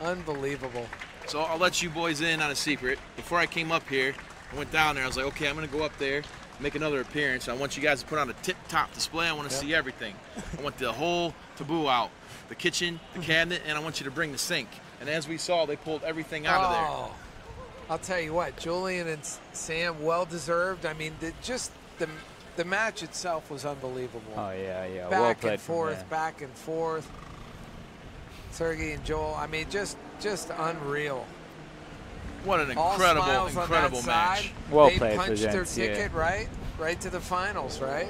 Unbelievable. So I'll let you boys in on a secret. Before I came up here, I went down there. I was like, okay, I'm going to go up there, make another appearance. I want you guys to put on a tip-top display. I want to see everything. I want the whole taboo out, the kitchen, the cabinet, and I want you to bring the sink. And as we saw, they pulled everything out of there. I'll tell you what, Julian and Sam, well-deserved. I mean, the match itself was unbelievable. Oh, yeah. Back and forth. Sergey and Joel, I mean, just unreal. What an incredible match. Well they played, punched their ticket right to the finals, right?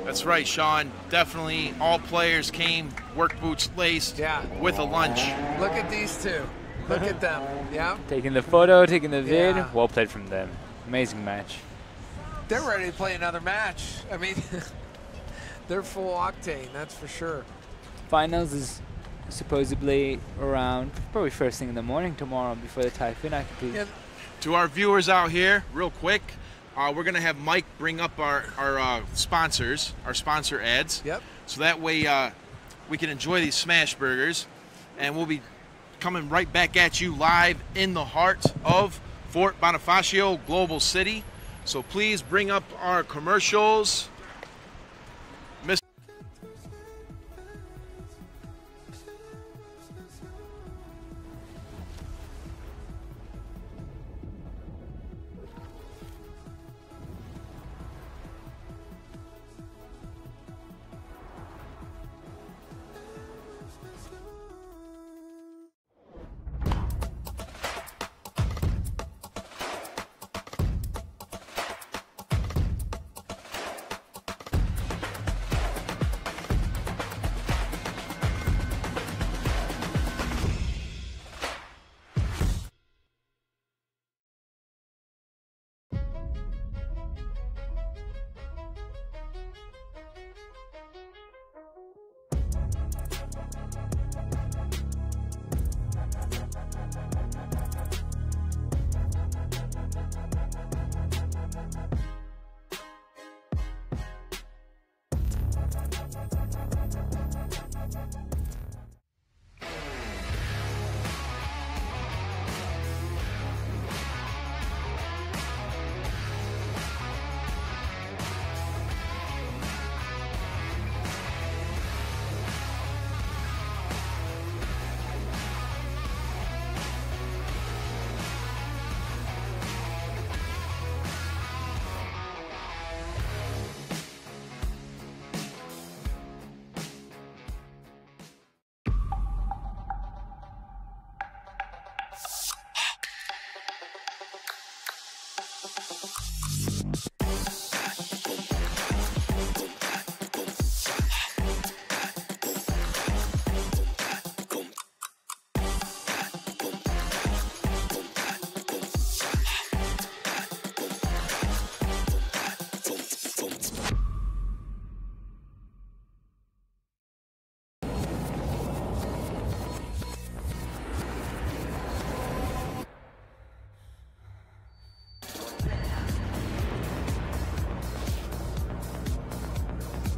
That's right, Sean. Definitely all players came work boots laced with a lunch. Look at these two. Look at them. Yeah. Taking the photo, taking the vid. Yeah. Well played from them. Amazing match. They're ready to play another match. I mean, they're full octane, that's for sure. Finals is supposedly around probably first thing in the morning tomorrow before the Typhoon I compete. Yeah. To our viewers out here, real quick, we're going to have Mike bring up our sponsors, our sponsor ads. Yep. So that way we can enjoy these smash burgers, and we'll be coming right back at you live in the heart of Fort Bonifacio, Global City. So please bring up our commercials.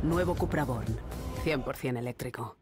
Nuevo CUPRA Born. 100% eléctrico.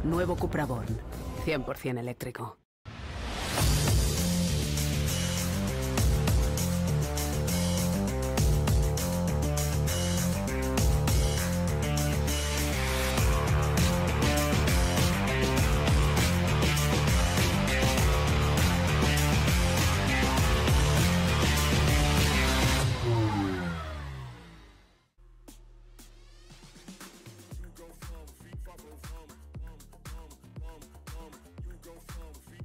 Nuevo CUPRA Born. 100% eléctrico. You go from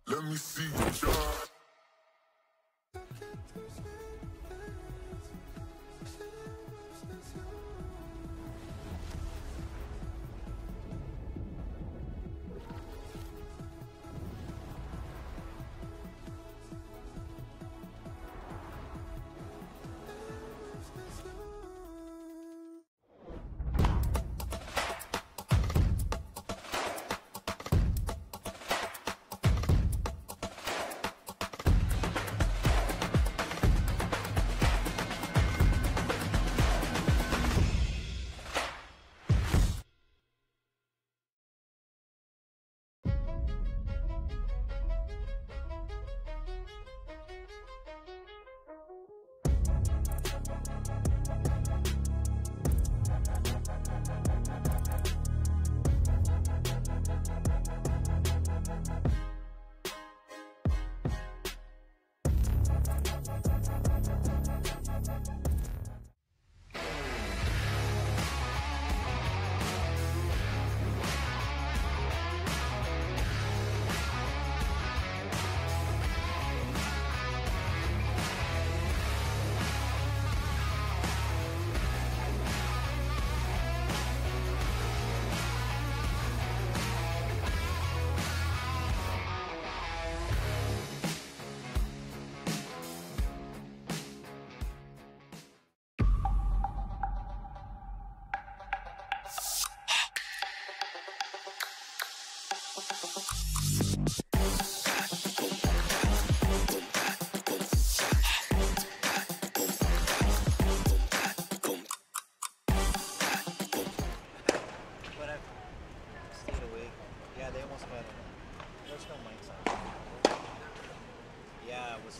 Let me see you shine.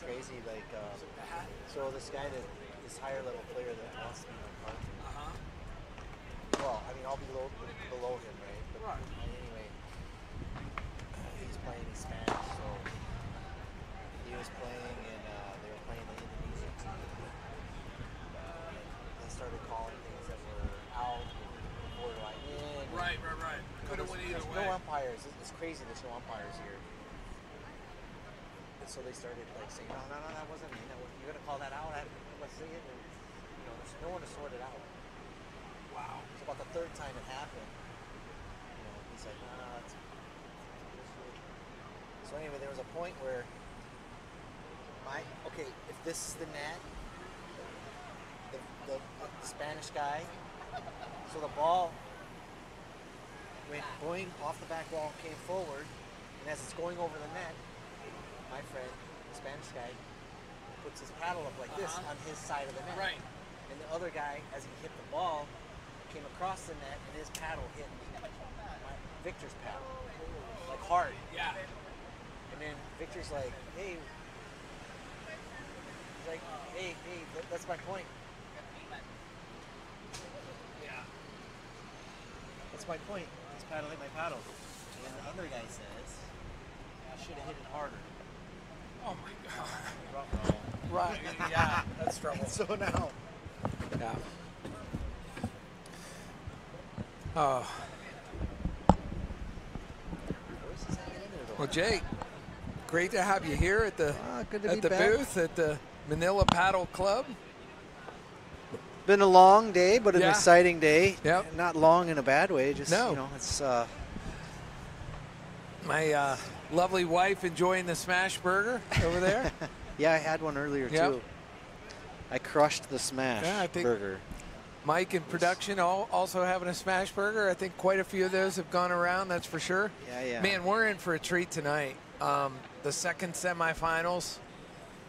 Crazy, like, so this guy, this higher level player that wants to be my partner. Well, I mean, I'll be below him, right? But anyway, he's playing in Spanish, so he was playing, and they were playing the Indonesian team. They started calling things that were out, borderline in. Right. Couldn't win either way. There's no umpires. It's crazy. There's no umpires here. So they started like saying, no, that wasn't me. You're gonna call that out? Let's see it. And, there's no one to sort it out. Wow. So about the third time it happened, he's like, no, that's. So anyway, there was a point where if this is the net, the Spanish guy, so the ball went boing off the back wall, came forward, and as it's going over the net, my friend, the Spanish guy, puts his paddle up like this on his side of the net. Right. And the other guy, as he hit the ball, came across the net and his paddle hit Victor's paddle. Like hard. Yeah. And then Victor's like, hey. He's like, hey, that's my point. Yeah. That's my point. His paddle hit my paddle. And the other guy says, I should have hit it harder. Oh my God. Right. Yeah, that's trouble. So now. Yeah. Oh. Well, Jake, great to have you here at the booth at the Manila Paddle Club. Been a long day, but an exciting day. Yep. Not long in a bad way. Just no. It's my lovely wife enjoying the smash burger over there. Yeah, I had one earlier too. I crushed the smash burger. Mike in production also having a smash burger. I think quite a few of those have gone around, that's for sure. Yeah. Man, we're in for a treat tonight. The second semifinals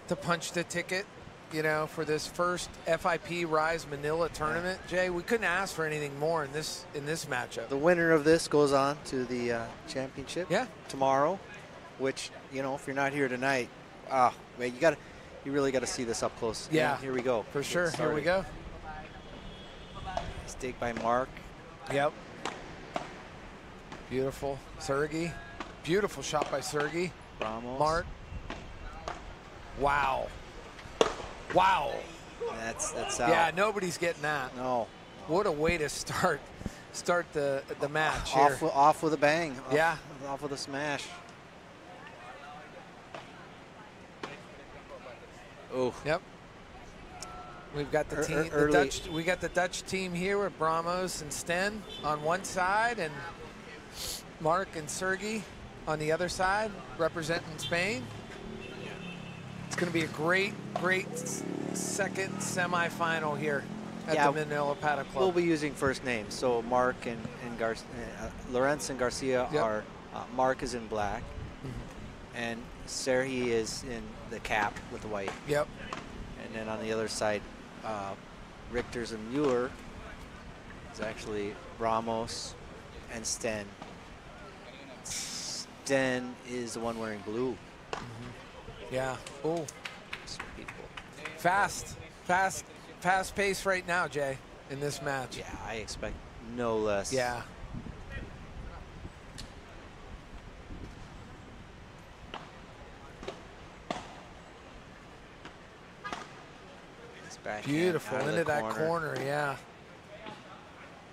to punch the ticket, for this first FIP Rise Manila tournament. Jay, we couldn't ask for anything more in this matchup. The winner of this goes on to the championship tomorrow, which, if you're not here tonight, man, you really got to see this up close. Yeah. And here we go. For sure. Here we go. Mistake by Mark. Yep. Beautiful. Sergey. Beautiful shot by Sergey. Ramos. Mark. Wow. Wow. That's out. Yeah, nobody's getting that. No. What a way to start the match here. Off with a bang. Yeah. Off with a smash. Oh. Yep. We've got the team. We got the Dutch team here with Bramos and Sten on one side, and Mark and Sergey on the other side, representing Spain. It's going to be a great second semifinal here at the Manila Paddle Club. We'll be using first names. So Mark and Lorenz and Garcia are, Mark is in black, and Sergi is in the cap with the white. Yep. And then on the other side, Richters and Mueller is actually Ramos and Sten. Sten is the one wearing blue. Yeah. Oh. Fast pace right now, Jay, in this match. Yeah, I expect no less. Yeah. Beautiful into that corner, yeah.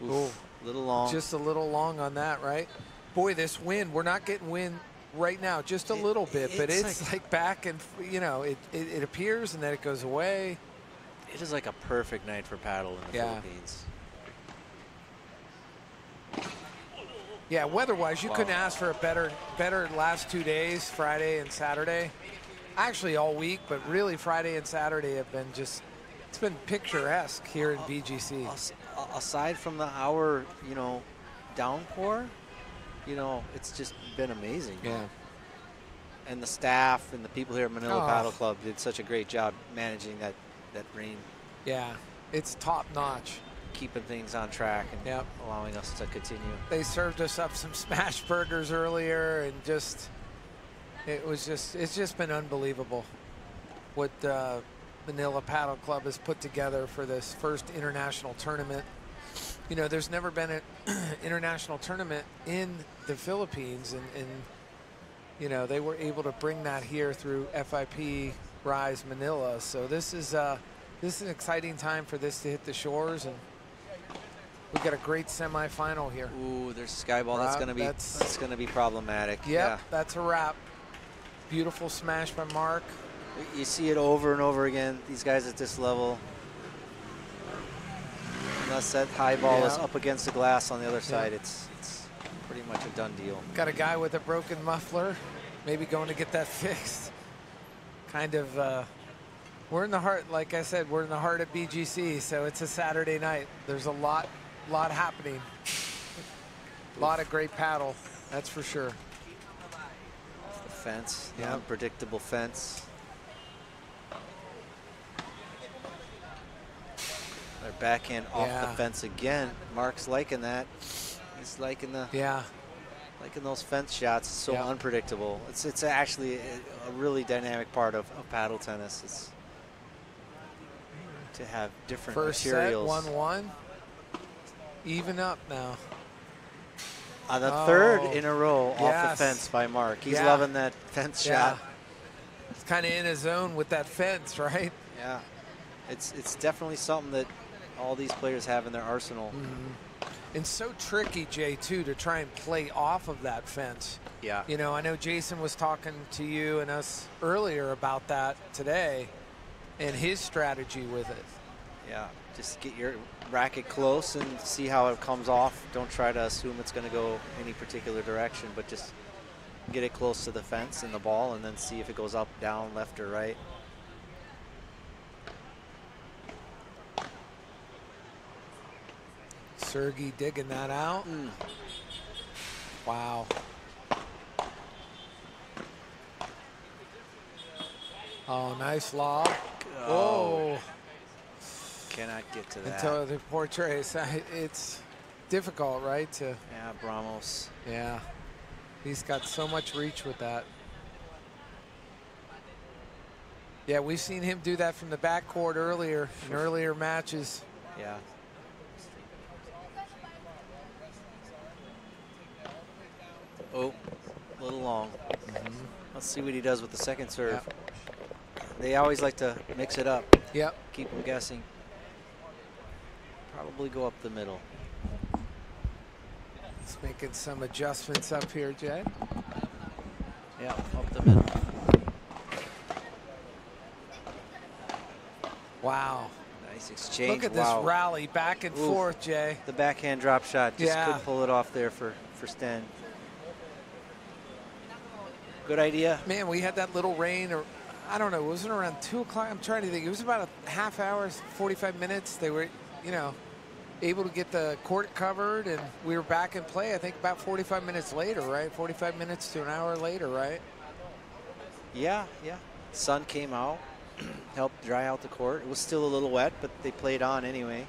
Oof, little long. Just a little long on that, right? Boy, this wind, we're not getting wind right now, just a little bit, but it's like back and, you know, it appears and then it goes away. It is like a perfect night for paddle in the Philippines. Yeah, weather-wise, you couldn't ask for a better last 2 days, Friday and Saturday. Actually, all week, but really Friday and Saturday have been just, it's been picturesque here in BGC. Aside from the hour, you know, downpour, you know, it's just been amazing. Yeah. And the staff and the people here at Manila Paddle Club did such a great job managing that rain. Yeah, it's top notch. Keeping things on track and allowing us to continue. They served us up some smash burgers earlier, and it's just been unbelievable what Manila Paddle Club has put together for this first international tournament. You know, there's never been an international tournament in the Philippines, and you know, they were able to bring that here through FIP Rise Manila. So this is an exciting time for this to hit the shores, and we've got a great semifinal here. Ooh, there's a sky ball. That's gonna be problematic. Yep, yeah, that's a wrap. Beautiful smash by Mark. You see it over and over again. These guys at this level. Unless that high ball is up against the glass on the other side, it's pretty much a done deal. Got a guy with a broken muffler, maybe going to get that fixed. Kind of, we're in the heart, like I said, we're in the heart of BGC, so it's a Saturday night. There's a lot happening. A lot of great paddle, that's for sure. The fence, the unpredictable fence. Their backhand off the fence again. Mark's liking that. He's liking the liking those fence shots. It's so unpredictable. It's actually a really dynamic part of paddle tennis. It's to have different materials. First set, 1-1. Even up now. On the third in a row off the fence by Mark. He's loving that fence shot. He's kind of in his zone with that fence, right? Yeah. It's definitely something that all these players have in their arsenal. And so tricky, Jay, too, to try and play off of that fence. Yeah. You know, I know Jason was talking to you and us earlier about that today and his strategy with it. Yeah, just get your racket close and see how it comes off. Don't try to assume it's going to go any particular direction, but just get it close to the fence and the ball and then see if it goes up, down, left, or right. Sergey digging that out. Wow. Oh, nice lob. Oh. Cannot get to that. Until the portrays. It's difficult, right? Yeah, Bramos. Yeah. He's got so much reach with that. Yeah, we've seen him do that from the backcourt earlier in earlier matches. Yeah. Oh, a little long. Let's see what he does with the second serve. They always like to mix it up. Yep. Keep them guessing. Probably go up the middle. He's making some adjustments up here, Jay. Yeah, up the middle. Wow. Nice exchange. Look at this rally back and forth, Jay. The backhand drop shot just couldn't pull it off there for Sten. Good idea. Man, we had that little rain, or I don't know, wasn't it around 2 o'clock? I'm trying to think. It was about a half hour, 45 minutes. They were, you know, able to get the court covered, and we were back in play, I think, about 45 minutes later, right? 45 minutes to an hour later, right? Yeah, yeah. Sun came out, helped dry out the court. It was still a little wet, but they played on anyway.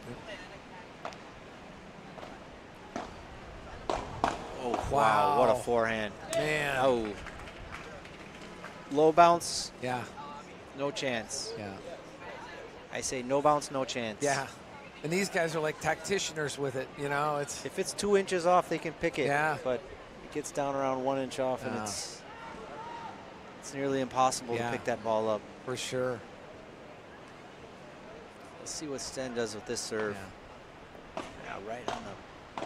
Oh, wow. What a forehand. Man. Oh. Low bounce. Yeah. No chance. Yeah. I say no bounce, no chance. Yeah. And these guys are like tacticianers with it, you know. It's if it's 2 inches off, they can pick it. Yeah. But it gets down around 1 inch off, and it's nearly impossible to pick that ball up. For sure. Let's see what Sten does with this serve. Yeah, right on the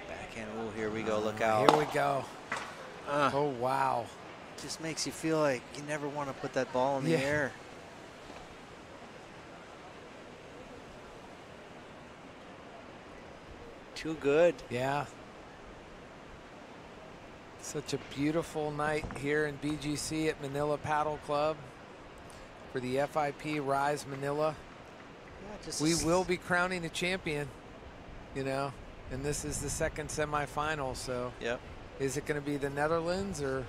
backhand. Oh, here we go. Look out. Here we go. Oh, wow. Just makes you feel like you never want to put that ball in the air. Too good. Yeah. Such a beautiful night here in BGC at Manila Paddle Club for the FIP Rise Manila. Yeah, we will be crowning a champion, you know, and this is the second semifinal. So is it going to be the Netherlands, or,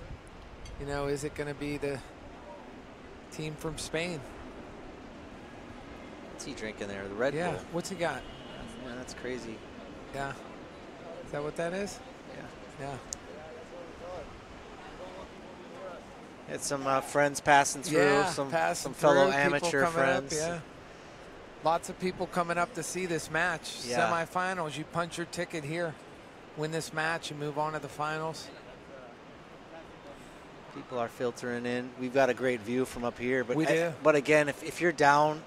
you know, is it going to be the team from Spain? What's he drinking there? The Red Bull? Yeah, what's he got? Yeah, that's crazy. Yeah. Is that what that is? Yeah. Yeah. Had some friends passing through, some fellow amateur friends. Yeah. Lots of people coming up to see this match. Yeah. Semifinals, you punch your ticket here, win this match, and move on to the finals. People are filtering in. We've got a great view from up here. But we do. But again, if you're down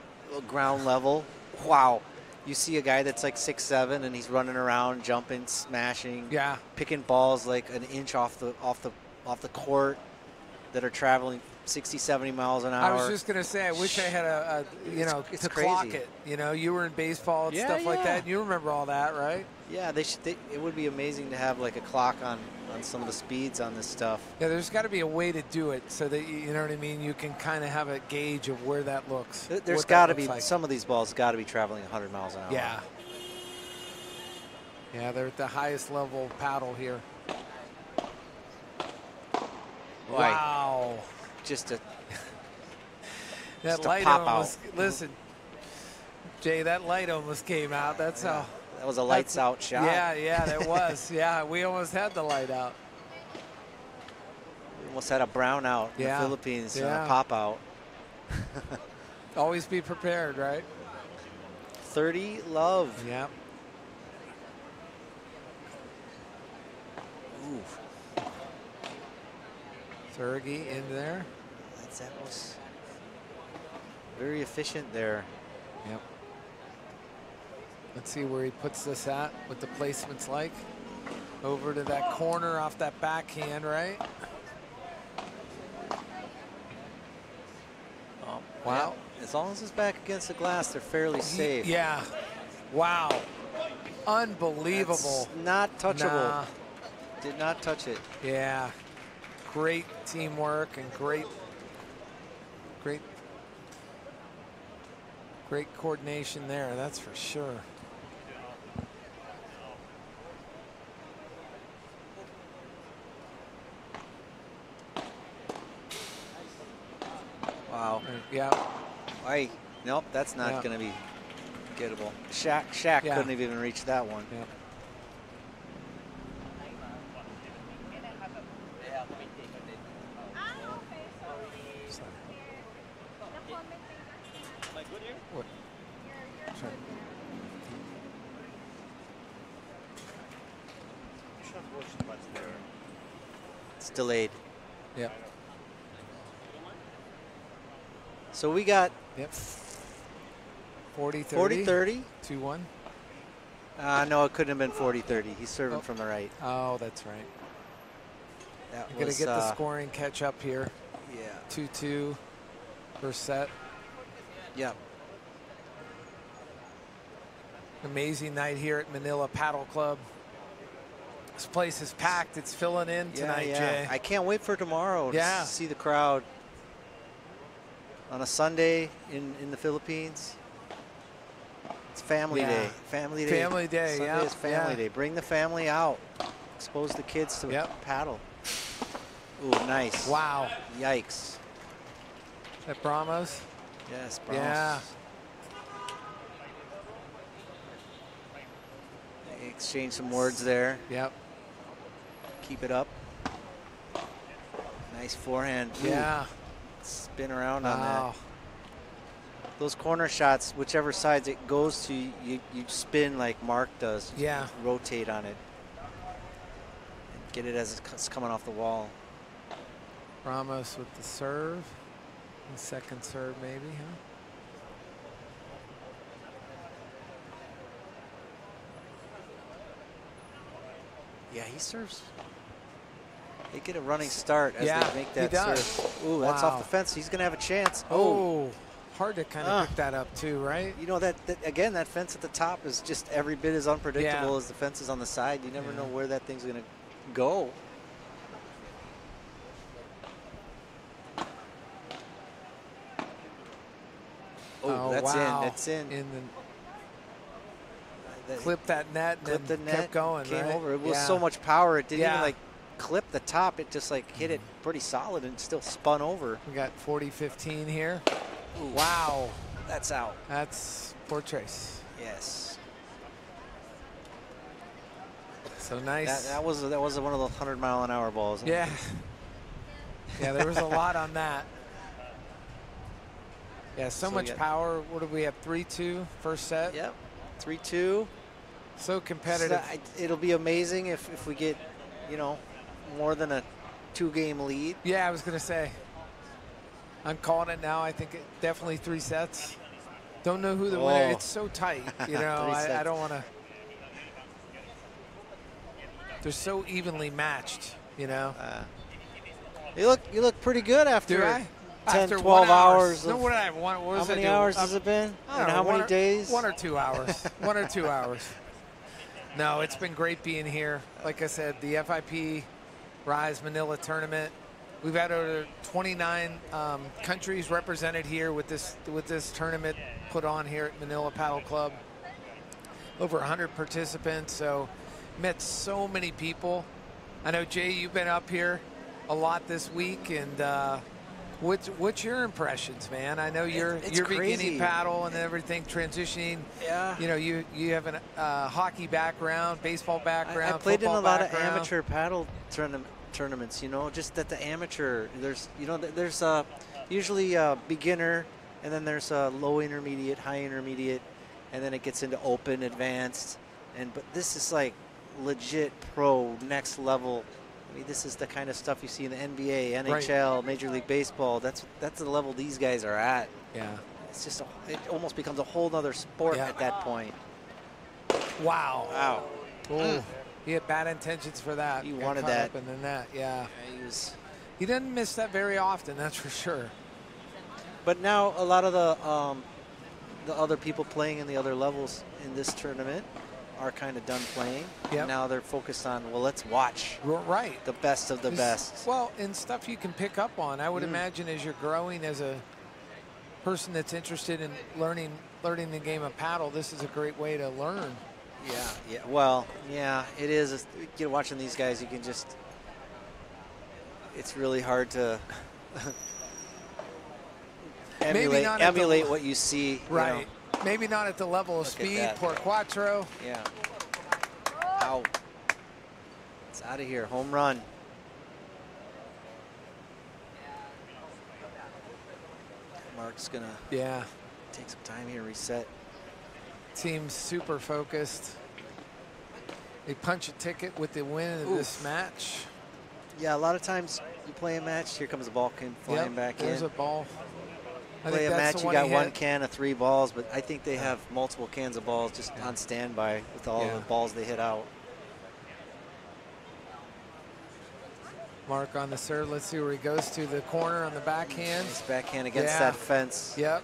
ground level, wow. You see a guy that's like 6'7", and he's running around, jumping, smashing, picking balls like an inch off the court that are traveling 60, 70 miles an hour. I was just gonna say, I wish I had a you know, it's to crazy. clock it. You know, you were in baseball and stuff like that. You remember all that, right? Yeah, it would be amazing to have like a clock on some of the speeds on this stuff. Yeah, there's got to be a way to do it so that, you know what I mean, you can kind of have a gauge of where that looks. There's got to be some of these balls got to be traveling 100 miles an hour. Yeah. Yeah, they're at the highest level paddle here. Wow. Just a that light almost, listen, Jay, that light almost came out. That's how. That was a lights out shot. Yeah, that was. Yeah, we almost had the light out. We almost had a brown out in the Philippines, a pop out. Always be prepared, right? 30 love. Yeah. Ooh. Sergey in there. That was very efficient there. Yep. Let's see where he puts this at, what the placement's like. Over to that corner off that backhand, right? Oh, wow. Yeah. As long as it's back against the glass, they're fairly safe. Yeah. Wow. Unbelievable. That's not touchable. Nah. Did not touch it. Yeah. Great teamwork and great coordination there, that's for sure. Wow. Yeah. Nope, that's not going to be gettable. Shaq couldn't have even reached that one. Yeah. It's delayed. Yeah. So we got 40-30. 40-30. 2-1. No, it couldn't have been 40-30. He's serving from the right. Oh, that's right. That You're going to get the scoring catch up here. Yeah. 2-2 first set. Yep. Amazing night here at Manila Paddle Club. This place is packed. It's filling in tonight, Jay. I can't wait for tomorrow to see the crowd on a Sunday in the Philippines. It's family day. Family day. Family day, Sunday is family day. Bring the family out. Expose the kids to paddle. Ooh, nice. Wow. Yikes. At Brahmas? Yes, Brahmas. Yeah. They exchange some words there. Yep. Keep it up. Nice forehand. Ooh. Yeah. Spin around on that. Those corner shots, whichever sides it goes to, you spin like Mark does. Yeah. Rotate on it. And get it as it's coming off the wall. Ramos with the serve. The second serve maybe, huh? Yeah, he serves. They get a running start as they make that serve. Ooh, that's off the fence. He's going to have a chance. Oh, hard to kind of pick that up too, right? You know, that again, that fence at the top is just every bit as unpredictable as the fences on the side. You never know where that thing's going to go. Oh, that's in. That's in. Clip that net and clip the net, kept going. Came right? over. It was so much power. It didn't even like clip the top. It just like hit it pretty solid and still spun over. We got 40-15 here. Ooh. Wow. That's out. That's poor Trace. Yes. So nice. That was one of those 100-mile-an-hour balls. Yeah. Yeah, there was a lot on that. Yeah, so much power. What did we have? 3-2 first set. Yep. 3-2. So competitive. So it'll be amazing if we get, you know, more than a 2-game lead. Yeah, I was going to say. I'm calling it now. I think definitely 3 sets. Don't know who the winner. It's so tight. You know, I don't want to. They're so evenly matched. You know. You look pretty good after. Do I? 10, after 12 hours. No, what did I have? How many hours has it been? And how many days? 1 or 2 hours. 1 or 2 hours. No, it's been great being here. Like I said, the FIP Rise Manila tournament. We've had over 29 countries represented here with this tournament put on here at Manila Paddle Club. Over 100 participants. So met so many people. I know, Jay, you've been up here a lot this week, and what's your impressions, man? I know you're beginning paddle and everything, transitioning. Yeah. You know, you have a hockey background, baseball background. I played in a lot of background. amateur paddle tournaments. You know, just at the amateur, there's usually a beginner, and then there's a low intermediate, high intermediate, and then it gets into open, advanced, but this is like legit pro, next level. I mean, this is the kind of stuff you see in the NBA, NHL, Major League Baseball. That's the level these guys are at. Yeah. It's just it almost becomes a whole other sport at that point. Wow. Wow. Ooh. He had bad intentions for that. He wanted that. Up in the net, yeah. He doesn't miss that very often, that's for sure. But now a lot of the other people playing in the other levels in this tournament are kind of done playing. Yep. Now they're focused on, well, let's watch the best of the best. Well, and stuff you can pick up on. I would imagine as you're growing as a person that's interested in learning the game of paddle, this is a great way to learn. Yeah. Well, yeah, it is. Watching these guys, you can just, it's really hard to emulate what you see. Right. You know. Maybe not at the level of speed, por cuatro. Yeah. Out. It's out of here. Home run. Mark's going to take some time here, reset. Team's super focused. They punch a ticket with the win of this match. Yeah, a lot of times you play a match, here comes a ball flying back in. There's a ball. Play a match, you got 1 can of 3 balls, but I think they have multiple cans of balls just on standby with all the balls they hit out. Mark on the serve. Let's see where he goes to the corner on the backhand. Nice backhand against that fence. Yep.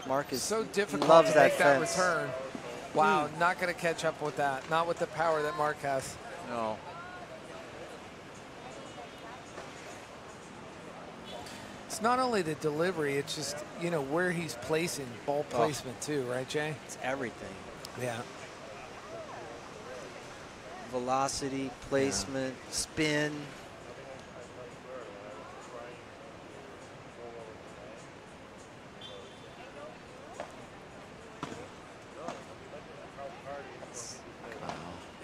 Mark is so difficult loves to that make that fence. return. Wow, not going to catch up with that. Not with the power that Mark has. No. It's not only the delivery, it's just, you know, where he's placing ball placement too, right, Jay? It's everything. Yeah. Velocity, placement, spin.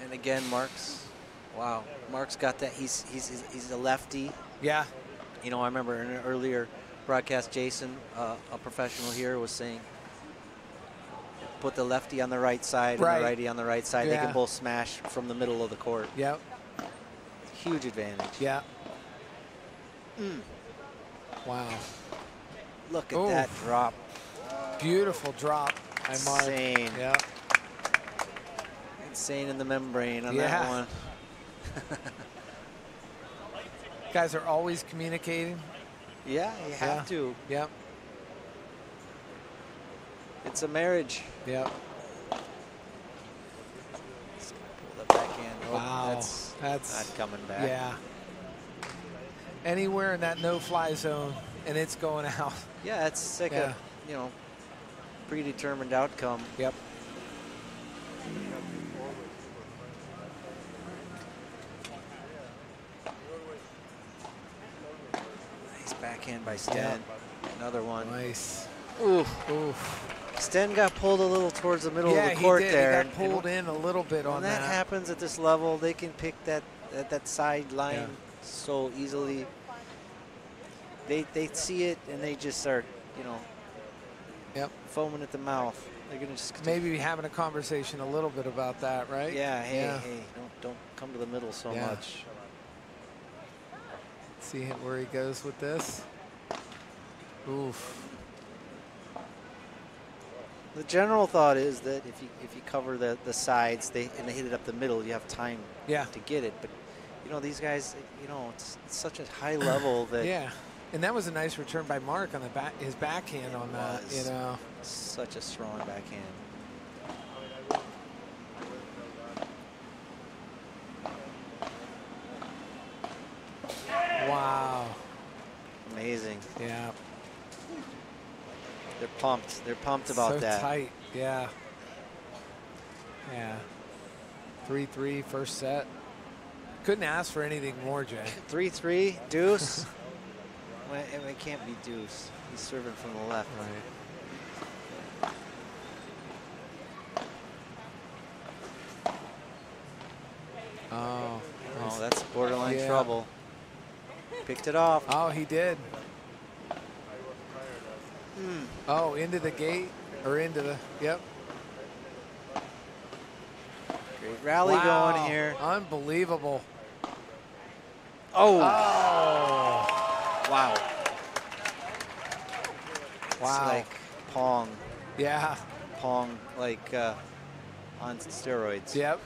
And again, Mark's got that. He's a lefty. Yeah. You know, I remember in an earlier broadcast, Jason, a professional here, was saying, put the lefty on the right side and the righty on the right side. They can both smash from the middle of the court. Yep. Huge advantage. Yeah. Wow. Look at that drop. Beautiful drop by Mark. Insane. Yeah. Insane in the membrane on that one. Guys are always communicating. Yeah, you have to. Yep. It's a marriage. Yep. Pull that back in. Wow. That's not coming back. Yeah. Anywhere in that no-fly zone, and it's going out. Yeah, it's like a, you know, predetermined outcome. Yep. Nice backhand by Sten. Yep. Another one. Nice. Oof. Oof. Sten got pulled a little towards the middle of the court there. He got pulled in a little bit on that. When that happens at this level, they can pick that side line so easily. They see it and they just start, you know, foaming at the mouth. They're gonna just maybe be having a conversation a little bit about that, right? Yeah. Hey, don't come to the middle so much. See where he goes with this. Oof. The general thought is that if you cover the sides and they hit it up the middle, you have time to get it. But you know, these guys, you know, it's such a high level that and that was a nice return by Mark on his backhand on that. You know, such a strong backhand. Wow. Amazing. Yeah. They're pumped. They're pumped about that. So tight. Yeah. Yeah. 3-3 first set. Couldn't ask for anything more, Jay. 3-3 deuce. Well, it can't be deuce. He's serving from the left. Right. Oh. Oh, that's borderline trouble. Picked it off. Oh, he did. Oh, into the gate or into the, yep. Great rally going here. Unbelievable. Oh. Wow. It's like Pong. Yeah. Pong, like on steroids. Yep.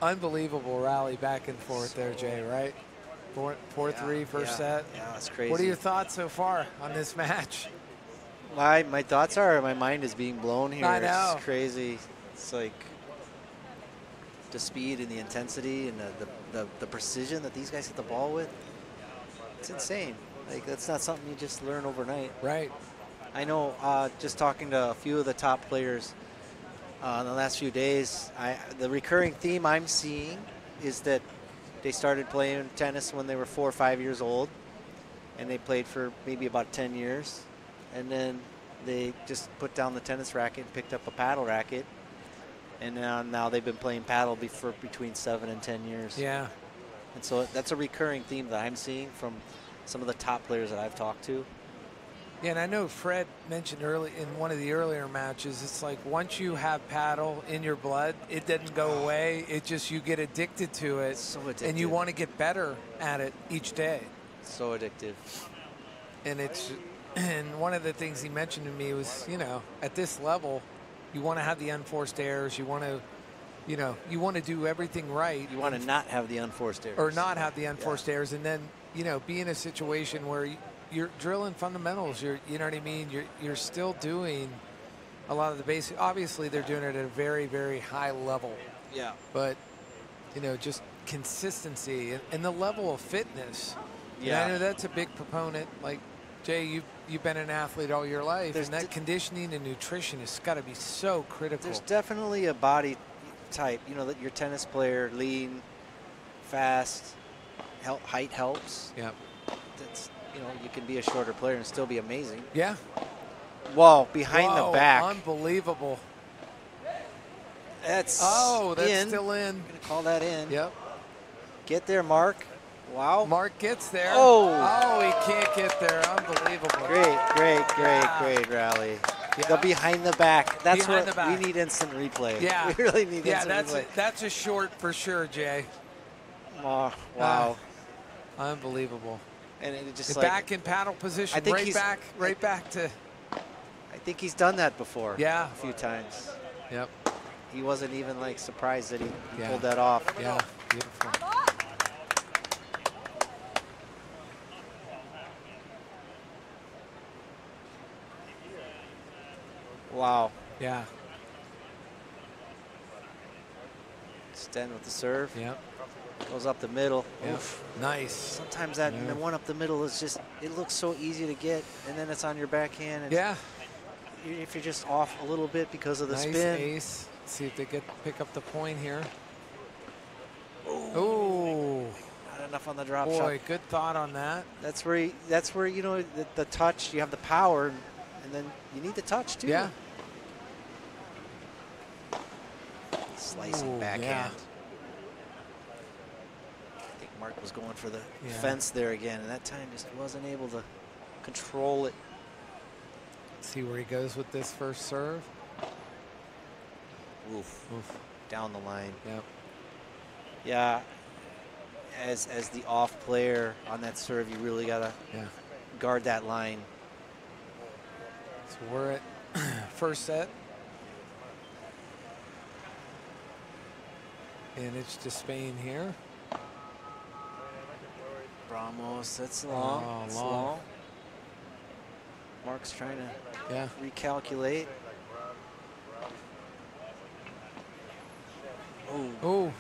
Unbelievable rally back and forth there, Jay, right? 4-3 first set. Yeah, that's crazy. What are your thoughts so far on this match? My thoughts are my mind is being blown here. I know. It's crazy. It's like the speed and the intensity and the precision that these guys hit the ball with. It's insane. Like, that's not something you just learn overnight. Right. I know just talking to a few of the top players in the last few days, the recurring theme I'm seeing is that they started playing tennis when they were 4 or 5 years old, and they played for maybe about 10 years. And then they just put down the tennis racket and picked up a paddle racket. And now they've been playing paddle for between 7 and 10 years. Yeah. And so that's a recurring theme that I'm seeing from some of the top players that I've talked to. Yeah, and I know Fred mentioned early in one of the earlier matches, it's like once you have paddle in your blood, it doesn't go away. It just, you get addicted to it. So addictive. And you want to get better at it each day. So addictive. And one of the things he mentioned to me was, you know, at this level, you want to have the unforced errors. You want to, you know, you want to do everything right. You want to not have the unforced errors. Or not have the unforced errors. And then, you know, be in a situation where you're drilling fundamentals. You know what I mean? You're still doing a lot of the basic. Obviously, they're doing it at a very, very high level. Yeah. But, you know, just consistency and the level of fitness. Yeah. And I know that's a big proponent. Like, Jay, you've been an athlete all your life, and that conditioning and nutrition has got to be so critical. There's definitely a body type. You know, that your tennis player, lean, fast, height helps. Yep. That's, you know, you can be a shorter player and still be amazing. Yeah. Whoa, behind the back. Unbelievable. That's still in. I'm going to call that in. Yep. Get there, Mark. Wow. Mark gets there. Oh, he can't get there. Unbelievable. Great rally. Yeah. The behind the back. That's behind what the back. We need instant replay. Yeah. We really need instant replay. Yeah, that's a short for sure, Jay. Oh, wow. Unbelievable. And it just back in paddle position. I think right back to. I think he's done that before. Yeah. A few times. Yep. He wasn't even like surprised that he pulled that off. Yeah. Beautiful. Wow. Yeah. Sten with the serve. Yep. Goes up the middle. Yep. Oof. Nice. Sometimes that one up the middle is just, it looks so easy to get, and then it's on your backhand. And yeah. If you're just off a little bit because of the nice spin. Ace. Let's see if they pick up the point here. Oh. Not enough on the drop shot. shot. Good thought on that. That's where you know the touch. You have the power, and then you need the touch too. Yeah. Slicing backhand. I think Mark was going for the fence there again, and that time just wasn't able to control it. Let's see where he goes with this first serve. Oof. Down the line. Yep. Yeah. As the off player on that serve, you really gotta guard that line. So we're at first set. And it's to Spain here. Ramos, that's long. Oh, that's long. Mark's trying to recalculate. Oh.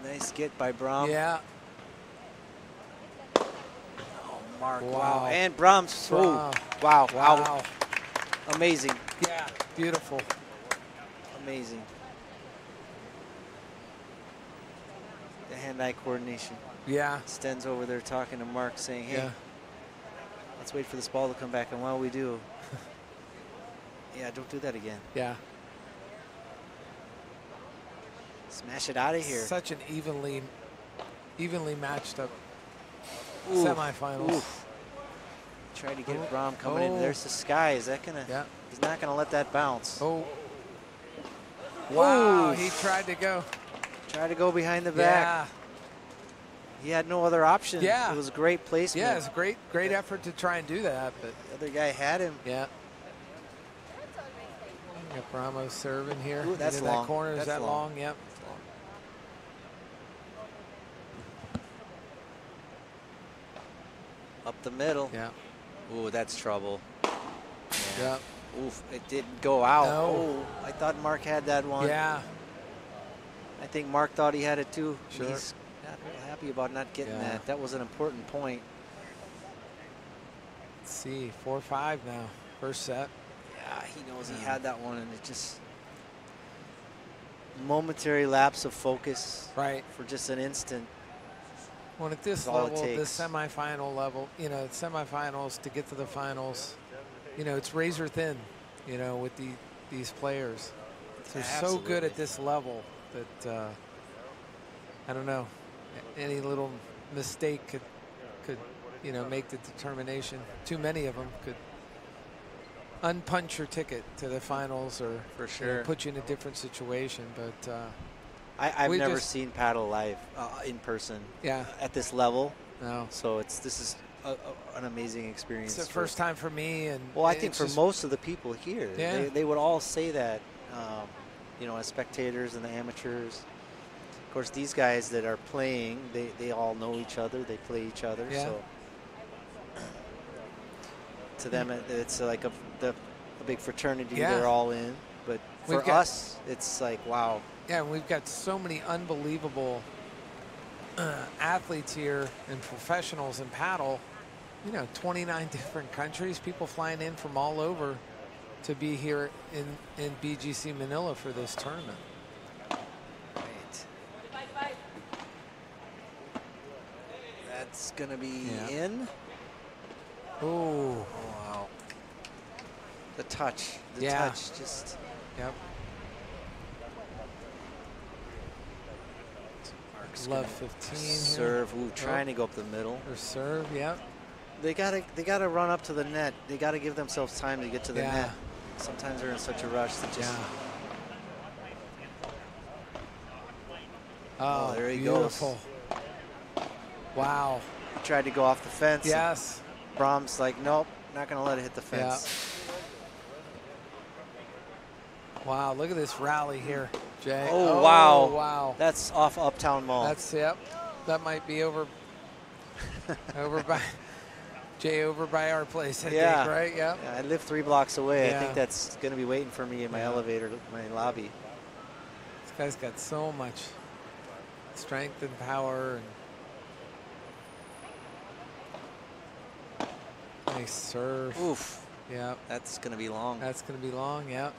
Nice get by Brom. Yeah. Oh, Mark. Wow. And Brahms. Oh, wow. Amazing. Yeah. Beautiful. Amazing. The hand-eye coordination. Yeah. Sten's over there talking to Mark saying, hey, let's wait for this ball to come back. And while we do, don't do that again. Yeah. Smash it out of here. Such an evenly matched up semifinals. Oof. Try to get Brom coming in. There's the sky. Is that gonna? Yeah. He's not gonna let that bounce. Oh. Wow. He tried to go. Try to go behind the back. Yeah. He had no other option. Yeah. It was a great placement. Yeah, it's a great effort to try and do that, but the other guy had him. Yeah. Got Ramos serving here. Ooh, that's into long. That corner. That's Is that long? Yep. Up the middle. Yeah. Ooh, that's trouble. Yeah. Oof, it didn't go out. No. Oh, I thought Mark had that one. Yeah. I think Mark thought he had it too. Sure. He's not real happy about not getting that. That was an important point. Let's see, 4-5 now, first set. Yeah, he knows he had that one, and it just momentary lapse of focus. Right. For just an instant. Well, at this level, this semifinal level, you know, semifinals to get to the finals, you know, it's razor thin, you know, with these players. They're so good at this level that I don't know, any little mistake could you know, make the determination. Too many of them could unpunch your ticket to the finals, or for sure you know, put you in a different situation. But I've never seen paddle live in person. Yeah. At this level. No. So this is an amazing experience. It's the first time for me, and well, I think for most of the people here, they would all say that. You know, as spectators and the amateurs. Of course, these guys that are playing, they all know each other. They play each other. Yeah. So To them, it's like a big fraternity. They're all in. But for us, it's like, wow. Yeah, we've got so many unbelievable athletes here and professionals in paddle. You know, 29 different countries, people flying in from all over to be here in BGC Manila for this tournament. Right. That's going to be in. Oh, wow. The touch. The touch just. Yep. Love 15. Serve. Ooh, trying to go up the middle. Or serve, yep. They gotta run up to the net. They gotta give themselves time to get to the net. Sometimes they're in such a rush that just. Oh, there he beautiful. goes. Wow. He tried to go off the fence. Yes. Brahms like, nope, not gonna let it hit the fence. Wow, look at this rally here, Jay. Oh, wow. Wow. That's off Uptown Mall. That's, that might be over by, Jay, over by our place, I think, right? Yep. Yeah, I live 3 blocks away. I think that's going to be waiting for me in my elevator, my lobby. This guy's got so much strength and power. And nice serve. Oof. Yeah. That's going to be long. That's going to be long, yeah.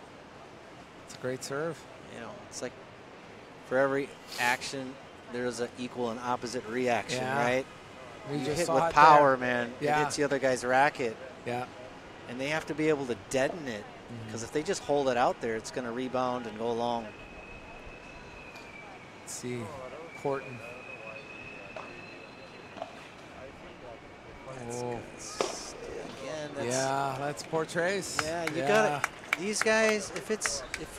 It's a great serve. You know, it's like for every action, there's an equal and opposite reaction, right? We you just hit saw with it power, there. man. It hits the other guy's racket. Yeah. And they have to be able to deaden it, because if they just hold it out there, it's going to rebound and go long. Let's see, Horton. Again, that's Portrays. Yeah, you got it. These guys, if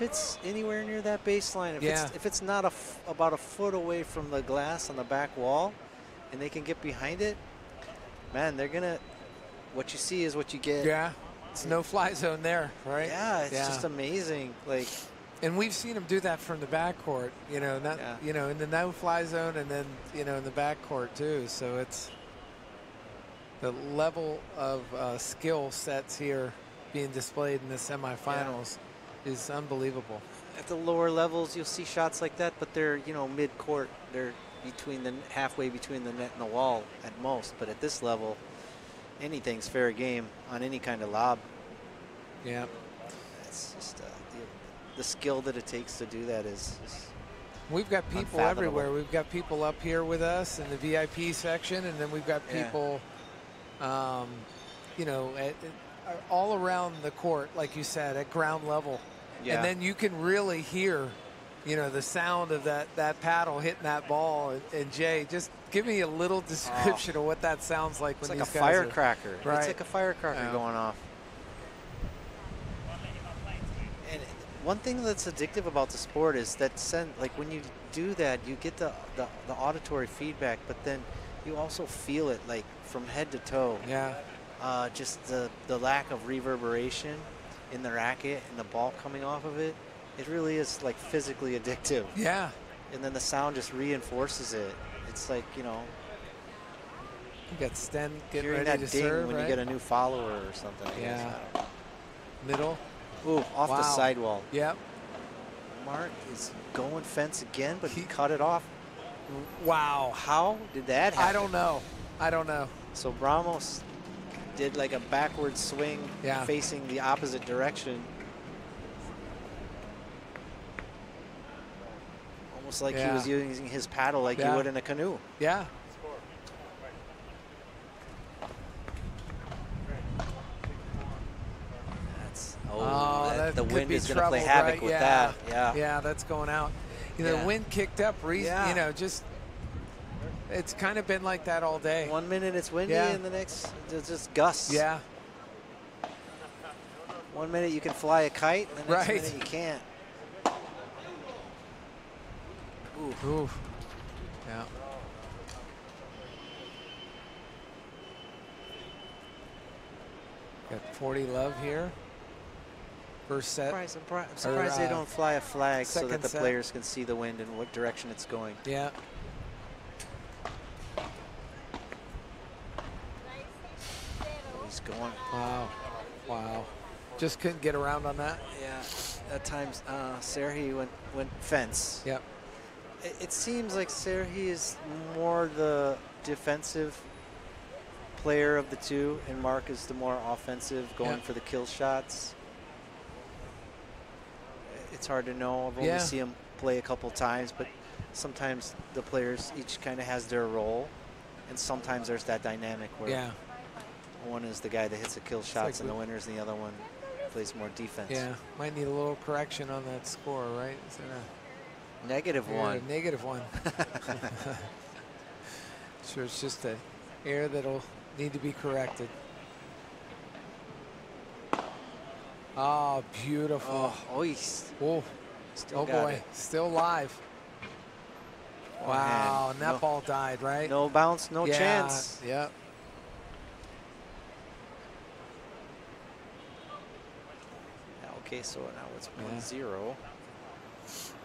it's anywhere near that baseline, if it's not about a foot away from the glass on the back wall, and they can get behind it, man, they're gonna. What you see is what you get. Yeah, it's no fly zone there, right? Yeah, it's just amazing. Like, and we've seen them do that from the backcourt. You know, not you know, in the no fly zone, and then in the backcourt too. So it's the level of skill sets here being displayed in the semifinals is unbelievable. At the lower levels, you'll see shots like that, but they're mid-court. They're halfway between the net and the wall at most. But at this level, anything's fair game on any kind of lob. Yeah, it's just the skill that it takes to do that is. We've got people everywhere. We've got people up here with us in the VIP section, and then we've got people, all around the court, like you said, at ground level. Yeah. And then you can really hear, the sound of that paddle hitting that ball. And Jay, just give me a little description of what that sounds like. When it's like these a guys firecracker. Right. It's like a firecracker going off. And one thing that's addictive about the sport is that when you do that, you get the auditory feedback, but then you also feel it like from head to toe. Yeah. Just the lack of reverberation in the racket and the ball coming off of it, it really is like physically addictive. Yeah. And then the sound just reinforces it. It's like, you got Sten getting ready that to ding serve, when you get a new follower or something. Middle. Ooh, off the sidewall. Yep. Mark is going fence again, but he cut it off. Wow. How did that happen? I don't know. So Ramos did like a backward swing facing the opposite direction. Almost like he was using his paddle like you would in a canoe. Yeah. The wind is going to play havoc with that. Yeah, that's going out. The wind kicked up. It's kind of been like that all day. 1 minute it's windy, and the next it's just gusts. Yeah. 1 minute you can fly a kite, and the next minute you can't. Ooh. Yeah. Got 40 love here. First set. I'm surprised they don't fly a flag so that the players can see the wind and what direction it's going. Yeah. going. Wow. Wow. Just couldn't get around on that. Yeah. At times, Serhi went fence. Yep. It seems like Serhi is more the defensive player of the two, and Mark is the more offensive, going for the kill shots. It's hard to know. I've only seen him play a couple times, but sometimes the players each kind of has their role, and sometimes there's that dynamic where one is the guy that hits the kill shots and the winners, and the other one plays more defense. Yeah, might need a little correction on that score, right? Is it -1. -1. Sure, it's just an error that'll need to be corrected. Oh, beautiful. Oh, he's oh boy, still live. Wow, and that ball died, right? No bounce, no chance. Yeah. Okay, so now it's 1-0.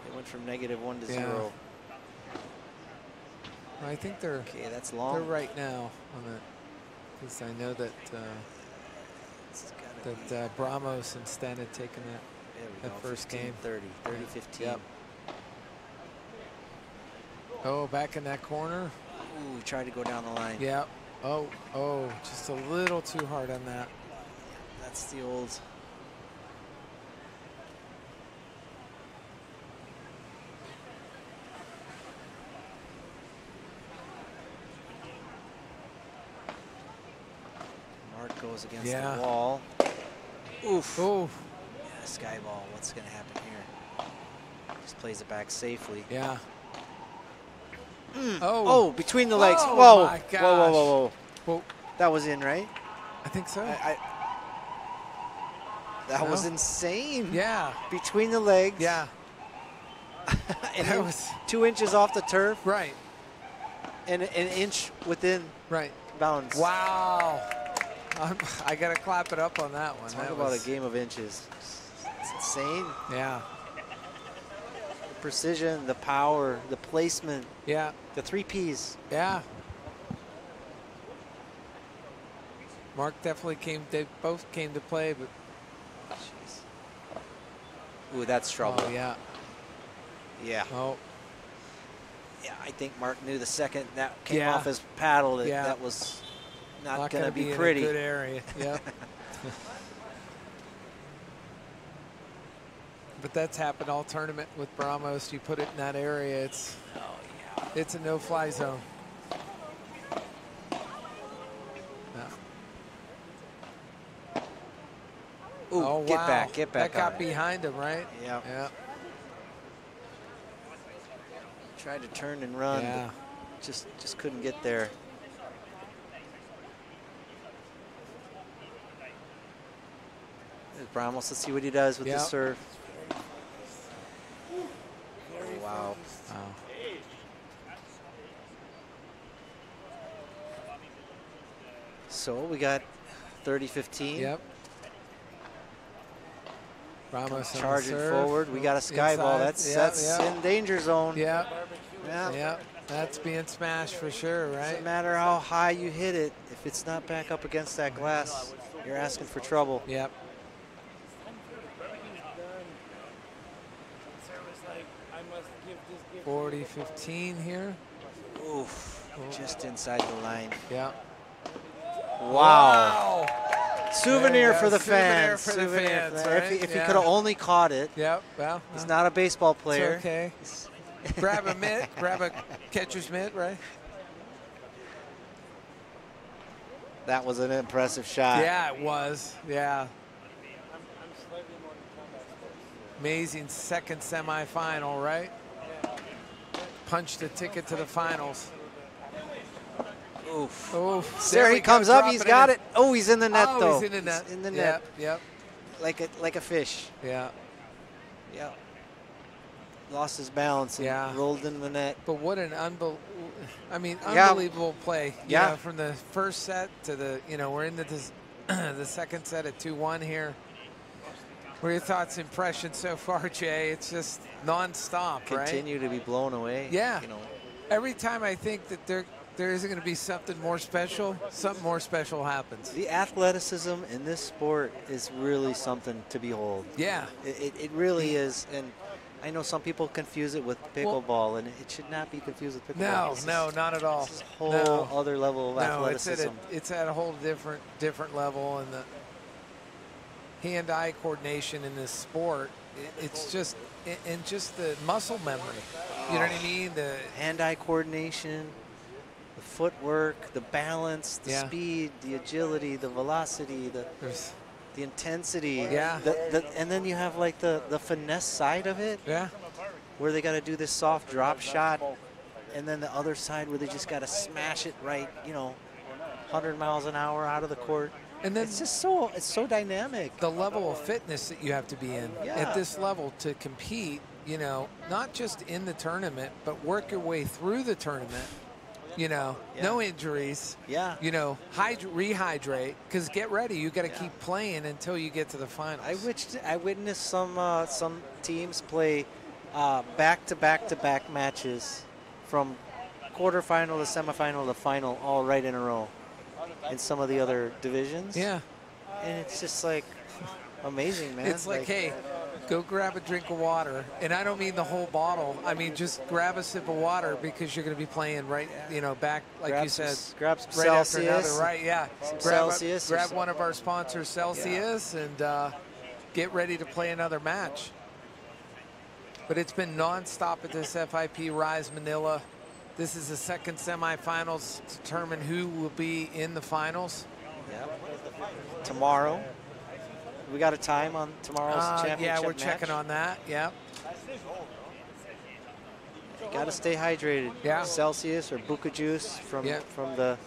It went from -1 to 0. I think they're that's long. They're right now on that, because I know that Bramos and Stan had taken that first game. 30-15. Yep. Oh, back in that corner. Ooh, he tried to go down the line. Yep. Oh, just a little too hard on that. That's the old. Goes against the wall. Oof. Oof. Yeah, sky ball. What's going to happen here? Just plays it back safely. Yeah. Oh, between the legs. Oh, whoa. My gosh. Whoa. That was in, right? I think so. That was insane. Yeah. Between the legs. Yeah. And it was 2 inches off the turf. Right. And an inch within bounds. Wow. I got to clap it up on that one. Talk about a game of inches. It's insane. Yeah. The precision, the power, the placement. Yeah. The 3 Ps. Yeah. Mark definitely they both came to play, but. Jeez. Ooh, that's trouble. Oh, yeah. Yeah. Oh. Yeah, I think Mark knew the second that came off his paddle that was not going to be pretty. In a good area. Yep. But that's happened all tournament with Bramos. You put it in that area, it's a no-fly zone. Ooh, oh, get wow. back. That got behind him, right? Yeah. Yeah. Tried to turn and run, but just couldn't get there. There's Bramos. Let's see what he does with the serve. Oh, wow. So we got 30-15. Yep. Ramos charging forward. We got a sky ball. That's in danger zone. Yep. That's being smashed for sure, right? Doesn't matter how high you hit it. If it's not back up against that glass, you're asking for trouble. Yep. $40-15 here. Oof. Just inside the line. Yeah. Wow. Souvenir for the fans. Souvenir for the fans, right? If he could have only caught it. Yep. Well, he's not a baseball player. It's okay. Grab a mitt, grab a catcher's mitt, right? That was an impressive shot. Yeah, it was. Yeah. Amazing second semifinal, right? Punched a ticket to the finals. Oof. Oof. There he comes up. He's got it. Oh, he's in the net, though. He's in the net. He's in the net. Yep. Like a fish. Yeah. Yeah. Lost his balance and rolled into the net. But what an unbelievable play. You know, from the first set to the, we're into this, the second set at 2-1 here. What are your thoughts, impressions so far, Jay? It's just nonstop, right? Continue to be blown away. Yeah. Every time I think that there isn't going to be something more special, something more special happens. The athleticism in this sport is really something to behold. Yeah. It really is. And I know some people confuse it with pickleball, and it should not be confused with pickleball. No, not at all. It's a whole other level of athleticism. It's at a whole different level, and the hand-eye coordination in this sport, it's just the muscle memory. You know what I mean? The hand-eye coordination, the footwork, the balance, the speed, the agility, the velocity, the intensity. Yeah. And then you have like the finesse side of it. Yeah. Where they got to do this soft drop shot, and then the other side where they just got to smash it right, 100 miles an hour out of the court. And then it's just so dynamic. The level of fitness that you have to be in at this level to compete, not just in the tournament, but work your way through the tournament. No injuries. Yeah. Rehydrate, because get ready. You got to keep playing until you get to the finals. I witnessed some teams play back-to-back matches from quarterfinal to semifinal to final, all right in a row, in some of the other divisions. Yeah. And it's just like amazing, man. It's like, hey, go grab a drink of water. And I don't mean the whole bottle. I mean, just grab a sip of water, because you're going to be playing right, back, like you said. Grab some right Celsius. After another, right, yeah. Celsius. Grab one of our sponsors, Celsius, and get ready to play another match. But it's been nonstop at this FIP Rise Manila. This is the second semifinals to determine who will be in the finals. Yep. Tomorrow. We got a time on tomorrow's championship Yeah, we're match? checking on that. Yep. You got to stay hydrated. Yeah. Celsius or Buca juice from the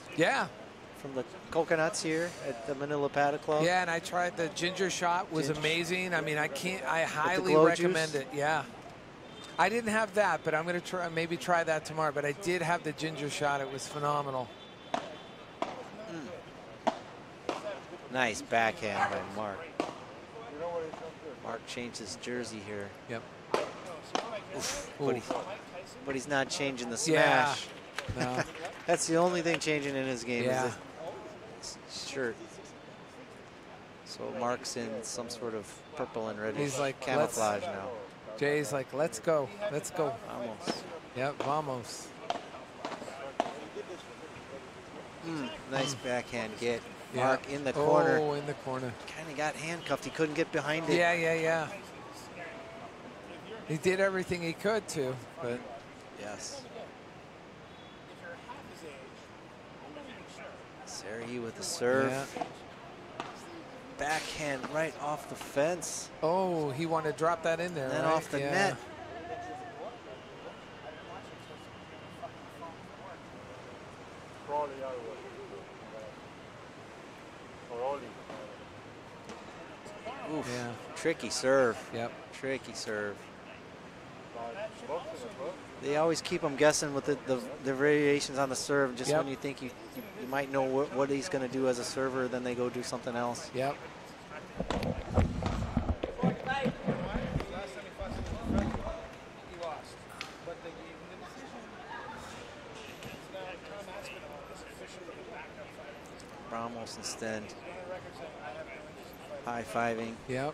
coconuts here at the Manila Paddle Club. Yeah, and I tried the ginger shot. Was amazing. I mean, I highly recommend it. Yeah. I didn't have that, but I'm going to maybe try that tomorrow. But I did have the ginger shot. It was phenomenal. Nice backhand by Mark. Mark changed his jersey here. Yep. Oof, but he's not changing the smash. Yeah. No. That's the only thing changing in his game. Yeah. Is his shirt. So Mark's in some sort of purple and red. He's like camouflage now. Jay's like, let's go. Let's go. Vamos. Yep, vamos. Nice backhand get. Mark in the corner. Oh, in the corner. Kind of got handcuffed. He couldn't get behind it. Yeah. He did everything he could to, but. Yes. Seri with the serve. Yeah. Backhand right off the fence. Oh, he wanted to drop that in there. And then right? off the net. Oof. Yeah. Tricky serve. Yep. Tricky serve. They always keep him guessing with the variations on the serve. Just when you think you might know what he's going to do as a server, then they go do something else. Yep. Ramos instead. High-fiving. Yep.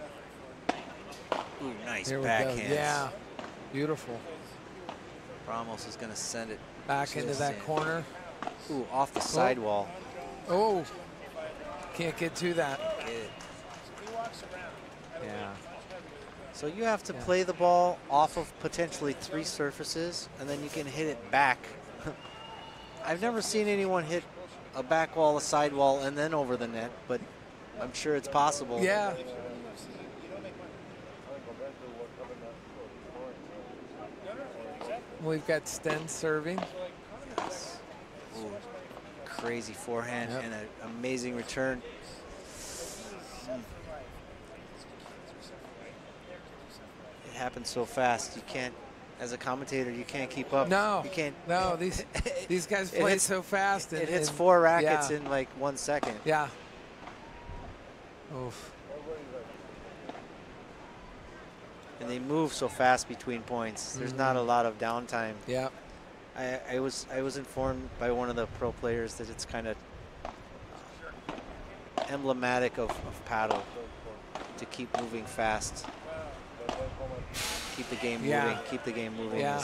Ooh, nice Here backhand. Yeah. Beautiful. Ramos is going to send it back into that corner. Ooh, off the sidewall. Oh. Can't get to that. Yeah. So you have to play the ball off of potentially 3 surfaces, and then you can hit it back. I've never seen anyone hit a back wall, a side wall, and then over the net, but I'm sure it's possible. Yeah. We've got Sten serving. Yes. Ooh, crazy forehand and an amazing return. It happens so fast. You can't, as a commentator, you can't keep up. No. You can't. No, these guys play so fast. It hits 4 rackets in like 1 second. Yeah. Oof. And they move so fast between points. There's not a lot of downtime. Yeah. I was informed by one of the pro players that it's kind of emblematic of paddle to keep moving fast, keep the game moving, keep the game moving. Yeah.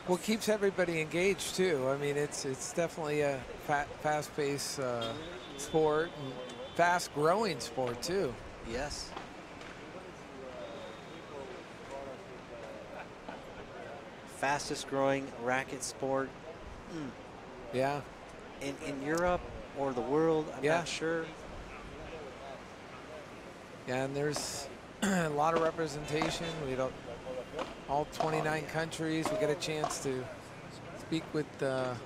Well, it keeps everybody engaged too. I mean, it's definitely a fast-paced sport and fast-growing sport too. Yes. Fastest growing racket sport. Yeah. In Europe or the world, I'm not sure. Yeah, and there's a lot of representation. We don't, all 29 countries. We get a chance to speak with a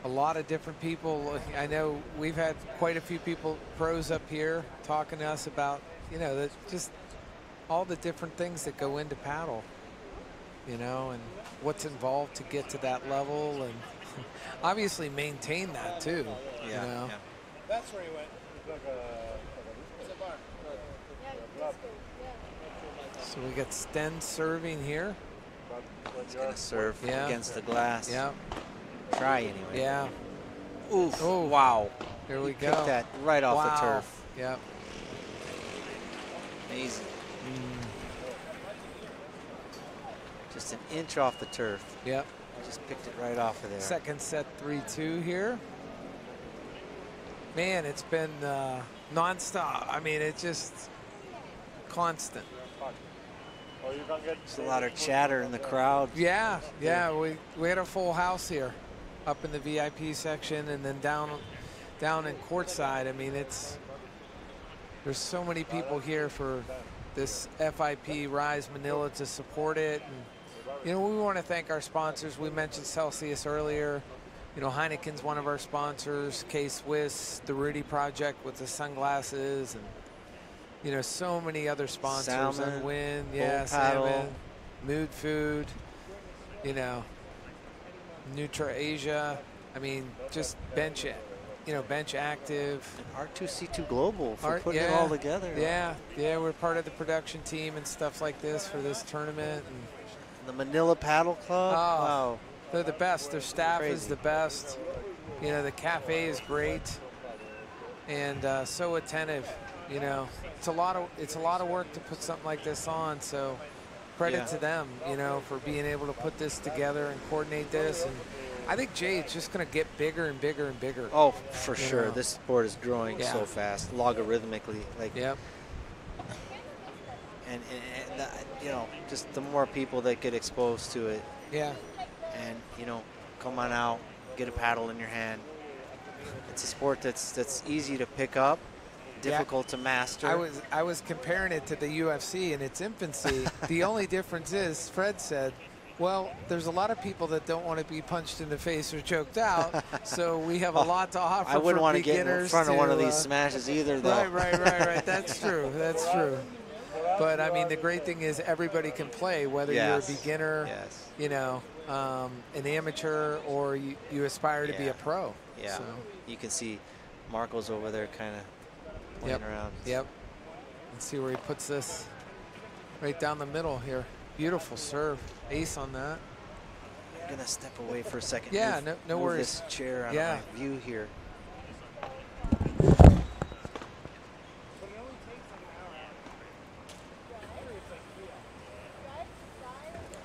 lot of different people. I know we've had quite a few people, pros up here, talking to us about, you know, just all the different things that go into paddle, you know, and what's involved to get to that level, and obviously maintain that too. You know? That's where he went. So we got Sten serving here. He's gonna serve against the glass. Yeah. Try anyway. Yeah. Oof. Oh, wow. There we He go. picked that right off the turf. Yep. Amazing. Just an inch off the turf. Yep. Just picked it right off of there. Second set 3-2 here. Man, it's been nonstop. I mean, it's just constant. There's a lot of chatter in the crowd. Yeah, we had a full house here, up in the VIP section, and then down in courtside. I mean, there's so many people here for this FIP Rise Manila to support it. And, you know, we want to thank our sponsors. We mentioned Celsius earlier. You know, Heineken's one of our sponsors, K-Swiss, the Rudy Project with the sunglasses, and, you know, so many other sponsors. Salmon, Win, Paddle. Salmon, Mood Food, you know, Nutra Asia. I mean, just Bench Active. And R2C2 Global for putting it all together. Yeah, we're part of the production team and stuff like this for this tournament. And the Manila Paddle Club. Oh, wow. They're the best. Their staff is the best. You know, the cafe is great and so attentive. You know, it's a lot of work to put something like this on. So credit to them, you know, for being able to put this together and coordinate this. And I think, Jay, it's just going to get bigger and bigger and bigger. Oh, for sure. This sport is growing so fast, logarithmically. Like, and you know, just the more people that get exposed to it. Yeah. And, you know, come on out, get a paddle in your hand. It's a sport that's easy to pick up, difficult to master. I was comparing it to the UFC in its infancy. The only difference is, Fred said, well, there's a lot of people that don't want to be punched in the face or choked out, so we have a lot to offer. I wouldn't want to get in front of one of these to, smashes either, though. Right. That's true. That's true. But I mean, the great thing is everybody can play, whether you're a beginner, you know, an amateur, or you aspire to be a pro. Yeah. So. You can see Marco's over there kind of playing around. Yep. Let's see where he puts this. Right down the middle here. Beautiful serve. Ace on that. I'm going to step away for a second. Yeah, no worries. Move this chair out of my view here.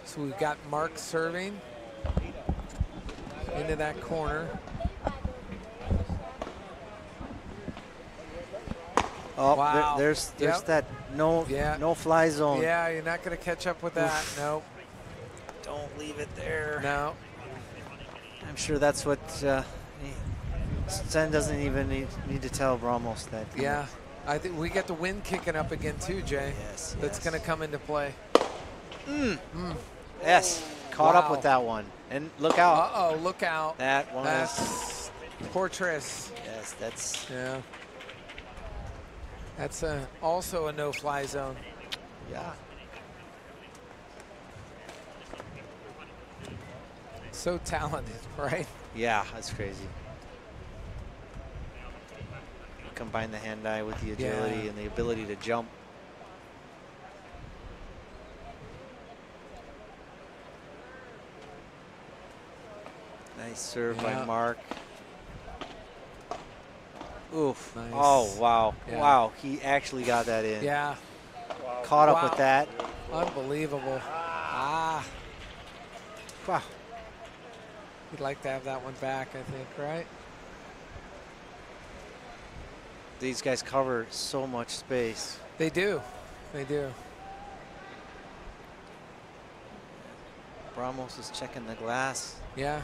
So we've got Mark serving into that corner. Oh, wow. There's that no fly zone. Yeah, you're not going to catch up with that. Nope. Don't leave it there. No. I'm sure that's what Sten doesn't even need to tell Ramos that. Yeah. I think we get the wind kicking up again too, Jay. Yes. That's going to come into play. Yes. Caught up with that one. And look out. Uh-oh, look out. That one. That's Portress. Yes, that's. Yeah. That's also a no-fly zone. Yeah. So talented, right? Yeah, that's crazy. Combine the hand-eye with the agility and the ability to jump. Nice serve by Mark. Oof. Nice. Oh, wow. Yeah. Wow, he actually got that in. Yeah. Caught up with that. Unbelievable. Ah. Wow. He'd like to have that one back, I think, right? These guys cover so much space. They do. They do. Ramos is checking the glass. Yeah.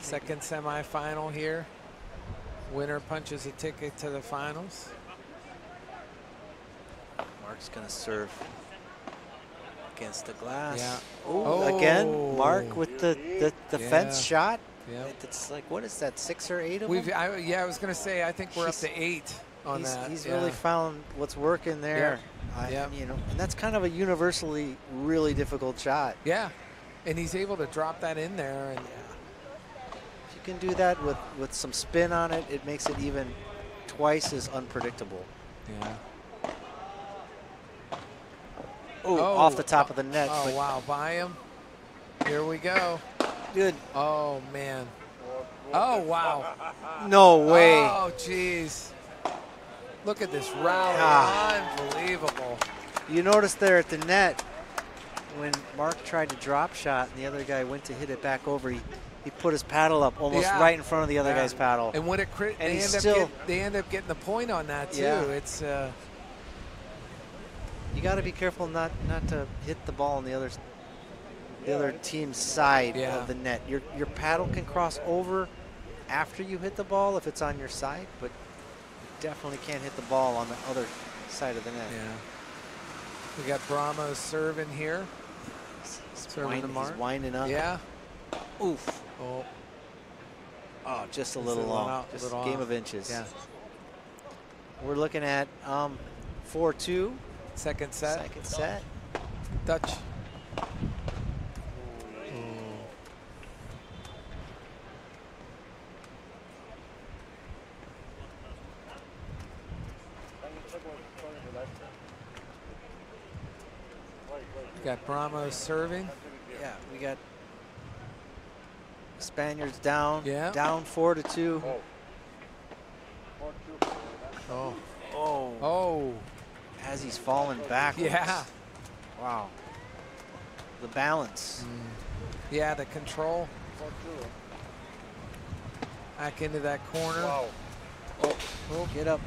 Second semifinal here. Winner punches a ticket to the finals. Mark's gonna serve against the glass. Yeah. Ooh, again, Mark with the fence shot. Yeah. It's like, what is that, 6 or 8 of them? I was gonna say, I think we're up to 8 on that. He's really found what's working there. You know, and that's kind of a universally really difficult shot. Yeah, and he's able to drop that in there. And if you can do that with some spin on it, it makes it even twice as unpredictable. Yeah. Ooh, off the top of the net. Oh, wow, by him. Here we go. Good. Oh, man. Oh, wow. No way. Oh, jeez. Look at this rally. Unbelievable. You noticed there at the net when Mark tried to drop shot and the other guy went to hit it back over, he put his paddle up almost right in front of the other guy's paddle. And when it they end up getting the point on that, too. Yeah. It's you got to be careful not to hit the ball on the other team's side of the net. Your paddle can cross over after you hit the ball if it's on your side, but you definitely can't hit the ball on the other side of the net. Yeah. We got Brahmo serving here. Serving the Mark. He's winding up. Yeah. Oof. Oh, just a little long. Just a game of inches. Yeah. We're looking at 4-2. Second set. Second set. Dutch. We got Brahmo serving. Yeah, we got Spaniards down. Yeah. Down 4-2. Oh. Oh. Oh. As he's falling backwards. Yeah. Wow. The balance. Yeah, the control. Back into that corner. Wow. Oh, get up.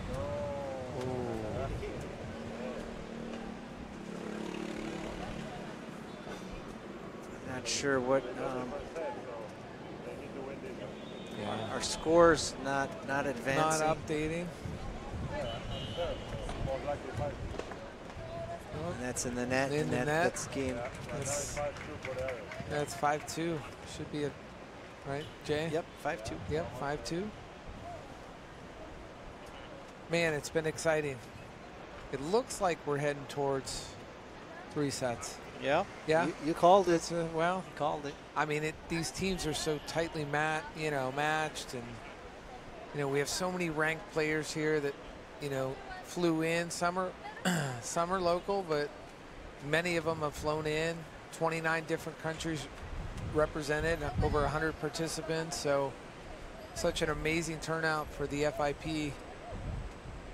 I'm not sure what our scores not advancing. Not updating. And that's in the net. In the net. That's game. That's 5-2. Should be right, Jay? Yep, 5-2. Yep, 5-2. Man, it's been exciting. It looks like we're heading towards 3 sets. Yeah. Yeah. You called it. Well, you called it. I mean, these teams are so tightly matched, and we have so many ranked players here that flew in. Some are local, but many of them have flown in. 29 different countries represented, over 100 participants. So, such an amazing turnout for the FIP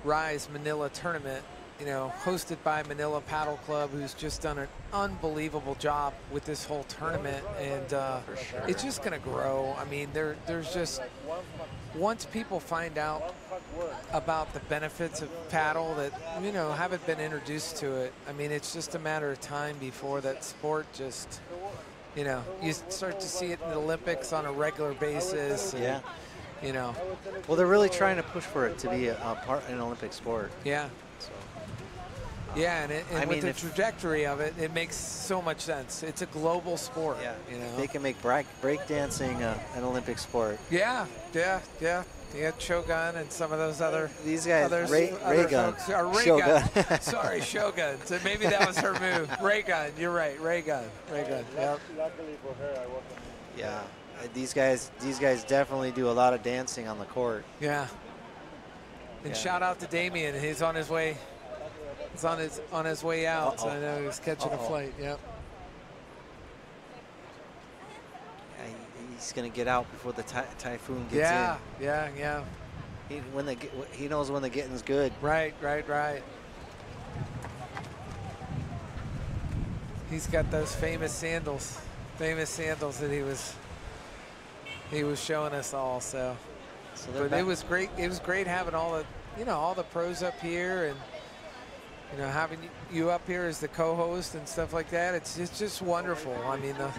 Rise Manila tournament. Hosted by Manila Paddle Club, who's just done an unbelievable job with this whole tournament, and it's just going to grow. I mean, there's just, once people find out about the benefits of paddle that haven't been introduced to it, I mean, it's just a matter of time before that sport just, you start to see it in the Olympics on a regular basis. And, yeah. Well, they're really trying to push for it to be an Olympic sport. Yeah. Yeah, and with the trajectory of it, it makes so much sense. It's a global sport. Yeah, they can make breakdancing an Olympic sport. Yeah. You got Shogun and some of those other. These guys, Ray-Gun. Shogun. Sorry, Shogun. So maybe that was her move. Ray-Gun. You're right. Ray-Gun. Yep. Luckily for her, I wasn't. Yeah, these guys definitely do a lot of dancing on the court. Yeah. And shout out to Damien. He's on his way. He's on his way out. So I know he's catching a flight. Yep. he's going to get out before the typhoon gets in. Yeah. He knows when the getting's good. Right. He's got those famous sandals that he was showing us all. So but it was great. It was great having all the pros up here, and having you up here as the co-host and stuff like that. It's just wonderful. I mean, the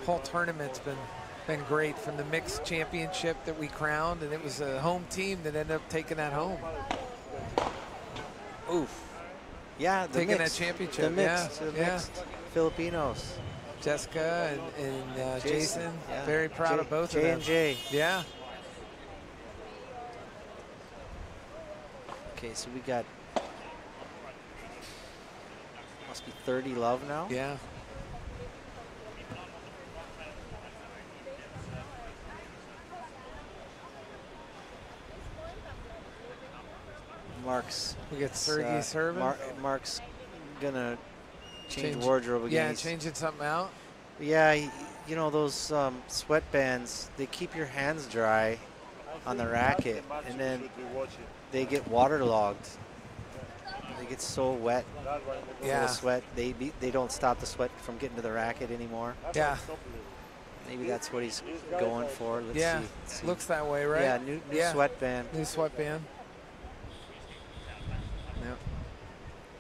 whole tournament's been great, from the mixed championship that we crowned, and it was a home team that ended up taking that home. Oof. Yeah, taking that championship. The mixed Filipinos. Jessica and Jason. Yeah. Very proud of both of them. J&J. Yeah. Okay, so we got, must be 30 love now. Yeah. We get Sergey serving. Mark's gonna change wardrobe again. Yeah, changing something out. Yeah, those sweatbands, they keep your hands dry on the racket, and then they get waterlogged. They get so wet, full of sweat. They don't stop the sweat from getting to the racket anymore. Yeah. Maybe that's what he's going for. Let's see. Looks that way, right? Yeah, new sweatband. New sweatband. Yep.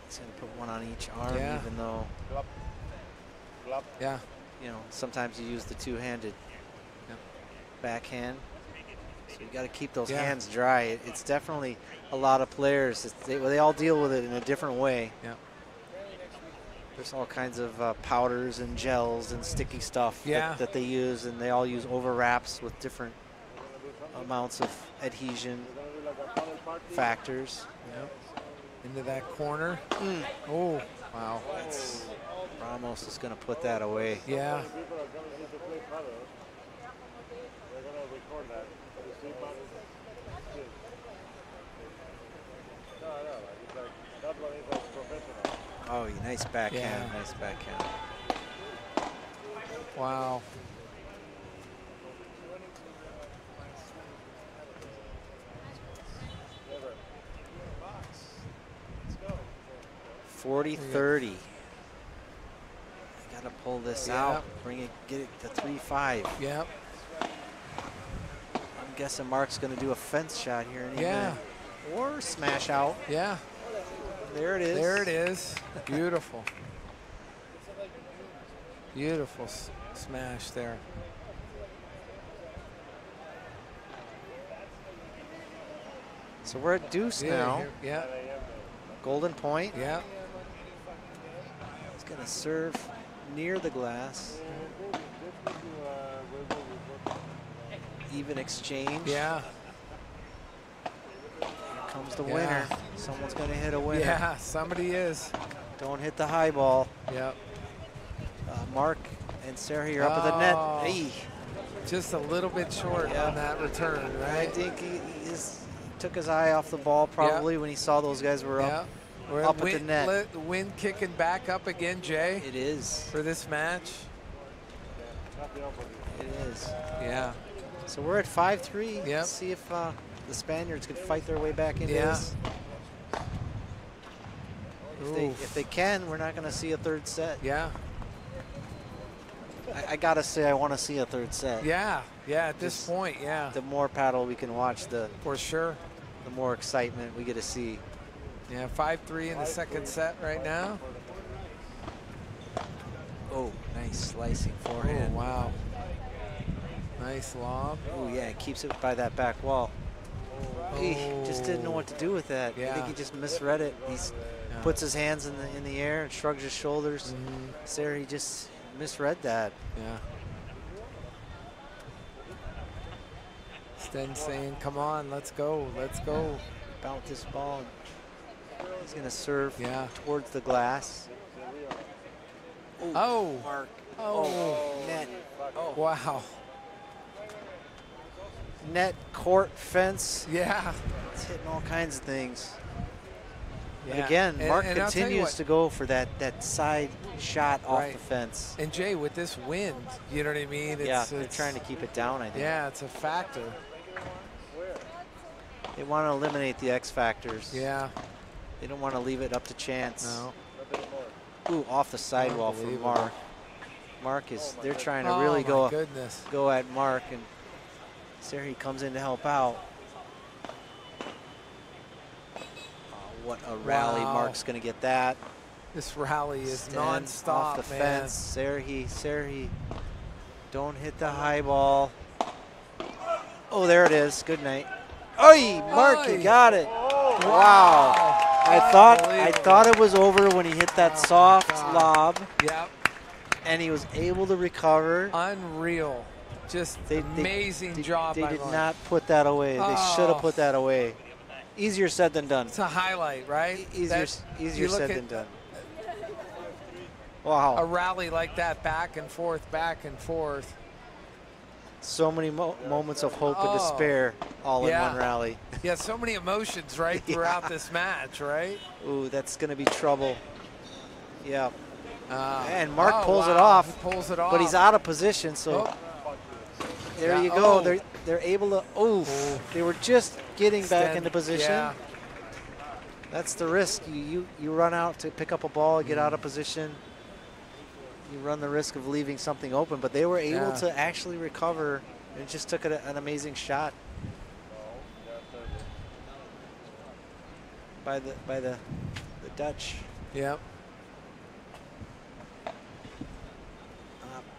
He's going to put one on each arm, even though, sometimes you use the two-handed backhand. So you got to keep those hands dry. It's definitely a lot of players. They all deal with it in a different way. Yeah. There's all kinds of powders and gels and sticky stuff that they use, and they all use over wraps with different amounts of adhesion factors. Yep. Into that corner. Oh, wow. Ramos is going to put that away. Yeah. Oh, nice backhand. Nice backhand. Wow. $40-30. Got to pull this out. Get it to 3-5. Yep. I'm guessing Mark's going to do a fence shot here in a minute. Or smash out. Yeah. There it is. There it is. Beautiful. Beautiful smash there. So we're at deuce now. Yeah. Golden point. Yeah. He's going to serve near the glass. Even exchange. Yeah. Here comes the winner. Someone's going to hit a winner. Yeah, somebody is. Don't hit the high ball. Yep. Mark and Sarah are up at the net. Hey. Just a little bit short on that return, right? I think he took his eye off the ball probably when he saw those guys were up at the net. The wind kicking back up again, Jay. It is. For this match. It is. Yeah. So we're at 5-3. Yep. Let's see if the Spaniards can fight their way back into this. If they can, we're not going to see a third set. Yeah. I got to say, I want to see a third set. Yeah. Yeah, at this point, yeah. The more paddle we can watch, for sure, the more excitement we get to see. Yeah, 5-3 in the second set right now. Oh, nice slicing forehand. Oh, wow. Nice lob. Oh, yeah, it keeps it by that back wall. He just didn't know what to do with that. I think he just misread it. He puts his hands in the air and shrugs his shoulders. Sarah, he just misread that. Yeah. Sten saying, come on, let's go, let's go. Bounce this ball. He's going to serve towards the glass. Oh. Mark. Oh. Net. Oh. Wow. Net, court, fence. Yeah. It's hitting all kinds of things. Yeah. And again, Mark and continues to go for that side shot off the fence. And Jay, with this wind, you know what I mean? They're trying to keep it down, I think. Yeah, it's a factor. They want to eliminate the X factors. Yeah. They don't want to leave it up to chance. No. Ooh, off the sidewall from Mark. Mark is, they're trying to really go at Mark, and Serhi comes in to help out. What a rally. Mark's going to get that. This rally is non-stop, off the fence. Serhi, don't hit the high ball. Oh, there it is. Good night. Oi, Mark, you got it. Wow. I thought it was over when he hit that soft lob. Yep. And he was able to recover. Unreal. Just amazing job by Mark. They did Mark. not put that away. They should have put that away. Easier said than done. It's a highlight, right? Easier said than done. Wow. A rally like that, back and forth, back and forth. So many moments of hope and despair all in one rally. Yeah, so many emotions, right, throughout this match, right? Ooh, that's going to be trouble. Yeah. And Mark pulls it off. He pulls it off. But he's out of position, so there you go. They're able to, they were just getting back into position. Yeah. That's the risk. You run out to pick up a ball, get out of position. You run the risk of leaving something open, but they were able to actually recover and just took an amazing shot by the Dutch. Yep.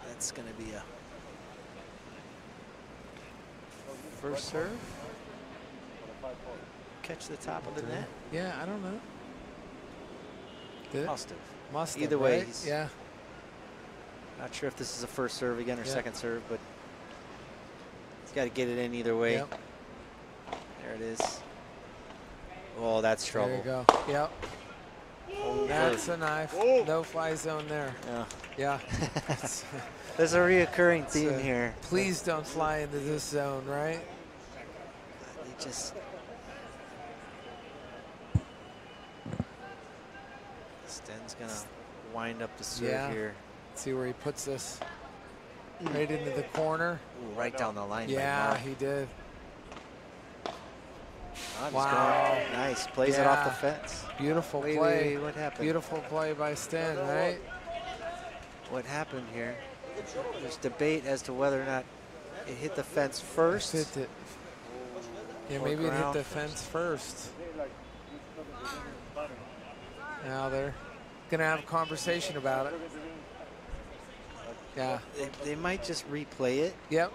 That's going to be a first serve. Catch the top of the net. Yeah, I don't know. Did it? Must have. Either way, yeah. Not sure if this is a first serve again or second serve, but he's got to get it in either way. Yep. There it is. Oh, that's trouble. There you go. Yep. That's a knife. No fly zone there. Yeah. There's a reoccurring theme here. Please don't fly into this zone, right? They just. Sten's going to wind up the serve here. See where he puts this right into the corner. Ooh, right down the line. Yeah, he did. Wow. Nice. Plays it off the fence. Beautiful play. Wait, what happened? Beautiful play by Sten, right? What happened here? There's debate as to whether or not it hit the fence first. Yeah, maybe it hit the fence first. Now they're going to have a conversation about it. Yeah. They might just replay it. Yep.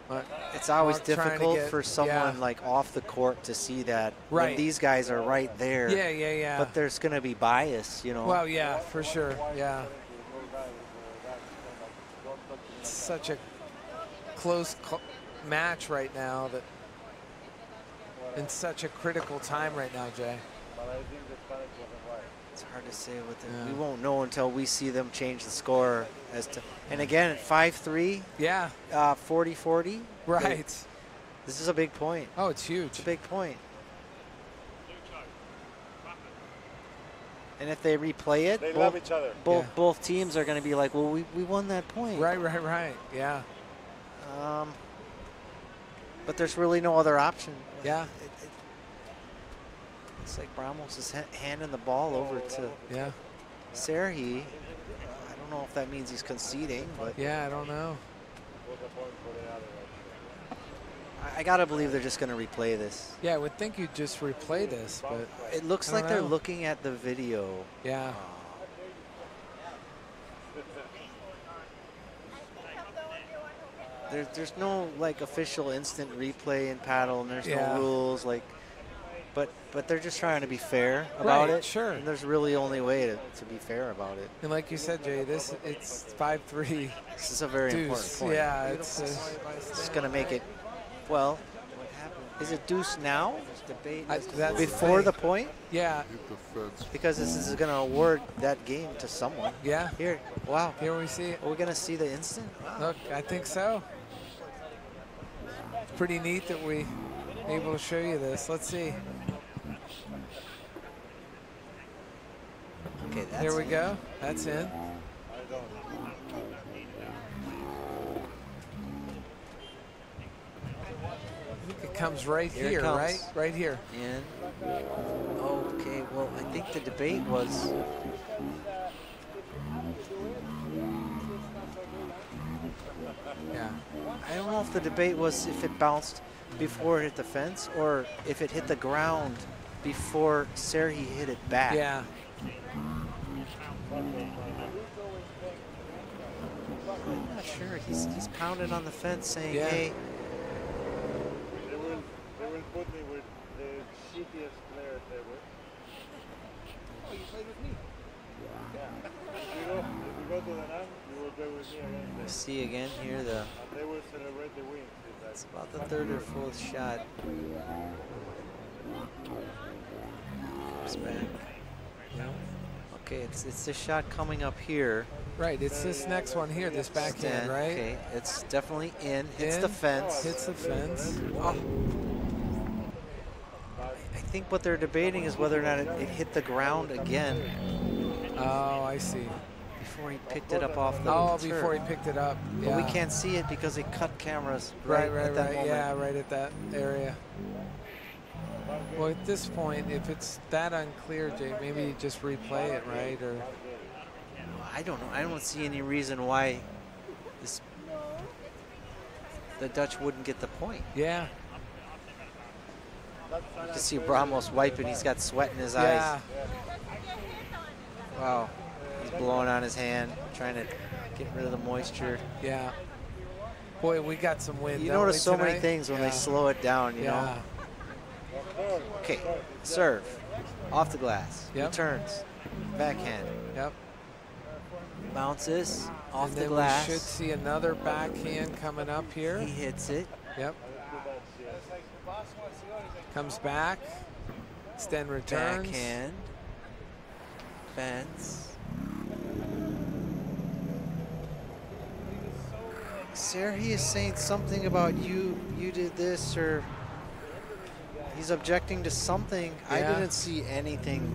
But it's always difficult for someone like off the court to see that when these guys are right there. Yeah. But there's going to be bias, you know. Well, yeah, for sure. Yeah. It's such a close match right now that in such a critical time right now, Jay. It's hard to say what we won't know until we see them change the score as to. And again, at 5-3. Yeah. 40-40. Right. This is a big point. Oh, it's huge. It's a big point. And if they replay it, they love each other. Both teams are going to be like, well, we won that point. Right. Yeah. But there's really no other option. Yeah. It's like Ramos is handing the ball over to Serhi. I don't know if that means he's conceding, but yeah, I don't know. I gotta believe they're just gonna replay this. Yeah, I would think you'd just replay this, but it looks like they're looking at the video. Yeah. There's no like official instant replay in paddle, and there's no rules like. But they're just trying to be fair about it. Sure. And there's really only way to be fair about it. And like you said, Jay, it's 5-3. This is a very important point. Yeah, it's going to make it. Well, what happened? Is it deuce now? Debate before the point? Yeah. Because this is going to award that game to someone. Yeah. Here. Wow. Here we see it. Are we going to see the instant? Wow. Look, I think so. It's pretty neat that we able to show you this. Let's see. Okay, that's Here we go. That's in. It comes right here, right? Right here. In. Okay, well, I think the debate was... Yeah. I don't know if the debate was if it bounced before it hit the fence or if it hit the ground before Serhi hit it back. Yeah. I'm not sure. He's pounding on the fence saying, hey. They will put me with the shittiest players ever. Oh, you played with me? Yeah. If you go to the NAM, you will play with me again. See again here the... And they will celebrate the win. It's about the third or fourth shot. Comes back. Yeah. Okay, it's this shot coming up here. Right, it's this next one here, this backhand, right? Okay, it's definitely in. Hits the fence. Hits the fence. Oh. I think what they're debating is whether or not it hit the ground again. Oh, I see. Before he picked it up off the turf. before he picked it up. Yeah. But we can't see it because they cut cameras right at that moment. Yeah, right at that area. Well, at this point, if it's that unclear, Jay, maybe you just replay it, right? Or I don't know. I don't see any reason why the Dutch wouldn't get the point. Yeah. You can see Ramos wiping. He's got sweat in his eyes. Wow. He's blowing on his hand, trying to get rid of the moisture. Yeah. Boy, we got some wind. You notice so many things when they slow it down, you know? Okay, serve. Off the glass. Yep. Returns. Backhand. Yep. Bounces off and the then glass. We should see another backhand coming up here. He hits it. Yep. Comes back. Extend returns. Backhand. Fence. Serhi is saying something about you did this, or he's objecting to something. Yeah. I didn't see anything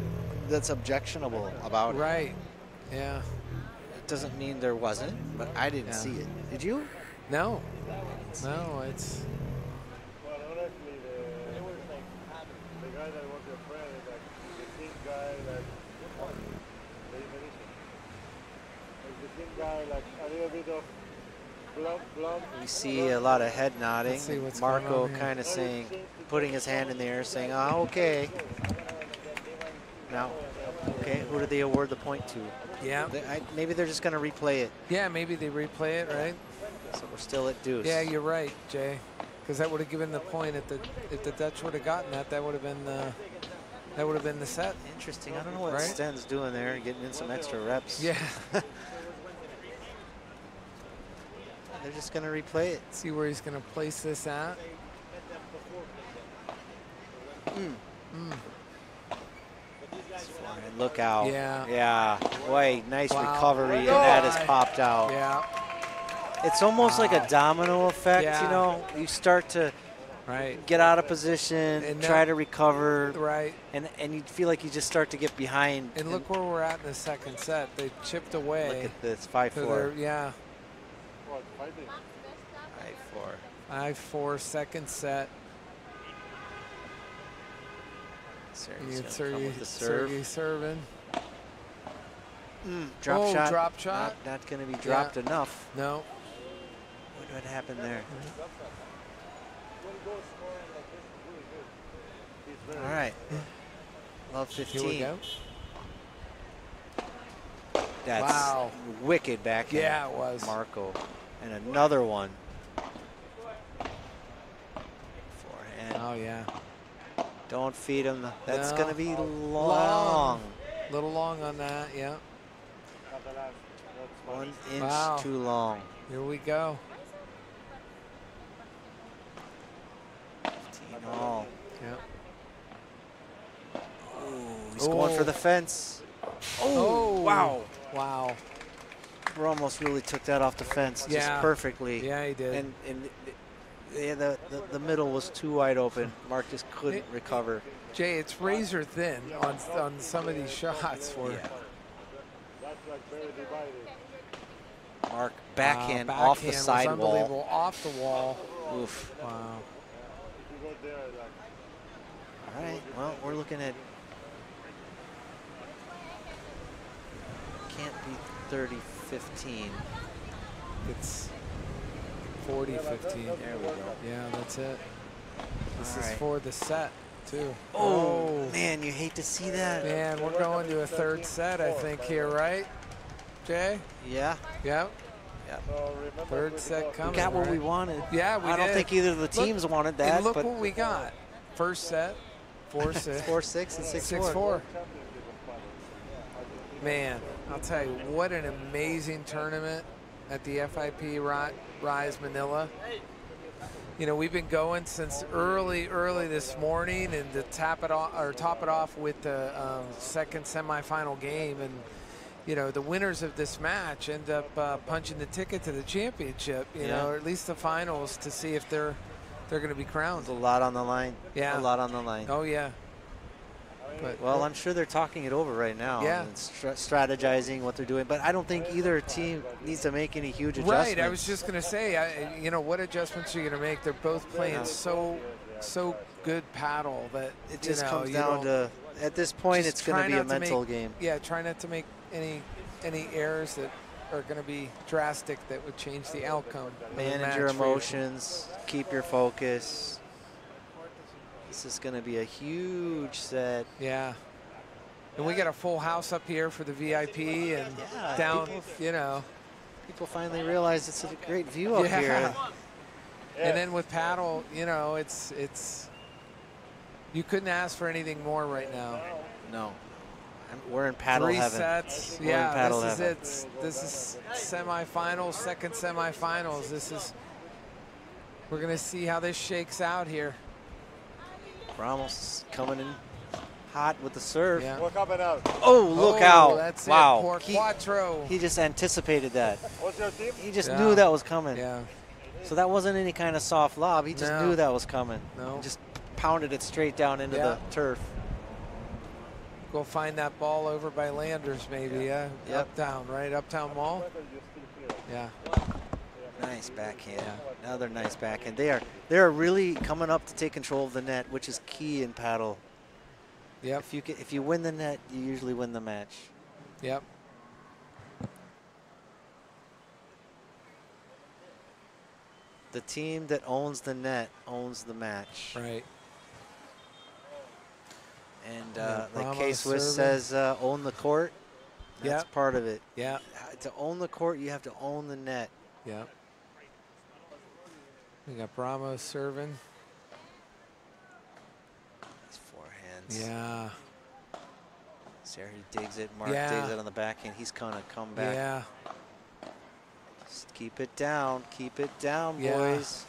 that's objectionable about it. Right. Yeah. It doesn't mean there wasn't, but I didn't see it. Did you? No. No, it's... Well, honestly, the guy that was your friend is like the thin guy, like the thin guy, like a little bit of blood. We see a lot of head nodding. Let's see what's Marco going on kind of saying, putting his hand in the air, saying, "Oh, okay." Now, okay, who did they award the point to? Yeah. Maybe they're just going to replay it. Yeah, maybe they replay it, right? So we're still at deuce. Yeah, you're right, Jay. Because that would have given the point if the Dutch would have gotten that. That would have been the set. Interesting. I don't know what Sten's doing there, getting in some extra reps. Yeah. They're just going to replay it. See where he's going to place this at. Look out. Yeah. Yeah. Boy, nice recovery, and that has popped out. Yeah. It's almost like a domino effect, Yeah. you know? You start to get out of position, and try to recover. Right. And you feel like you just start to get behind. And look where we're at in the second set. They chipped away. Look at this, 5-4. Yeah. 5-4. 5-4, second set. Sergey serving. Drop shot. Drop shot. Not going to be dropped enough. No. What happened there? All right. Love 15. Here we go. That's wicked backhand. Yeah, it was. Marco. And another one. Forehand. Oh, yeah. Don't feed him. That's going to be long. Little long on that, yeah. 1 inch too long. Here we go. 15 all. Yeah. Oh, he's going for the fence. Oh, wow. Wow. Ramos really took that off the fence just perfectly. Yeah, he did. And Yeah, the middle was too wide open. Mark just couldn't recover. Jay, it's razor thin on some of these shots. For yeah. Mark backhand off the sidewall. Unbelievable, off the wall. Oof. Wow. All right, well, we're looking at, can't be 30-15. It's 40-15. There we go. Yeah, that's it. This is for the set, too. Oh, man, you hate to see that. Man, we're going to a third set, I think, here, right, Jay? Yeah. Yep. Third set coming. We got what we wanted. Yeah, we did. I don't think either of the teams wanted that. And look what we got. First set, 4-6. 4-6 and 6-4. Man, I'll tell you, what an amazing tournament at the FIP Rise Manila. You know, we've been going since early this morning, and to top it off with the second semifinal game, and you know, the winners of this match end up punching the ticket to the championship, you know, or at least the finals, to see if they're going to be crowned. There's a lot on the line. Yeah. A lot on the line. Oh, yeah. But, well, I'm sure they're talking it over right now. Yeah. And strategizing what they're doing. But I don't think either team needs to make any huge adjustments. Right. I was just going to say, you know, what adjustments are you going to make? They're both playing so good paddle that it just comes down to, at this point, it's going to be a mental game. Yeah, try not to make any errors that are going to be drastic that would change the outcome. Manage your emotions, keep your focus. This is going to be a huge set. Yeah. And we got a full house up here for the VIP, and down, you know. People finally realize it's a great view up here. And then with paddle, you know, it's you couldn't ask for anything more right now. No. We're in paddle heaven. 3 sets. We're in paddle this heaven. is it. This is semifinals, second semifinals. We're going to see how this shakes out here. Ramos coming in hot with the serve. Yeah. We're coming out. Oh, look out. That's wow. It. Por cuatro. He just anticipated that. What's your team? He just knew that was coming. Yeah. So that wasn't any kind of soft lob. He just knew that was coming. No. He just pounded it straight down into the turf. Go find that ball over by Landers, maybe. Yeah. Yep. Uptown, right? Uptown Mall. Yeah. Nice backhand. Yeah. Another nice backhand. They are really coming up to take control of the net, which is key in paddle. Yep. If you win the net, you usually win the match. Yep. The team that owns the net owns the match. Right. And like K-Swiss says, own the court. That's part of it. Yeah. To own the court, you have to own the net. Yeah. We got Bramo serving. Nice forehands. Yeah. Sarah digs it. Mark digs it on the backhand. He's gonna come back. Yeah. Just keep it down. Keep it down, Yeah. boys.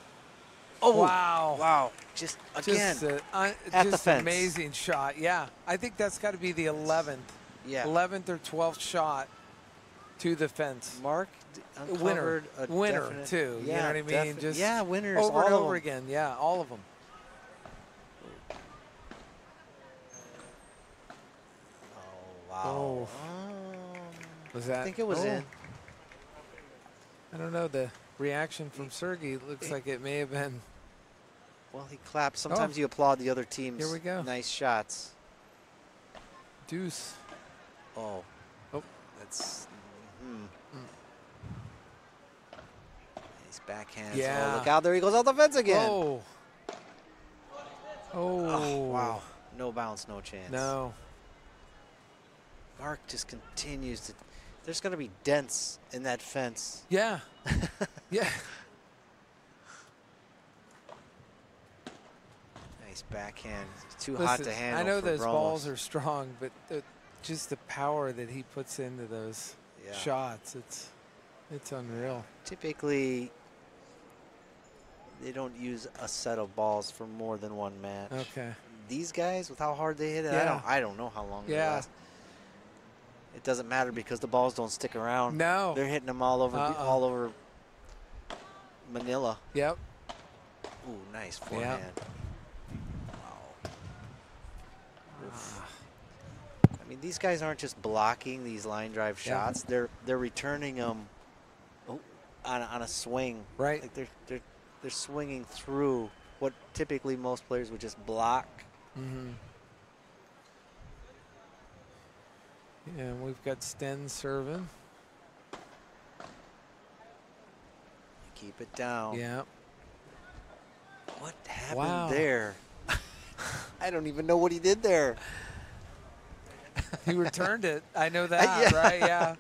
Oh, wow. Wow. Just again, at the fence. Amazing shot. Yeah. I think that's got to be the 11th. Yeah. 11th or 12th shot to the fence. Mark uncovered a winner, definite, too. Yeah, you know what I mean? Just winners. over all and of over them. again. Yeah, all of them. Oh, wow. Oh. Was that? I think it was in. I don't know. The reaction from Sergey looks like it may have been. Well, he clapped. Sometimes you applaud the other team's Here we go. nice shots. Deuce. Oh. Oh. That's. Nice backhand. Yeah. Oh, look out. There he goes off the fence again. Oh. Oh. Wow. No bounce, no chance. No. Mark just continues to. There's going to be dents in that fence. Yeah. Yeah. Nice backhand. Too hot to handle. I know for those Ramos. balls are strong, but just the power that he puts into those shots, it's unreal. Typically, they don't use a set of balls for more than one match. Okay. These guys, with how hard they hit it, I don't know how long they last. It doesn't matter because the balls don't stick around. No. They're hitting them all over Manila. Yep. Ooh, nice forehand. Wow. I mean, these guys aren't just blocking these line drive shots. They're returning them on a swing. Right. Like they're swinging through what typically most players would just block. Mm-hmm. And we've got Sten serving. Keep it down. Yeah. What happened there? I don't even know what he did there. He returned it. I know that, right? Yeah.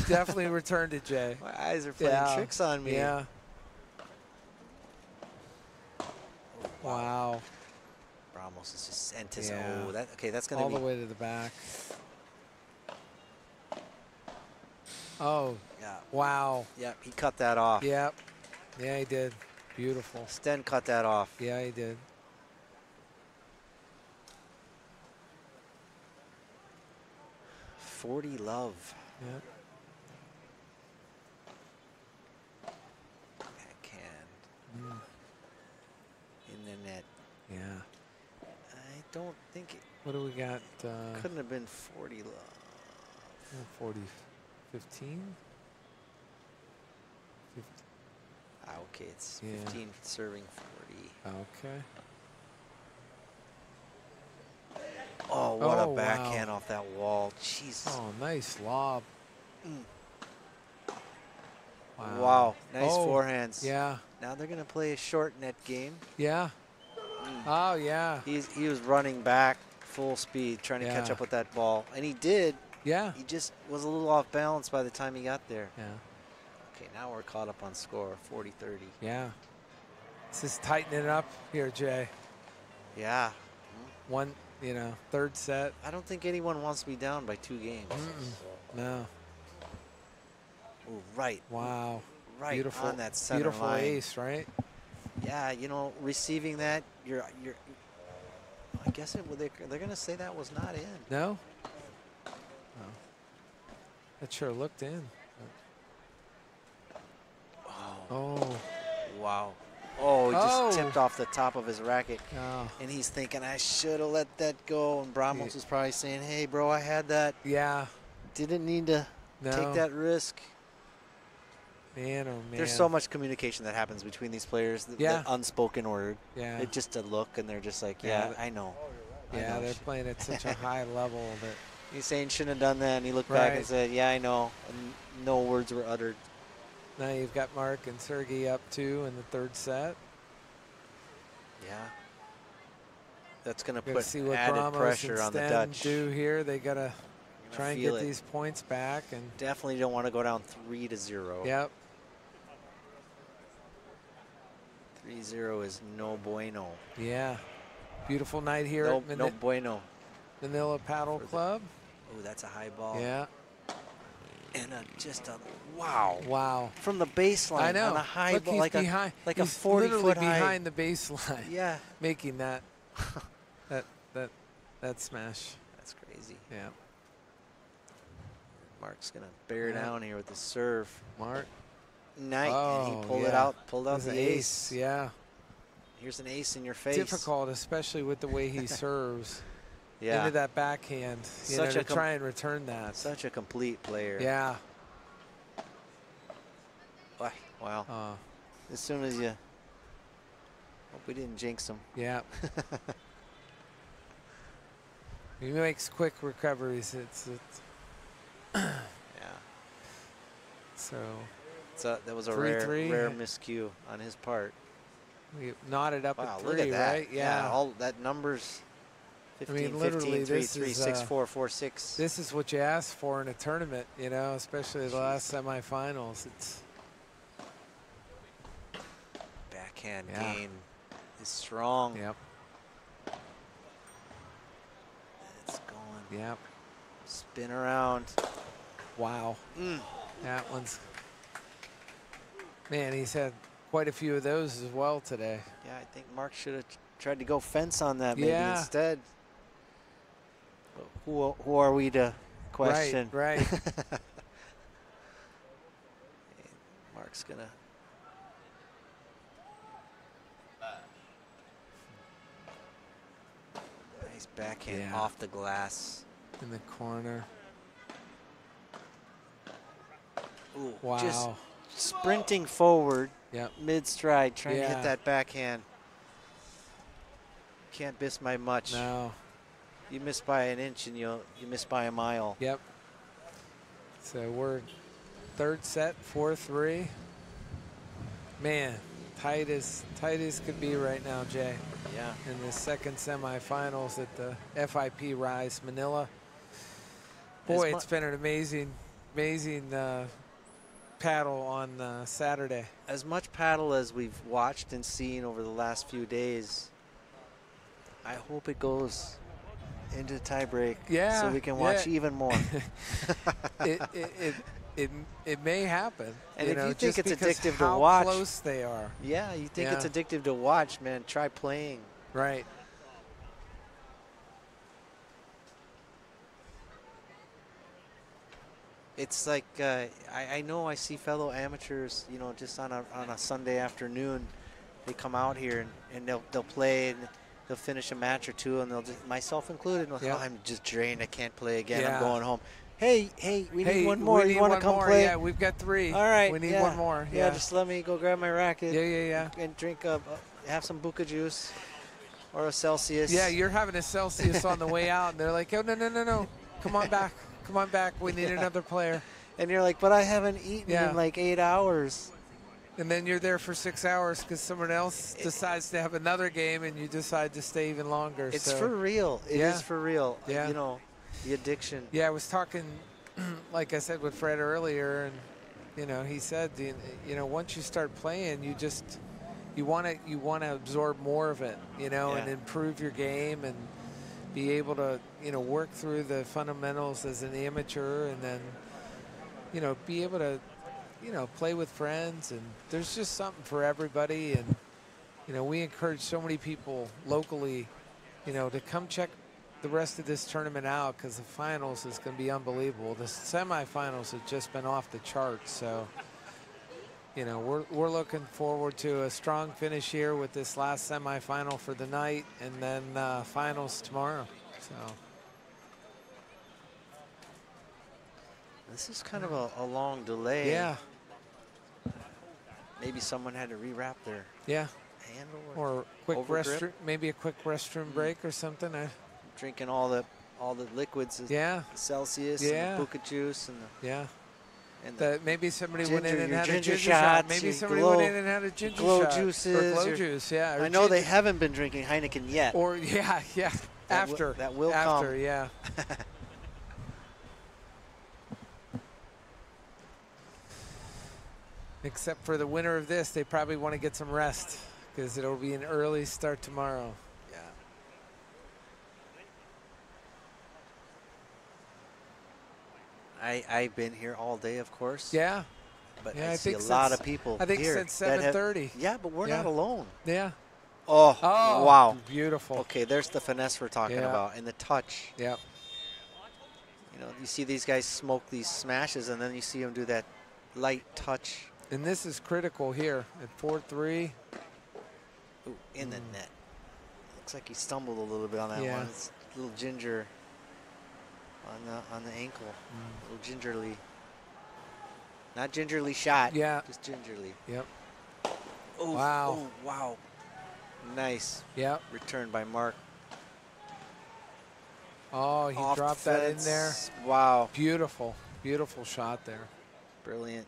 Definitely returned it, Jay. My eyes are playing tricks on me. Yeah. Wow. Ramos is just sent his that's gonna all be the way to the back. Oh. Yeah. Wow. Yep, he cut that off. Yep. Yeah, he did. Beautiful. Sten cut that off. Yeah, he did. .40 love. Yep. Backhand. In the net. Yeah. I don't think it. What do we got? Couldn't have been 40 love. 40, 15? Okay, it's 15 serving 40. Okay. Oh, what a backhand off that wall. Jesus. Oh, nice lob. Wow. Nice forehands. Yeah. Now they're going to play a short net game. Yeah. Oh, yeah. He was running back full speed, trying to catch up with that ball. And he did. Yeah. He just was a little off balance by the time he got there. Yeah. Okay, now we're caught up on score, 40-30. Yeah. This is tightening it up here, Jay. Yeah. One, third set. I don't think anyone wants to be down by 2 games. No. Ooh, right. Wow. Right beautiful, on that center beautiful line. ace, right? Yeah, receiving that, you're. I guess they're going to say that was not in. No. That sure looked in. Oh. Wow. Oh, he just tipped off the top of his racket. Oh. And he's thinking, I should have let that go. And Bramos was probably saying, hey, bro, I had that. Yeah. Didn't need to take that risk. Man, oh, man. There's so much communication that happens between these players. That unspoken word. Yeah. It's just a look, and they're just like, yeah, I know. Yeah, they're playing at such a high level that. He's saying, shouldn't have done that. And he looked back and said, yeah, I know. And no words were uttered. Now you've got Mark and Sergey up 2 in the third set. Yeah. That's going to put see what added Ramos pressure and on the Sten Dutch. do here. They got to try and get these points back. And definitely don't want to go down 3-0. Yep. 3-0 is no bueno. Yeah. Beautiful night here at no bueno. Manila Paddle Club. Oh, that's a high ball. Yeah. And just a wow. Wow. From the baseline. I know. On a high ball, like behind, a 40-foot high. behind the baseline. Yeah. Making that that smash. That's crazy. Yeah. Mark's gonna bear down here with the serve. Mark. Nice. And he pulled it out. Pulled out the ace. Yeah. Here's an ace in your face. Difficult, especially with the way he serves. Yeah. Into that backhand. To try and return that. Such a complete player. Yeah. Wow. As soon as you. Hope we didn't jinx him. Yeah. He makes quick recoveries. It's yeah. So. That was a rare miscue on his part. We knotted up at 3, look at that. right? Yeah. All that numbers. 15, literally 15, 3, this 3, is 6, 4, 4, 6. This is what you ask for in a tournament, especially the last semifinals. It's backhand game is strong. Yep. It's going. Yep. Spin around. Wow. That one's. Man, he's had quite a few of those as well today. Yeah, I think Mark should have tried to go fence on that maybe instead. Who are we to question? Right. Mark's gonna. backhand off the glass. In the corner. Ooh, wow. Just sprinting forward, yep. mid-stride, trying to hit that backhand. Can't miss by much. No. You miss by an inch and you miss by a mile. Yep. So we're third set, 4-3. Man, tight as could be right now, Jay. Yeah. In the second semifinals at the FIP Rise Manila. Boy, it's been an amazing paddle on Saturday. As much paddle as we've watched and seen over the last few days, I hope it goes into tiebreak so we can watch even more. It may happen. And if you think it's addictive to watch, how close they are. Yeah, you think it's addictive to watch, man, try playing. Right. It's like I know I see fellow amateurs, you know, just on a Sunday afternoon, they come out here and they'll play and they'll finish a match or two, and they'll just, myself included, I'm just drained, I can't play again, I'm going home. Hey, we need one more. You want to come play? Yeah, we've got 3. All right. We need one more. Yeah, just let me go grab my racket. Yeah. And drink have some Buca juice or a Celsius. Yeah, you're having a Celsius on the way out, and they're like, oh, no. Come on back. Come on back. We need another player. And you're like, but I haven't eaten in like 8 hours. And then you're there for 6 hours because someone else decides to have another game, and you decide to stay even longer. It's for real. It is for real. Yeah. You know, the addiction. Yeah, I was talking, like I said, with Fred earlier, and you know, he said, you know, once you start playing, you want to absorb more of it, you know, and improve your game and be able to, you know, work through the fundamentals as an amateur, and then, you know, be able to, you know, play with friends, and there's just something for everybody. And you know, we encourage so many people locally, you know, to come check the rest of this tournament out, because the finals is going to be unbelievable. The semifinals have just been off the charts. So, you know, we're looking forward to a strong finish here with this last semifinal for the night, and then finals tomorrow. So this is kind of a long delay. Yeah. Maybe someone had to rewrap their handle or quick restroom, maybe a quick restroom break or something. Drinking all the liquids. The Celsius, and the Buca juice, and and maybe somebody went in and had a ginger shot. Maybe somebody went in and had a ginger glow shot. Juices, or glow juice. Yeah. I know they haven't been drinking Heineken yet. Or after that will come. Yeah. Except for the winner of this, they probably want to get some rest because it'll be an early start tomorrow. I've been here all day, of course. Yeah. But I see a lot of people I think here since 7:30. Yeah, but we're not alone. Yeah. Oh, wow. Beautiful. Okay, there's the finesse we're talking about, and the touch. Yep. You know, you see these guys smoke these smashes, and then you see them do that light touch. And this is critical here at 4-3. Ooh, in the net. Looks like he stumbled a little bit on that one. It's a little ginger on the ankle. A little gingerly. Not gingerly shot. Yeah. Just gingerly. Yep. Oh, wow. Oh, wow. Nice. Yep. Return by Mark. Oh, he dropped that in there. Wow. Beautiful. Beautiful shot there. Brilliant.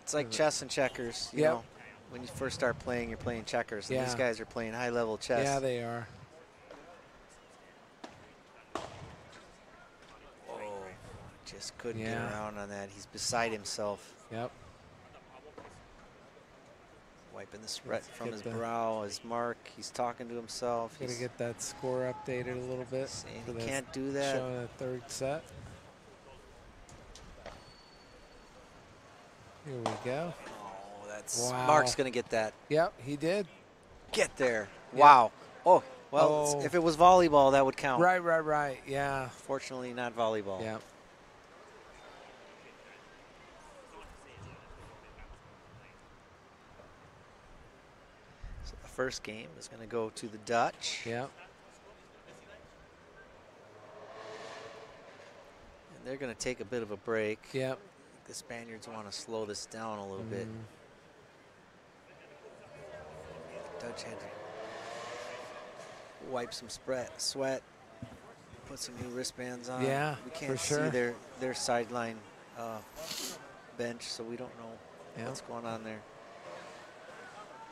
It's like chess and checkers, you know. When you first start playing, you're playing checkers. And these guys are playing high-level chess. Yeah, they are. Oh, just couldn't get around on that. He's beside himself. Yep. Wiping the sweat from his brow. His Mark, he's talking to himself. Got to get that score updated a little bit. He can't do that. Showing a third set. Here we go. Oh, that's Mark's going to get that. Yep, he did. Get there. Yep. Wow. Oh, well, if it was volleyball, that would count. Right. Yeah. Fortunately, not volleyball. Yeah. first game is going to go to the Dutch. Yeah. And they're going to take a bit of a break. Yeah. The Spaniards want to slow this down a little bit. The Dutch had to wipe some sweat, put some new wristbands on. Yeah, we can't for sure. see their sideline bench, so we don't know what's going on there.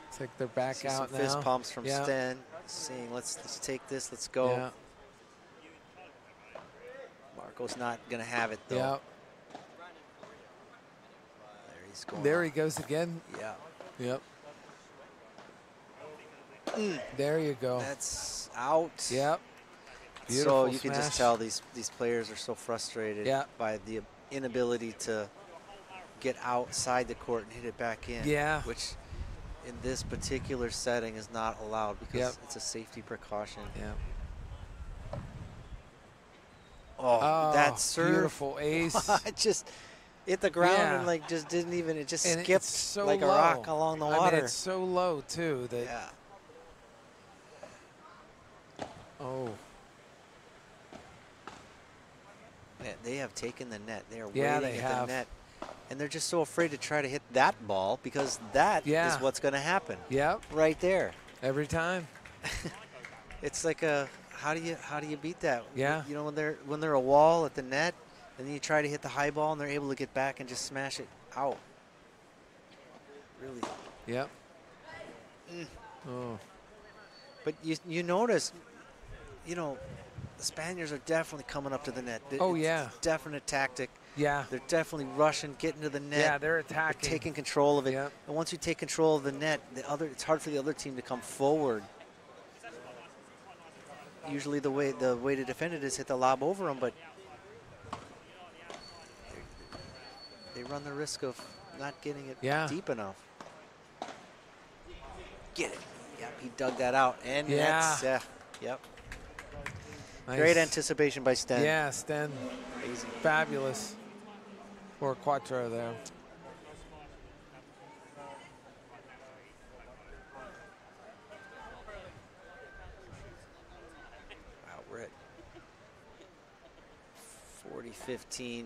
It's like they're back see out some now. Fist pumps from Sten, saying let's take this, let's go. Yeah. Marco's not gonna have it though. Yeah. There he's going. There he goes again. Yeah. Yep. There you go. That's out. Yep. So Beautiful you can smash. just tell these players are so frustrated by the inability to get outside the court and hit it back in. Yeah. Which in this particular setting is not allowed because it's a safety precaution. Yeah. Oh, that serve. Beautiful ace. It just hit the ground and like just didn't even, it just And skipped it's so like low. a rock along the water. I mean, it's so low too that. Oh. Yeah, they have taken the net. They are Yeah, waiting they at have. the net. And they're just so afraid to try to hit that ball because that is what's going to happen. Yep. Right there. Every time. It's like a how do you beat that? Yeah. You know, when they're a wall at the net and then you try to hit the high ball and they're able to get back and just smash it out. Really. Yep. Oh. But you notice, you know, the Spaniards are definitely coming up to the net. Oh, it's yeah. a definite tactic. Yeah. They're definitely rushing, getting to the net. Yeah, they're attacking. They're taking control of it. Yep. And once you take control of the net, it's hard for the other team to come forward. Usually the way to defend it is hit the lob over them, but they run the risk of not getting it deep enough. Get it. Yep, he dug that out. And that's, yep. Nice. Great anticipation by Sten. Yeah, Sten. Amazing. Fabulous. For Quattro there. Wow, we're at 40-15.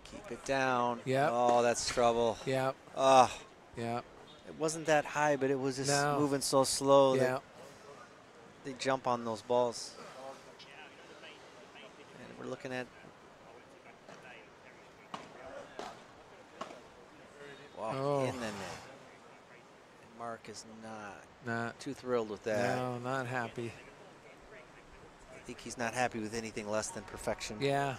Keep it down. Yep. Oh, that's trouble. Yep. Oh. Yep. It wasn't that high, but it was just No. moving so slow Yeah. that they jump on those balls. And we're looking at in the net. And Mark is not too thrilled with that. No, not happy. I think he's not happy with anything less than perfection. Yeah.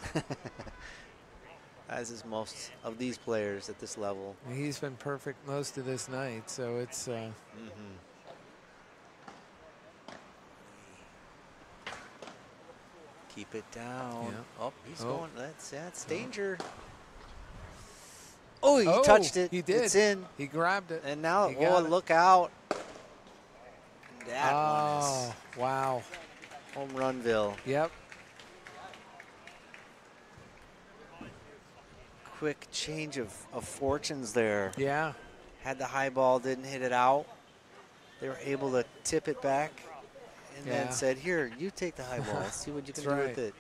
As is most of these players at this level. He's been perfect most of this night, so it's. Keep it down. Yeah. Oh, he's going. That's danger. Oh, he touched it. He did. It's in. He grabbed it. And now, He got it. look out. That one is wow. home runville. Yep. Quick change of fortunes there. Yeah. Had the high ball, didn't hit it out. They were able to tip it back and then said, here, you take the high ball. See what you can do with it.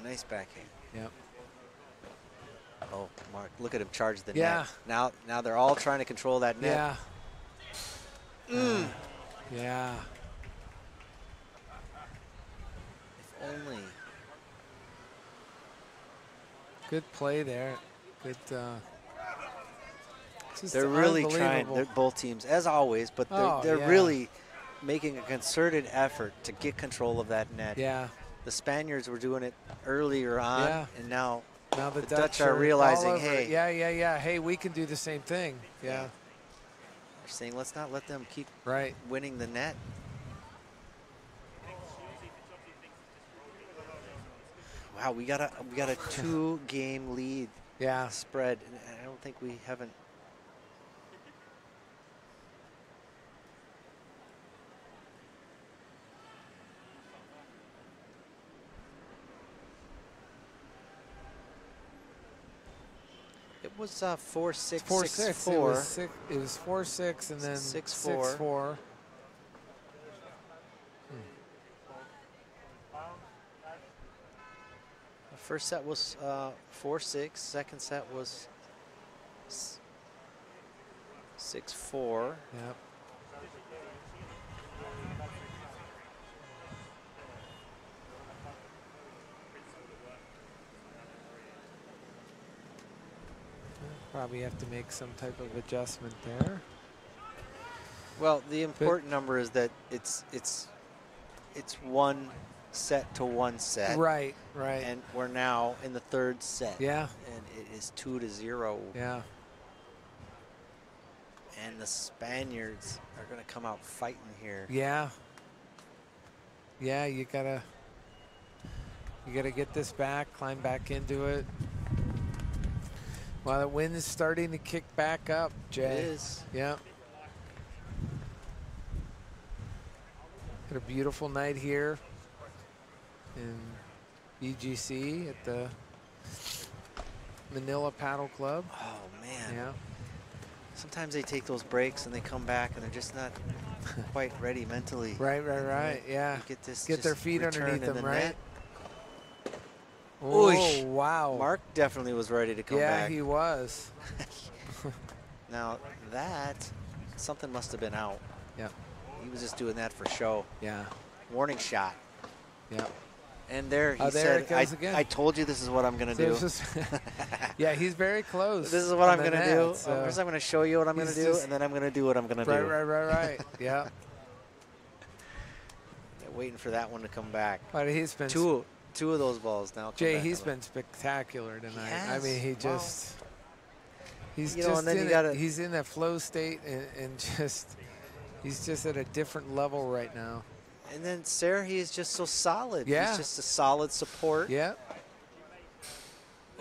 Nice backhand. Yep. Oh, Mark, look at him charge the Yeah. net. Now they're all trying to control that net. Yeah. Yeah. If only. Good play there. Good. They're really trying, both teams, as always, but they're really making a concerted effort to get control of that net. Yeah. The Spaniards were doing it earlier on, and now the Dutch are realizing, hey. Yeah. Hey, we can do the same thing. Yeah. They're saying, let's not let them keep winning the net. Wow, we got a 2-game lead. Yeah. Spread. And I don't think we haven't. was 4-6, 6-4. It was 4-6 and then 6-4. 6-4. The first set was 4-6. Second set was 6-4. Yep. Probably have to make some type of adjustment there. Well, the important number is that it's 1 set to 1 set. Right, right. And we're now in the 3rd set. Yeah. And it is 2-0. Yeah. And the Spaniards are going to come out fighting here. Yeah. Yeah, you gotta get this back, climb back into it. Well, the wind is starting to kick back up, Jay. It is. Yeah. Had a beautiful night here in BGC at the Manila Paddle Club. Oh, man. Yeah. Sometimes they take those breaks and they come back and they're just not quite ready mentally. Right. Yeah. Get their feet underneath them, right? Net. Oh, Oosh. wow. Mark definitely was ready to come back. Yeah, he was. Now that, something must have been out. Yeah. He was just doing that for show. Yeah. Warning shot. Yeah. And there he there said, it goes again. I told you this is what I'm going to do. Yeah, he's very close. This is what I'm going to do. So First I'm going to show you what I'm going to do, and then I'm going to do what I'm going to do. Right. Yeah. Waiting for that one to come back. But he's been two of those balls now. Jay, he's been spectacular tonight. I mean, he just he's in that flow state and just he's just at a different level right now. And then Sarah, he is just so solid. Yeah. He's just a solid support. Yeah.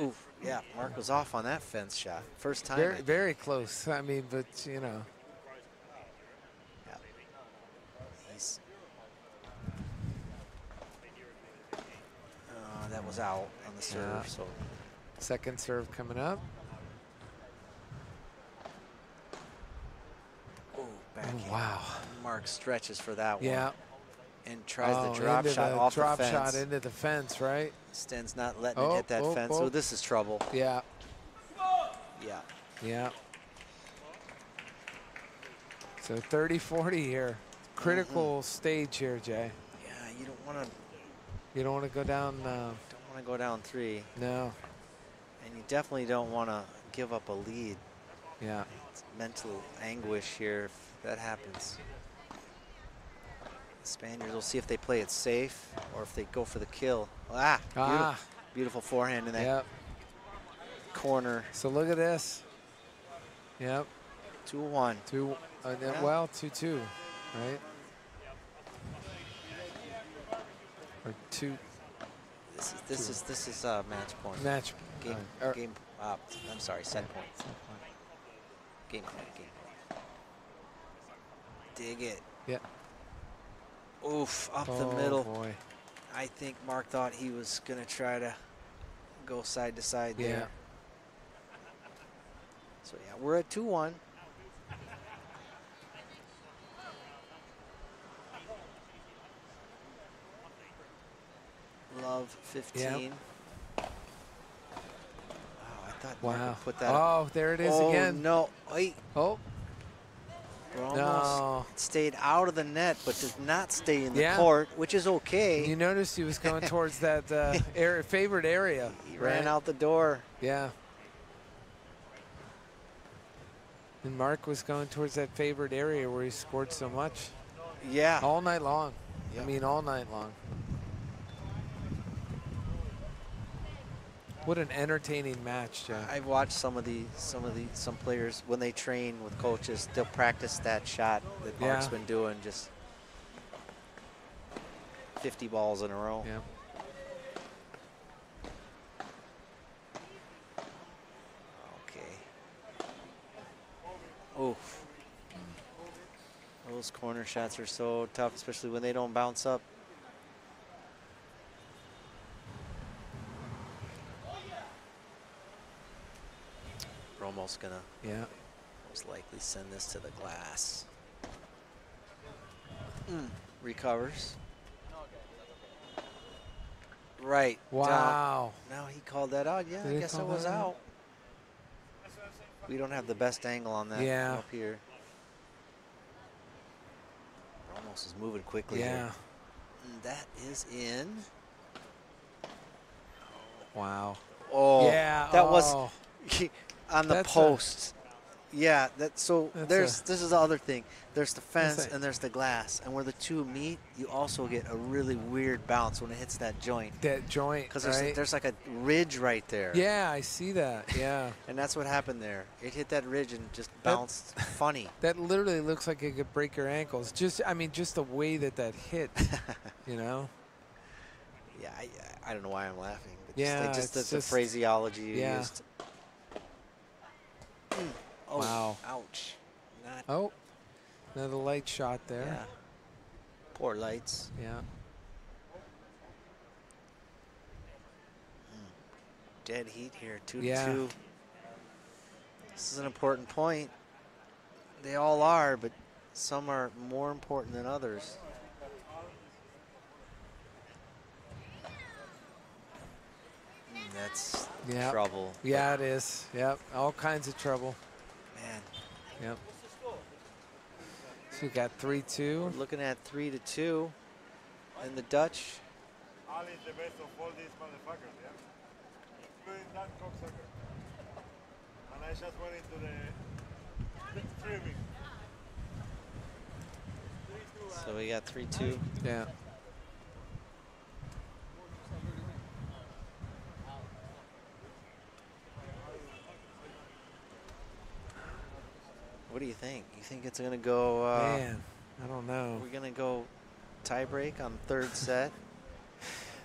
Oof. Yeah, Mark was off on that fence shot. First time. Very close. I mean, but you know. Yeah. He's, that was out on the serve. Yeah. So second serve coming up. Oh, backhand. Wow. Mark stretches for that one. Yeah. And tries the drop shot off the fence. Drop shot into the fence, right? Sten's not letting it hit that fence, so this is trouble. Yeah. Yeah. Yeah. So 30-40 here. Critical stage here, Jay. Yeah, you don't want to. You don't want to go down. Don't want to go down 3. No. And you definitely don't want to give up a lead. Yeah. It's mental anguish here if that happens. The Spaniards will see if they play it safe or if they go for the kill. Beautiful forehand in that corner. So look at this. Yep. 2-1. Well, 2-2, right? Or 2. This is match point. Match game. I'm sorry, set point. Game point. Dig it. Yeah. Oof, up the middle. Boy. I think Mark thought he was going to try to go side to side there. So, yeah, we're at 2-1. Love 15. Yep. Oh, I thought Mark would put that up. There it is again. No. Wait. Oh. No. It stayed out of the net, but did not stay in the court, which is okay. You noticed he was going towards that favorite area. He ran out the door. Yeah. And Mark was going towards that favorite area where he scored so much. Yeah. All night long. Yep. I mean, all night long. What an entertaining match, Joe. I've watched some players when they train with coaches, they'll practice that shot that Mark's been doing, just 50 balls in a row. Yeah. Okay. Oof. Those corner shots are so tough, especially when they don't bounce up. just gonna most likely send this to the glass. Recovers. Right. Wow. Now he called that out. Yeah, I guess it was out. We don't have the best angle on that up here. Almost is moving quickly here. And that is in. Wow. Oh, yeah. That was on the post. Yeah, this is the other thing. There's the fence and there's the glass. And where the two meet, you also get a really weird bounce when it hits that joint. That joint, because there's like a ridge right there. Yeah, I see that, yeah. And that's what happened there. It hit that ridge and just bounced funny. That literally looks like it could break your ankles. Just the way that hit, you know? Yeah, I don't know why I'm laughing. But it's just the phraseology you used. Oh, wow. Ouch. Another light shot there. Yeah. Poor lights. Yeah. Dead heat here, 2-2. This is an important point. They all are, but some are more important than others. That's trouble. Yeah, it is. Yep, all kinds of trouble. Man. Yep. So we got 3-2. We're looking at 3-2 in the Dutch. Ali is the best of all these motherfuckers, yeah? Including that cocksucker. And I just went into the streaming. So we got 3-2. Yeah. What do you think? You think it's going to go... Man, I don't know. We're going to go tie break on third set?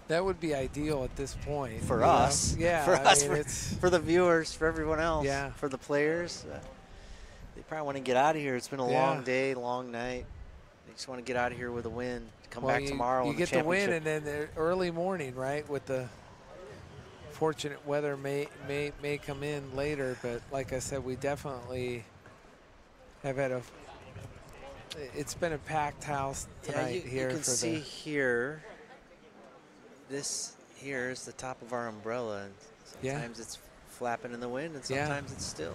That would be ideal at this point. For us. Yeah. For us, for the viewers, for everyone else. Yeah. For the players. They probably want to get out of here. It's been a long day, long night. They just want to get out of here with a win. Come back tomorrow. You get the win, and then the early morning, right, with the fortunate weather may come in later. But like I said, we definitely have had it's been a packed house tonight here. You can see here, this here is the top of our umbrella. And sometimes it's flapping in the wind, and sometimes it's still.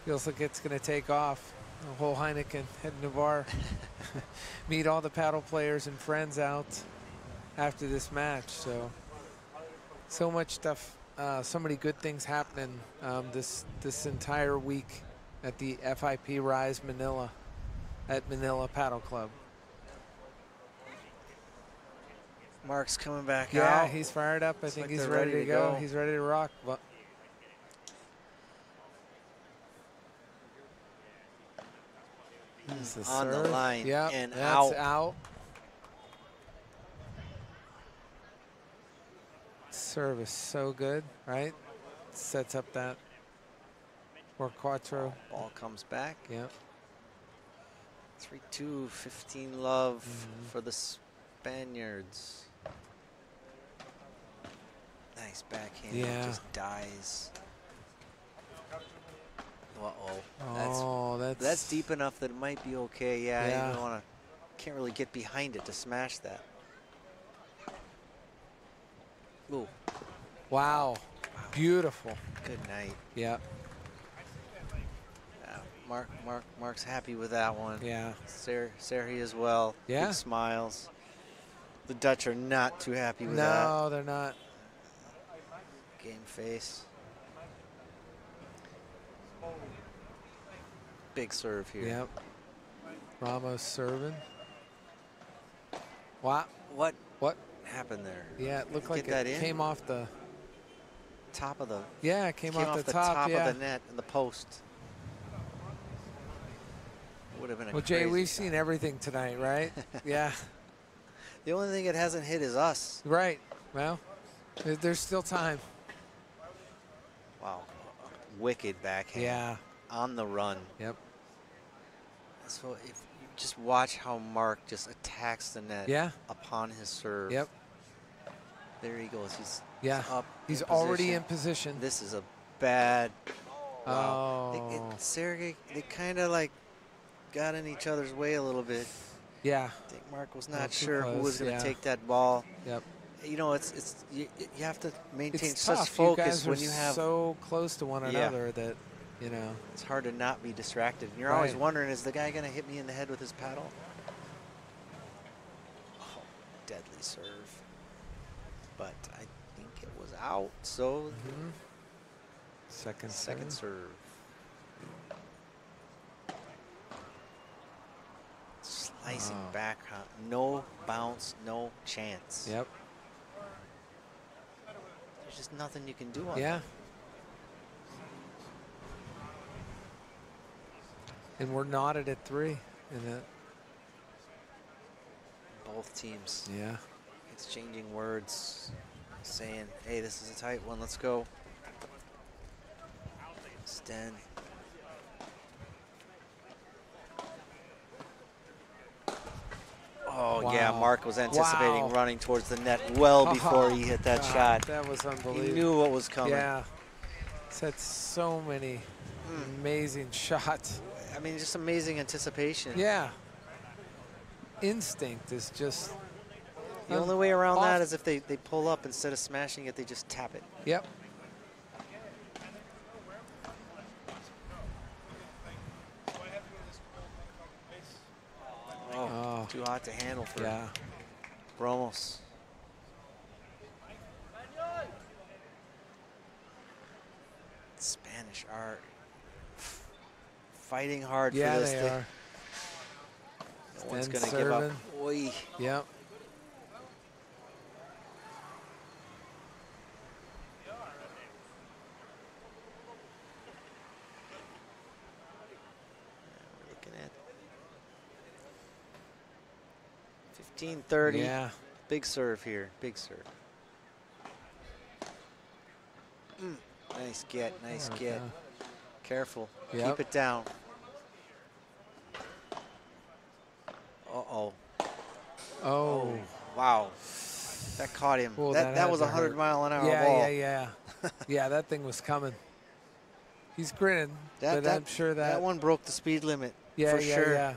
Feels like it's going to take off. The whole Heineken heading to bar. Meet all the paddle players and friends out after this match. So much stuff, so many good things happening this entire week at the FIP Rise Manila at Manila Paddle Club. Mark's coming back out. Yeah, he's fired up. I think he's ready to go. He's ready to rock. But on the line and that's out. Service so good, right? Sets up that for quattro. Ball comes back. Yep. 3-2, 15 love for the Spaniards. Nice backhand. Yeah. Just dies. Uh-oh. That's deep enough that it might be okay. Yeah. You don't can't really get behind it to smash that. Ooh. Wow. Beautiful. Good night. Yeah. Mark's happy with that one. Yeah. Serhi as well. Yeah. Big smiles. The Dutch are not too happy with that. No, they're not. Game face. Big serve here. Yep. Ramos serving. Wow. What happened there? Yeah, it looked like it came off the top of the. Yeah, it came off the top of the net and the post. Would have been a well, Jay, we've seen everything tonight, right? Yeah. The only thing it hasn't hit is us. Right. Well, there's still time. Wow. Wicked backhand. Yeah. On the run. Yep. So if you just watch how Mark just attacks the net upon his serve. Yep. There he goes. He's up. He's already in position. This is a bad Oh. Sergey, they kind of like got in each other's way a little bit. Yeah. I think Mark was not sure who was going to take that ball. Yep. You know, you have to maintain it's such tough. focus you guys when you have so close to one another that, you know. It's hard to not be distracted. And you're always wondering, is the guy going to hit me in the head with his paddle? Oh, deadly serve. But I think it was out, so second serve. Slicing back, no bounce, no chance. Yep. There's just nothing you can do on Yeah. that. And we're knotted at 3 in that. Both teams. Yeah. Exchanging words, saying, hey, this is a tight one, let's go. Sten. Oh, wow. yeah, Mark was anticipating running towards the net well before he hit that shot. That was unbelievable. He knew what was coming. Yeah. He's had so many amazing shots. I mean, just amazing anticipation. Yeah. Instinct is just... The only way around that is if they pull up, instead of smashing it, they just tap it. Yep. Oh, too hot to handle for Bromos. Spanish are fighting hard for this they thing. are. No one's going to give up. Oy. Yep. Looking at 15-30. Yeah. Big serve here. Big serve. Nice get. Nice get. Careful. Yep. Keep it down. Uh-oh. Oh. Wow. That caught him. Well, that was a 100-mile-an-hour ball. Yeah. Yeah, that thing was coming. He's grinning, but I'm sure that one broke the speed limit. Yeah, for sure. Yeah.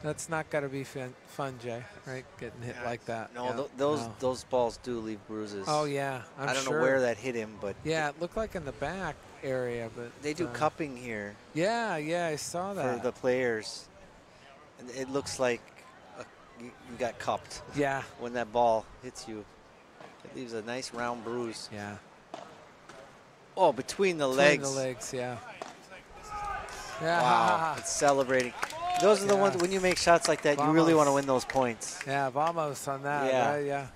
That's not got to be fun, Jay, right? Getting hit like that. No, Yeah. those balls do leave bruises. Oh, yeah, I don't know where that hit him, but... Yeah, it looked like in the back area, but... They do cupping here. Yeah, I saw that. For the players. And it looks like you got cupped. Yeah. When that ball hits you. It leaves a nice round bruise. Yeah. Oh, between the legs. Between the legs, yeah. Wow, it's celebrating. Those are the ones, when you make shots like that, you really want to win those points. Yeah, vamos on that. Yeah. Yeah.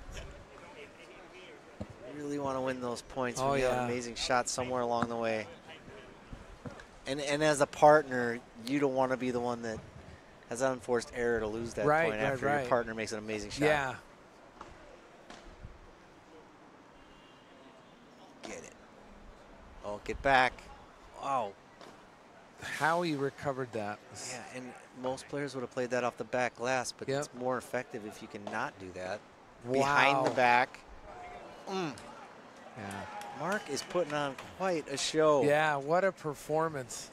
You really want to win those points Oh, when you have an amazing shot somewhere along the way. And as a partner, you don't want to be the one that has unforced error to lose that point after your partner makes an amazing shot. Yeah. Get it. Oh, get back. Wow. How he recovered that. Yeah, and most players would have played that off the back glass, but it's more effective if you can not do that. Wow. Behind the back. Yeah. Mark is putting on quite a show. Yeah, what a performance.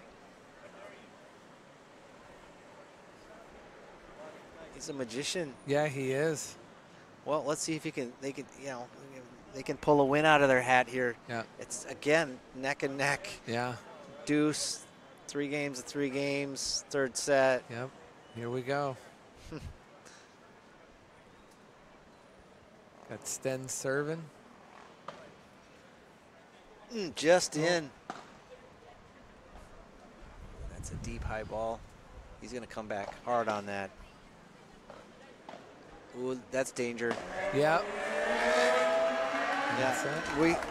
He's a magician. Yeah, he is. Well, let's see if they can pull a win out of their hat here. Yeah. It's again neck and neck. Yeah. Deuce, 3 games to 3 games, third set. Yep. Here we go. Got Sten serving. Just in. That's a deep high ball. He's going to come back hard on that. Ooh, that's danger. Yep. Yeah,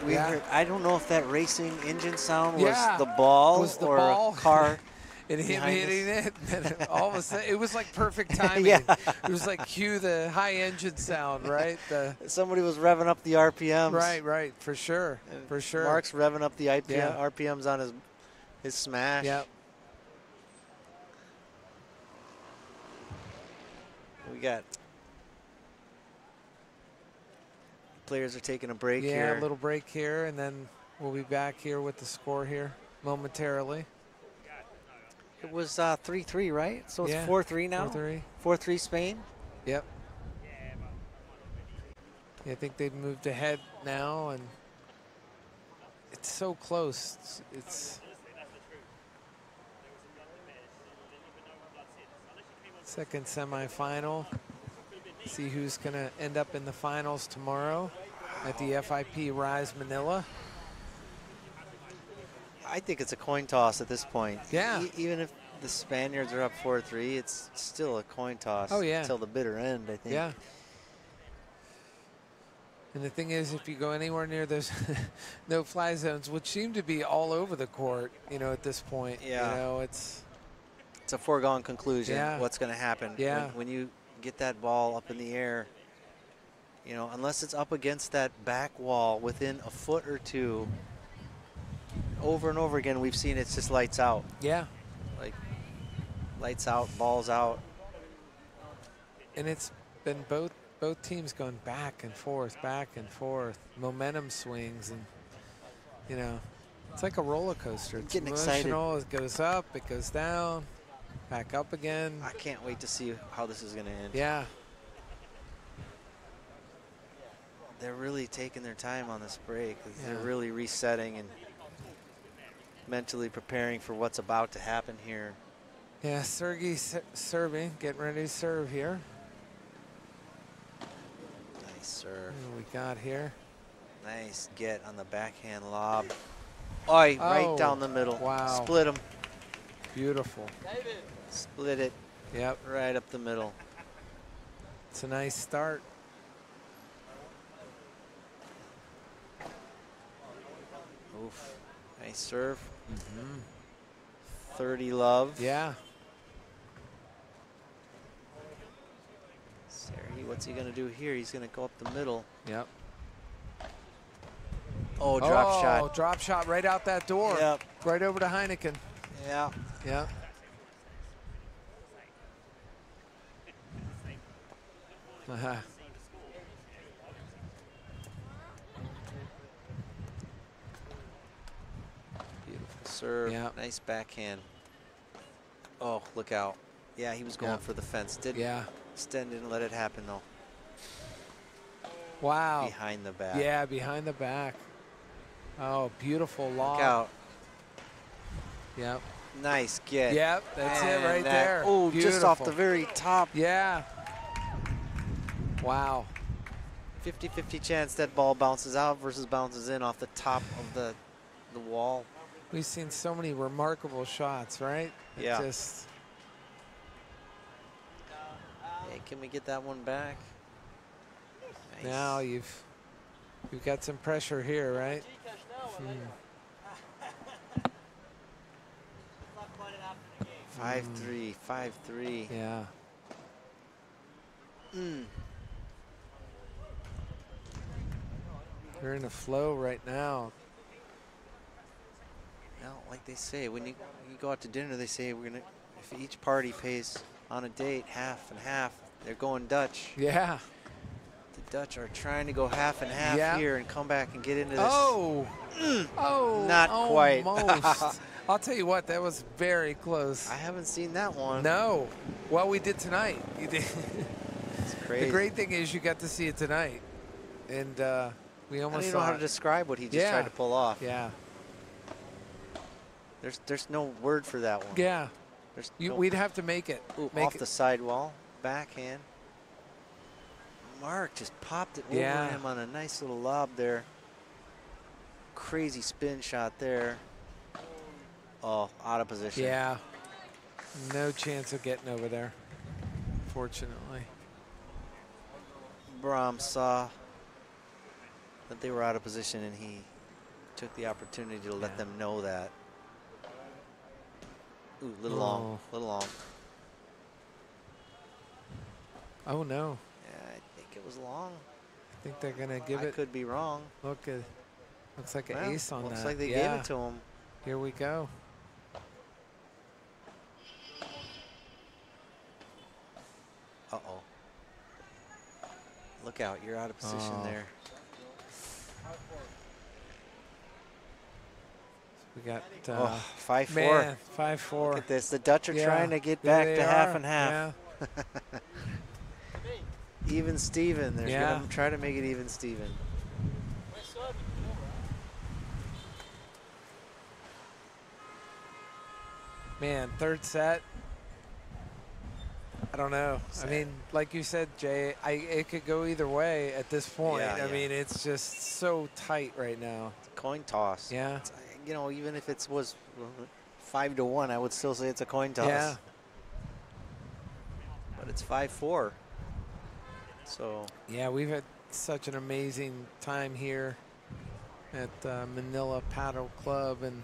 we heard, I don't know if that racing engine sound was the ball or a car. And him hitting it, and all of a sudden, it was like perfect timing. It was like cue the high engine sound, right? Somebody was revving up the RPMs. Right, for sure, for sure. Mark's revving up the RPMs on his smash. Yep. We got players are taking a break here. Yeah, a little break here, and then we'll be back here with the score here momentarily. It was 3-3, right? So it's Yeah, 4-3 now? 4-3. 4-3 Spain? Yep. Yeah, I think they've moved ahead now, and it's so close. It's second semifinal. See who's going to end up in the finals tomorrow at the FIP Rise Manila. I think it's a coin toss at this point. Yeah. Even if the Spaniards are up 4-3, it's still a coin toss. Oh, yeah. Until the bitter end, I think. Yeah. And the thing is, if you go anywhere near those no-fly zones, which seem to be all over the court, you know, at this point. Yeah. You know, it's a foregone conclusion. Yeah. What's going to happen. Yeah. When you get that ball up in the air, you know, unless it's up against that back wall within a foot or two, over and over again, we've seen it's just lights out. Yeah. Like lights out, balls out. And it's been both teams going back and forth, momentum swings, and you know, it's like a roller coaster. It's getting emotional. excited. It goes up, it goes down, back up again. I can't wait to see how this is going to end. Yeah. They're really taking their time on this break. They're really resetting and mentally preparing for what's about to happen here. Yeah, Sergey serving, getting ready to serve here. Nice serve. What we got here? Nice get on the backhand lob. Oi, right down the middle. Wow. Split them. Beautiful. Split it. Yep. Right up the middle. It's a nice start. Oof. Nice serve. 30 love. Yeah. Sergey, what's he going to do here? He's going to go up the middle. Yep. Oh, drop shot. Oh, drop shot right out that door. Yep. Right over to Heineken. Yeah. Yeah. Beautiful serve. Yep. Nice backhand. Oh, look out. Yeah, he was going for the fence. Didn't let it happen, though. Wow. Behind the back. Yeah, behind the back. Oh, beautiful lob. Look out. Yep. Nice get. Yep, that's it right there. Oh, just off the very top. Yeah. Wow. 50-50 chance that ball bounces out versus bounces in off the top of the wall. We've seen so many remarkable shots, right? Yeah. Just Hey, can we get that one back? Nice. now you've got some pressure here, right? 5-3, 5-3. Yeah. They're in a flow right now. Well, like they say, when you go out to dinner, they say if each party pays on a date half and half, they're going Dutch. Yeah. The Dutch are trying to go half and half here and come back and get into this. Oh. Oh. Not quite. Almost. I'll tell you what, that was very close. I haven't seen that one. No. Well, we did tonight. You did. It's crazy. The great thing is you got to see it tonight. And we almost I don't even know how to describe what he just tried to pull off. Yeah. There's no word for that one. Yeah. No, we'd have to make it. Off the sidewall, backhand. Mark just popped it over him on a nice little lob there. Crazy spin shot there. Oh, out of position. Yeah. No chance of getting over there, fortunately. Brahm saw that they were out of position, and he took the opportunity to let them know that. Ooh, little long, little long. Oh, no. Yeah, I think it was long. I think they're going to give it. I could be wrong. Looks like an ace on that. Looks like they gave it to him. Here we go. Uh-oh. Look out, you're out of position there. We got 5-4. Man, 5-4. Look at this. The Dutch are trying to get back to half and half. Yeah. Even Steven. They're going to try to make it even Steven. Man, third set. I don't know. I mean, like you said, Jay, it could go either way at this point. I mean, it's just so tight right now. It's a coin toss. Yeah. It's, you know, even if it was 5-1, I would still say it's a coin toss. Yeah. But it's 5-4. So. Yeah, we've had such an amazing time here at Manila Paddle Club and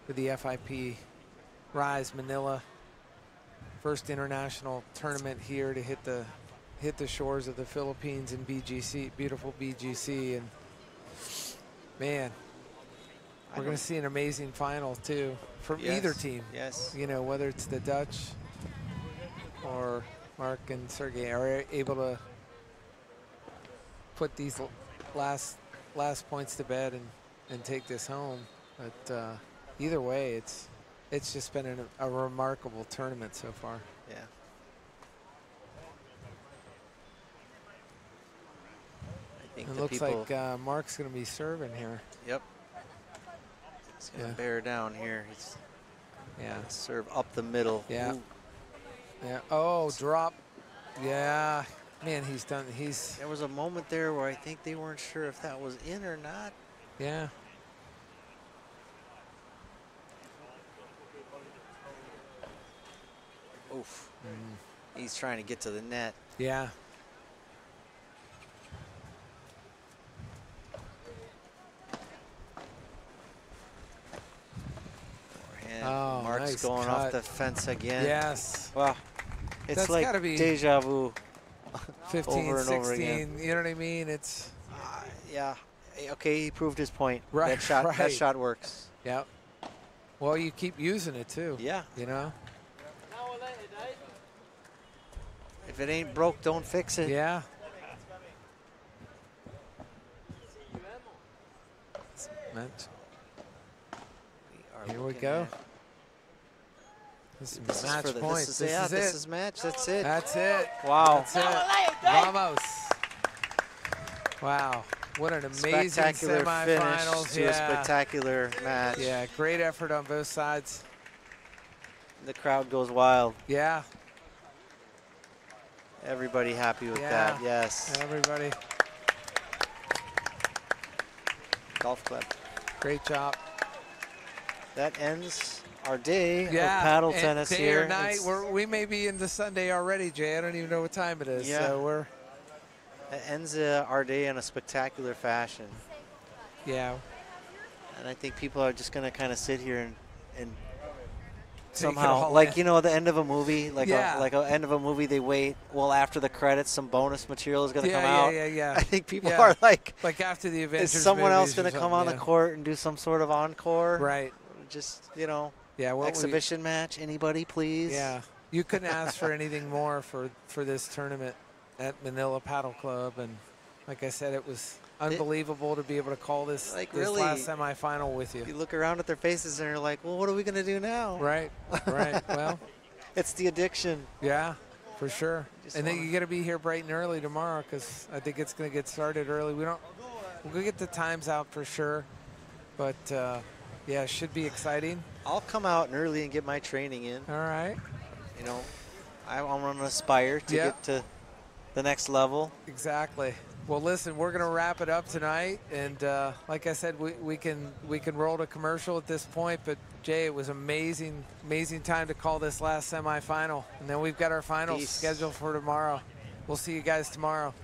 with the FIP Rise Manila. First international tournament here to hit the shores of the Philippines in BGC, beautiful BGC, and man, we're going to see an amazing final too from either team. Yes. You know, whether it's the Dutch or Mark and Sergey are able to put these last points to bed and take this home. But either way, it's just been a remarkable tournament so far. Yeah. I think it looks like Mark's going to be serving here. Yep. He's going to bear down here. He's serve up the middle. Yeah. Ooh. Yeah. Oh, drop. Yeah. Man, he's done. There was a moment there where I think they weren't sure if that was in or not. Yeah. Oof. He's trying to get to the net. Yeah. Oh, Mark's nice going cut. off the fence again. Yes. Wow. It's That's like gotta be deja vu. 15, over and 16, over again. you know what I mean? It's yeah. Okay, he proved his point. Right, That shot works. Yep. Well, you keep using it too. Yeah. You know? If it ain't broke, don't fix it. Yeah. Here we go. This is match point. This is match. That's it. That's it. Wow. That's it. Vamos. Wow. What an amazing spectacular semifinals. finish to a spectacular match. Yeah, great effort on both sides. The crowd goes wild. Yeah. Everybody happy with that. Yes. Everybody. Golf club. Great job. That ends our day of Yeah, paddle tennis day here. Or night. We may be into Sunday already, Jay. I don't even know what time it is. Yeah. So it ends our day in a spectacular fashion. Yeah. And I think people are just going to kind of sit here and Take somehow, like, you know, the end of a movie, like Yeah. a end of a movie, they wait. Well, after the credits, some bonus material is going to come out. Yeah. I think people are like after the Avengers, is someone else going going to come on the court and do some sort of encore? Right. Just, you know, what exhibition match. Anybody, please? Yeah. You couldn't ask for anything more for this tournament at Manila Paddle Club. And like I said, it was unbelievable to be able to call this, really, last semifinal with you. You look around at their faces and you're like, well, what are we going to do now? Right. Well, it's the addiction. Yeah, for sure. And then you got to be here bright and early tomorrow because I think it's going to get started early. We'll get the times out for sure. But, yeah, it should be exciting. I'll come out early and get my training in. All right. You know, I want to aspire to get to the next level. Exactly. Well, listen, we're going to wrap it up tonight, and like I said, we can roll to commercial at this point. But Jay, it was amazing time to call this last semifinal, and then we've got our finals scheduled for tomorrow. We'll see you guys tomorrow.